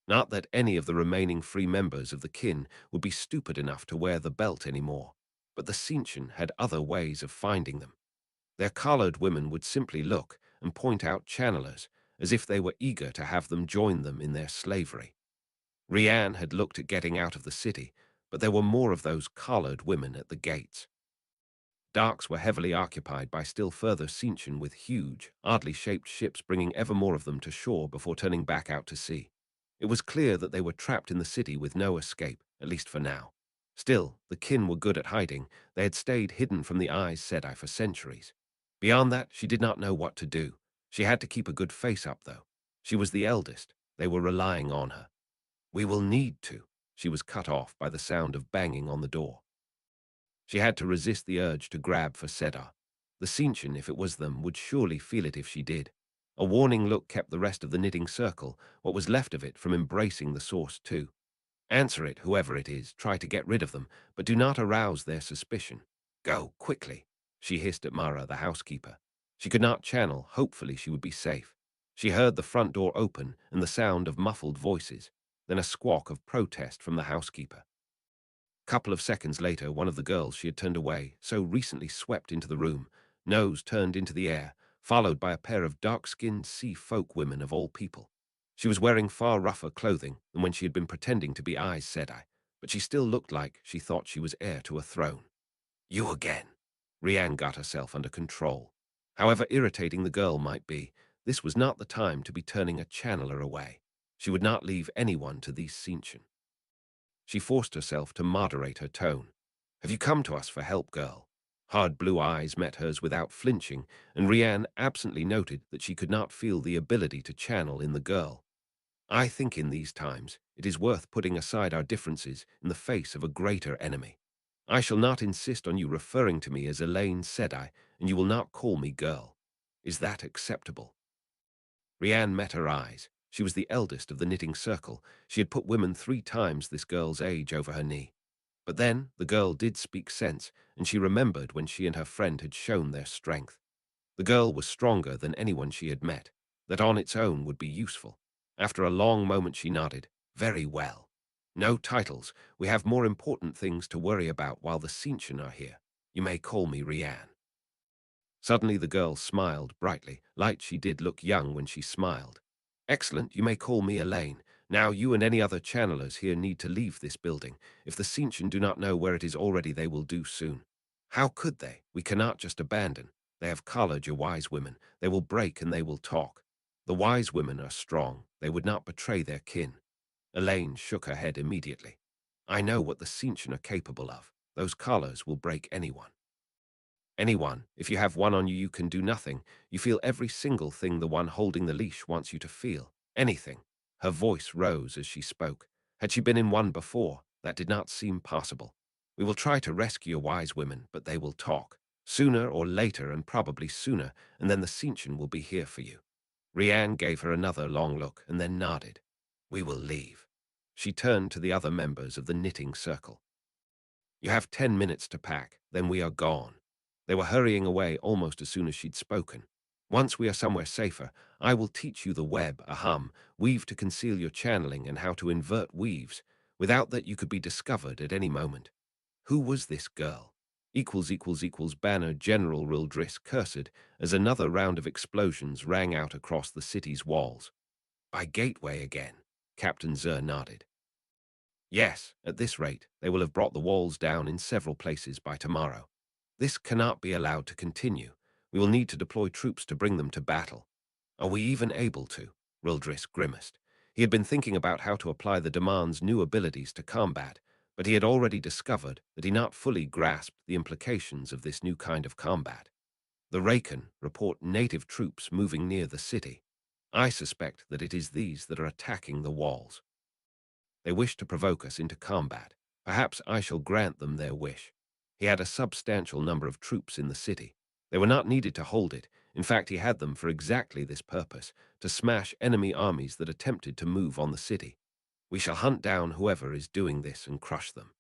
Not that any of the remaining 3 members of the kin would be stupid enough to wear the belt anymore, but the Tzeentch had other ways of finding them. Their collared women would simply look and point out channelers, as if they were eager to have them join them in their slavery. Rian had looked at getting out of the city, but there were more of those collared women at the gates. Docks were heavily occupied by still further Tzeentch with huge, oddly shaped ships bringing ever more of them to shore before turning back out to sea. It was clear that they were trapped in the city with no escape, at least for now. Still, the kin were good at hiding. They had stayed hidden from the Aes Sedai for centuries. Beyond that, she did not know what to do. She had to keep a good face up, though. She was the eldest. They were relying on her. We will need to. She was cut off by the sound of banging on the door. She had to resist the urge to grab for Sedar. The Tzeentch, if it was them, would surely feel it if she did. A warning look kept the rest of the knitting circle, what was left of it, from embracing the source too. Answer it, whoever it is. Try to get rid of them, but do not arouse their suspicion. Go, quickly, she hissed at Mara, the housekeeper. She could not channel. Hopefully she would be safe. She heard the front door open and the sound of muffled voices, then a squawk of protest from the housekeeper. Couple of seconds later, one of the girls she had turned away, so recently, swept into the room, nose turned into the air, followed by a pair of dark-skinned sea folk women of all people. She was wearing far rougher clothing than when she had been pretending to be Aes Sedai, but she still looked like she thought she was heir to a throne. You again. Rian got herself under control. However irritating the girl might be, this was not the time to be turning a channeler away. She would not leave anyone to these Tzeentch. She forced herself to moderate her tone. Have you come to us for help, girl? Hard blue eyes met hers without flinching, and Rian absently noted that she could not feel the ability to channel in the girl. I think in these times it is worth putting aside our differences in the face of a greater enemy. I shall not insist on you referring to me as Elaine Sedai, and you will not call me girl. Is that acceptable? Rian met her eyes. She was the eldest of the knitting circle. She had put women 3 times this girl's age over her knee. But then the girl did speak sense, and she remembered when she and her friend had shown their strength. The girl was stronger than anyone she had met. That on its own would be useful. After a long moment she nodded. Very well. No titles. We have more important things to worry about while the Tzeentch are here. You may call me Rian. Suddenly the girl smiled brightly. Light, she did look young when she smiled. Excellent, you may call me Elaine. Now you and any other channelers here need to leave this building. If the Tzeentch do not know where it is already, they will do soon. How could they? We cannot just abandon. They have collared your wise women. They will break and they will talk. The wise women are strong. They would not betray their kin. Elaine shook her head immediately. I know what the Cinchen are capable of. Those collars will break anyone. Anyone. If you have one on you, you can do nothing. You feel every single thing the one holding the leash wants you to feel. Anything. Her voice rose as she spoke. Had she been in one before, that did not seem possible. We will try to rescue your wise women, but they will talk. Sooner or later, and probably sooner, and then the Cinchen will be here for you. Rianne gave her another long look and then nodded. We will leave. She turned to the other members of the knitting circle. You have 10 minutes to pack, then we are gone. They were hurrying away almost as soon as she'd spoken. Once we are somewhere safer, I will teach you the web, weave to conceal your channeling and how to invert weaves. Without that you could be discovered at any moment. Who was this girl? Banner General Rildris cursed as another round of explosions rang out across the city's walls. By Gateway again, Captain Zer nodded. Yes, at this rate, they will have brought the walls down in several places by tomorrow. This cannot be allowed to continue. We will need to deploy troops to bring them to battle. Are we even able to? Rildris grimaced. He had been thinking about how to apply the Demand's new abilities to combat, but he had already discovered that he not fully grasped the implications of this new kind of combat. The Raken report native troops moving near the city. I suspect that it is these that are attacking the walls. They wish to provoke us into combat. Perhaps I shall grant them their wish. He had a substantial number of troops in the city. They were not needed to hold it. In fact, he had them for exactly this purpose, to smash enemy armies that attempted to move on the city. We shall hunt down whoever is doing this and crush them.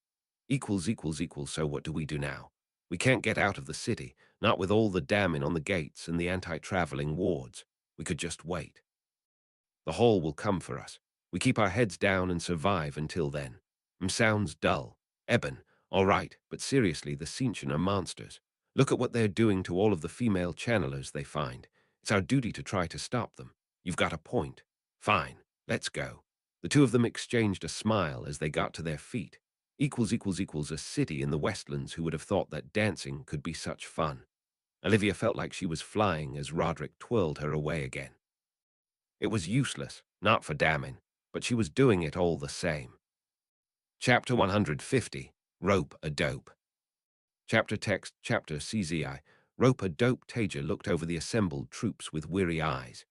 So what do we do now? We can't get out of the city, not with all the damning on the gates and the anti-traveling wards. We could just wait. The hall will come for us. We keep our heads down and survive until then. Sounds dull. Eben, all right, but seriously, the Cinchen are monsters. Look at what they're doing to all of the female channelers they find. It's our duty to try to stop them. You've got a point. Fine, let's go. The two of them exchanged a smile as they got to their feet. A city in the Westlands who would have thought that dancing could be such fun. Olivia felt like she was flying as Roderick twirled her away again. It was useless, not for damning, but she was doing it all the same. Chapter 150, Rope a Dope. Chapter text, Chapter CZI, Rope a Dope. Taija looked over the assembled troops with weary eyes.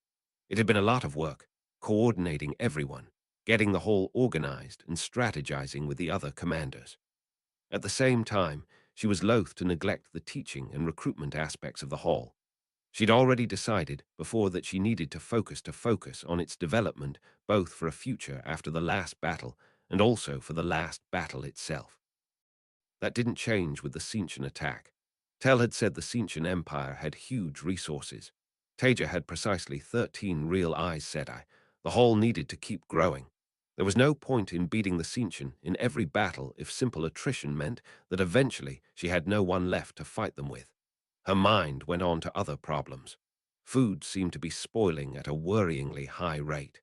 It had been a lot of work, coordinating everyone, getting the hall organized and strategizing with the other commanders. At the same time, she was loath to neglect the teaching and recruitment aspects of the hall. She'd already decided before that she needed to focus on its development, both for a future after the last battle and also for the last battle itself. That didn't change with the Cinchen attack. Tell had said the Cinchen Empire had huge resources. Taija had precisely 13 real Aes Sedai. The hall needed to keep growing. There was no point in beating the Cinchen in every battle if simple attrition meant that eventually she had no one left to fight them with. Her mind went on to other problems. Food seemed to be spoiling at a worryingly high rate.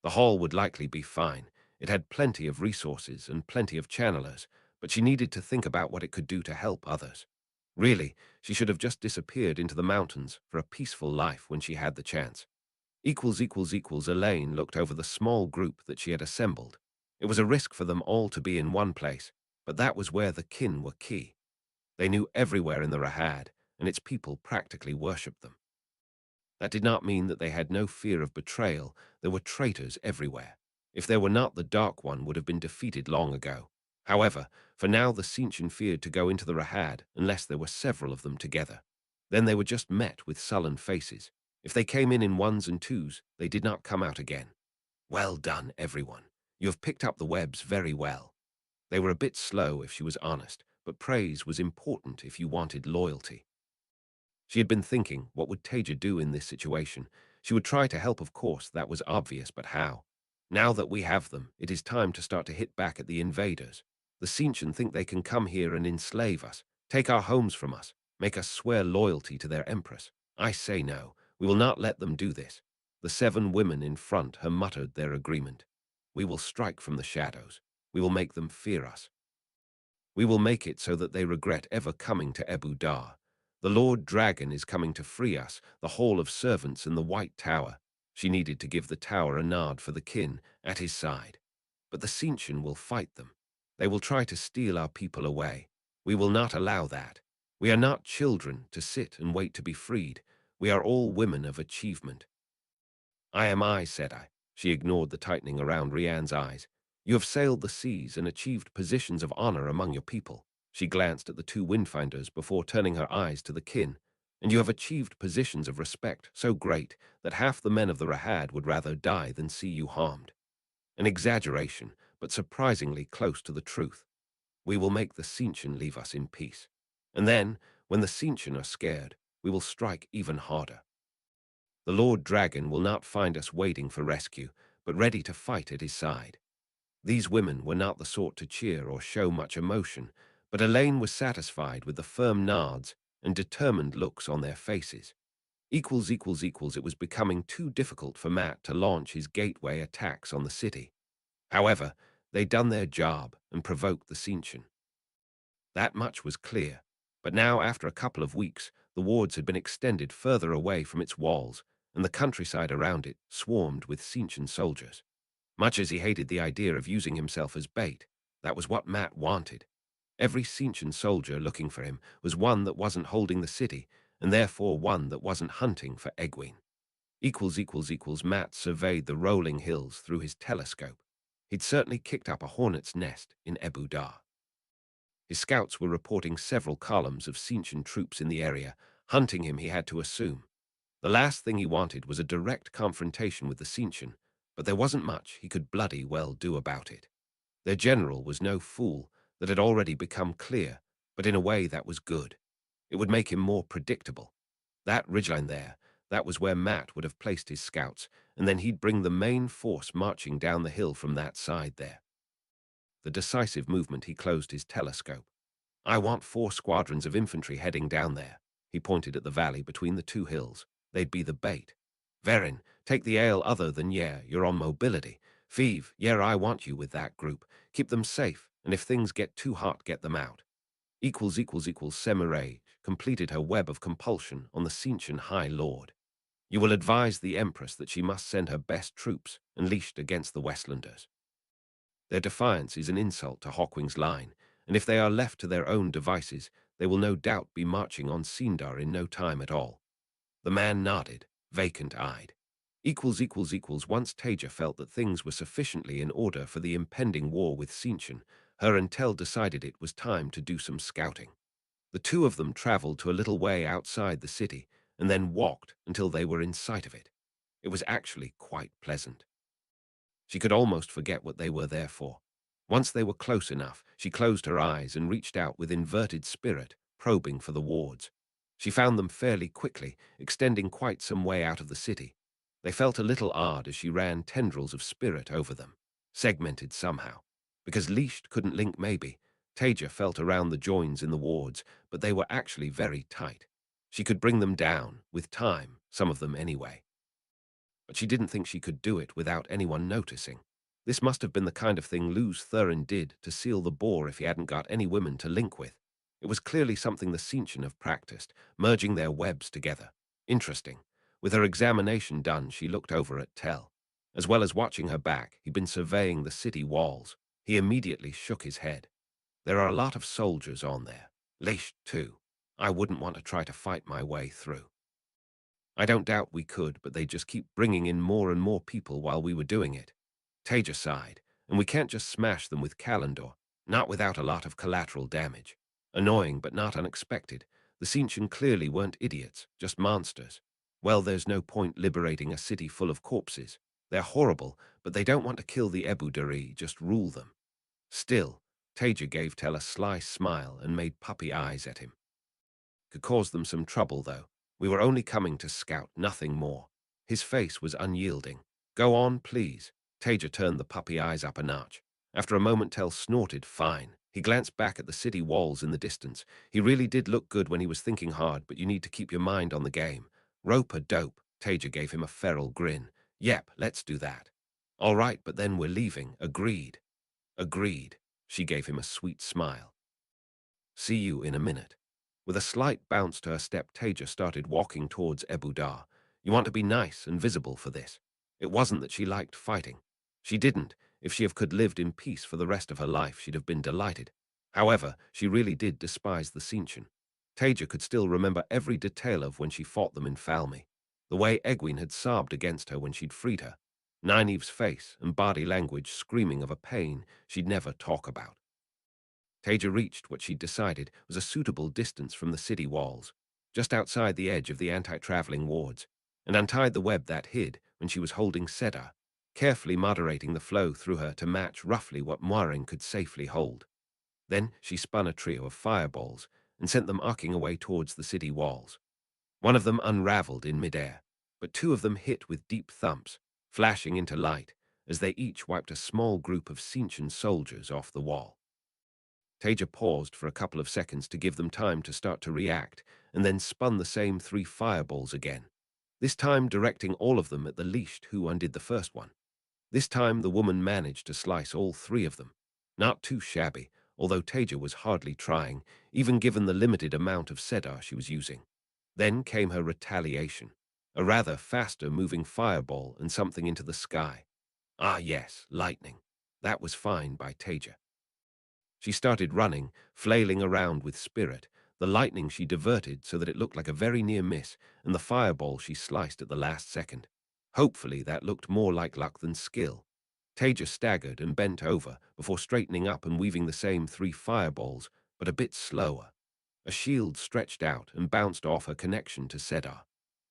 The hall would likely be fine. It had plenty of resources and plenty of channelers, but she needed to think about what it could do to help others. Really, she should have just disappeared into the mountains for a peaceful life when she had the chance. Elaine looked over the small group that she had assembled. It was a risk for them all to be in one place, but that was where the kin were key. They knew everywhere in the Rahad, and its people practically worshipped them. That did not mean that they had no fear of betrayal. There were traitors everywhere. If there were not, the Dark One would have been defeated long ago. However, for now the Cinchen feared to go into the Rahad unless there were several of them together. Then they were just met with sullen faces. If they came in ones and twos, they did not come out again. Well done, everyone. You have picked up the webs very well. They were a bit slow, if she was honest, but praise was important if you wanted loyalty. She had been thinking, what would Taija do in this situation? She would try to help, of course, that was obvious, but how? Now that we have them, it is time to start to hit back at the invaders. The Cinchen think they can come here and enslave us, take our homes from us, make us swear loyalty to their empress. I say no, we will not let them do this. The 7 women in front her muttered their agreement. We will strike from the shadows. We will make them fear us. We will make it so that they regret ever coming to Ebu Dar. The Lord Dragon is coming to free us, the Hall of Servants and the White Tower. She needed to give the tower a nod for the kin at his side. But the Tseentchen will fight them. They will try to steal our people away. We will not allow that. We are not children to sit and wait to be freed. We are all women of achievement. I am Aes Sedai. She ignored the tightening around Rianne's eyes. You have sailed the seas and achieved positions of honor among your people. She glanced at the two windfinders before turning her eyes to the kin. And you have achieved positions of respect so great that half the men of the Rahad would rather die than see you harmed. An exaggeration, but surprisingly close to the truth. We will make the Tseentchen leave us in peace. And then, when the Tseentchen are scared, we will strike even harder. The Lord Dragon will not find us waiting for rescue, but ready to fight at his side. These women were not the sort to cheer or show much emotion, but Elaine was satisfied with the firm nods and determined looks on their faces. It was becoming too difficult for Matt to launch his gateway attacks on the city. However, they'd done their job and provoked the Tseentchen. That much was clear, but now after a couple of weeks, the wards had been extended further away from its walls, and the countryside around it swarmed with Tseentchen soldiers. Much as he hated the idea of using himself as bait, that was what Matt wanted. Every Tseentchen soldier looking for him was one that wasn't holding the city, and therefore one that wasn't hunting for Egwene. Matt surveyed the rolling hills through his telescope. He'd certainly kicked up a hornet's nest in Ebu Dar. His scouts were reporting several columns of Tseentchen troops in the area, hunting him, he had to assume. The last thing he wanted was a direct confrontation with the Tseentchen, but there wasn't much he could bloody well do about it. Their general was no fool, that had already become clear, but in a way that was good. It would make him more predictable. That ridgeline there, that was where Matt would have placed his scouts, and then he'd bring the main force marching down the hill from that side there. The decisive movement, he closed his telescope. I want 4 squadrons of infantry heading down there. He pointed at the valley between the two hills. They'd be the bait. Verin, take the ale other than you're on mobility. Feeve, I want you with that group. Keep them safe, and if things get too hot, get them out. Semire completed her web of compulsion on the Tseentchen High Lord. You will advise the Empress that she must send her best troops unleashed against the Westlanders. Their defiance is an insult to Hawkwing's line, and if they are left to their own devices, they will no doubt be marching on Sindar in no time at all. The man nodded, vacant-eyed. Once Taija felt that things were sufficiently in order for the impending war with Tseentchen, her intel decided it was time to do some scouting. The two of them traveled to a little way outside the city, and then walked until they were in sight of it. It was actually quite pleasant. She could almost forget what they were there for. Once they were close enough, she closed her eyes and reached out with inverted spirit, probing for the wards. She found them fairly quickly, extending quite some way out of the city. They felt a little odd as she ran tendrils of spirit over them, segmented somehow. Because leashed couldn't link maybe, Taija felt around the joins in the wards, but they were actually very tight. She could bring them down, with time, some of them anyway. But she didn't think she could do it without anyone noticing. This must have been the kind of thing Luz Thurin did to seal the bore if he hadn't got any women to link with. It was clearly something the Tseentchen have practiced, merging their webs together. Interesting. With her examination done, she looked over at Tell. As well as watching her back, he'd been surveying the city walls. He immediately shook his head. There are a lot of soldiers on there. Leashed, too. I wouldn't want to try to fight my way through. I don't doubt we could, but they just keep bringing in more and more people while we were doing it. Taija sighed, and we can't just smash them with Kalendor, not without a lot of collateral damage. Annoying, but not unexpected. The Tseentchen clearly weren't idiots, just monsters. Well, there's no point liberating a city full of corpses. They're horrible, but they don't want to kill the Ebu Dari, just rule them. Still, Taija gave Tell a sly smile and made puppy eyes at him. Could cause them some trouble, though. We were only coming to scout, nothing more. His face was unyielding. Go on, please. Taija turned the puppy eyes up a notch. After a moment, Tell snorted, fine. He glanced back at the city walls in the distance. He really did look good when he was thinking hard, but you need to keep your mind on the game. Rope a dope. Taija gave him a feral grin. Yep, let's do that. All right, but then we're leaving. Agreed. Agreed. She gave him a sweet smile. See you in a minute. With a slight bounce to her step, Taija started walking towards Ebu Dar. You want to be nice and visible for this. It wasn't that she liked fighting. She didn't. If she could lived in peace for the rest of her life, she'd have been delighted. However, she really did despise the Sintian. Taija could still remember every detail of when she fought them in Falme. The way Egwene had sobbed against her when she'd freed her. Nynaeve's face and body language screaming of a pain she'd never talk about. Taija reached what she'd decided was a suitable distance from the city walls, just outside the edge of the anti-traveling wards, and untied the web that hid when she was holding Sedar, carefully moderating the flow through her to match roughly what Moiraine could safely hold. Then she spun a trio of fireballs and sent them arcing away towards the city walls. One of them unraveled in midair, but two of them hit with deep thumps, flashing into light as they each wiped a small group of Sintian soldiers off the wall. Taija paused for a couple of seconds to give them time to start to react, and then spun the same three fireballs again, this time directing all of them at the leashed who undid the first one. This time the woman managed to slice all three of them. Not too shabby, although Taija was hardly trying, even given the limited amount of Sedar she was using. Then came her retaliation, a rather faster-moving fireball and something into the sky. Ah yes, lightning. That was fine by Taija. She started running, flailing around with spirit. The lightning she diverted so that it looked like a very near miss, and the fireball she sliced at the last second. Hopefully that looked more like luck than skill. Taija staggered and bent over before straightening up and weaving the same three fireballs, but a bit slower. A shield stretched out and bounced off her connection to Sedar.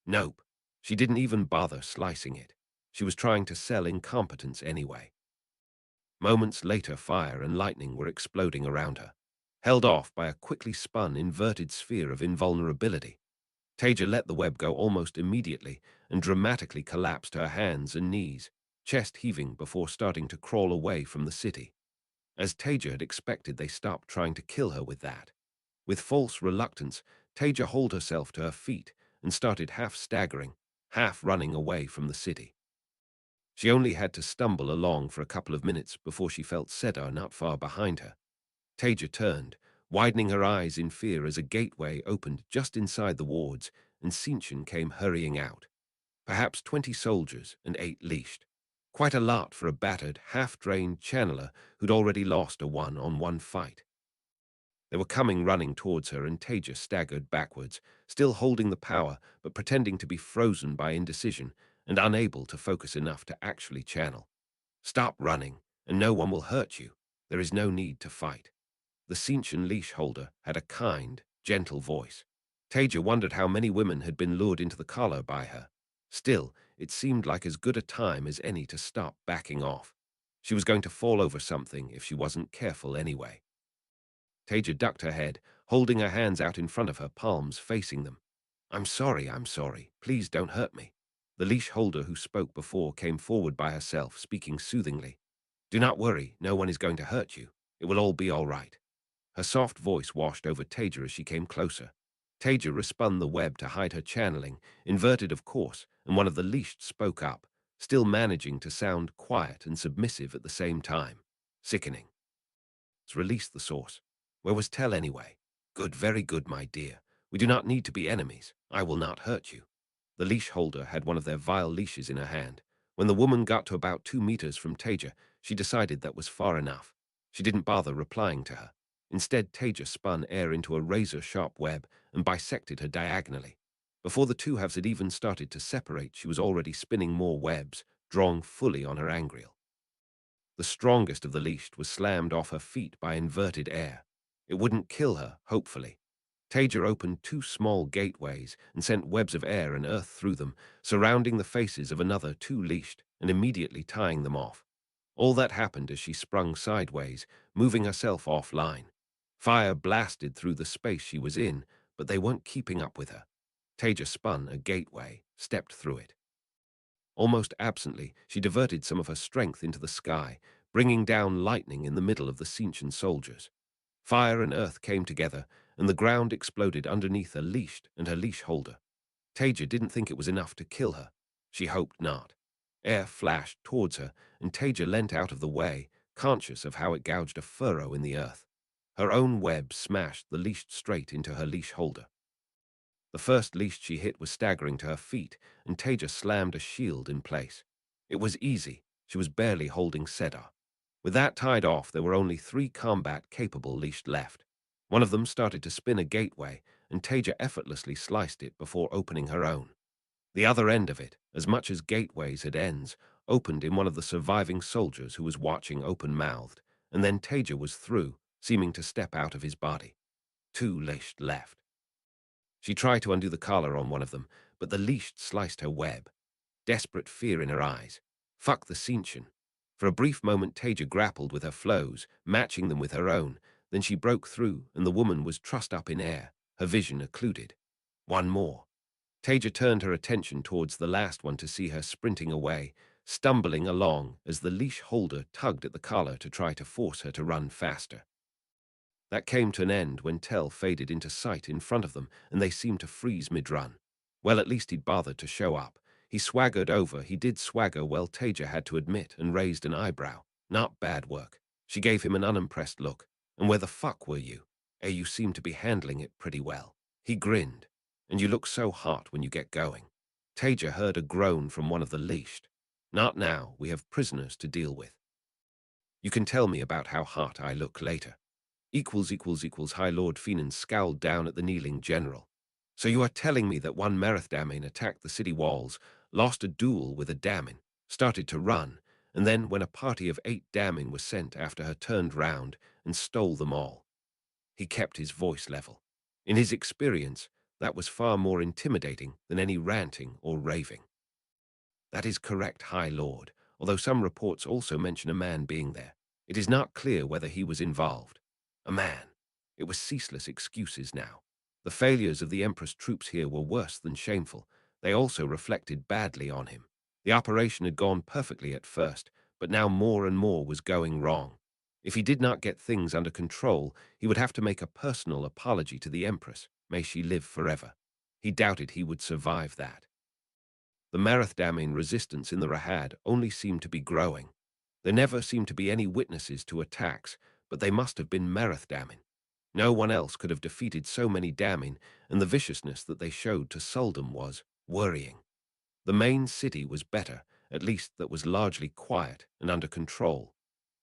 Nope, she didn't even bother slicing it. She was trying to sell incompetence anyway. Moments later, fire and lightning were exploding around her, held off by a quickly spun inverted sphere of invulnerability. Taija let the web go almost immediately and dramatically collapsed her hands and knees, chest heaving before starting to crawl away from the city. As Taija had expected, they stopped trying to kill her with that. With false reluctance, Taija hauled herself to her feet and started half staggering, half running away from the city. She only had to stumble along for a couple of minutes before she felt Sedar not far behind her. Taija turned, widening her eyes in fear as a gateway opened just inside the wards and Sintian came hurrying out. Perhaps 20 soldiers and 8 leashed. Quite a lot for a battered, half-drained channeler who'd already lost a one-on-one fight. They were coming running towards her and Taija staggered backwards, still holding the power but pretending to be frozen by indecision and unable to focus enough to actually channel. Stop running, and no one will hurt you. There is no need to fight. The Sintian leash holder had a kind, gentle voice. Taija wondered how many women had been lured into the collar by her. Still, it seemed like as good a time as any to stop backing off. She was going to fall over something if she wasn't careful anyway. Taija ducked her head, holding her hands out in front of her, palms facing them. I'm sorry. Please don't hurt me. The leash holder who spoke before came forward by herself, speaking soothingly. Do not worry, no one is going to hurt you. It will all be all right. Her soft voice washed over Taija as she came closer. Taija respun the web to hide her channeling, inverted of course, and one of the leashed spoke up, still managing to sound quiet and submissive at the same time. Sickening. Let's release the source. Where was Tell anyway? Good, very good, my dear. We do not need to be enemies. I will not hurt you. The leash holder had one of their vile leashes in her hand. When the woman got to about 2 meters from Taija, she decided that was far enough. She didn't bother replying to her. Instead, Taija spun air into a razor-sharp web and bisected her diagonally. Before the two halves had even started to separate, she was already spinning more webs, drawing fully on her angriel. The strongest of the leashed was slammed off her feet by inverted air. It wouldn't kill her, hopefully. Taija opened 2 small gateways and sent webs of air and earth through them, surrounding the faces of another 2 leashed and immediately tying them off. All that happened as she sprung sideways, moving herself offline. Fire blasted through the space she was in, but they weren't keeping up with her. Taija spun a gateway, stepped through it. Almost absently, she diverted some of her strength into the sky, bringing down lightning in the middle of the Sintian soldiers. Fire and earth came together, and the ground exploded underneath her leashed and her leash holder. Taija didn't think it was enough to kill her. She hoped not. Air flashed towards her, and Taija leant out of the way, conscious of how it gouged a furrow in the earth. Her own web smashed the leash straight into her leash holder. The first leash she hit was staggering to her feet, and Taija slammed a shield in place. It was easy. She was barely holding Sedai. With that tied off, there were only 3 combat-capable leashed left. One of them started to spin a gateway, and Taija effortlessly sliced it before opening her own. The other end of it, as much as gateways had ends, opened in one of the surviving soldiers who was watching open-mouthed, and then Taija was through, seeming to step out of his body. 2 leashed left. She tried to undo the collar on one of them, but the leash sliced her web. Desperate fear in her eyes. Fuck the cinchen. For a brief moment, Taija grappled with her flows, matching them with her own. Then she broke through, and the woman was trussed up in air, her vision occluded. One more. Taija turned her attention towards the last one to see her sprinting away, stumbling along as the leash holder tugged at the collar to try to force her to run faster. That came to an end when Tell faded into sight in front of them, and they seemed to freeze mid-run. Well, at least he'd bothered to show up. He swaggered over. He did swagger well, Taija had to admit, and raised an eyebrow. Not bad work. She gave him an unimpressed look. And where the fuck were you? You seem to be handling it pretty well. He grinned. And you look so hot when you get going. Taija heard a groan from one of the leashed. Not now. We have prisoners to deal with. You can tell me about how hot I look later. High Lord Finan scowled down at the kneeling general. So you are telling me that one Merethdamane attacked the city walls, lost a duel with a Damin, started to run, and then when a party of 8 Damin was sent after her turned round and stole them all. He kept his voice level. In his experience, that was far more intimidating than any ranting or raving. That is correct, High Lord, although some reports also mention a man being there. It is not clear whether he was involved. A man. It was ceaseless excuses now. The failures of the Empress troops here were worse than shameful. They also reflected badly on him. The operation had gone perfectly at first, but now more and more was going wrong. If he did not get things under control, he would have to make a personal apology to the Empress. May she live forever. He doubted he would survive that. The Merethdamane resistance in the Rahad only seemed to be growing. There never seemed to be any witnesses to attacks, but they must have been Merethdamane. No one else could have defeated so many Damin, and the viciousness that they showed to Suldam was worrying. The main city was better, at least that was largely quiet and under control.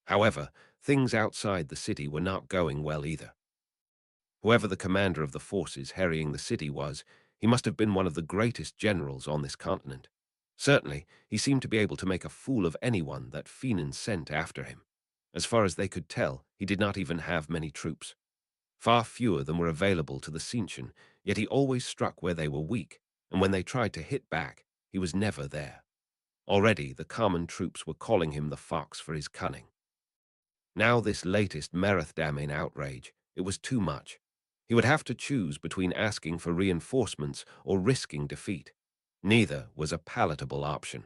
However, things outside the city were not going well either. Whoever the commander of the forces harrying the city was, he must have been one of the greatest generals on this continent. Certainly, he seemed to be able to make a fool of anyone that Finan sent after him. As far as they could tell, he did not even have many troops. Far fewer than were available to the Cinchen, yet he always struck where they were weak, and when they tried to hit back, he was never there. Already the common troops were calling him the fox for his cunning. Now this latest Merethdamane outrage, it was too much. He would have to choose between asking for reinforcements or risking defeat. Neither was a palatable option.